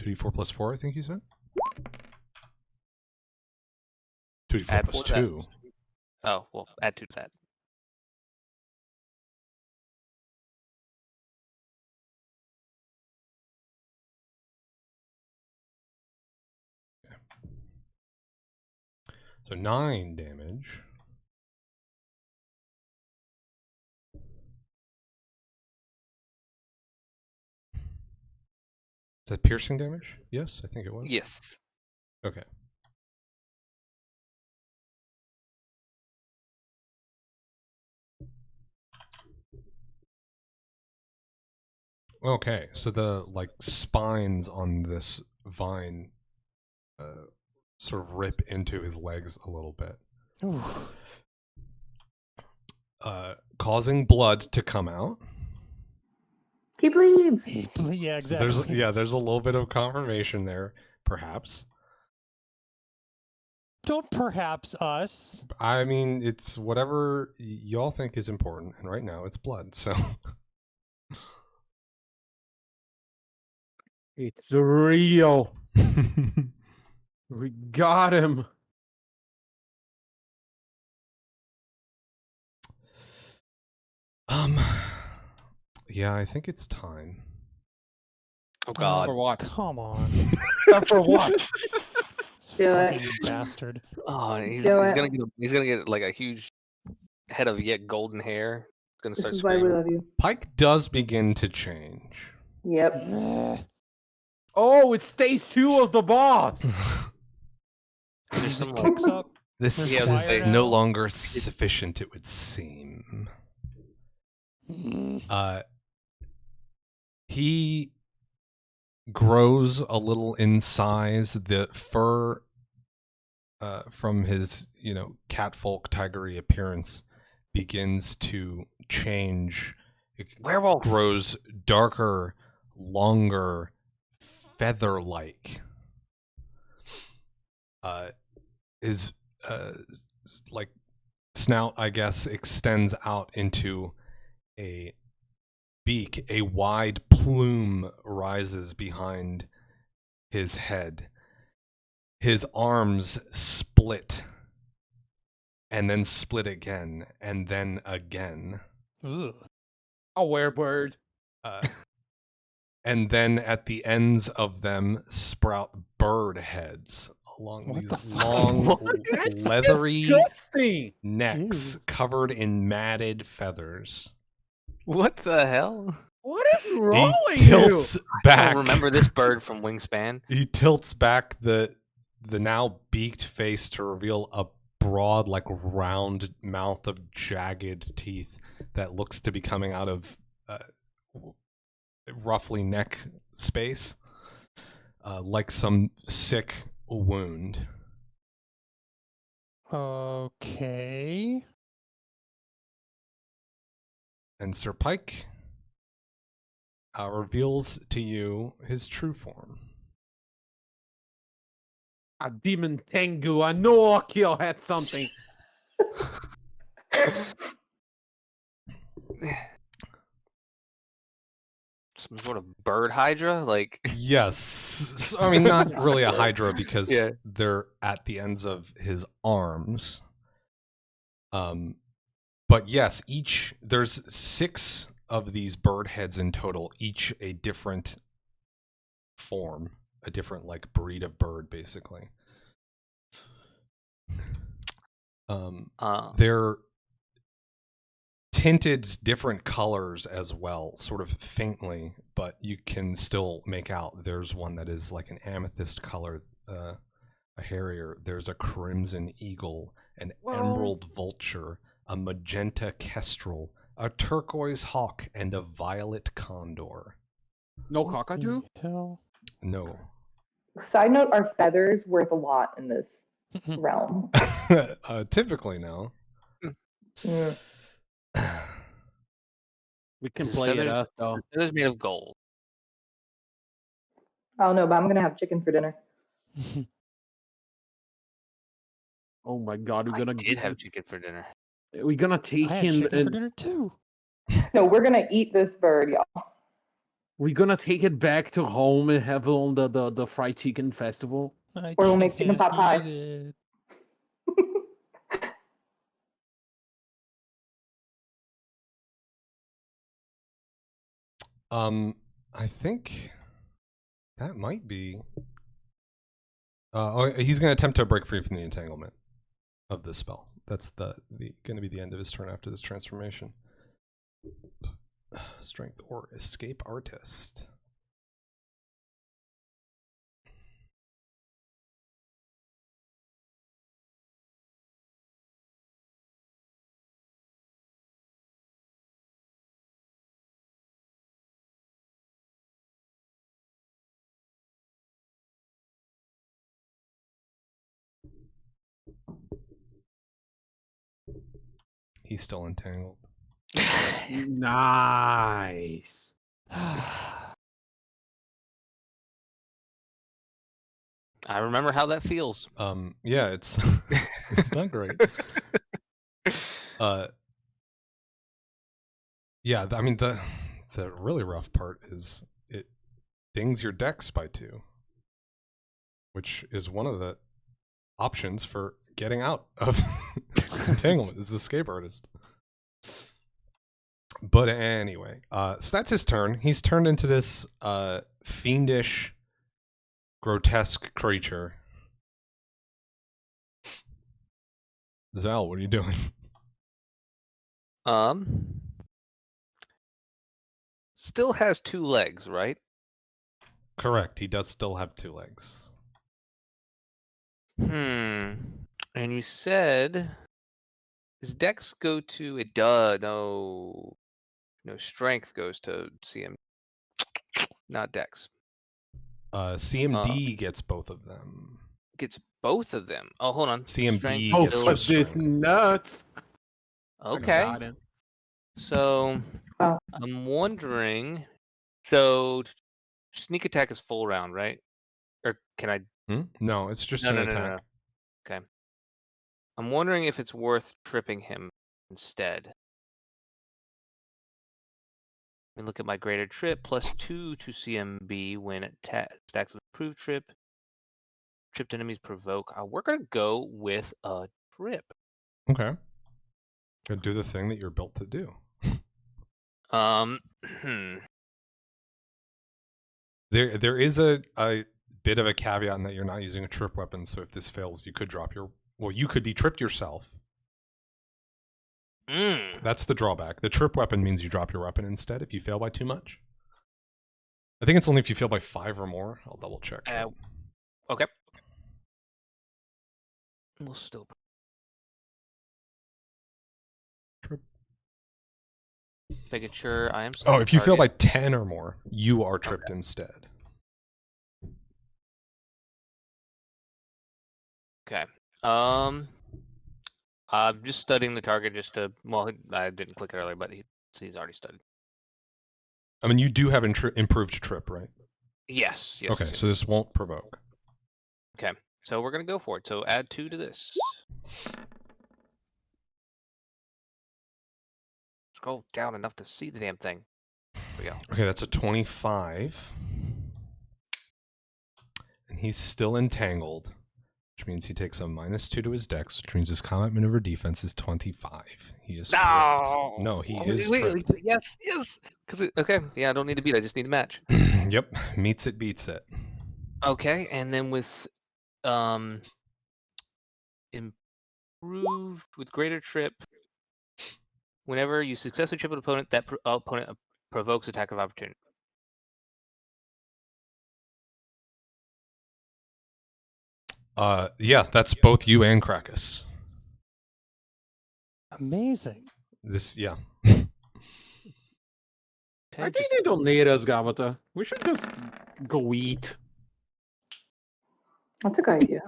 Speaker 5: 2d4 plus 4, I think you said. 2d4
Speaker 4: Add
Speaker 5: plus
Speaker 4: 4 to that.
Speaker 5: 2.
Speaker 4: Oh, well, add 2 to that.
Speaker 5: So 9 damage. Is that piercing damage? Yes, I think it was.
Speaker 4: Yes.
Speaker 5: Okay. Okay, so the spines on this vine sort of rip into his legs a little bit.
Speaker 2: Ooh.
Speaker 5: Causing blood to come out.
Speaker 1: He bleeds.
Speaker 2: Yeah,
Speaker 5: So
Speaker 2: exactly.
Speaker 5: there's a little bit of confirmation there, perhaps.
Speaker 2: Don't perhaps us.
Speaker 5: I mean, it's whatever y'all think is important, and right now it's blood, so...
Speaker 3: It's real. We got him.
Speaker 5: Yeah, I think it's time.
Speaker 4: Oh, God.
Speaker 3: For what?
Speaker 2: Come on.
Speaker 3: For what?
Speaker 2: This
Speaker 1: Do it.
Speaker 2: fucking bastard.
Speaker 4: Oh, he's
Speaker 1: Do it.
Speaker 4: gonna get like a huge head of yet golden hair. He's gonna
Speaker 1: This
Speaker 4: start
Speaker 1: is why we
Speaker 4: screaming.
Speaker 1: love you.
Speaker 5: Pike does begin to change.
Speaker 1: Yep.
Speaker 3: Oh, it's stage 2 of the boss.
Speaker 4: There's some like
Speaker 2: Kicks up.
Speaker 5: This
Speaker 2: There's fire
Speaker 5: is
Speaker 2: now.
Speaker 5: no longer sufficient, it would seem. He grows a little in size. The fur from his, catfolk tigery appearance begins to change. It
Speaker 4: werewolf.
Speaker 5: grows darker, longer, feather-like. His snout, I guess, extends out into a beak. A wide plume rises behind his head. His arms split, and then split again, and then again.
Speaker 2: Ugh.
Speaker 3: A werebird.
Speaker 5: And then at the ends of them sprout bird heads along
Speaker 2: What
Speaker 5: these
Speaker 2: the fuck?
Speaker 5: long,
Speaker 3: That's
Speaker 5: leathery
Speaker 3: disgusting.
Speaker 5: necks
Speaker 2: Ew.
Speaker 5: covered in matted feathers.
Speaker 4: What the hell?
Speaker 3: What is wrong
Speaker 5: He
Speaker 3: with you?
Speaker 5: tilts back.
Speaker 4: I don't remember this bird from Wingspan.
Speaker 5: He tilts back the now beaked face to reveal a broad, like round mouth of jagged teeth that looks to be coming out of roughly neck space, like some sick wound.
Speaker 2: Okay.
Speaker 5: And Sir Pike reveals to you his true form.
Speaker 3: A demon Tengu. I know Akio had something.
Speaker 4: Some sort of bird hydra? Like,
Speaker 5: Yes. I mean, not really a hydra because
Speaker 4: Yeah.
Speaker 5: they're at the ends of his arms. But yes, there's 6 of these bird heads in total, each a different form, a different like breed of bird, basically. They're tinted different colors as well, sort of faintly, but you can still make out. There's one that is like an amethyst color, a harrier. There's a crimson eagle, an emerald vulture, a magenta kestrel, a turquoise hawk, and a violet condor.
Speaker 3: No
Speaker 2: What
Speaker 3: cockatoo?
Speaker 2: the hell?
Speaker 5: No.
Speaker 1: Side note: are feathers worth a lot in this realm?
Speaker 5: Typically, no.
Speaker 1: Mm.
Speaker 3: We can
Speaker 4: His
Speaker 3: play it
Speaker 4: feathers-
Speaker 3: up though.
Speaker 4: it is made of gold.
Speaker 1: I don't know, but I'm gonna have chicken for dinner.
Speaker 3: Oh my god,
Speaker 4: I did have chicken for dinner.
Speaker 3: We're gonna take
Speaker 2: I had
Speaker 3: him
Speaker 2: chicken for
Speaker 3: and
Speaker 2: dinner too.
Speaker 1: No, we're gonna eat this bird, y'all.
Speaker 3: we're gonna take it back to home and have it on the fried chicken festival.
Speaker 2: I
Speaker 1: Or we'll make chicken
Speaker 2: can't
Speaker 1: pot pie.
Speaker 2: eat it.
Speaker 5: I think that might be. He's going to attempt to break free from the entanglement of this spell. That's the going to be the end of his turn after this transformation. Strength or escape artist. He's still entangled.
Speaker 3: Nice.
Speaker 4: I remember how that feels.
Speaker 5: Yeah, it's it's not great. Yeah, I mean the really rough part is it dings your dex by 2, which is one of the options for getting out of entanglement is the escape artist. But anyway, so that's his turn. He's turned into this fiendish, grotesque creature. Zal, what are you doing?
Speaker 4: Still has 2 legs, right?
Speaker 5: Correct. He does still have 2 legs.
Speaker 4: And you said his dex go to it? Does no strength goes to CM, not dex.
Speaker 5: CMD gets both of them.
Speaker 4: Gets both of them. Oh, hold on.
Speaker 5: CMD
Speaker 4: Strength
Speaker 3: Oh,
Speaker 5: gets
Speaker 4: build-
Speaker 3: fuck
Speaker 5: just
Speaker 3: this
Speaker 5: strength.
Speaker 3: nuts. I
Speaker 4: Okay.
Speaker 3: got it.
Speaker 4: So
Speaker 1: Wow.
Speaker 4: I'm wondering. So sneak attack is full round, right? Or can I?
Speaker 5: No, it's just
Speaker 4: No,
Speaker 5: an
Speaker 4: no, no,
Speaker 5: attack.
Speaker 4: no. Okay. I'm wondering if it's worth tripping him instead. Let me look at my graded trip. +2 to CMB when it stacks with approved trip. Tripped enemies provoke. We're gonna go with a trip.
Speaker 5: Okay. Go do the thing that you're built to do.
Speaker 4: Hmm.
Speaker 5: There is a bit of a caveat in that you're not using a trip weapon, so if this fails, you could drop your... Well, you could be tripped yourself. That's the drawback. The trip weapon means you drop your weapon instead if you fail by too much. I think it's only if you fail by 5 or more. I'll double check.
Speaker 4: Okay. We'll still...
Speaker 5: Trip.
Speaker 4: Making sure I am...
Speaker 5: Oh, if you fail by 10 or more, you are tripped instead.
Speaker 4: Okay. I'm just studying the target just to... Well, I didn't click it earlier, but he's already studied.
Speaker 5: I mean, you do have improved trip, right?
Speaker 4: Yes.
Speaker 5: Okay,
Speaker 4: yes.
Speaker 5: so this won't provoke.
Speaker 4: Okay, so we're going to go for it. So add 2 to this. Scroll down enough to see the damn thing. There we go.
Speaker 5: Okay, that's a 25. And he's still entangled, which means he takes a -2 to his dex, which means his combat maneuver defense is 25. He is tripped. No, he is tripped.
Speaker 4: Yes. Okay, yeah, I don't need to beat. I just need a match.
Speaker 5: Yep, meets it, beats it.
Speaker 4: Okay, and then with improved with greater trip, whenever you successfully trip an opponent, that opponent provokes attack of opportunity.
Speaker 5: Yeah, that's both you and Krakus.
Speaker 2: Amazing.
Speaker 5: Yeah.
Speaker 3: I think they don't need us, Gavata. We should just go eat.
Speaker 1: That's a good idea.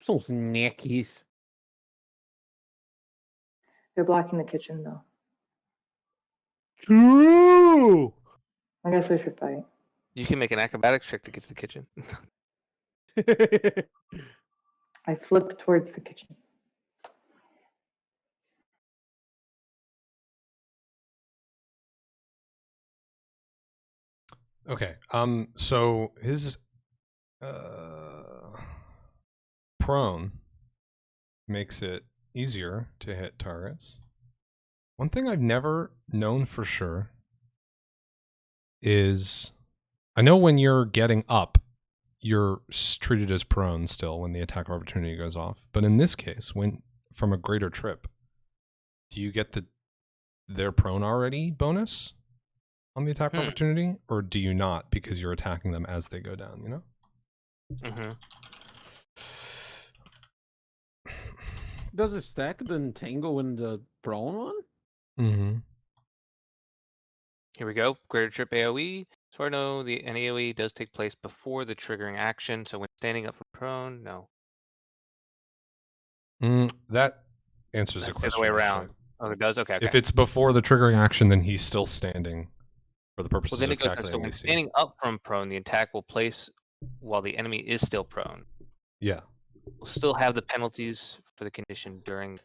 Speaker 3: Some snackies.
Speaker 1: They're blocking the kitchen, though.
Speaker 3: True!
Speaker 1: I guess we should fight.
Speaker 4: You can make an acrobatics check to get to the kitchen.
Speaker 1: I flip towards the kitchen.
Speaker 5: Okay. So his prone makes it easier to hit targets. One thing I've never known for sure is I know when you're getting up, you're treated as prone still when the attack of opportunity goes off. But in this case, when from a greater trip, do you get their prone already bonus on the attack of opportunity, or do you not because you're attacking them as they go down, you know?
Speaker 4: Mm-hmm.
Speaker 3: Does it stack the entangle in the prone one?
Speaker 5: Mm-hmm.
Speaker 4: Here we go. Greater trip AoE. As far as I know, an AoE does take place before the triggering action. So when standing up from prone, no.
Speaker 5: That answers
Speaker 4: That's
Speaker 5: the question.
Speaker 4: The other way around.
Speaker 5: Actually.
Speaker 4: Oh, it does? Okay.
Speaker 5: If it's before the triggering action, then he's still standing for the purposes
Speaker 4: then
Speaker 5: of
Speaker 4: it goes,
Speaker 5: calculating
Speaker 4: so when
Speaker 5: AC.
Speaker 4: standing up from prone, the attack will place while the enemy is still prone.
Speaker 5: Yeah.
Speaker 4: We'll still have the penalties for the condition during...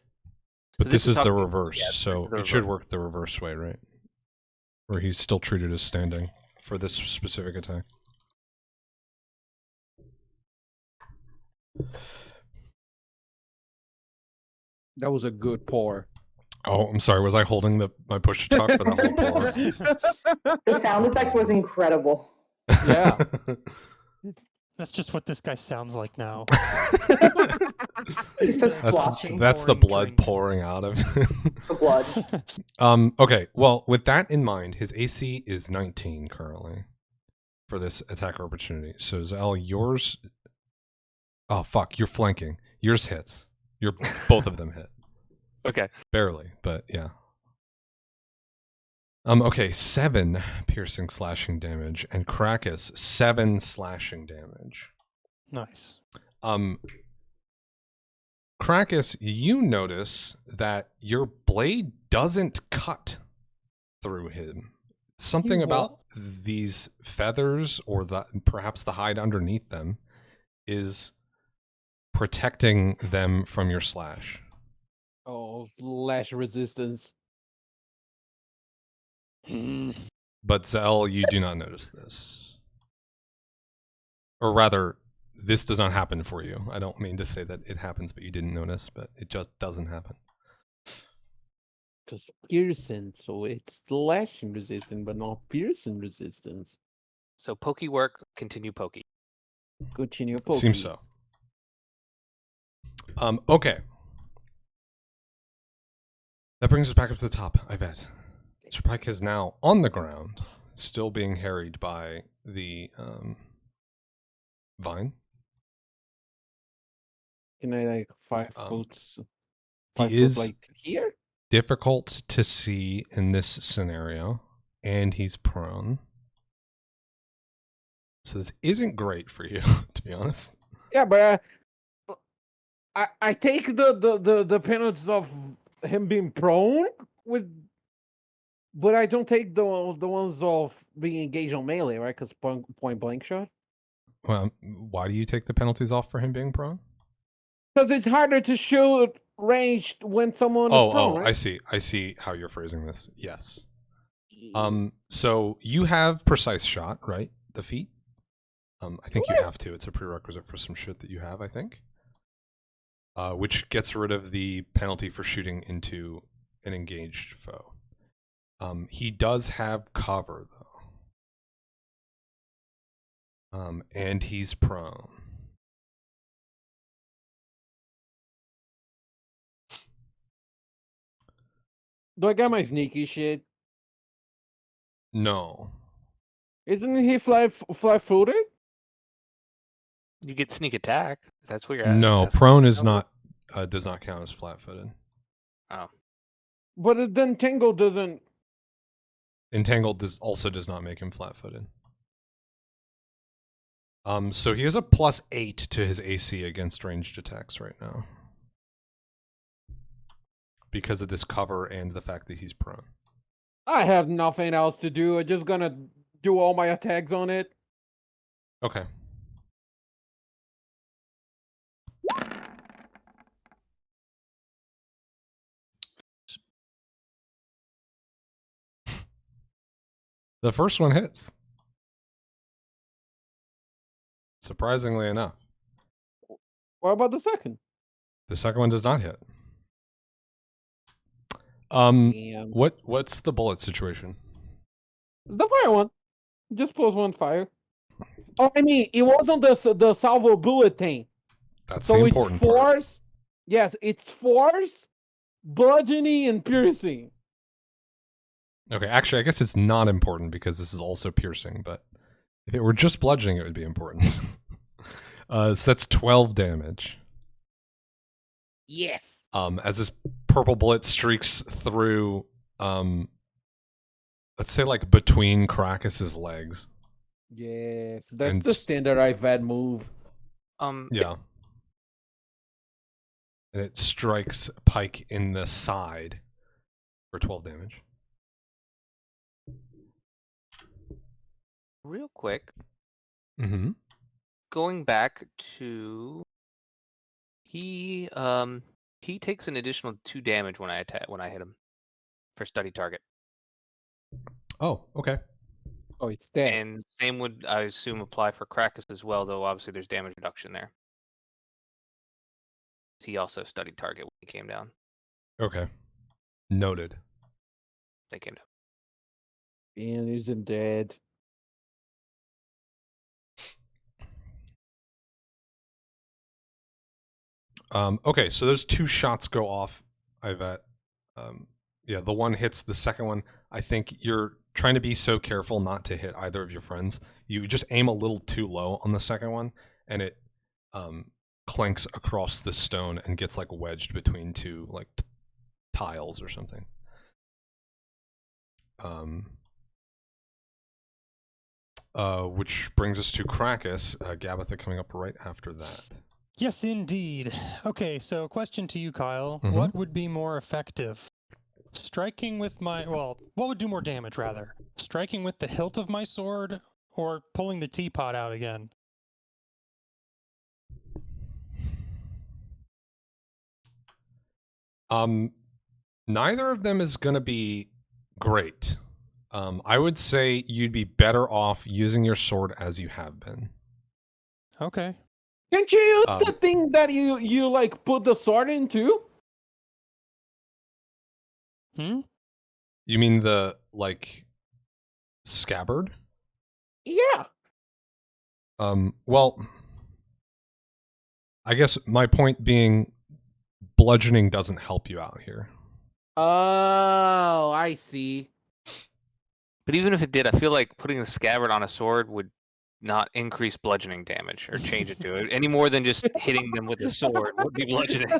Speaker 5: But
Speaker 4: So
Speaker 5: this is the
Speaker 4: talking-
Speaker 5: reverse,
Speaker 4: yeah,
Speaker 5: so
Speaker 4: the
Speaker 5: it should work the reverse way, right? Where he's still treated as standing for this specific attack.
Speaker 3: That was a good pour.
Speaker 5: Oh, I'm sorry. Was I holding my push to talk for the whole pour?
Speaker 1: The sound effect was incredible.
Speaker 3: Yeah.
Speaker 2: That's just what this guy sounds like now.
Speaker 1: Just starts splashing.
Speaker 5: That's the
Speaker 2: pouring
Speaker 5: blood
Speaker 2: drink.
Speaker 5: pouring out of him.
Speaker 1: The blood.
Speaker 5: Okay, well, with that in mind, his AC is 19 currently for this attack opportunity. So Zell, yours... Oh, fuck, you're flanking. Yours hits. Both of them hit.
Speaker 4: Okay.
Speaker 5: Barely, but yeah. Okay, 7 piercing slashing damage, and Krakus 7 slashing damage.
Speaker 2: Nice.
Speaker 5: Krakus, you notice that your blade doesn't cut through him. Something about these feathers, or perhaps the hide underneath them, is protecting them from your slash.
Speaker 3: Oh, slash resistance.
Speaker 5: But Zell, you do not notice this. Or rather, this does not happen for you. I don't mean to say that it happens, but you didn't notice, but it just doesn't happen.
Speaker 3: Because piercing, so it's slashing resistant, but not piercing resistance.
Speaker 4: So pokey work, continue pokey.
Speaker 3: Continue pokey.
Speaker 5: Seems so. Okay. That brings us back up to the top, I bet. Mr. Pike is now on the ground, still being harried by the vine.
Speaker 3: Can I like 5
Speaker 5: Um,
Speaker 3: foot?
Speaker 5: He
Speaker 3: 5 foot
Speaker 5: is
Speaker 3: like here?
Speaker 5: difficult to see in this scenario, and he's prone. So this isn't great for you, to be honest.
Speaker 3: Yeah, but I take the penalties of him being prone with, but I don't take the ones of being engaged on melee, right? Because point blank shot.
Speaker 5: Well, why do you take the penalties off for him being prone?
Speaker 3: Because it's harder to shoot ranged when someone is prone, right?
Speaker 5: I see how you're phrasing this. Yes. So you have precise shot, right? The feat. I think you have to. It's a prerequisite for some shit that you have, I think. Which gets rid of the penalty for shooting into an engaged foe. He does have cover though. And he's prone.
Speaker 3: Do I got my sneaky shit?
Speaker 5: No.
Speaker 3: Isn't he fly-footed?
Speaker 4: You get sneak attack. If that's what you're at.
Speaker 5: No, prone is not does not count as flat-footed.
Speaker 4: Oh.
Speaker 3: But then Tangle doesn't.
Speaker 5: Entangled also does not make him flat-footed. So he has a +8 to his AC against ranged attacks right now. Because of this cover and the fact that he's prone.
Speaker 3: I have nothing else to do. I'm just gonna do all my attacks on it.
Speaker 5: Okay. The first one hits. Surprisingly enough.
Speaker 3: What about the second?
Speaker 5: The second one does not hit.
Speaker 3: Damn.
Speaker 5: What's the bullet situation?
Speaker 3: The fire one. Just +1 fire. Oh, I mean, it was on the salvo bullet thing.
Speaker 5: That's
Speaker 3: So
Speaker 5: the
Speaker 3: it's
Speaker 5: important
Speaker 3: force.
Speaker 5: part.
Speaker 3: Yes, it's force, bludgeoning, and piercing.
Speaker 5: Okay, actually, I guess it's not important because this is also piercing, but if it were just bludgeoning, it would be important. So that's 12 damage.
Speaker 3: Yes.
Speaker 5: As this purple bullet streaks through, let's say like between Krakus's legs.
Speaker 3: Yes, that's
Speaker 5: And
Speaker 3: the standard IVAD move.
Speaker 5: Yeah. And it strikes Pike in the side for 12 damage.
Speaker 4: Real quick,
Speaker 5: Mm-hmm.
Speaker 4: going back to he takes an additional 2 damage when I hit him for study target.
Speaker 5: Oh, okay.
Speaker 3: Oh, it's dead.
Speaker 4: And same would I assume apply for Krakus as well, though obviously there's damage reduction there. He also studied target when he came down.
Speaker 5: Okay. Noted.
Speaker 4: They came down.
Speaker 3: And isn't dead.
Speaker 5: Okay, so those 2 shots go off, Ivet. Yeah, the one hits the second one. I think you're trying to be so careful not to hit either of your friends. You just aim a little too low on the second one, and it clanks across the stone and gets like wedged between 2 like tiles or something. Which brings us to Krakus. Gabitha coming up right after that.
Speaker 2: Yes, indeed. Okay, so question to you, Kyle.
Speaker 5: Mhm.
Speaker 2: What would be more effective? Striking with my... Well, what would do more damage, rather? Striking with the hilt of my sword or pulling the teapot out again?
Speaker 5: Neither of them is going to be great. I would say you'd be better off using your sword as you have been.
Speaker 2: Okay.
Speaker 3: Can't you use the thing that you like put the sword into?
Speaker 2: Hmm?
Speaker 5: You mean the, like, scabbard?
Speaker 3: Yeah.
Speaker 5: Well, I guess my point being, bludgeoning doesn't help you out here.
Speaker 3: Oh, I see.
Speaker 4: But even if it did, I feel like putting the scabbard on a sword would not increase bludgeoning damage or change it to it any more than just hitting them with a sword would be bludgeoning.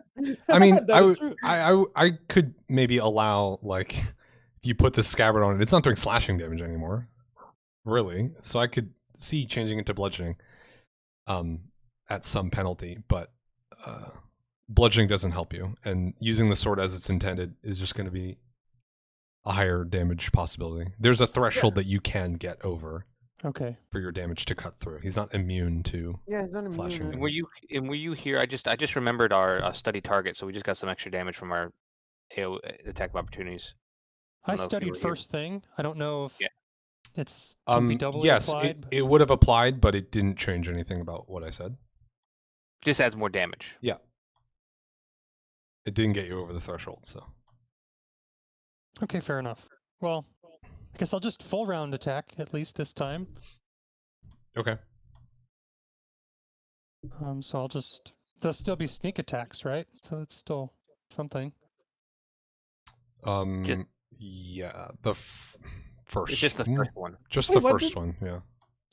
Speaker 5: I mean,
Speaker 3: That is true.
Speaker 5: I could maybe allow, like, if you put the scabbard on it, it's not doing slashing damage anymore, really. So I could see changing it to bludgeoning, at some penalty, but bludgeoning doesn't help you, and using the sword as it's intended is just going to be a higher damage possibility. There's a threshold that you can get over.
Speaker 2: Okay.
Speaker 5: For your damage to cut through. He's not immune to
Speaker 3: He's not
Speaker 5: slashing
Speaker 3: immune.
Speaker 5: damage.
Speaker 4: Were you here? I just remembered our study target, so we just got some extra damage from our AO attack of opportunities.
Speaker 2: I
Speaker 4: don't know if you
Speaker 2: studied
Speaker 4: were here.
Speaker 2: first thing. I don't know if
Speaker 4: Yeah.
Speaker 2: it's can be doubly
Speaker 5: yes,
Speaker 2: applied.
Speaker 5: it would have applied, but it didn't change anything about what I said.
Speaker 4: Just adds more damage.
Speaker 5: Yeah. It didn't get you over the threshold, so.
Speaker 2: Okay, fair enough. Well, I guess I'll just full round attack, at least this time.
Speaker 5: Okay.
Speaker 2: So I'll just... There'll still be sneak attacks, right? So it's still something.
Speaker 5: Yeah, the first.
Speaker 4: It's just the first one.
Speaker 5: Just
Speaker 3: Wait,
Speaker 5: the
Speaker 3: what
Speaker 5: first
Speaker 3: did-
Speaker 5: one, yeah.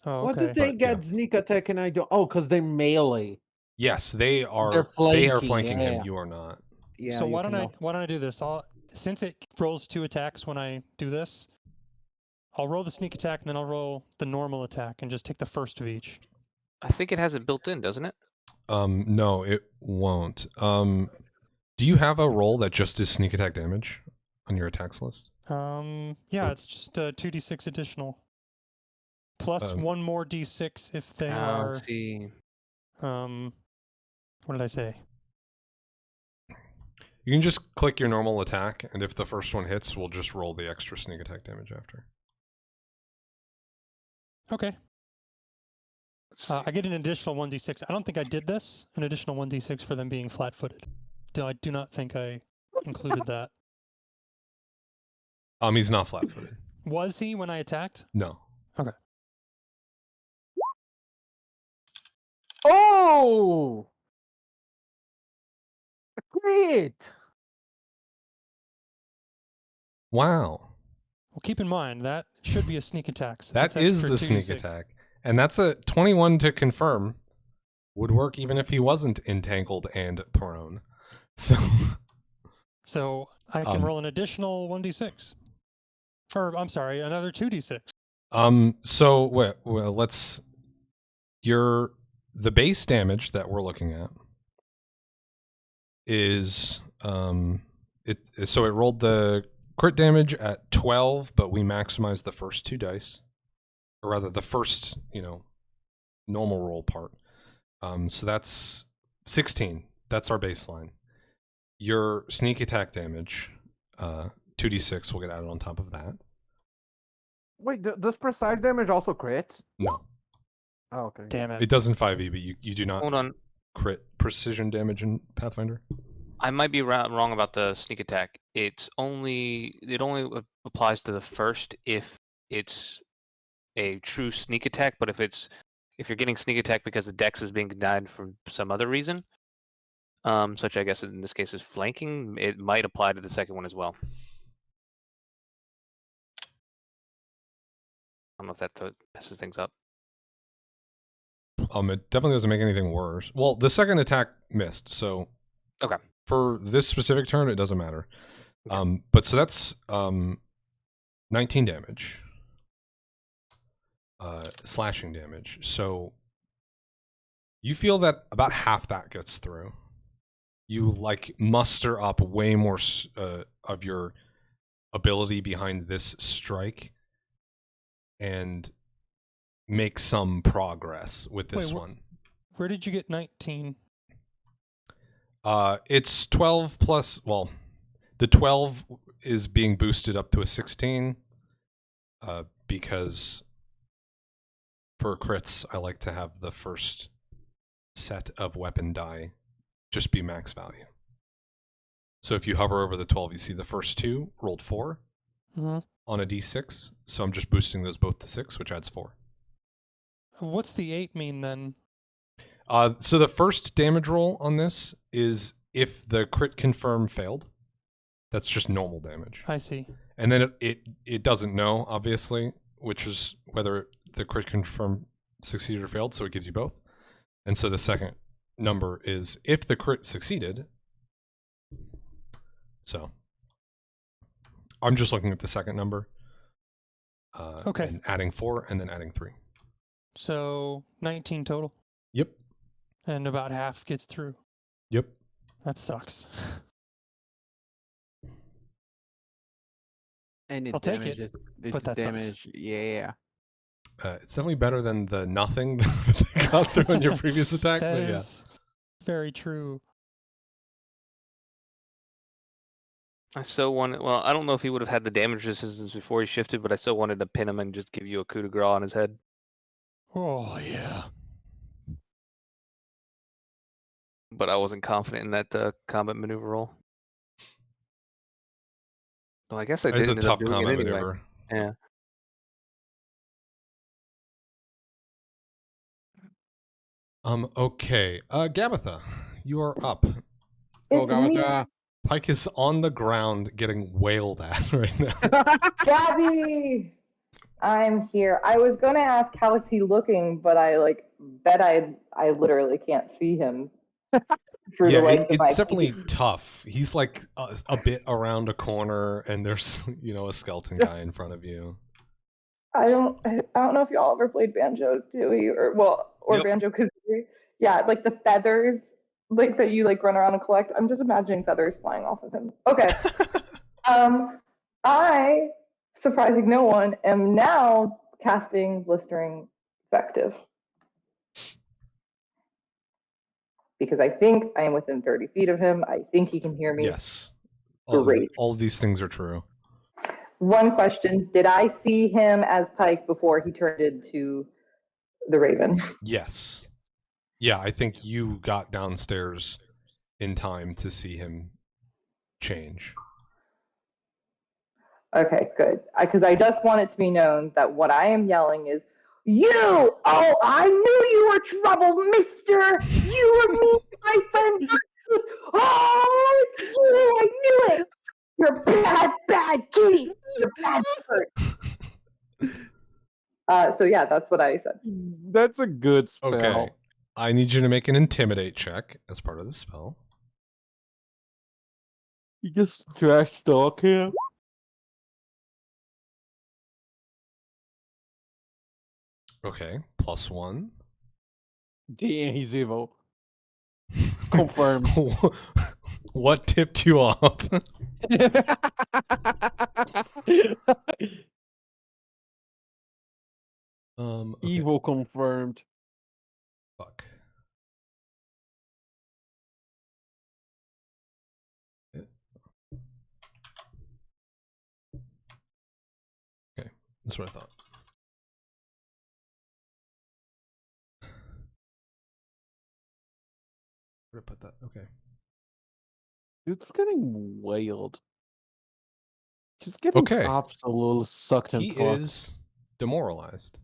Speaker 2: Oh,
Speaker 3: What
Speaker 2: okay.
Speaker 3: did they
Speaker 5: But,
Speaker 3: get
Speaker 5: yeah.
Speaker 3: sneak attack and I don't? Oh, because they're melee.
Speaker 5: Yes, they are.
Speaker 3: They're
Speaker 5: They are
Speaker 3: flanking,
Speaker 5: flanking him.
Speaker 3: yeah.
Speaker 5: You are not.
Speaker 3: Yeah.
Speaker 2: So
Speaker 3: you
Speaker 2: why don't
Speaker 3: can
Speaker 2: I do this? Since it rolls 2 attacks when I do this, I'll roll the sneak attack and then I'll roll the normal attack and just take the first of each.
Speaker 4: I think it has it built in, doesn't it?
Speaker 5: No, it won't. Do you have a roll that just is sneak attack damage on your attacks list?
Speaker 2: Yeah, it's just 2d6 additional. Plus 1 more d6 if they are...
Speaker 4: see.
Speaker 2: What did I say?
Speaker 5: You can just click your normal attack, and if the first one hits, we'll just roll the extra sneak attack damage after.
Speaker 2: Okay. I get an additional 1d6. I don't think I did this. An additional 1d6 for them being flat-footed. I do not think I included that.
Speaker 5: He's not flat-footed.
Speaker 2: Was he when I attacked?
Speaker 5: No.
Speaker 2: Okay.
Speaker 3: Oh! Great!
Speaker 5: Wow.
Speaker 2: Well, keep in mind, that should be a sneak attack. So
Speaker 5: That
Speaker 2: that's
Speaker 5: is
Speaker 2: extra
Speaker 5: the sneak
Speaker 2: 2d6.
Speaker 5: attack. And that's a 21 to confirm. Would work even if he wasn't entangled and prone.
Speaker 2: So I can roll an additional 1d6. Or, I'm sorry, another 2d6.
Speaker 5: So well, let's... The base damage that we're looking at is... So it rolled the crit damage at 12, but we maximized the first 2 dice. Or rather, the first, normal roll part. So that's 16. That's our baseline. Your sneak attack damage, 2d6 will get added on top of that.
Speaker 3: Wait, does precise damage also crits?
Speaker 5: No,
Speaker 3: Oh, okay.
Speaker 2: Damn it.
Speaker 5: it does in 5e, but you do not
Speaker 4: Hold on.
Speaker 5: crit precision damage in Pathfinder.
Speaker 4: I might be wrong about the sneak attack. It only applies to the first if it's a true sneak attack, but if you're getting sneak attack because the dex is being denied for some other reason, such I guess in this case is flanking, it might apply to the second one as well. I don't know if that messes things up.
Speaker 5: It definitely doesn't make anything worse. Well, the second attack missed, so
Speaker 4: Okay.
Speaker 5: for this specific turn, it doesn't matter. But so that's 19 damage. Slashing damage. So you feel that about half that gets through. You muster up way more of your ability behind this strike and make some progress with this one.
Speaker 2: Where did you get 19?
Speaker 5: It's 12 plus, well, the 12 is being boosted up to a 16 because for crits, I like to have the first set of weapon die just be max value. So if you hover over the 12, you see the first 2 rolled 4 on a d6. So I'm just boosting those both to 6, which adds 4.
Speaker 2: What's the 8 mean then?
Speaker 5: So the first damage roll on this is if the crit confirm failed. That's just normal damage.
Speaker 2: I see.
Speaker 5: And then it doesn't know, obviously, which is whether the crit confirm succeeded or failed, so it gives you both. And so the second number is if the crit succeeded. So I'm just looking at the second number.
Speaker 2: Okay.
Speaker 5: And adding 4 and then adding 3.
Speaker 2: So 19 total.
Speaker 5: Yep.
Speaker 2: And about half gets through.
Speaker 5: Yep.
Speaker 2: That sucks.
Speaker 6: And it's
Speaker 2: I'll take
Speaker 6: damage.
Speaker 2: it,
Speaker 6: It's
Speaker 2: but that sucks.
Speaker 6: damage. Yeah.
Speaker 5: It's definitely better than the nothing that they got through on your previous attack.
Speaker 2: That
Speaker 5: But yeah.
Speaker 2: is very true.
Speaker 4: I so wanted. Well, I don't know if he would have had the damage resistance before he shifted, but I still wanted to pin him and just give you a coup de grace on his head.
Speaker 2: Oh, yeah.
Speaker 4: But I wasn't confident in that combat maneuver roll. Well, I guess I did
Speaker 5: It's a
Speaker 4: end up
Speaker 5: tough
Speaker 4: doing it
Speaker 5: combat
Speaker 4: anyway.
Speaker 5: maneuver.
Speaker 4: Yeah.
Speaker 5: Okay. Gabitha, you are up.
Speaker 3: Oh,
Speaker 1: It's me,
Speaker 3: God.
Speaker 5: Pike is on the ground getting wailed at right now.
Speaker 1: Gabby. I'm here. I was gonna ask how is he looking, but I bet I literally can't see him through the legs of my
Speaker 5: it's definitely
Speaker 1: feet.
Speaker 5: tough. He's like a bit around a corner, and there's a skeleton guy in front of you.
Speaker 1: I don't know if y'all ever played Banjo Tooie or
Speaker 4: Yep.
Speaker 1: Banjo Kazooie. Yeah, like the feathers like that you like run around and collect. I'm just imagining feathers flying off of him. Okay. I, surprising no one, am now casting Blistering Effective. Because I think I am within 30 feet of him. I think he can hear me.
Speaker 5: Yes.
Speaker 1: Great.
Speaker 5: All of these things are true.
Speaker 1: One question, did I see him as Pike before he turned into the Raven?
Speaker 5: Yes. Yeah, I think you got downstairs in time to see him change.
Speaker 1: Okay, good. Because I just want it to be known that what I am yelling is, you! Oh, I knew you were trouble, mister! You were me, my friend! Oh, it's you! I knew it! You're bad, bad kitty! You're bad bird! So yeah, that's what I said.
Speaker 6: That's a good spell.
Speaker 5: Okay. I need you to make an intimidate check as part of the spell.
Speaker 6: You just trash talk him.
Speaker 5: Okay. +1.
Speaker 6: Damn, he's evil. Confirmed.
Speaker 5: What tipped you off? Okay.
Speaker 6: Evil confirmed.
Speaker 5: Fuck. Okay, that's what I thought. Where did I put that? Okay.
Speaker 6: Dude's getting wailed. He's getting
Speaker 5: Okay.
Speaker 6: absolutely sucked and
Speaker 5: He
Speaker 6: fucked.
Speaker 5: is demoralized.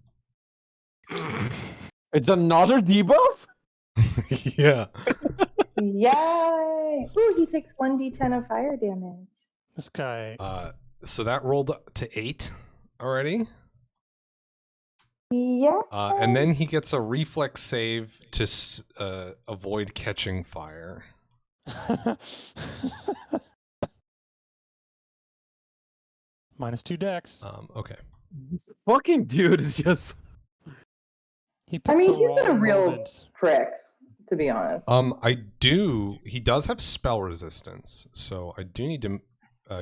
Speaker 6: It's another debuff?
Speaker 5: Yeah.
Speaker 1: Yay! Ooh, he takes 1d10 of fire damage.
Speaker 2: This guy.
Speaker 5: So that rolled to 8 already.
Speaker 1: Yeah.
Speaker 5: And then he gets a reflex save to avoid catching fire.
Speaker 2: -2 dex.
Speaker 5: Okay.
Speaker 6: This fucking dude is just...
Speaker 2: He
Speaker 1: I
Speaker 2: picked
Speaker 1: mean,
Speaker 2: the
Speaker 1: he's been a
Speaker 2: wrong
Speaker 1: real
Speaker 2: moment.
Speaker 1: prick, to be honest.
Speaker 5: He does have spell resistance, so I do need to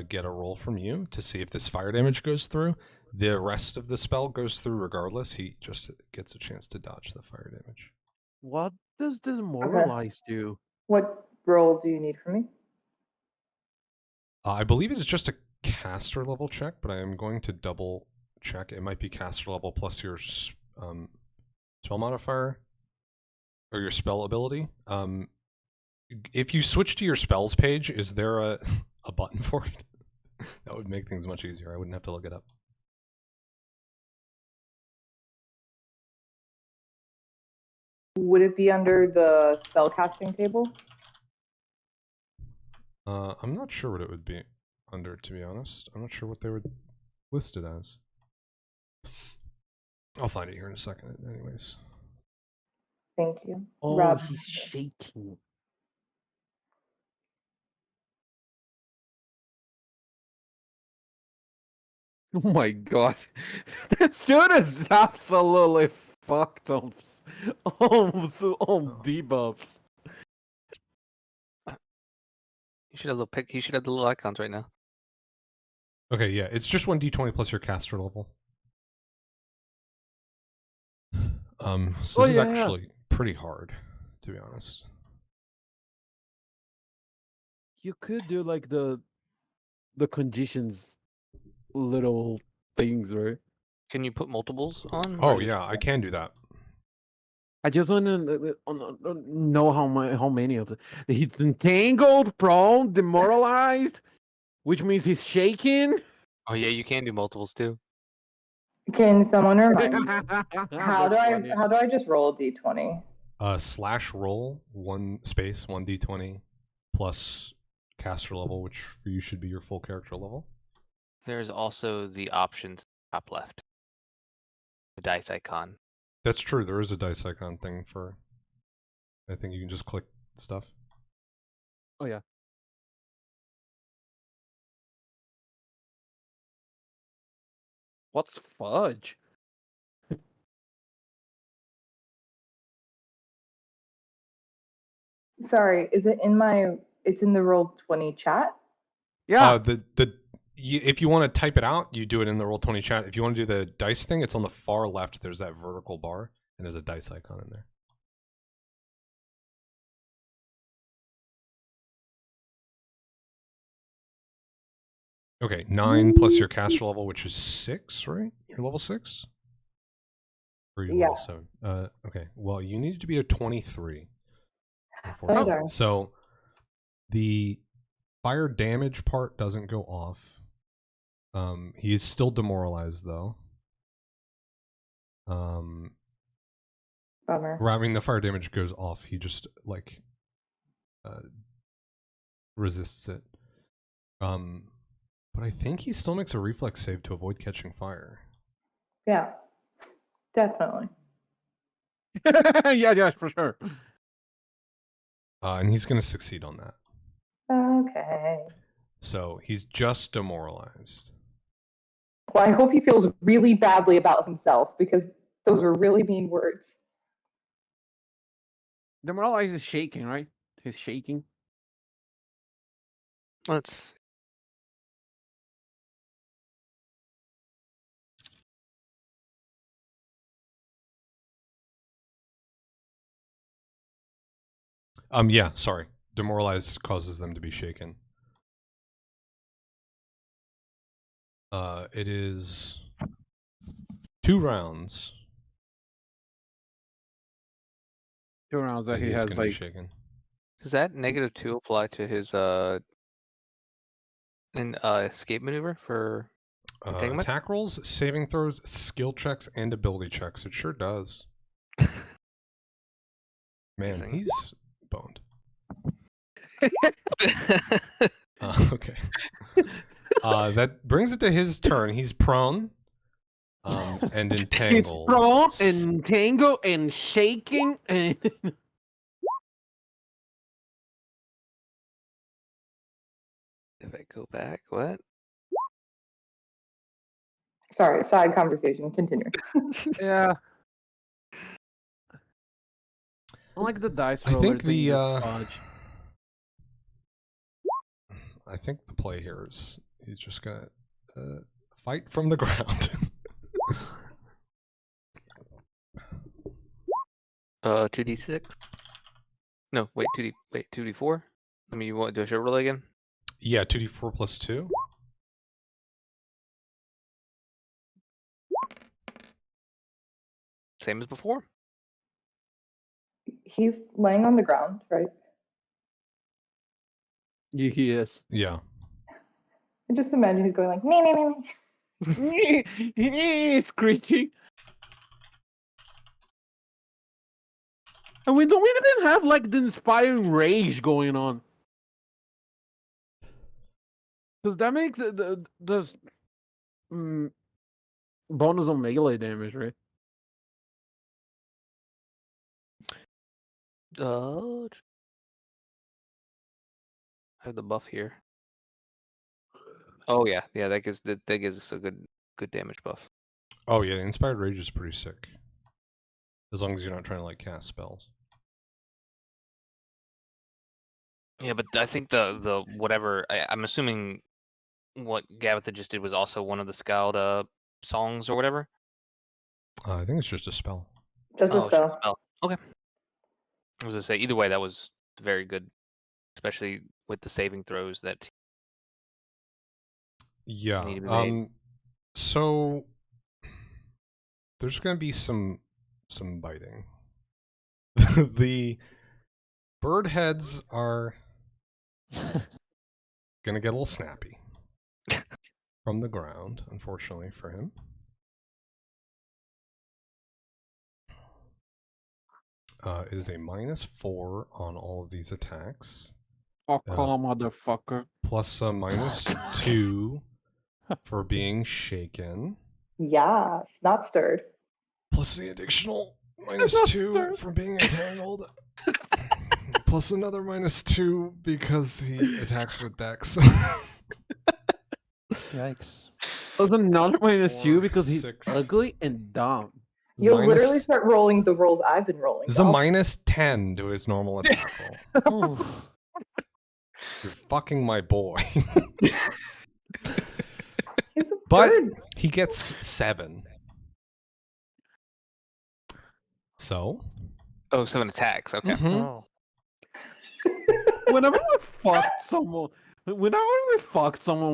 Speaker 5: get a roll from you to see if this fire damage goes through. The rest of the spell goes through regardless. He just gets a chance to dodge the fire damage.
Speaker 6: What does Demoralize do?
Speaker 1: What roll do you need from me?
Speaker 5: I believe it is just a caster level check, but I am going to double check. It might be caster level plus your spell modifier or your spell ability. If you switch to your spells page, is there a button for it? That would make things much easier. I wouldn't have to look it up.
Speaker 1: Would it be under the spellcasting table?
Speaker 5: I'm not sure what it would be under, to be honest. I'm not sure what they would list it as. I'll find it here in a second, anyways.
Speaker 1: Thank you.
Speaker 6: Oh,
Speaker 1: Rob.
Speaker 6: he's shaking. Oh my god. This dude is absolutely fucked on debuffs.
Speaker 4: You should have little pick. You should have the little icons right now.
Speaker 5: Okay, yeah, it's just 1d20 plus your caster level. So
Speaker 6: Oh,
Speaker 5: this is
Speaker 6: yeah.
Speaker 5: actually pretty hard, to be honest.
Speaker 6: You could do like the conditions little things, right?
Speaker 4: Can you put multiples on?
Speaker 5: Oh
Speaker 4: or just-
Speaker 5: yeah, I can do that.
Speaker 6: I just want to know how many of them. He's entangled, prone, demoralized, which means he's shaking.
Speaker 4: Oh yeah, you can do multiples too.
Speaker 1: Can someone remind me? How do
Speaker 6: That's
Speaker 1: I
Speaker 6: funny.
Speaker 1: just roll a d20?
Speaker 5: Slash roll 1d20 plus caster level, which for you should be your full character level.
Speaker 4: There's also the options top left. The dice icon.
Speaker 5: That's true. There is a dice icon thing for. I think you can just click stuff.
Speaker 6: Oh yeah. What's fudge?
Speaker 1: Sorry, is it in my? It's in the Roll20 chat.
Speaker 6: Yeah.
Speaker 5: If you want to type it out, you do it in the Roll20 chat. If you want to do the dice thing, it's on the far left. There's that vertical bar, and there's a dice icon in there. Okay, 9 plus your caster level, which is 6, right? You're level 6? Or you're level 7? Okay, well, you need to be a 23. Unfortunately.
Speaker 1: darn.
Speaker 5: So, the fire damage part doesn't go off. He is still demoralized, though.
Speaker 1: Bummer.
Speaker 5: I mean, the fire damage goes off. He just, like, resists it. But I think he still makes a reflex save to avoid catching fire.
Speaker 1: Yeah, definitely.
Speaker 6: yeah, for sure.
Speaker 5: And he's going to succeed on that.
Speaker 1: Okay.
Speaker 5: So he's just demoralized.
Speaker 1: Well, I hope he feels really badly about himself because those were really mean words.
Speaker 6: Demoralized is shaking, right? He's shaking.
Speaker 4: Let's.
Speaker 5: Yeah, sorry. Demoralized causes them to be shaken. It is 2 rounds.
Speaker 6: 2 rounds that he
Speaker 5: is
Speaker 6: has
Speaker 5: gonna be
Speaker 6: like.
Speaker 5: shaken.
Speaker 4: Does that -2 apply to his escape maneuver for entanglement?
Speaker 5: Attack rolls, saving throws, skill checks, and ability checks. It sure does. Man,
Speaker 4: Amazing.
Speaker 5: he's boned. Okay. That brings it to his turn. He's prone and entangled.
Speaker 6: He's prone, entangled, and shaking, and
Speaker 4: If I go back, what?
Speaker 1: Sorry, side conversation. Continue.
Speaker 6: yeah. I like the dice
Speaker 5: I
Speaker 6: roller
Speaker 5: think
Speaker 6: thing.
Speaker 5: the
Speaker 6: Is fudge.
Speaker 5: I think the play here is he's just gonna fight from the ground.
Speaker 4: 2d6. No, wait, 2d4. I mean, you want do I show roll again?
Speaker 5: Yeah, 2d4 plus 2.
Speaker 4: Same as before.
Speaker 1: He's laying on the ground, right?
Speaker 6: Yeah, he is.
Speaker 5: Yeah.
Speaker 1: I just imagine he's going like, me, me, me.
Speaker 6: Screeching. And we don't even have like the inspiring rage going on. Because that makes the bonus on melee damage, right?
Speaker 4: I have the buff here. Oh yeah, that gives us a good damage buff.
Speaker 5: Oh yeah, the Inspired Rage is pretty sick. As long as you're not trying to like cast spells.
Speaker 4: Yeah, but I think the whatever I'm assuming what Gavatha just did was also one of the Scald songs or whatever.
Speaker 5: I think it's just a spell.
Speaker 1: Just a
Speaker 4: Oh, it's just a
Speaker 1: spell.
Speaker 4: spell. Okay. I was gonna say either way that was very good, especially with the saving throws that
Speaker 5: Yeah.
Speaker 4: need to be made.
Speaker 5: So there's gonna be some biting. The bird heads are gonna get a little snappy from the ground, unfortunately for him. It is a -4 on all of these attacks.
Speaker 6: Oh, motherfucker.
Speaker 5: Plus a -2 for being shaken.
Speaker 1: Yes, not stirred.
Speaker 5: Plus the additional -2
Speaker 6: stirred.
Speaker 5: for being entangled. Plus another -2 because he attacks with Dex.
Speaker 2: Yikes.
Speaker 6: There's another -2
Speaker 5: 4,
Speaker 6: because he's
Speaker 5: 6.
Speaker 6: ugly and dumb.
Speaker 1: You'll literally start rolling the rolls I've been rolling.
Speaker 5: This is a
Speaker 1: Dolph.
Speaker 5: -10 to his normal attack roll.
Speaker 2: Ooh.
Speaker 5: You're fucking my boy.
Speaker 1: He's a
Speaker 5: But
Speaker 1: bird.
Speaker 5: he gets 7. So?
Speaker 4: Oh, 7 attacks. Okay.
Speaker 5: Mhm.
Speaker 2: Oh.
Speaker 6: Whenever we fucked someone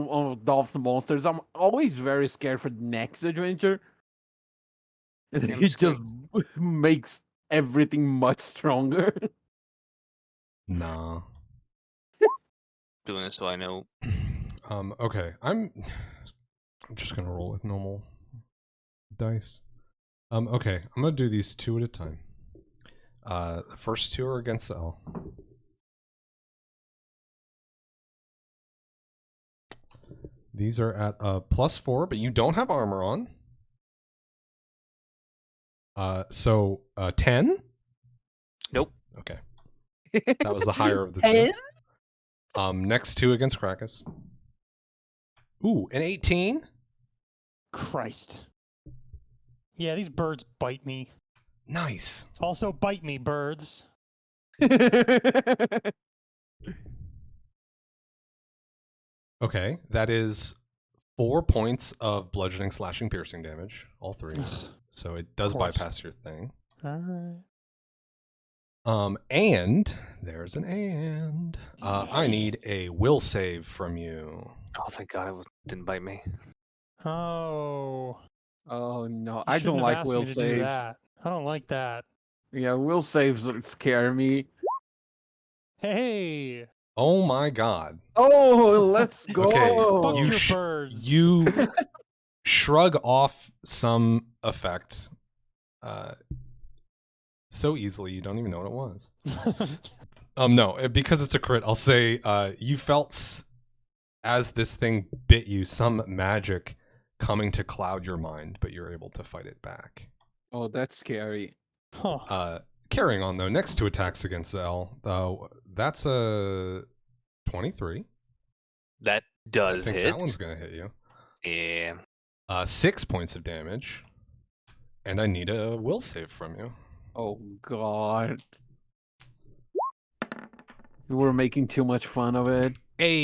Speaker 6: on Dolph's Monsters, I'm always very scared for the next adventure. And
Speaker 4: I'm
Speaker 6: he
Speaker 4: just
Speaker 6: just makes everything much stronger.
Speaker 5: Nah.
Speaker 4: Doing this so I know.
Speaker 5: Okay. I'm just gonna roll with normal dice. Okay, I'm gonna do these 2 at a time. The first 2 are against the L. These are at +4, but you don't have armor on. So 10?
Speaker 4: Nope.
Speaker 5: Okay. That was the higher of the
Speaker 6: 10?
Speaker 5: two. Next 2 against Krakus. Ooh, an 18?
Speaker 2: Christ. Yeah, these birds bite me.
Speaker 5: Nice.
Speaker 2: Also bite me, birds.
Speaker 5: Okay, that is 4 points of bludgeoning, slashing, piercing damage. All 3. So it does
Speaker 2: course.
Speaker 5: bypass your thing.
Speaker 2: Alright.
Speaker 5: And there's an and. I need a will save from you.
Speaker 4: Oh, thank God it didn't bite me.
Speaker 2: Oh.
Speaker 6: Oh no,
Speaker 2: You
Speaker 6: I don't
Speaker 2: shouldn't have
Speaker 6: like
Speaker 2: asked
Speaker 6: will
Speaker 2: me to do
Speaker 6: saves.
Speaker 2: that. I don't like that.
Speaker 6: Yeah, will saves scare me.
Speaker 2: Hey!
Speaker 5: Oh my god.
Speaker 6: Oh, let's go.
Speaker 5: Okay,
Speaker 2: Fuck
Speaker 5: you
Speaker 2: your
Speaker 5: sh-
Speaker 2: birds.
Speaker 5: You shrug off some effect so easily you don't even know what it was. No, because it's a crit, I'll say you felt as this thing bit you some magic coming to cloud your mind, but you're able to fight it back.
Speaker 6: Oh, that's scary.
Speaker 2: Huh.
Speaker 5: Carrying on though, next 2 attacks against L, that's a 23.
Speaker 4: That
Speaker 5: I
Speaker 4: does
Speaker 5: think
Speaker 4: hit.
Speaker 5: that one's gonna hit you.
Speaker 4: Yeah.
Speaker 5: 6 points of damage, and I need a will save from you.
Speaker 6: Oh god. We were making too much fun of it.
Speaker 5: Hey,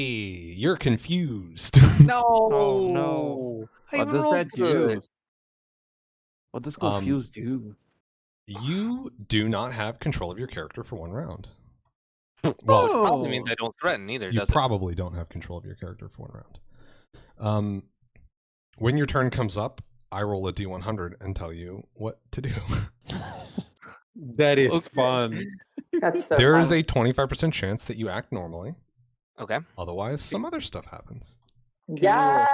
Speaker 5: you're confused.
Speaker 6: No.
Speaker 2: Oh, no.
Speaker 4: I
Speaker 6: What
Speaker 4: even
Speaker 6: does
Speaker 4: rolled
Speaker 6: that
Speaker 4: good.
Speaker 6: do? What does confused do?
Speaker 5: You do not have control of your character for 1 round. Well,
Speaker 6: Oh.
Speaker 4: Probably means I don't threaten either,
Speaker 5: you
Speaker 4: does it?
Speaker 5: probably don't have control of your character for 1 round. When your turn comes up, I roll a d100 and tell you what to do.
Speaker 6: That is
Speaker 4: Okay.
Speaker 6: fun.
Speaker 1: That's so
Speaker 5: There
Speaker 1: fun.
Speaker 5: is a 25% chance that you act normally.
Speaker 4: Okay.
Speaker 5: Otherwise, some other stuff happens.
Speaker 1: Yes.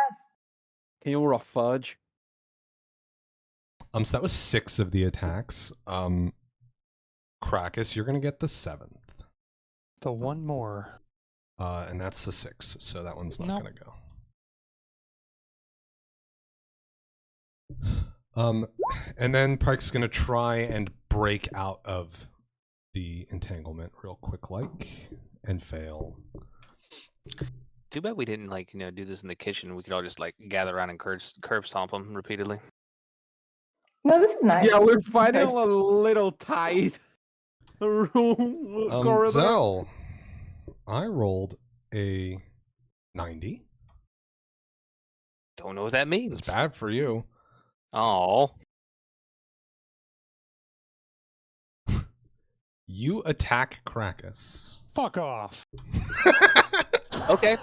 Speaker 6: Can you roll a fudge?
Speaker 5: So that was 6 of the attacks. Krakus, you're going to get the 7th.
Speaker 2: The one more.
Speaker 5: And that's the 6, so that one's not
Speaker 2: Nope.
Speaker 5: going to go. And then Pike's going to try and break out of the entanglement real quick, and fail.
Speaker 4: Too bad we didn't do this in the kitchen. We could all just gather around and curb stomp them repeatedly.
Speaker 1: No, this is nice.
Speaker 6: Yeah, we're fighting
Speaker 1: Okay.
Speaker 6: a little tight room corridor.
Speaker 5: Zell, I rolled a 90.
Speaker 4: Don't know what that means.
Speaker 5: It's bad for you.
Speaker 4: Oh.
Speaker 5: You attack Krakus.
Speaker 2: Fuck off.
Speaker 4: Okay.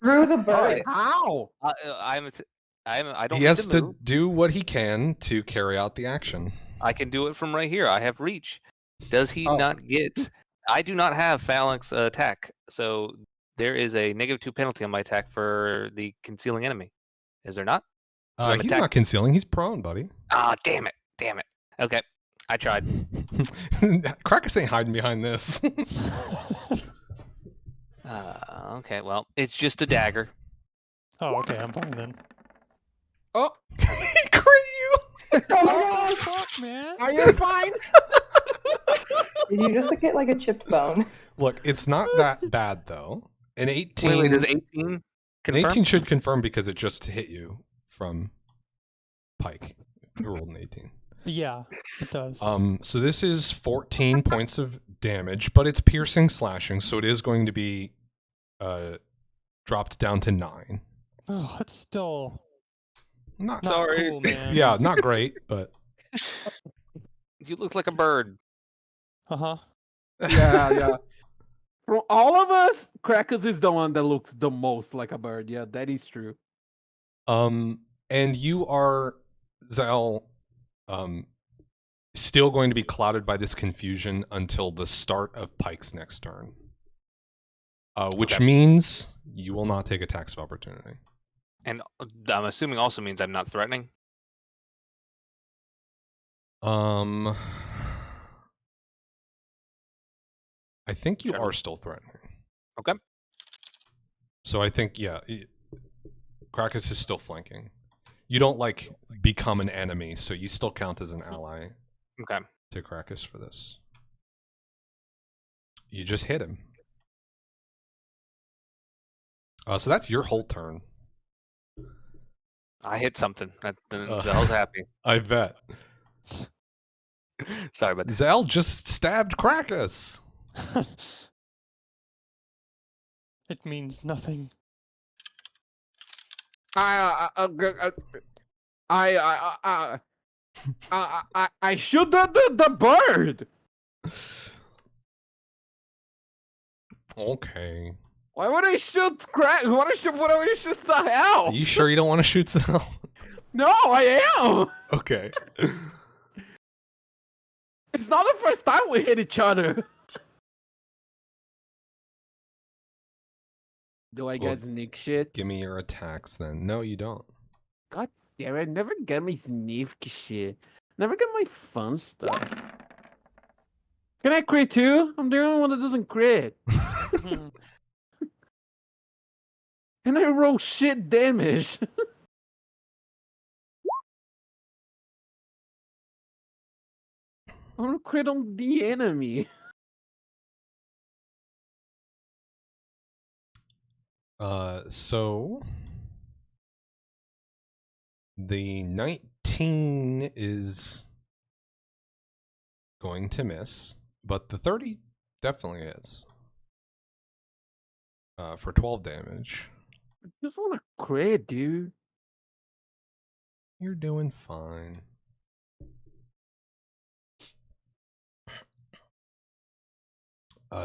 Speaker 1: Through the bird.
Speaker 4: Alright.
Speaker 6: How?
Speaker 4: I don't.
Speaker 5: He
Speaker 4: need
Speaker 5: has to
Speaker 4: move.
Speaker 5: do what he can to carry out the action.
Speaker 4: I can do it from right here. I have reach. Does he
Speaker 3: Oh.
Speaker 4: not get? I do not have phalanx attack, so there is a -2 penalty on my attack for the concealing enemy. Is there not? I'm
Speaker 5: He's
Speaker 4: attack-
Speaker 5: not concealing. He's prone, buddy.
Speaker 4: Ah, damn it. Okay, I tried.
Speaker 5: Krakus ain't hiding behind this.
Speaker 4: Okay, well, it's just a dagger.
Speaker 2: Oh, okay, I'm fine then.
Speaker 3: Oh,
Speaker 5: He crit you.
Speaker 1: Oh my gosh!
Speaker 2: Fuck, man.
Speaker 3: are you fine?
Speaker 1: Did you just get like a chipped bone?
Speaker 5: Look, it's not that bad though. An 18.
Speaker 4: Wait, does 18
Speaker 5: An
Speaker 4: confirm?
Speaker 5: 18 should confirm because it just hit you from Pike. You rolled an 18.
Speaker 2: Yeah, it does.
Speaker 5: So this is 14 points of damage, but it's piercing slashing, so it is going to be dropped down to 9.
Speaker 2: Oh, it's still
Speaker 5: Not
Speaker 2: not
Speaker 4: Sorry.
Speaker 2: cool, man.
Speaker 5: yeah, not great, but
Speaker 4: You look like a bird.
Speaker 2: Uh-huh.
Speaker 6: Yeah. From all of us, Krakus is the one that looks the most like a bird. Yeah, that is true.
Speaker 5: and you are, Zal, still going to be clouded by this confusion until the start of Pike's next turn. Which
Speaker 4: Okay.
Speaker 5: means you will not take attacks of opportunity.
Speaker 4: And I'm assuming also means I'm not threatening.
Speaker 5: I think you
Speaker 4: Sure.
Speaker 5: are still threatening.
Speaker 4: Okay.
Speaker 5: So I think, yeah, Krakus is still flanking. You don't, become an enemy, so you still count as an ally
Speaker 4: Okay.
Speaker 5: to Krakus for this. You just hit him. So that's your whole turn.
Speaker 4: I hit something.
Speaker 5: Ugh.
Speaker 4: Zell's happy.
Speaker 5: I bet.
Speaker 4: Sorry, but
Speaker 5: Zal just stabbed Krakus.
Speaker 2: It means nothing.
Speaker 6: I shoot the bird.
Speaker 5: Okay.
Speaker 6: Why would I shoot Krakus? Why would I shoot the hell?
Speaker 5: Are you sure you don't want to shoot Zal?
Speaker 6: No, I am.
Speaker 5: Okay.
Speaker 6: It's not the first time we hit each other. Do I
Speaker 5: Well,
Speaker 6: get sneak shit?
Speaker 5: Give me your attacks then. No, you don't.
Speaker 6: God damn it, never get me sneak shit. Never get my fun stuff. Can I crit too? I'm the only one that doesn't crit. And I roll shit damage. I'm gonna crit on the enemy.
Speaker 5: So the 19 is going to miss, but the 30 definitely hits. For 12 damage.
Speaker 6: I just wanna crit, dude.
Speaker 5: You're doing fine.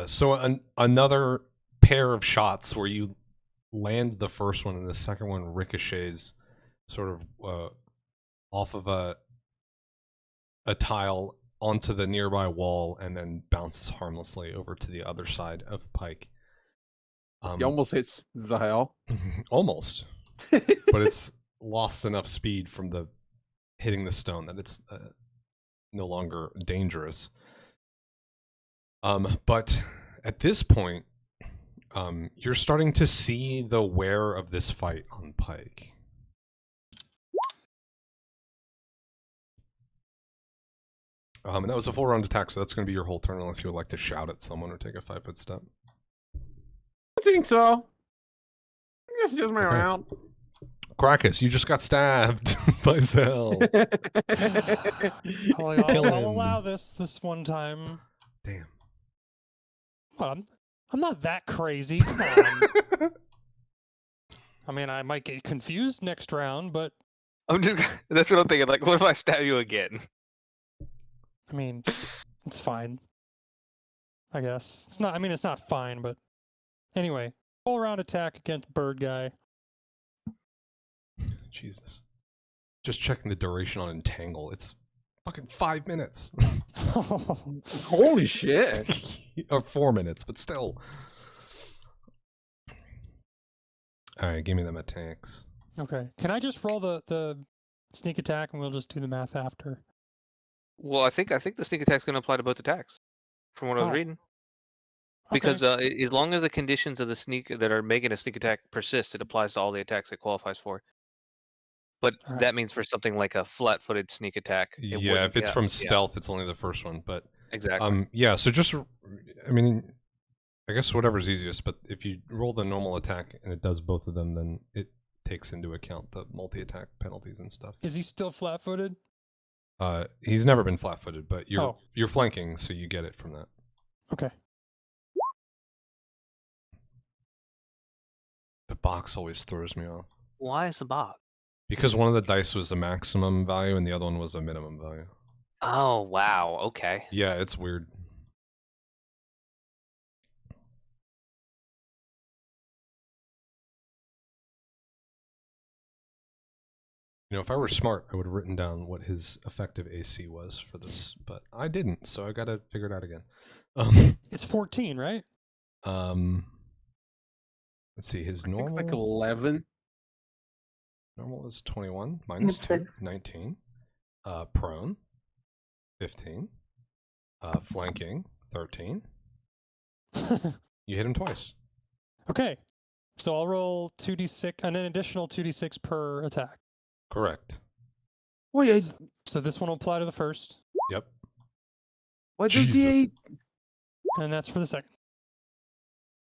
Speaker 5: So another pair of shots where you land the first one and the second one ricochets sort of off of a tile onto the nearby wall and then bounces harmlessly over to the other side of Pike.
Speaker 6: He almost hits Zahel.
Speaker 5: Almost. But it's lost enough speed from the hitting the stone that it's no longer dangerous. But at this point, you're starting to see the wear of this fight on Pike. And that was a full round attack, so that's going to be your whole turn unless you would like to shout at someone or take a 5-foot step.
Speaker 6: I think so. I guess it's just my
Speaker 5: Okay.
Speaker 6: round.
Speaker 5: Krakus, you just got stabbed by Zell.
Speaker 2: I'll allow this one time.
Speaker 5: Damn.
Speaker 2: Well, I'm not that crazy. Come on. I mean, I might get confused next round, but
Speaker 4: That's what I'm thinking. Like, what if I stab you again?
Speaker 2: I mean, it's fine. I guess it's not. I mean, it's not fine, but anyway, all round attack against bird guy.
Speaker 5: Jesus. Just checking the duration on Entangle. It's fucking 5 minutes.
Speaker 6: Holy shit.
Speaker 5: Or 4 minutes, but still. Alright, give me them attacks.
Speaker 2: Okay, can I just roll the sneak attack and we'll just do the math after?
Speaker 4: Well, I think the sneak attack's going to apply to both attacks, from what I was
Speaker 2: Oh.
Speaker 4: reading.
Speaker 2: Okay.
Speaker 4: Because as long as the conditions of the sneak that are making a sneak attack persist, it applies to all the attacks it qualifies for. But
Speaker 2: Alright.
Speaker 4: that means for something like a flat-footed sneak attack, it
Speaker 5: Yeah,
Speaker 4: wouldn't
Speaker 5: if it's
Speaker 4: count.
Speaker 5: from stealth, it's only the first one. But
Speaker 4: Exactly.
Speaker 5: yeah, so just, I mean, I guess whatever's easiest, but if you roll the normal attack and it does both of them, then it takes into account the multi-attack penalties and stuff.
Speaker 2: Is he still flat-footed?
Speaker 5: He's never been flat-footed, but
Speaker 2: Oh.
Speaker 5: you're flanking, so you get it from that.
Speaker 2: Okay.
Speaker 5: The box always throws me off.
Speaker 4: Why is the box?
Speaker 5: Because one of the dice was a maximum value and the other one was a minimum value.
Speaker 4: Oh, wow. Okay.
Speaker 5: Yeah, it's weird. You know, if I were smart, I would have written down what his effective AC was for this, but I didn't, so I gotta figure it out again.
Speaker 2: It's 14, right?
Speaker 5: Let's see, his
Speaker 6: It's
Speaker 5: normal
Speaker 6: like 11.
Speaker 5: normal is 21, minus 2,
Speaker 1: 6.
Speaker 5: 19. Prone, 15. Flanking, 13. You hit him twice.
Speaker 2: Okay. So I'll roll 2d6 and an additional 2d6 per attack.
Speaker 5: Correct.
Speaker 6: Wait,
Speaker 2: So this one will apply to the first,
Speaker 5: Yep.
Speaker 6: why does the
Speaker 5: Jesus.
Speaker 2: and that's for the second.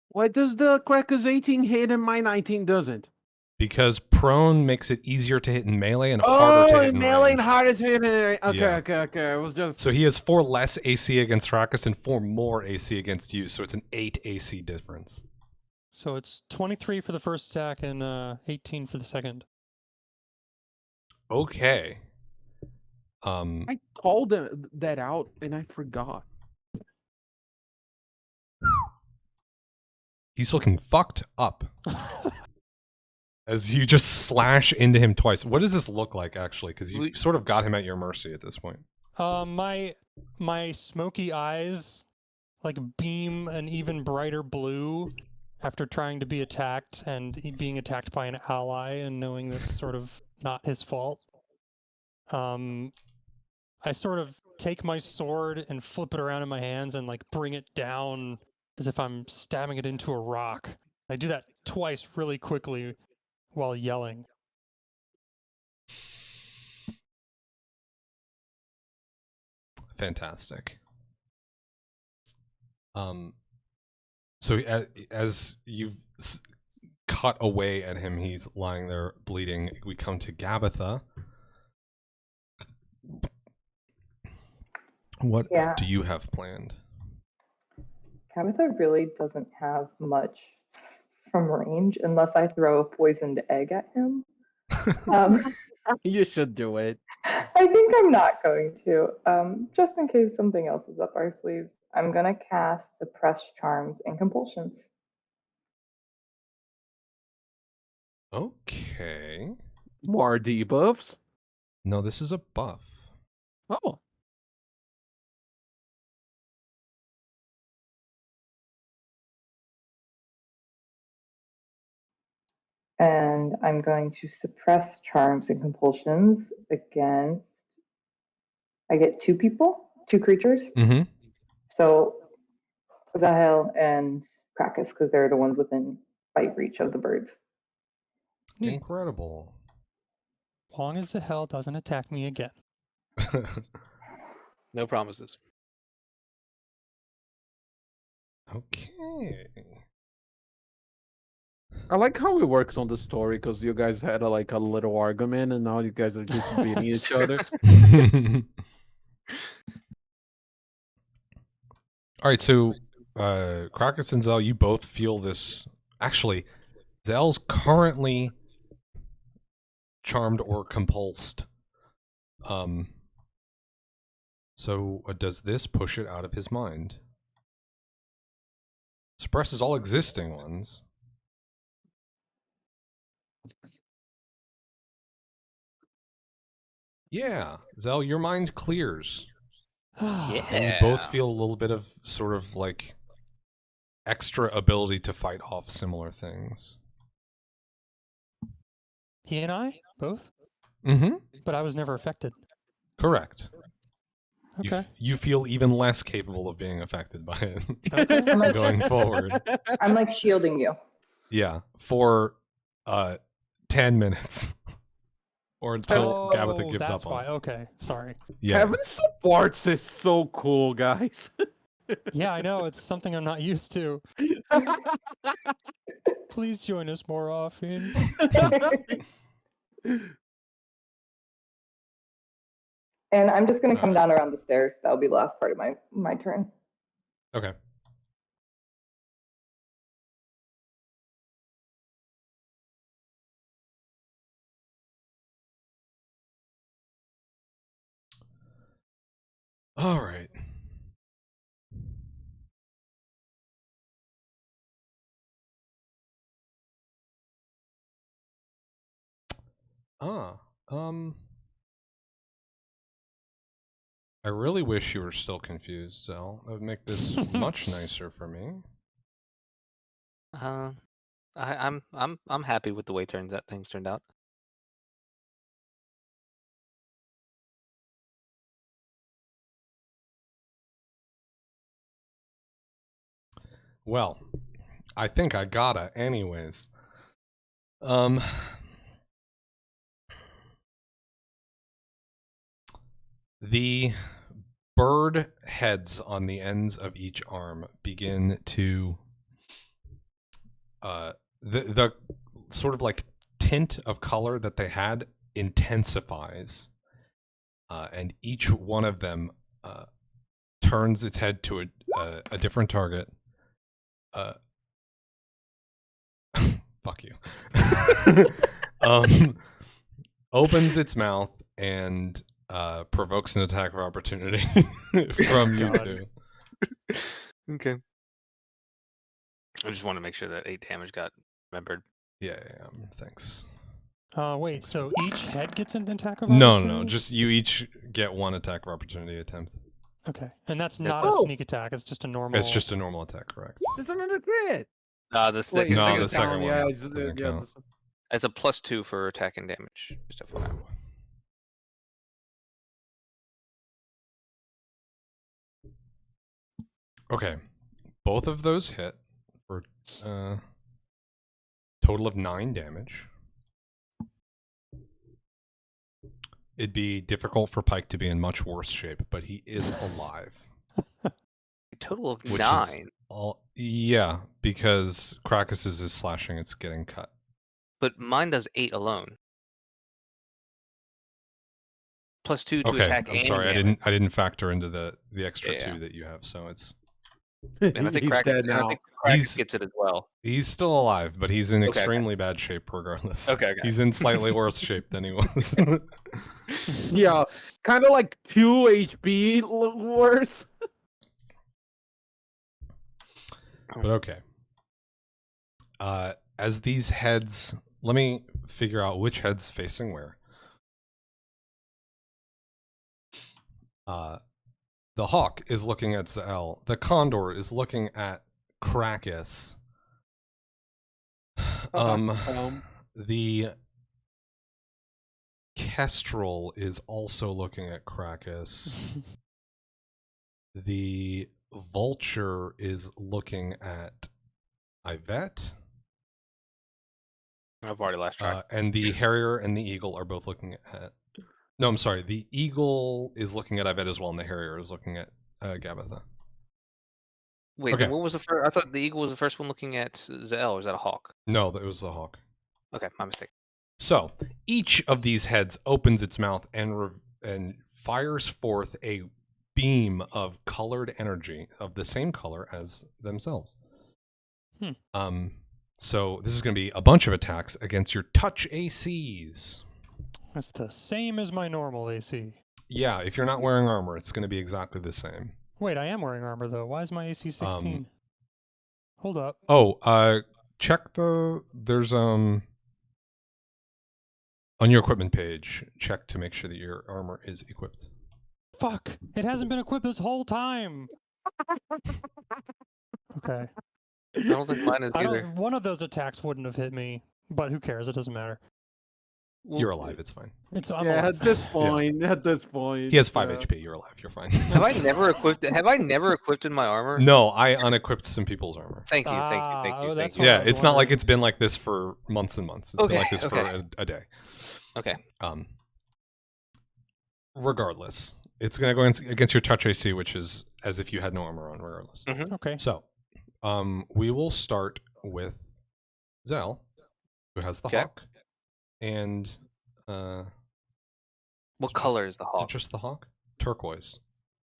Speaker 6: why does the Cracker's 18 hit and my 19 doesn't?
Speaker 5: Because prone makes it easier to hit in melee and harder to hit in
Speaker 6: melee and
Speaker 5: range.
Speaker 6: harder to hit in okay,
Speaker 5: Yeah.
Speaker 6: okay. I was just
Speaker 5: So he has 4 less AC against Rakus and 4 more AC against you, so it's an 8 AC difference.
Speaker 2: So it's 23 for the first attack and 18 for the second.
Speaker 5: Okay.
Speaker 6: I called that out and I forgot.
Speaker 5: He's looking fucked up as you just slash into him twice. What does this look like, actually? Because you sort of got him at your mercy at this point.
Speaker 2: My smoky eyes like beam an even brighter blue after trying to be attacked and being attacked by an ally and knowing that's sort of not his fault. I sort of take my sword and flip it around in my hands and like bring it down as if I'm stabbing it into a rock. I do that twice really quickly while yelling.
Speaker 5: Fantastic. So as you've cut away at him, he's lying there bleeding. We come to Gabitha. What do you have planned?
Speaker 1: Tabitha really doesn't have much from range unless I throw a poisoned egg at him.
Speaker 6: You should do it.
Speaker 1: I think I'm not going to. Just in case something else is up our sleeves, I'm going to cast Suppress Charms and Compulsions.
Speaker 5: Okay.
Speaker 6: More debuffs?
Speaker 5: No, this is a buff.
Speaker 6: Oh.
Speaker 1: And I'm going to suppress charms and compulsions against, I get 2 people, 2 creatures.
Speaker 5: Mm-hmm.
Speaker 1: So Zahel and Krakus, because they're the ones within bite reach of the birds.
Speaker 2: Neat.
Speaker 5: Incredible.
Speaker 2: Long as the hell doesn't attack me again.
Speaker 4: No promises.
Speaker 5: Okay.
Speaker 6: I like how it works on the story because you guys had a little argument and now you guys are just beating each other.
Speaker 5: All right, so Krakus and Zell, you both feel this. Actually, Zell's currently charmed or compulsed. So does this push it out of his mind? Suppresses all existing ones. Yeah, Zell, your mind clears.
Speaker 4: Yeah.
Speaker 5: And you both feel a little bit of sort of like extra ability to fight off similar things.
Speaker 2: He and I both,
Speaker 5: Mm-hmm.
Speaker 2: but I was never affected.
Speaker 5: Correct.
Speaker 2: Okay.
Speaker 5: You feel even less capable of being affected by it
Speaker 2: Okay.
Speaker 1: I'm like,
Speaker 5: going forward.
Speaker 1: I'm like shielding you.
Speaker 5: Yeah, for 10 minutes. Or until Gabatha gives
Speaker 2: that's
Speaker 5: up
Speaker 2: why.
Speaker 5: on it.
Speaker 2: Okay, sorry.
Speaker 5: Yeah.
Speaker 6: Kevin supports is so cool, guys.
Speaker 2: Yeah, I know. It's something I'm not used to. Please join us more often.
Speaker 1: And I'm just going to come
Speaker 5: Alright.
Speaker 1: down around the stairs. That'll be the last part of my turn.
Speaker 5: Okay. All right. I really wish you were still confused, Zell. That would make this much nicer for me.
Speaker 4: I'm happy with the way things turned out.
Speaker 5: Well, I think I gotta anyways. The bird heads on the ends of each arm begin to the sort of like tint of color that they had intensifies, and each one of them turns its head to a different target. Fuck you. Opens its mouth and provokes an attack of opportunity from you two.
Speaker 4: Okay. I just want to make sure that 8 damage got remembered.
Speaker 5: Yeah, thanks.
Speaker 2: Wait, so each head gets an attack of
Speaker 5: No,
Speaker 2: opportunity?
Speaker 5: just you each get one attack of opportunity attempt.
Speaker 2: Okay, and that's
Speaker 4: That's
Speaker 2: not a
Speaker 6: Oh.
Speaker 2: sneak attack. It's just a normal.
Speaker 5: It's just a normal attack, correct?
Speaker 6: There's another crit.
Speaker 4: The second,
Speaker 5: No,
Speaker 4: second
Speaker 5: the
Speaker 4: attack,
Speaker 5: second one
Speaker 6: Yeah,
Speaker 5: doesn't
Speaker 6: yeah,
Speaker 5: count.
Speaker 4: it's a +2 for attack and damage. Just FYI.
Speaker 5: Okay, both of those hit for total of 9 damage. It'd be difficult for Pike to be in much worse shape, but he is alive.
Speaker 4: A total of
Speaker 5: Which
Speaker 4: 9.
Speaker 5: Yeah, because Krakus's is slashing, it's getting cut.
Speaker 4: But mine does 8 alone. +2 to
Speaker 5: Okay,
Speaker 4: attack
Speaker 5: I'm
Speaker 4: and
Speaker 5: sorry,
Speaker 4: damage.
Speaker 5: I didn't factor into the extra
Speaker 4: Yeah.
Speaker 5: 2 that you have, so it's
Speaker 4: And I think
Speaker 6: He's
Speaker 4: Krakus,
Speaker 6: dead
Speaker 4: and I
Speaker 6: now.
Speaker 4: think Krakus
Speaker 5: He's-
Speaker 4: gets it as well.
Speaker 5: he's still alive, but he's in
Speaker 4: Okay.
Speaker 5: extremely bad shape regardless.
Speaker 4: Okay.
Speaker 5: He's in slightly worse shape than he was.
Speaker 6: Yeah, kind of like 2 HP worse.
Speaker 5: But okay. As these heads, let me figure out which head's facing where. The hawk is looking at Zell. The condor is looking at Krakus. The kestrel is also looking at Krakus. The vulture is looking at Yvette.
Speaker 4: I've already lost track.
Speaker 5: And the harrier and the eagle are both looking at. No, I'm sorry. The eagle is looking at Yvette as well, and the harrier is looking at Gabitha.
Speaker 4: Wait,
Speaker 5: okay.
Speaker 4: then what was the first? I thought the eagle was the first one looking at Zell, or is that a hawk?
Speaker 5: No, that was the hawk.
Speaker 4: Okay, my mistake.
Speaker 5: So each of these heads opens its mouth and fires forth a beam of colored energy of the same color as themselves. So this is going to be a bunch of attacks against your touch ACs.
Speaker 2: That's the same as my normal AC.
Speaker 5: Yeah, if you're not wearing armor, it's going to be exactly the same.
Speaker 2: Wait, I am wearing armor though. Why is my AC 16? Hold up.
Speaker 5: Oh, check there's on your equipment page, check to make sure that your armor is equipped.
Speaker 2: Fuck! It hasn't been equipped this whole time. Okay.
Speaker 4: I don't think mine is either.
Speaker 2: One of those attacks wouldn't have hit me, but who cares? It doesn't matter.
Speaker 5: You're alive. It's fine.
Speaker 2: I'm
Speaker 6: yeah,
Speaker 2: alive.
Speaker 6: at this point, at this point.
Speaker 5: He has 5 HP. You're alive. You're fine.
Speaker 4: Have I never equipped in my armor?
Speaker 5: No, I unequipped some people's armor.
Speaker 4: Thank you.
Speaker 2: That's
Speaker 4: Thank you.
Speaker 5: Yeah,
Speaker 2: I was
Speaker 5: it's not like
Speaker 2: wondering.
Speaker 5: it's been like this for months and months. It's been
Speaker 4: Okay,
Speaker 5: like this for
Speaker 4: okay.
Speaker 5: a day.
Speaker 4: Okay.
Speaker 5: Regardless, it's going to go against your touch AC, which is as if you had no armor on, regardless.
Speaker 2: Okay.
Speaker 5: So, we will start with Zell, who has the
Speaker 4: Okay.
Speaker 5: hawk, and
Speaker 4: What color is the hawk?
Speaker 5: just the hawk, turquoise.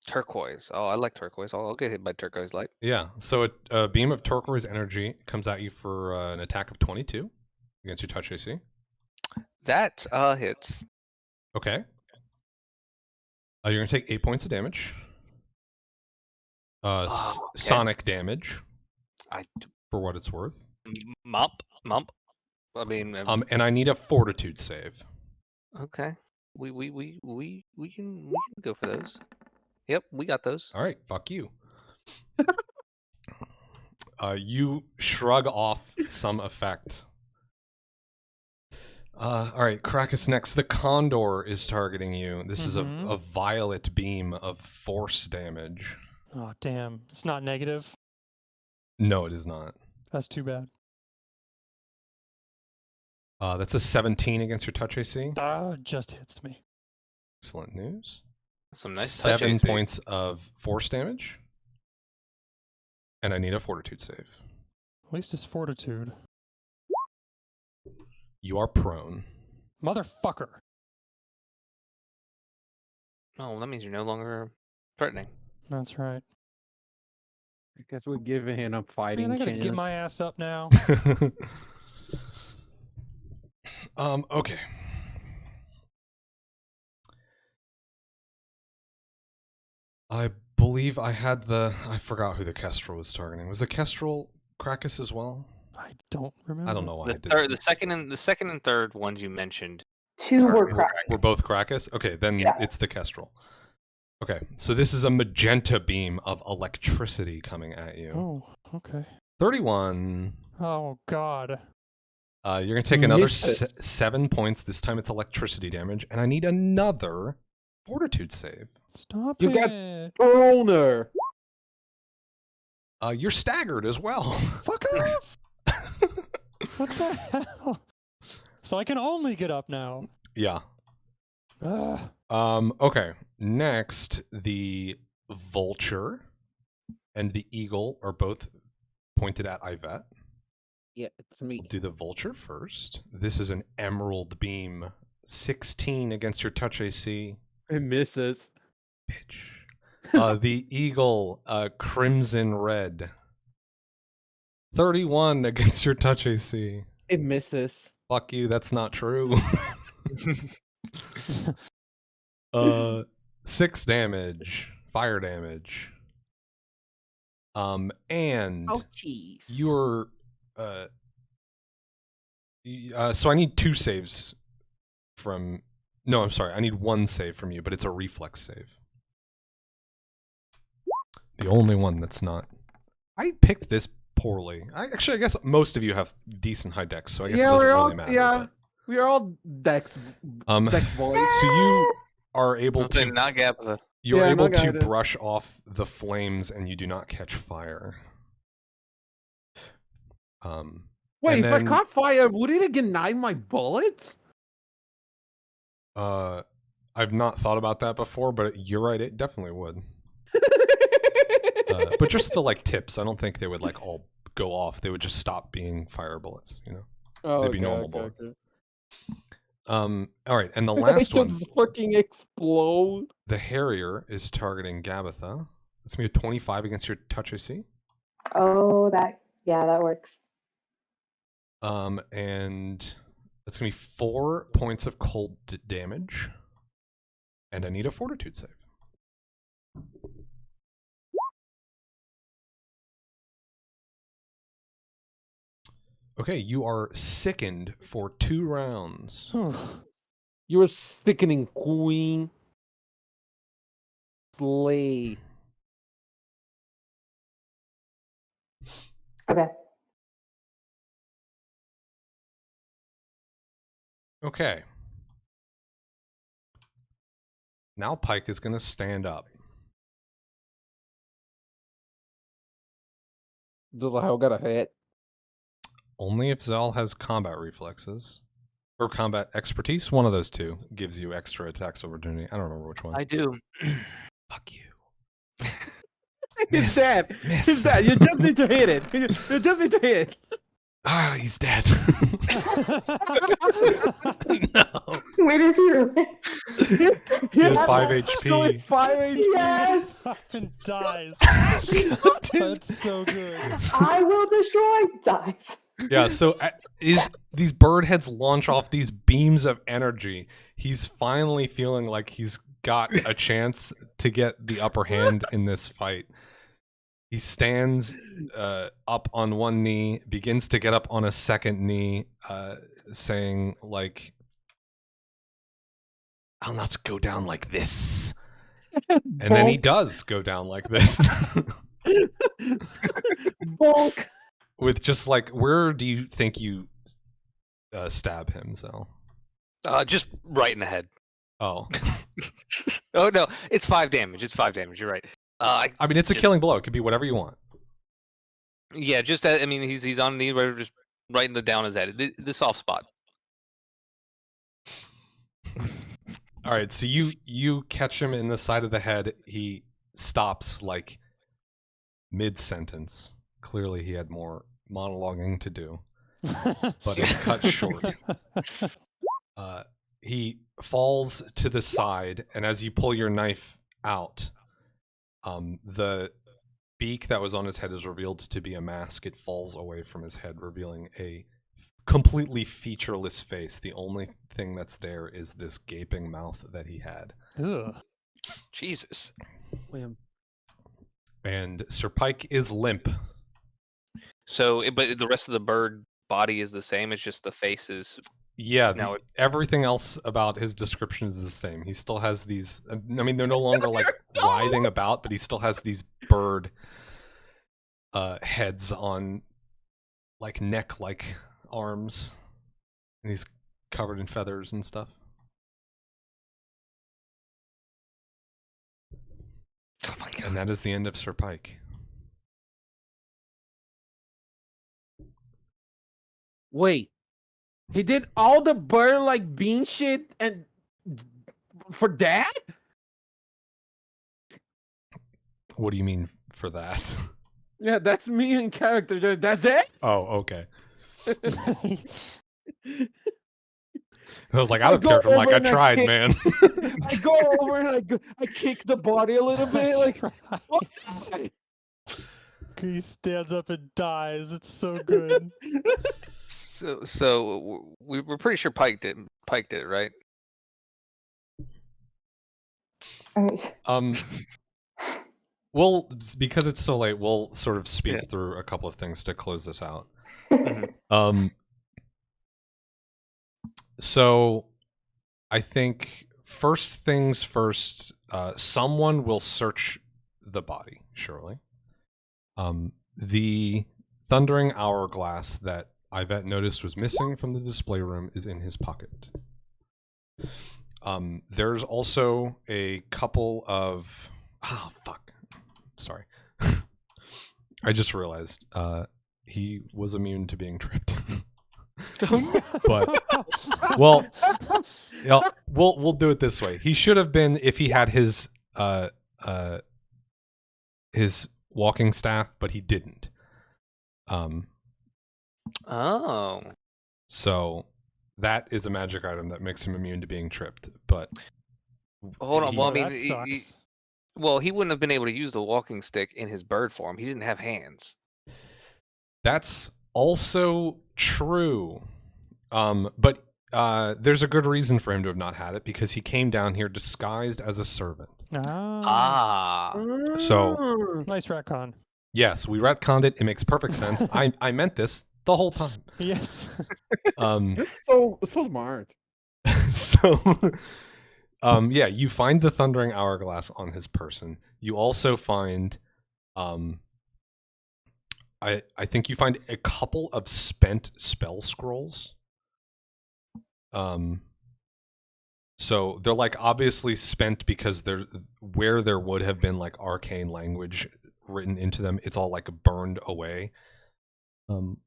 Speaker 4: Turquoise. Oh, I like turquoise. I'll get hit by turquoise light.
Speaker 5: Yeah. So a beam of turquoise energy comes at you for an attack of 22 against your touch AC.
Speaker 4: That hits.
Speaker 5: Okay. You're gonna take 8 points of damage.
Speaker 4: Okay.
Speaker 5: Sonic damage,
Speaker 4: I
Speaker 5: for what it's worth.
Speaker 4: mump. I mean,
Speaker 5: And I need a fortitude save.
Speaker 4: okay. We can go for those. Yep, we got those.
Speaker 5: All right, fuck you. You shrug off some effect. All right, Krakus next. The Condor is targeting you. This is a violet beam of force damage.
Speaker 2: Oh, damn. It's not negative.
Speaker 5: No, it is not.
Speaker 2: That's too bad.
Speaker 5: That's a 17 against your touch AC.
Speaker 2: Just hits me.
Speaker 5: Excellent news.
Speaker 4: Some nice
Speaker 5: 7
Speaker 4: touch AC.
Speaker 5: points of force damage. And I need a fortitude save.
Speaker 2: At least it's fortitude.
Speaker 5: You are prone.
Speaker 2: Motherfucker.
Speaker 4: Oh, that means you're no longer threatening.
Speaker 2: That's right.
Speaker 6: I guess we're giving him a fighting
Speaker 2: Man, I gotta
Speaker 6: chance.
Speaker 2: get my ass up now.
Speaker 5: Okay. I believe I had I forgot who the Kestrel was targeting. Was the Kestrel Krakus as well?
Speaker 2: I don't remember.
Speaker 5: I don't know why I did.
Speaker 4: The second and third ones you mentioned.
Speaker 1: 2 were cracked.
Speaker 5: We're both Krakus? Okay, then
Speaker 1: Yeah.
Speaker 5: it's the Kestrel. Okay, so this is a magenta beam of electricity coming at you.
Speaker 2: Oh, okay.
Speaker 5: 31.
Speaker 2: Oh, God.
Speaker 5: You're going to take another
Speaker 6: Missed
Speaker 5: 7 points. This time it's electricity damage, and I need another fortitude save.
Speaker 2: Stop
Speaker 6: You got-
Speaker 2: it.
Speaker 6: Owner.
Speaker 5: You're staggered as well.
Speaker 2: Fuck off. What the hell? So I can only get up now.
Speaker 5: Yeah.
Speaker 2: Ugh.
Speaker 5: Okay. Next, the vulture and the eagle are both pointed at Yvette.
Speaker 6: Yeah, it's me.
Speaker 5: We'll do the vulture first. This is an emerald beam. 16 against your touch AC.
Speaker 6: It misses.
Speaker 5: Bitch. The eagle, crimson red. 31 against your touch AC.
Speaker 6: It misses.
Speaker 5: Fuck you, that's not true. 6 damage. Fire damage. And
Speaker 6: jeez.
Speaker 5: you're so I need 2 saves from no, I'm sorry, I need 1 save from you, but it's a reflex save. The only one that's not. I picked this poorly. I guess most of you have decent high decks, so I guess it doesn't really matter.
Speaker 6: Yeah, we are all Dex
Speaker 5: But,
Speaker 6: boys.
Speaker 5: so you are able
Speaker 4: I'm saying
Speaker 5: to
Speaker 4: not Gabitha.
Speaker 5: You're
Speaker 6: Yeah,
Speaker 5: able
Speaker 6: no
Speaker 5: to
Speaker 6: guidance.
Speaker 5: brush off the flames, and you do not catch fire.
Speaker 6: Wait,
Speaker 5: and
Speaker 6: if
Speaker 5: then,
Speaker 6: I caught fire, would it ignite my bullets?
Speaker 5: I've not thought about that before, but you're right. It definitely would. But just the like tips. I don't think they would like all go off. They would just stop being fire bullets. You know,
Speaker 6: Oh,
Speaker 5: they'd be normal bullets. All right, and the last
Speaker 6: They
Speaker 5: one,
Speaker 6: just fucking explode.
Speaker 5: the Harrier is targeting Gabitha. That's gonna be a 25 against your touch AC.
Speaker 1: Oh, that works.
Speaker 5: And that's gonna be 4 points of cold damage, and I need a Fortitude save. Okay, you are sickened for 2 rounds.
Speaker 6: You're a sickening queen. Slay.
Speaker 1: Okay.
Speaker 5: Okay. Now Pike is gonna stand up.
Speaker 6: Does Ohio got a hit?
Speaker 5: Only if Zell has combat reflexes. Or combat expertise. One of those two gives you extra attacks opportunity. I don't remember which one.
Speaker 4: I do.
Speaker 5: Fuck you.
Speaker 6: He's dead.
Speaker 5: Miss.
Speaker 6: He's dead. You just need to hit it. You just need to hit.
Speaker 5: Ah, he's dead. No.
Speaker 1: Where does he really?
Speaker 5: He had 5 HP.
Speaker 6: 5 HP.
Speaker 1: Yes!
Speaker 2: And dies.
Speaker 5: God, dude.
Speaker 2: That's so good.
Speaker 1: I will destroy. Dies.
Speaker 5: Yeah, so these bird heads launch off these beams of energy. He's finally feeling like he's got a chance to get the upper hand in this fight. He stands up on one knee, begins to get up on a second knee, saying, like, I'll not go down like this. And then he does go down like this.
Speaker 6: Bonk.
Speaker 5: With just like, where do you think you stab him, Zell?
Speaker 4: Just right in the head.
Speaker 5: Oh.
Speaker 4: Oh no, it's 5 damage. It's 5 damage. You're right.
Speaker 5: I mean, it's a killing blow. It could be whatever you want.
Speaker 4: Yeah, just I mean, he's on knee, just right in the down his head, the soft spot.
Speaker 5: All right, so you catch him in the side of the head. He stops like mid-sentence. Clearly, he had more monologuing to do, but it's cut short. He falls to the side, and as you pull your knife out, the beak that was on his head is revealed to be a mask. It falls away from his head, revealing a completely featureless face. The only thing that's there is this gaping mouth that he had.
Speaker 2: Ugh.
Speaker 4: Jesus.
Speaker 5: And Sir Pike is limp.
Speaker 4: So, but the rest of the bird body is the same. It's just the face is.
Speaker 5: Yeah,
Speaker 4: Now
Speaker 5: everything else about his description is the same. He still has these. I mean, they're no longer like writhing about, but he still has these bird heads on, like neck-like arms, and he's covered in feathers and stuff.
Speaker 4: Oh my god.
Speaker 5: And that is the end of Sir Pike.
Speaker 6: Wait. He did all the bird like bean shit and for that?
Speaker 5: What do you mean for that?
Speaker 6: Yeah, that's me in character. That's it?
Speaker 5: Oh, okay. I was like,
Speaker 6: I
Speaker 5: out of
Speaker 6: go
Speaker 5: character. I'm like,
Speaker 6: over
Speaker 5: I
Speaker 6: and I
Speaker 5: tried,
Speaker 6: kick-
Speaker 5: man.
Speaker 6: I go over and I kick the body a little bit. Like, what's that?
Speaker 2: He stands up and dies. It's so good.
Speaker 4: So we're pretty sure Pike did it, right?
Speaker 1: I mean,
Speaker 5: Well, because it's so late, we'll sort of speed
Speaker 4: Yeah.
Speaker 5: through a couple of things to close this out.
Speaker 4: Mhm.
Speaker 5: So I think first things first, someone will search the body, surely. The thundering hourglass that Yvette noticed was missing from the display room is in his pocket. There's also a couple of... Oh, fuck. Sorry. I just realized he was immune to being tripped. But, well, we'll do it this way. He should have been if he had his walking staff, but he didn't.
Speaker 4: Oh.
Speaker 5: So that is a magic item that makes him immune to being tripped. But
Speaker 4: Hold on. Well, I mean,
Speaker 2: that sucks.
Speaker 4: he wouldn't have been able to use the walking stick in his bird form. He didn't have hands.
Speaker 5: that's also true. But there's a good reason for him to have not had it, because he came down here disguised as a servant.
Speaker 2: Ah.
Speaker 5: So
Speaker 2: Nice retcon.
Speaker 5: yes, we retconned it. It makes perfect sense. I meant this the whole time.
Speaker 2: Yes.
Speaker 6: It's so smart.
Speaker 5: So yeah, you find the Thundering Hourglass on his person. You also find I think you find a couple of spent spell scrolls. So they're like obviously spent because they're where there would have been like arcane language written into them, it's all like burned away.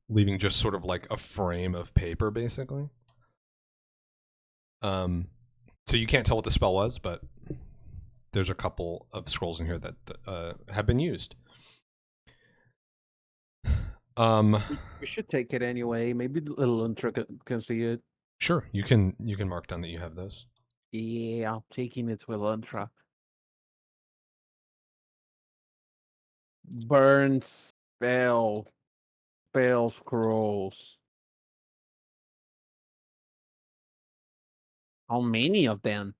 Speaker 5: Leaving just sort of like a frame of paper basically. So you can't tell what the spell was, but there's a couple of scrolls in here that have been used.
Speaker 6: We should take it anyway. Maybe little intro can see it.
Speaker 5: Sure, you can mark down that you have those.
Speaker 6: Yeah, I'm taking it to Elantra. Burn spell scrolls. How many of them?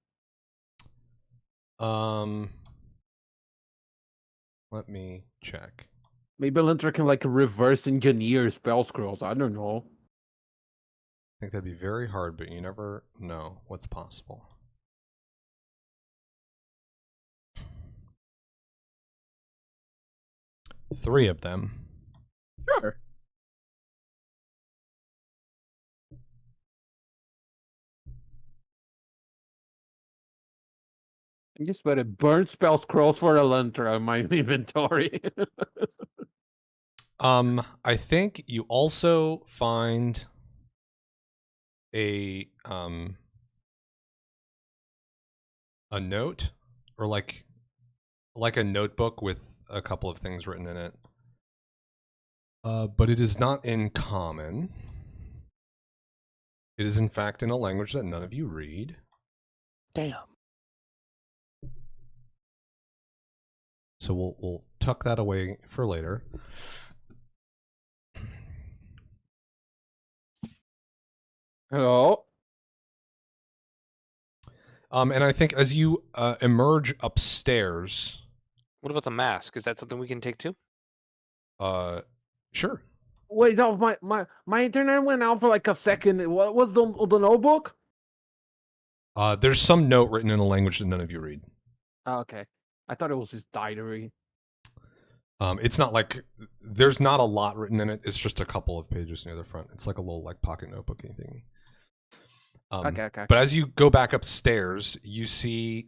Speaker 5: Let me check.
Speaker 6: Maybe Elantra can like reverse engineer spell scrolls. I don't know.
Speaker 5: I think that'd be very hard, but you never know what's possible. Three of them.
Speaker 6: Sure. I just better burn spell scrolls for Elantra in my inventory.
Speaker 5: I think you also find a note, or like a notebook with a couple of things written in it. But it is not in common. It is in fact in a language that none of you read.
Speaker 2: Damn.
Speaker 5: So we'll tuck that away for later.
Speaker 6: Oh.
Speaker 5: And I think as you emerge upstairs.
Speaker 4: What about the mask? Is that something we can take too?
Speaker 5: Sure.
Speaker 6: Wait, no, my internet went out for like a second. What was the notebook?
Speaker 5: There's some note written in a language that none of you read.
Speaker 6: Oh, okay. I thought it was his diary.
Speaker 5: It's not like there's not a lot written in it. It's just a couple of pages near the front. It's like a little like pocket notebook thingy.
Speaker 6: Okay.
Speaker 5: But as you go back upstairs, you see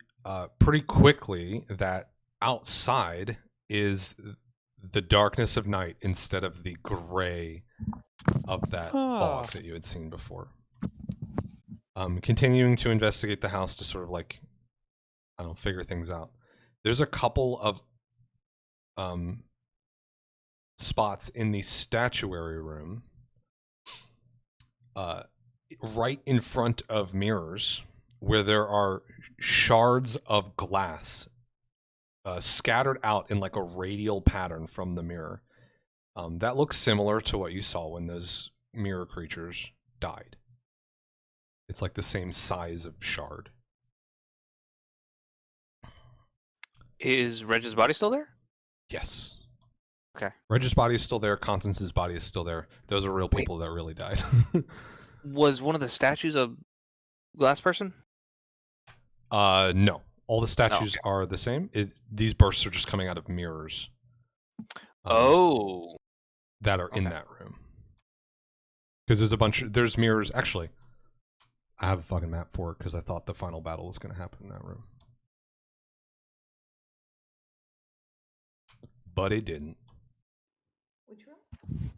Speaker 5: pretty quickly that outside is the darkness of night instead of the gray of that fog that you had seen before. Continuing to investigate the house to sort of like, I don't know, figure things out. There's a couple of spots in the statuary room right in front of mirrors where there are shards of glass scattered out in like a radial pattern from the mirror. That looks similar to what you saw when those mirror creatures died. It's like the same size of shard.
Speaker 4: Is Reg's body still there?
Speaker 5: Yes.
Speaker 4: Okay.
Speaker 5: Reg's body is still there. Constance's body is still there. Those are real people that really died.
Speaker 4: Was one of the statues a glass person?
Speaker 5: No. All the statues are the same. These bursts are just coming out of mirrors. That are in that room. Because there's mirrors. Actually, I have a fucking map for it because I thought the final battle was going to happen in that room. But it didn't.
Speaker 1: Which room?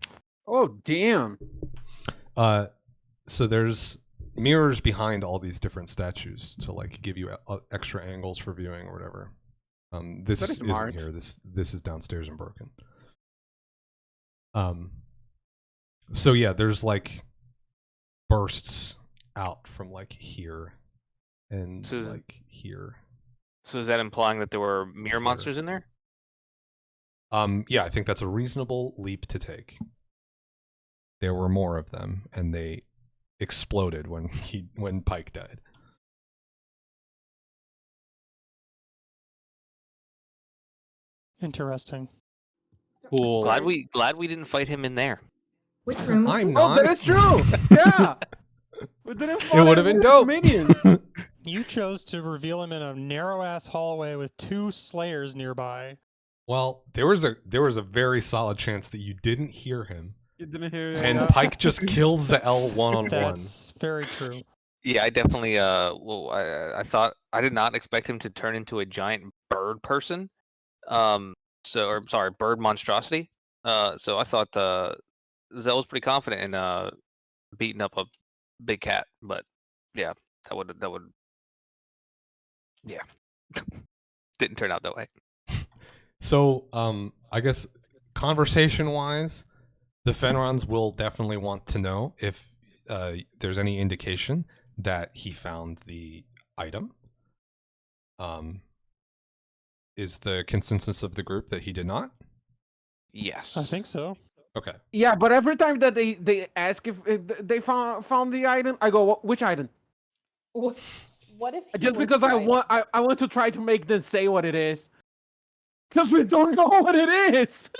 Speaker 6: Oh, damn.
Speaker 5: So there's mirrors behind all these different statues to like give you extra angles for viewing or whatever. This
Speaker 6: That is
Speaker 5: isn't
Speaker 6: smart.
Speaker 5: here. This is downstairs in Broken. So yeah, there's like bursts out from like here and
Speaker 4: So
Speaker 5: like here.
Speaker 4: So is that implying that there were mirror
Speaker 5: Here.
Speaker 4: monsters in there?
Speaker 5: Yeah, I think that's a reasonable leap to take. There were more of them, and they exploded when Pike died.
Speaker 2: Interesting.
Speaker 6: Cool.
Speaker 4: Glad we didn't fight him in there.
Speaker 1: Which room?
Speaker 5: I'm
Speaker 6: Oh,
Speaker 5: not.
Speaker 6: that is true. Yeah. We didn't
Speaker 5: It would have been dope.
Speaker 6: Minions.
Speaker 2: You chose to reveal him in a narrow-ass hallway with 2 Slayers nearby.
Speaker 5: Well, there was a very solid chance that you didn't hear him,
Speaker 6: You didn't hear it.
Speaker 5: and Pike just kills Zael one-on-one.
Speaker 2: That's very true.
Speaker 4: Yeah, I definitely. Well, I thought I did not expect him to turn into a giant bird person. Bird monstrosity. So I thought Zell was pretty confident in beating up a big cat, but yeah, that would yeah, didn't turn out that way.
Speaker 5: So, I guess conversation-wise, the Fenrons will definitely want to know if there's any indication that he found the item. Is the consensus of the group that he did not?
Speaker 4: Yes,
Speaker 2: I think so.
Speaker 5: Okay.
Speaker 6: Yeah, but every time that they ask if they found the item, I go, which item?
Speaker 1: What if he
Speaker 6: Just
Speaker 1: was
Speaker 6: because
Speaker 1: right?
Speaker 6: I want to try to make them say what it is. Because we don't know what it is.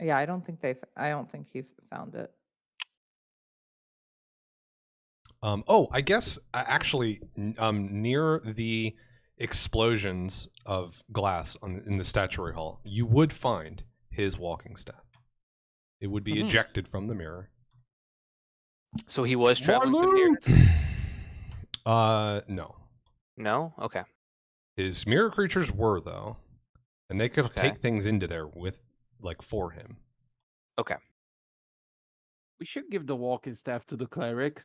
Speaker 1: Yeah, I don't think he found it.
Speaker 5: I guess actually, near the explosions of glass in the statuary hall, you would find his walking staff. It would be ejected from the mirror.
Speaker 4: so he was traveling through here.
Speaker 5: No.
Speaker 4: No, okay.
Speaker 5: His mirror creatures were though, and they could
Speaker 4: Okay.
Speaker 5: take things into there with, like, for him.
Speaker 4: Okay.
Speaker 6: We should give the walking staff to the cleric.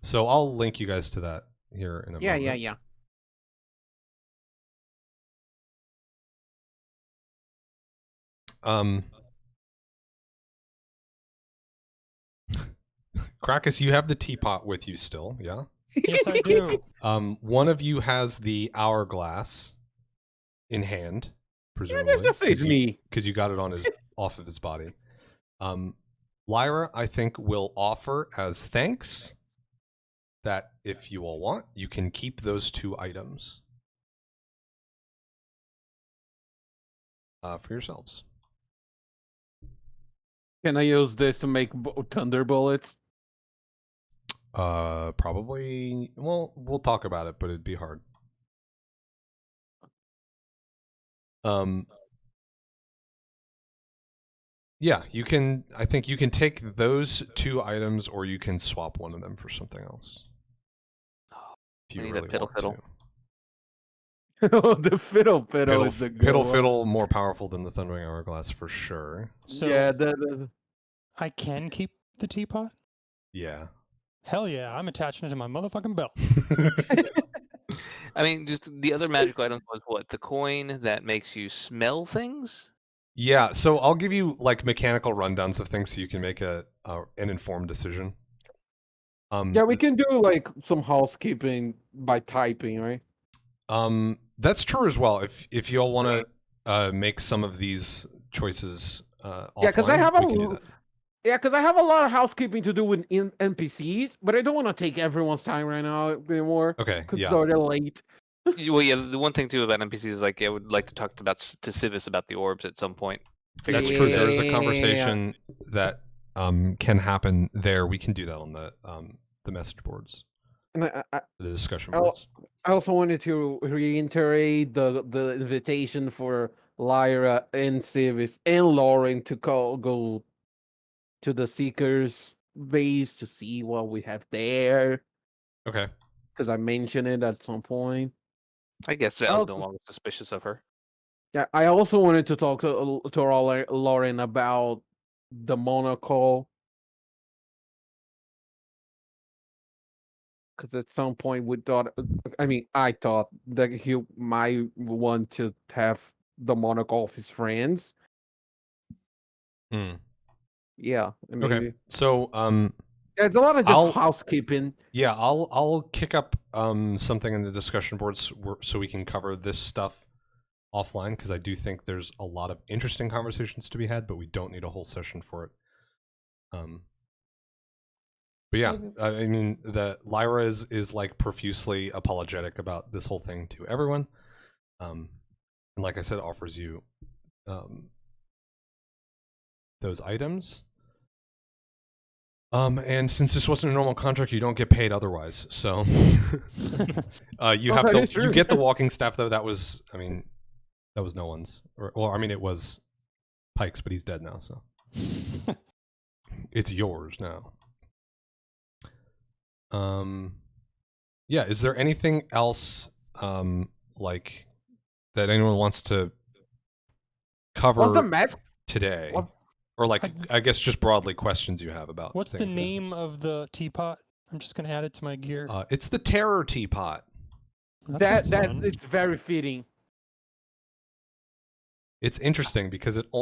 Speaker 5: So I'll link you guys to that here in a moment.
Speaker 6: Yeah.
Speaker 5: Krakus, you have the teapot with you still, yeah?
Speaker 2: Yes, I do.
Speaker 5: One of you has the hourglass in hand, presumably.
Speaker 6: That just says me.
Speaker 5: Because you got it on his off of his body. Lyra, I think, will offer as thanks that if you all want, you can keep those 2 items for yourselves.
Speaker 6: Can I use this to make thunder bullets?
Speaker 5: Probably. Well, we'll talk about it, but it'd be hard. Yeah, you can. I think you can take those 2 items, or you can swap one of them for something else. If you
Speaker 4: I need
Speaker 5: really
Speaker 4: that
Speaker 5: want
Speaker 4: fiddle.
Speaker 6: The fiddle is the good one.
Speaker 5: fiddle more powerful than the Thundering Hourglass for sure.
Speaker 2: So
Speaker 6: Yeah,
Speaker 2: I can keep the teapot?
Speaker 5: Yeah.
Speaker 2: Hell yeah, I'm attaching it to my motherfucking belt.
Speaker 4: I mean, just the other magical item was what? The coin that makes you smell things?
Speaker 5: Yeah, so I'll give you like mechanical rundowns of things so you can make an informed decision.
Speaker 6: yeah, we can do like some housekeeping by typing, right?
Speaker 5: That's true as well. If you all want to make some of these choices offline,
Speaker 6: Yeah, because I have
Speaker 5: we can do that.
Speaker 6: I have a lot of housekeeping to do with NPCs, but I don't want to take everyone's time right now anymore.
Speaker 5: Okay,
Speaker 6: Because
Speaker 5: yeah.
Speaker 6: it's already late.
Speaker 4: Well, yeah. The one thing too about NPCs is like I would like to talk to Civis about the orbs at some point.
Speaker 5: That's true. There's a conversation that can happen there. We can do that on the message boards,
Speaker 6: And
Speaker 5: the discussion
Speaker 6: Oh.
Speaker 5: boards.
Speaker 6: I also wanted to reiterate the invitation for Lyra and Civis and Lauren to go to the Seekers base to see what we have there.
Speaker 5: Okay.
Speaker 6: Because I mentioned it at some point.
Speaker 4: I guess Zell's no longer suspicious of her.
Speaker 6: Yeah, I also wanted to talk to Lauren about the monocle. Because at some point we thought, I thought that he might want to have the monocle of his friends.
Speaker 5: Hmm.
Speaker 6: Yeah, maybe.
Speaker 5: Okay. So,
Speaker 6: It's a lot of just housekeeping.
Speaker 5: Yeah, I'll kick up something in the discussion boards so we can cover this stuff offline, because I do think there's a lot of interesting conversations to be had, but we don't need a whole session for it. But yeah, I mean, the Lyra is like profusely apologetic about this whole thing to everyone, and like I said, offers you those items. And since this wasn't a normal contract, you don't get paid otherwise. So, you get the walking staff though. That was, that was no one's. It was Pike's, but he's dead now. So, it's yours now. Yeah. Is there anything else, like that anyone wants to cover today? Or like, I guess just broadly questions you have about.
Speaker 2: What's the name of the teapot? I'm just gonna add it to my gear.
Speaker 5: It's the Terror Teapot.
Speaker 6: That it's very fitting.
Speaker 5: It's interesting because it almost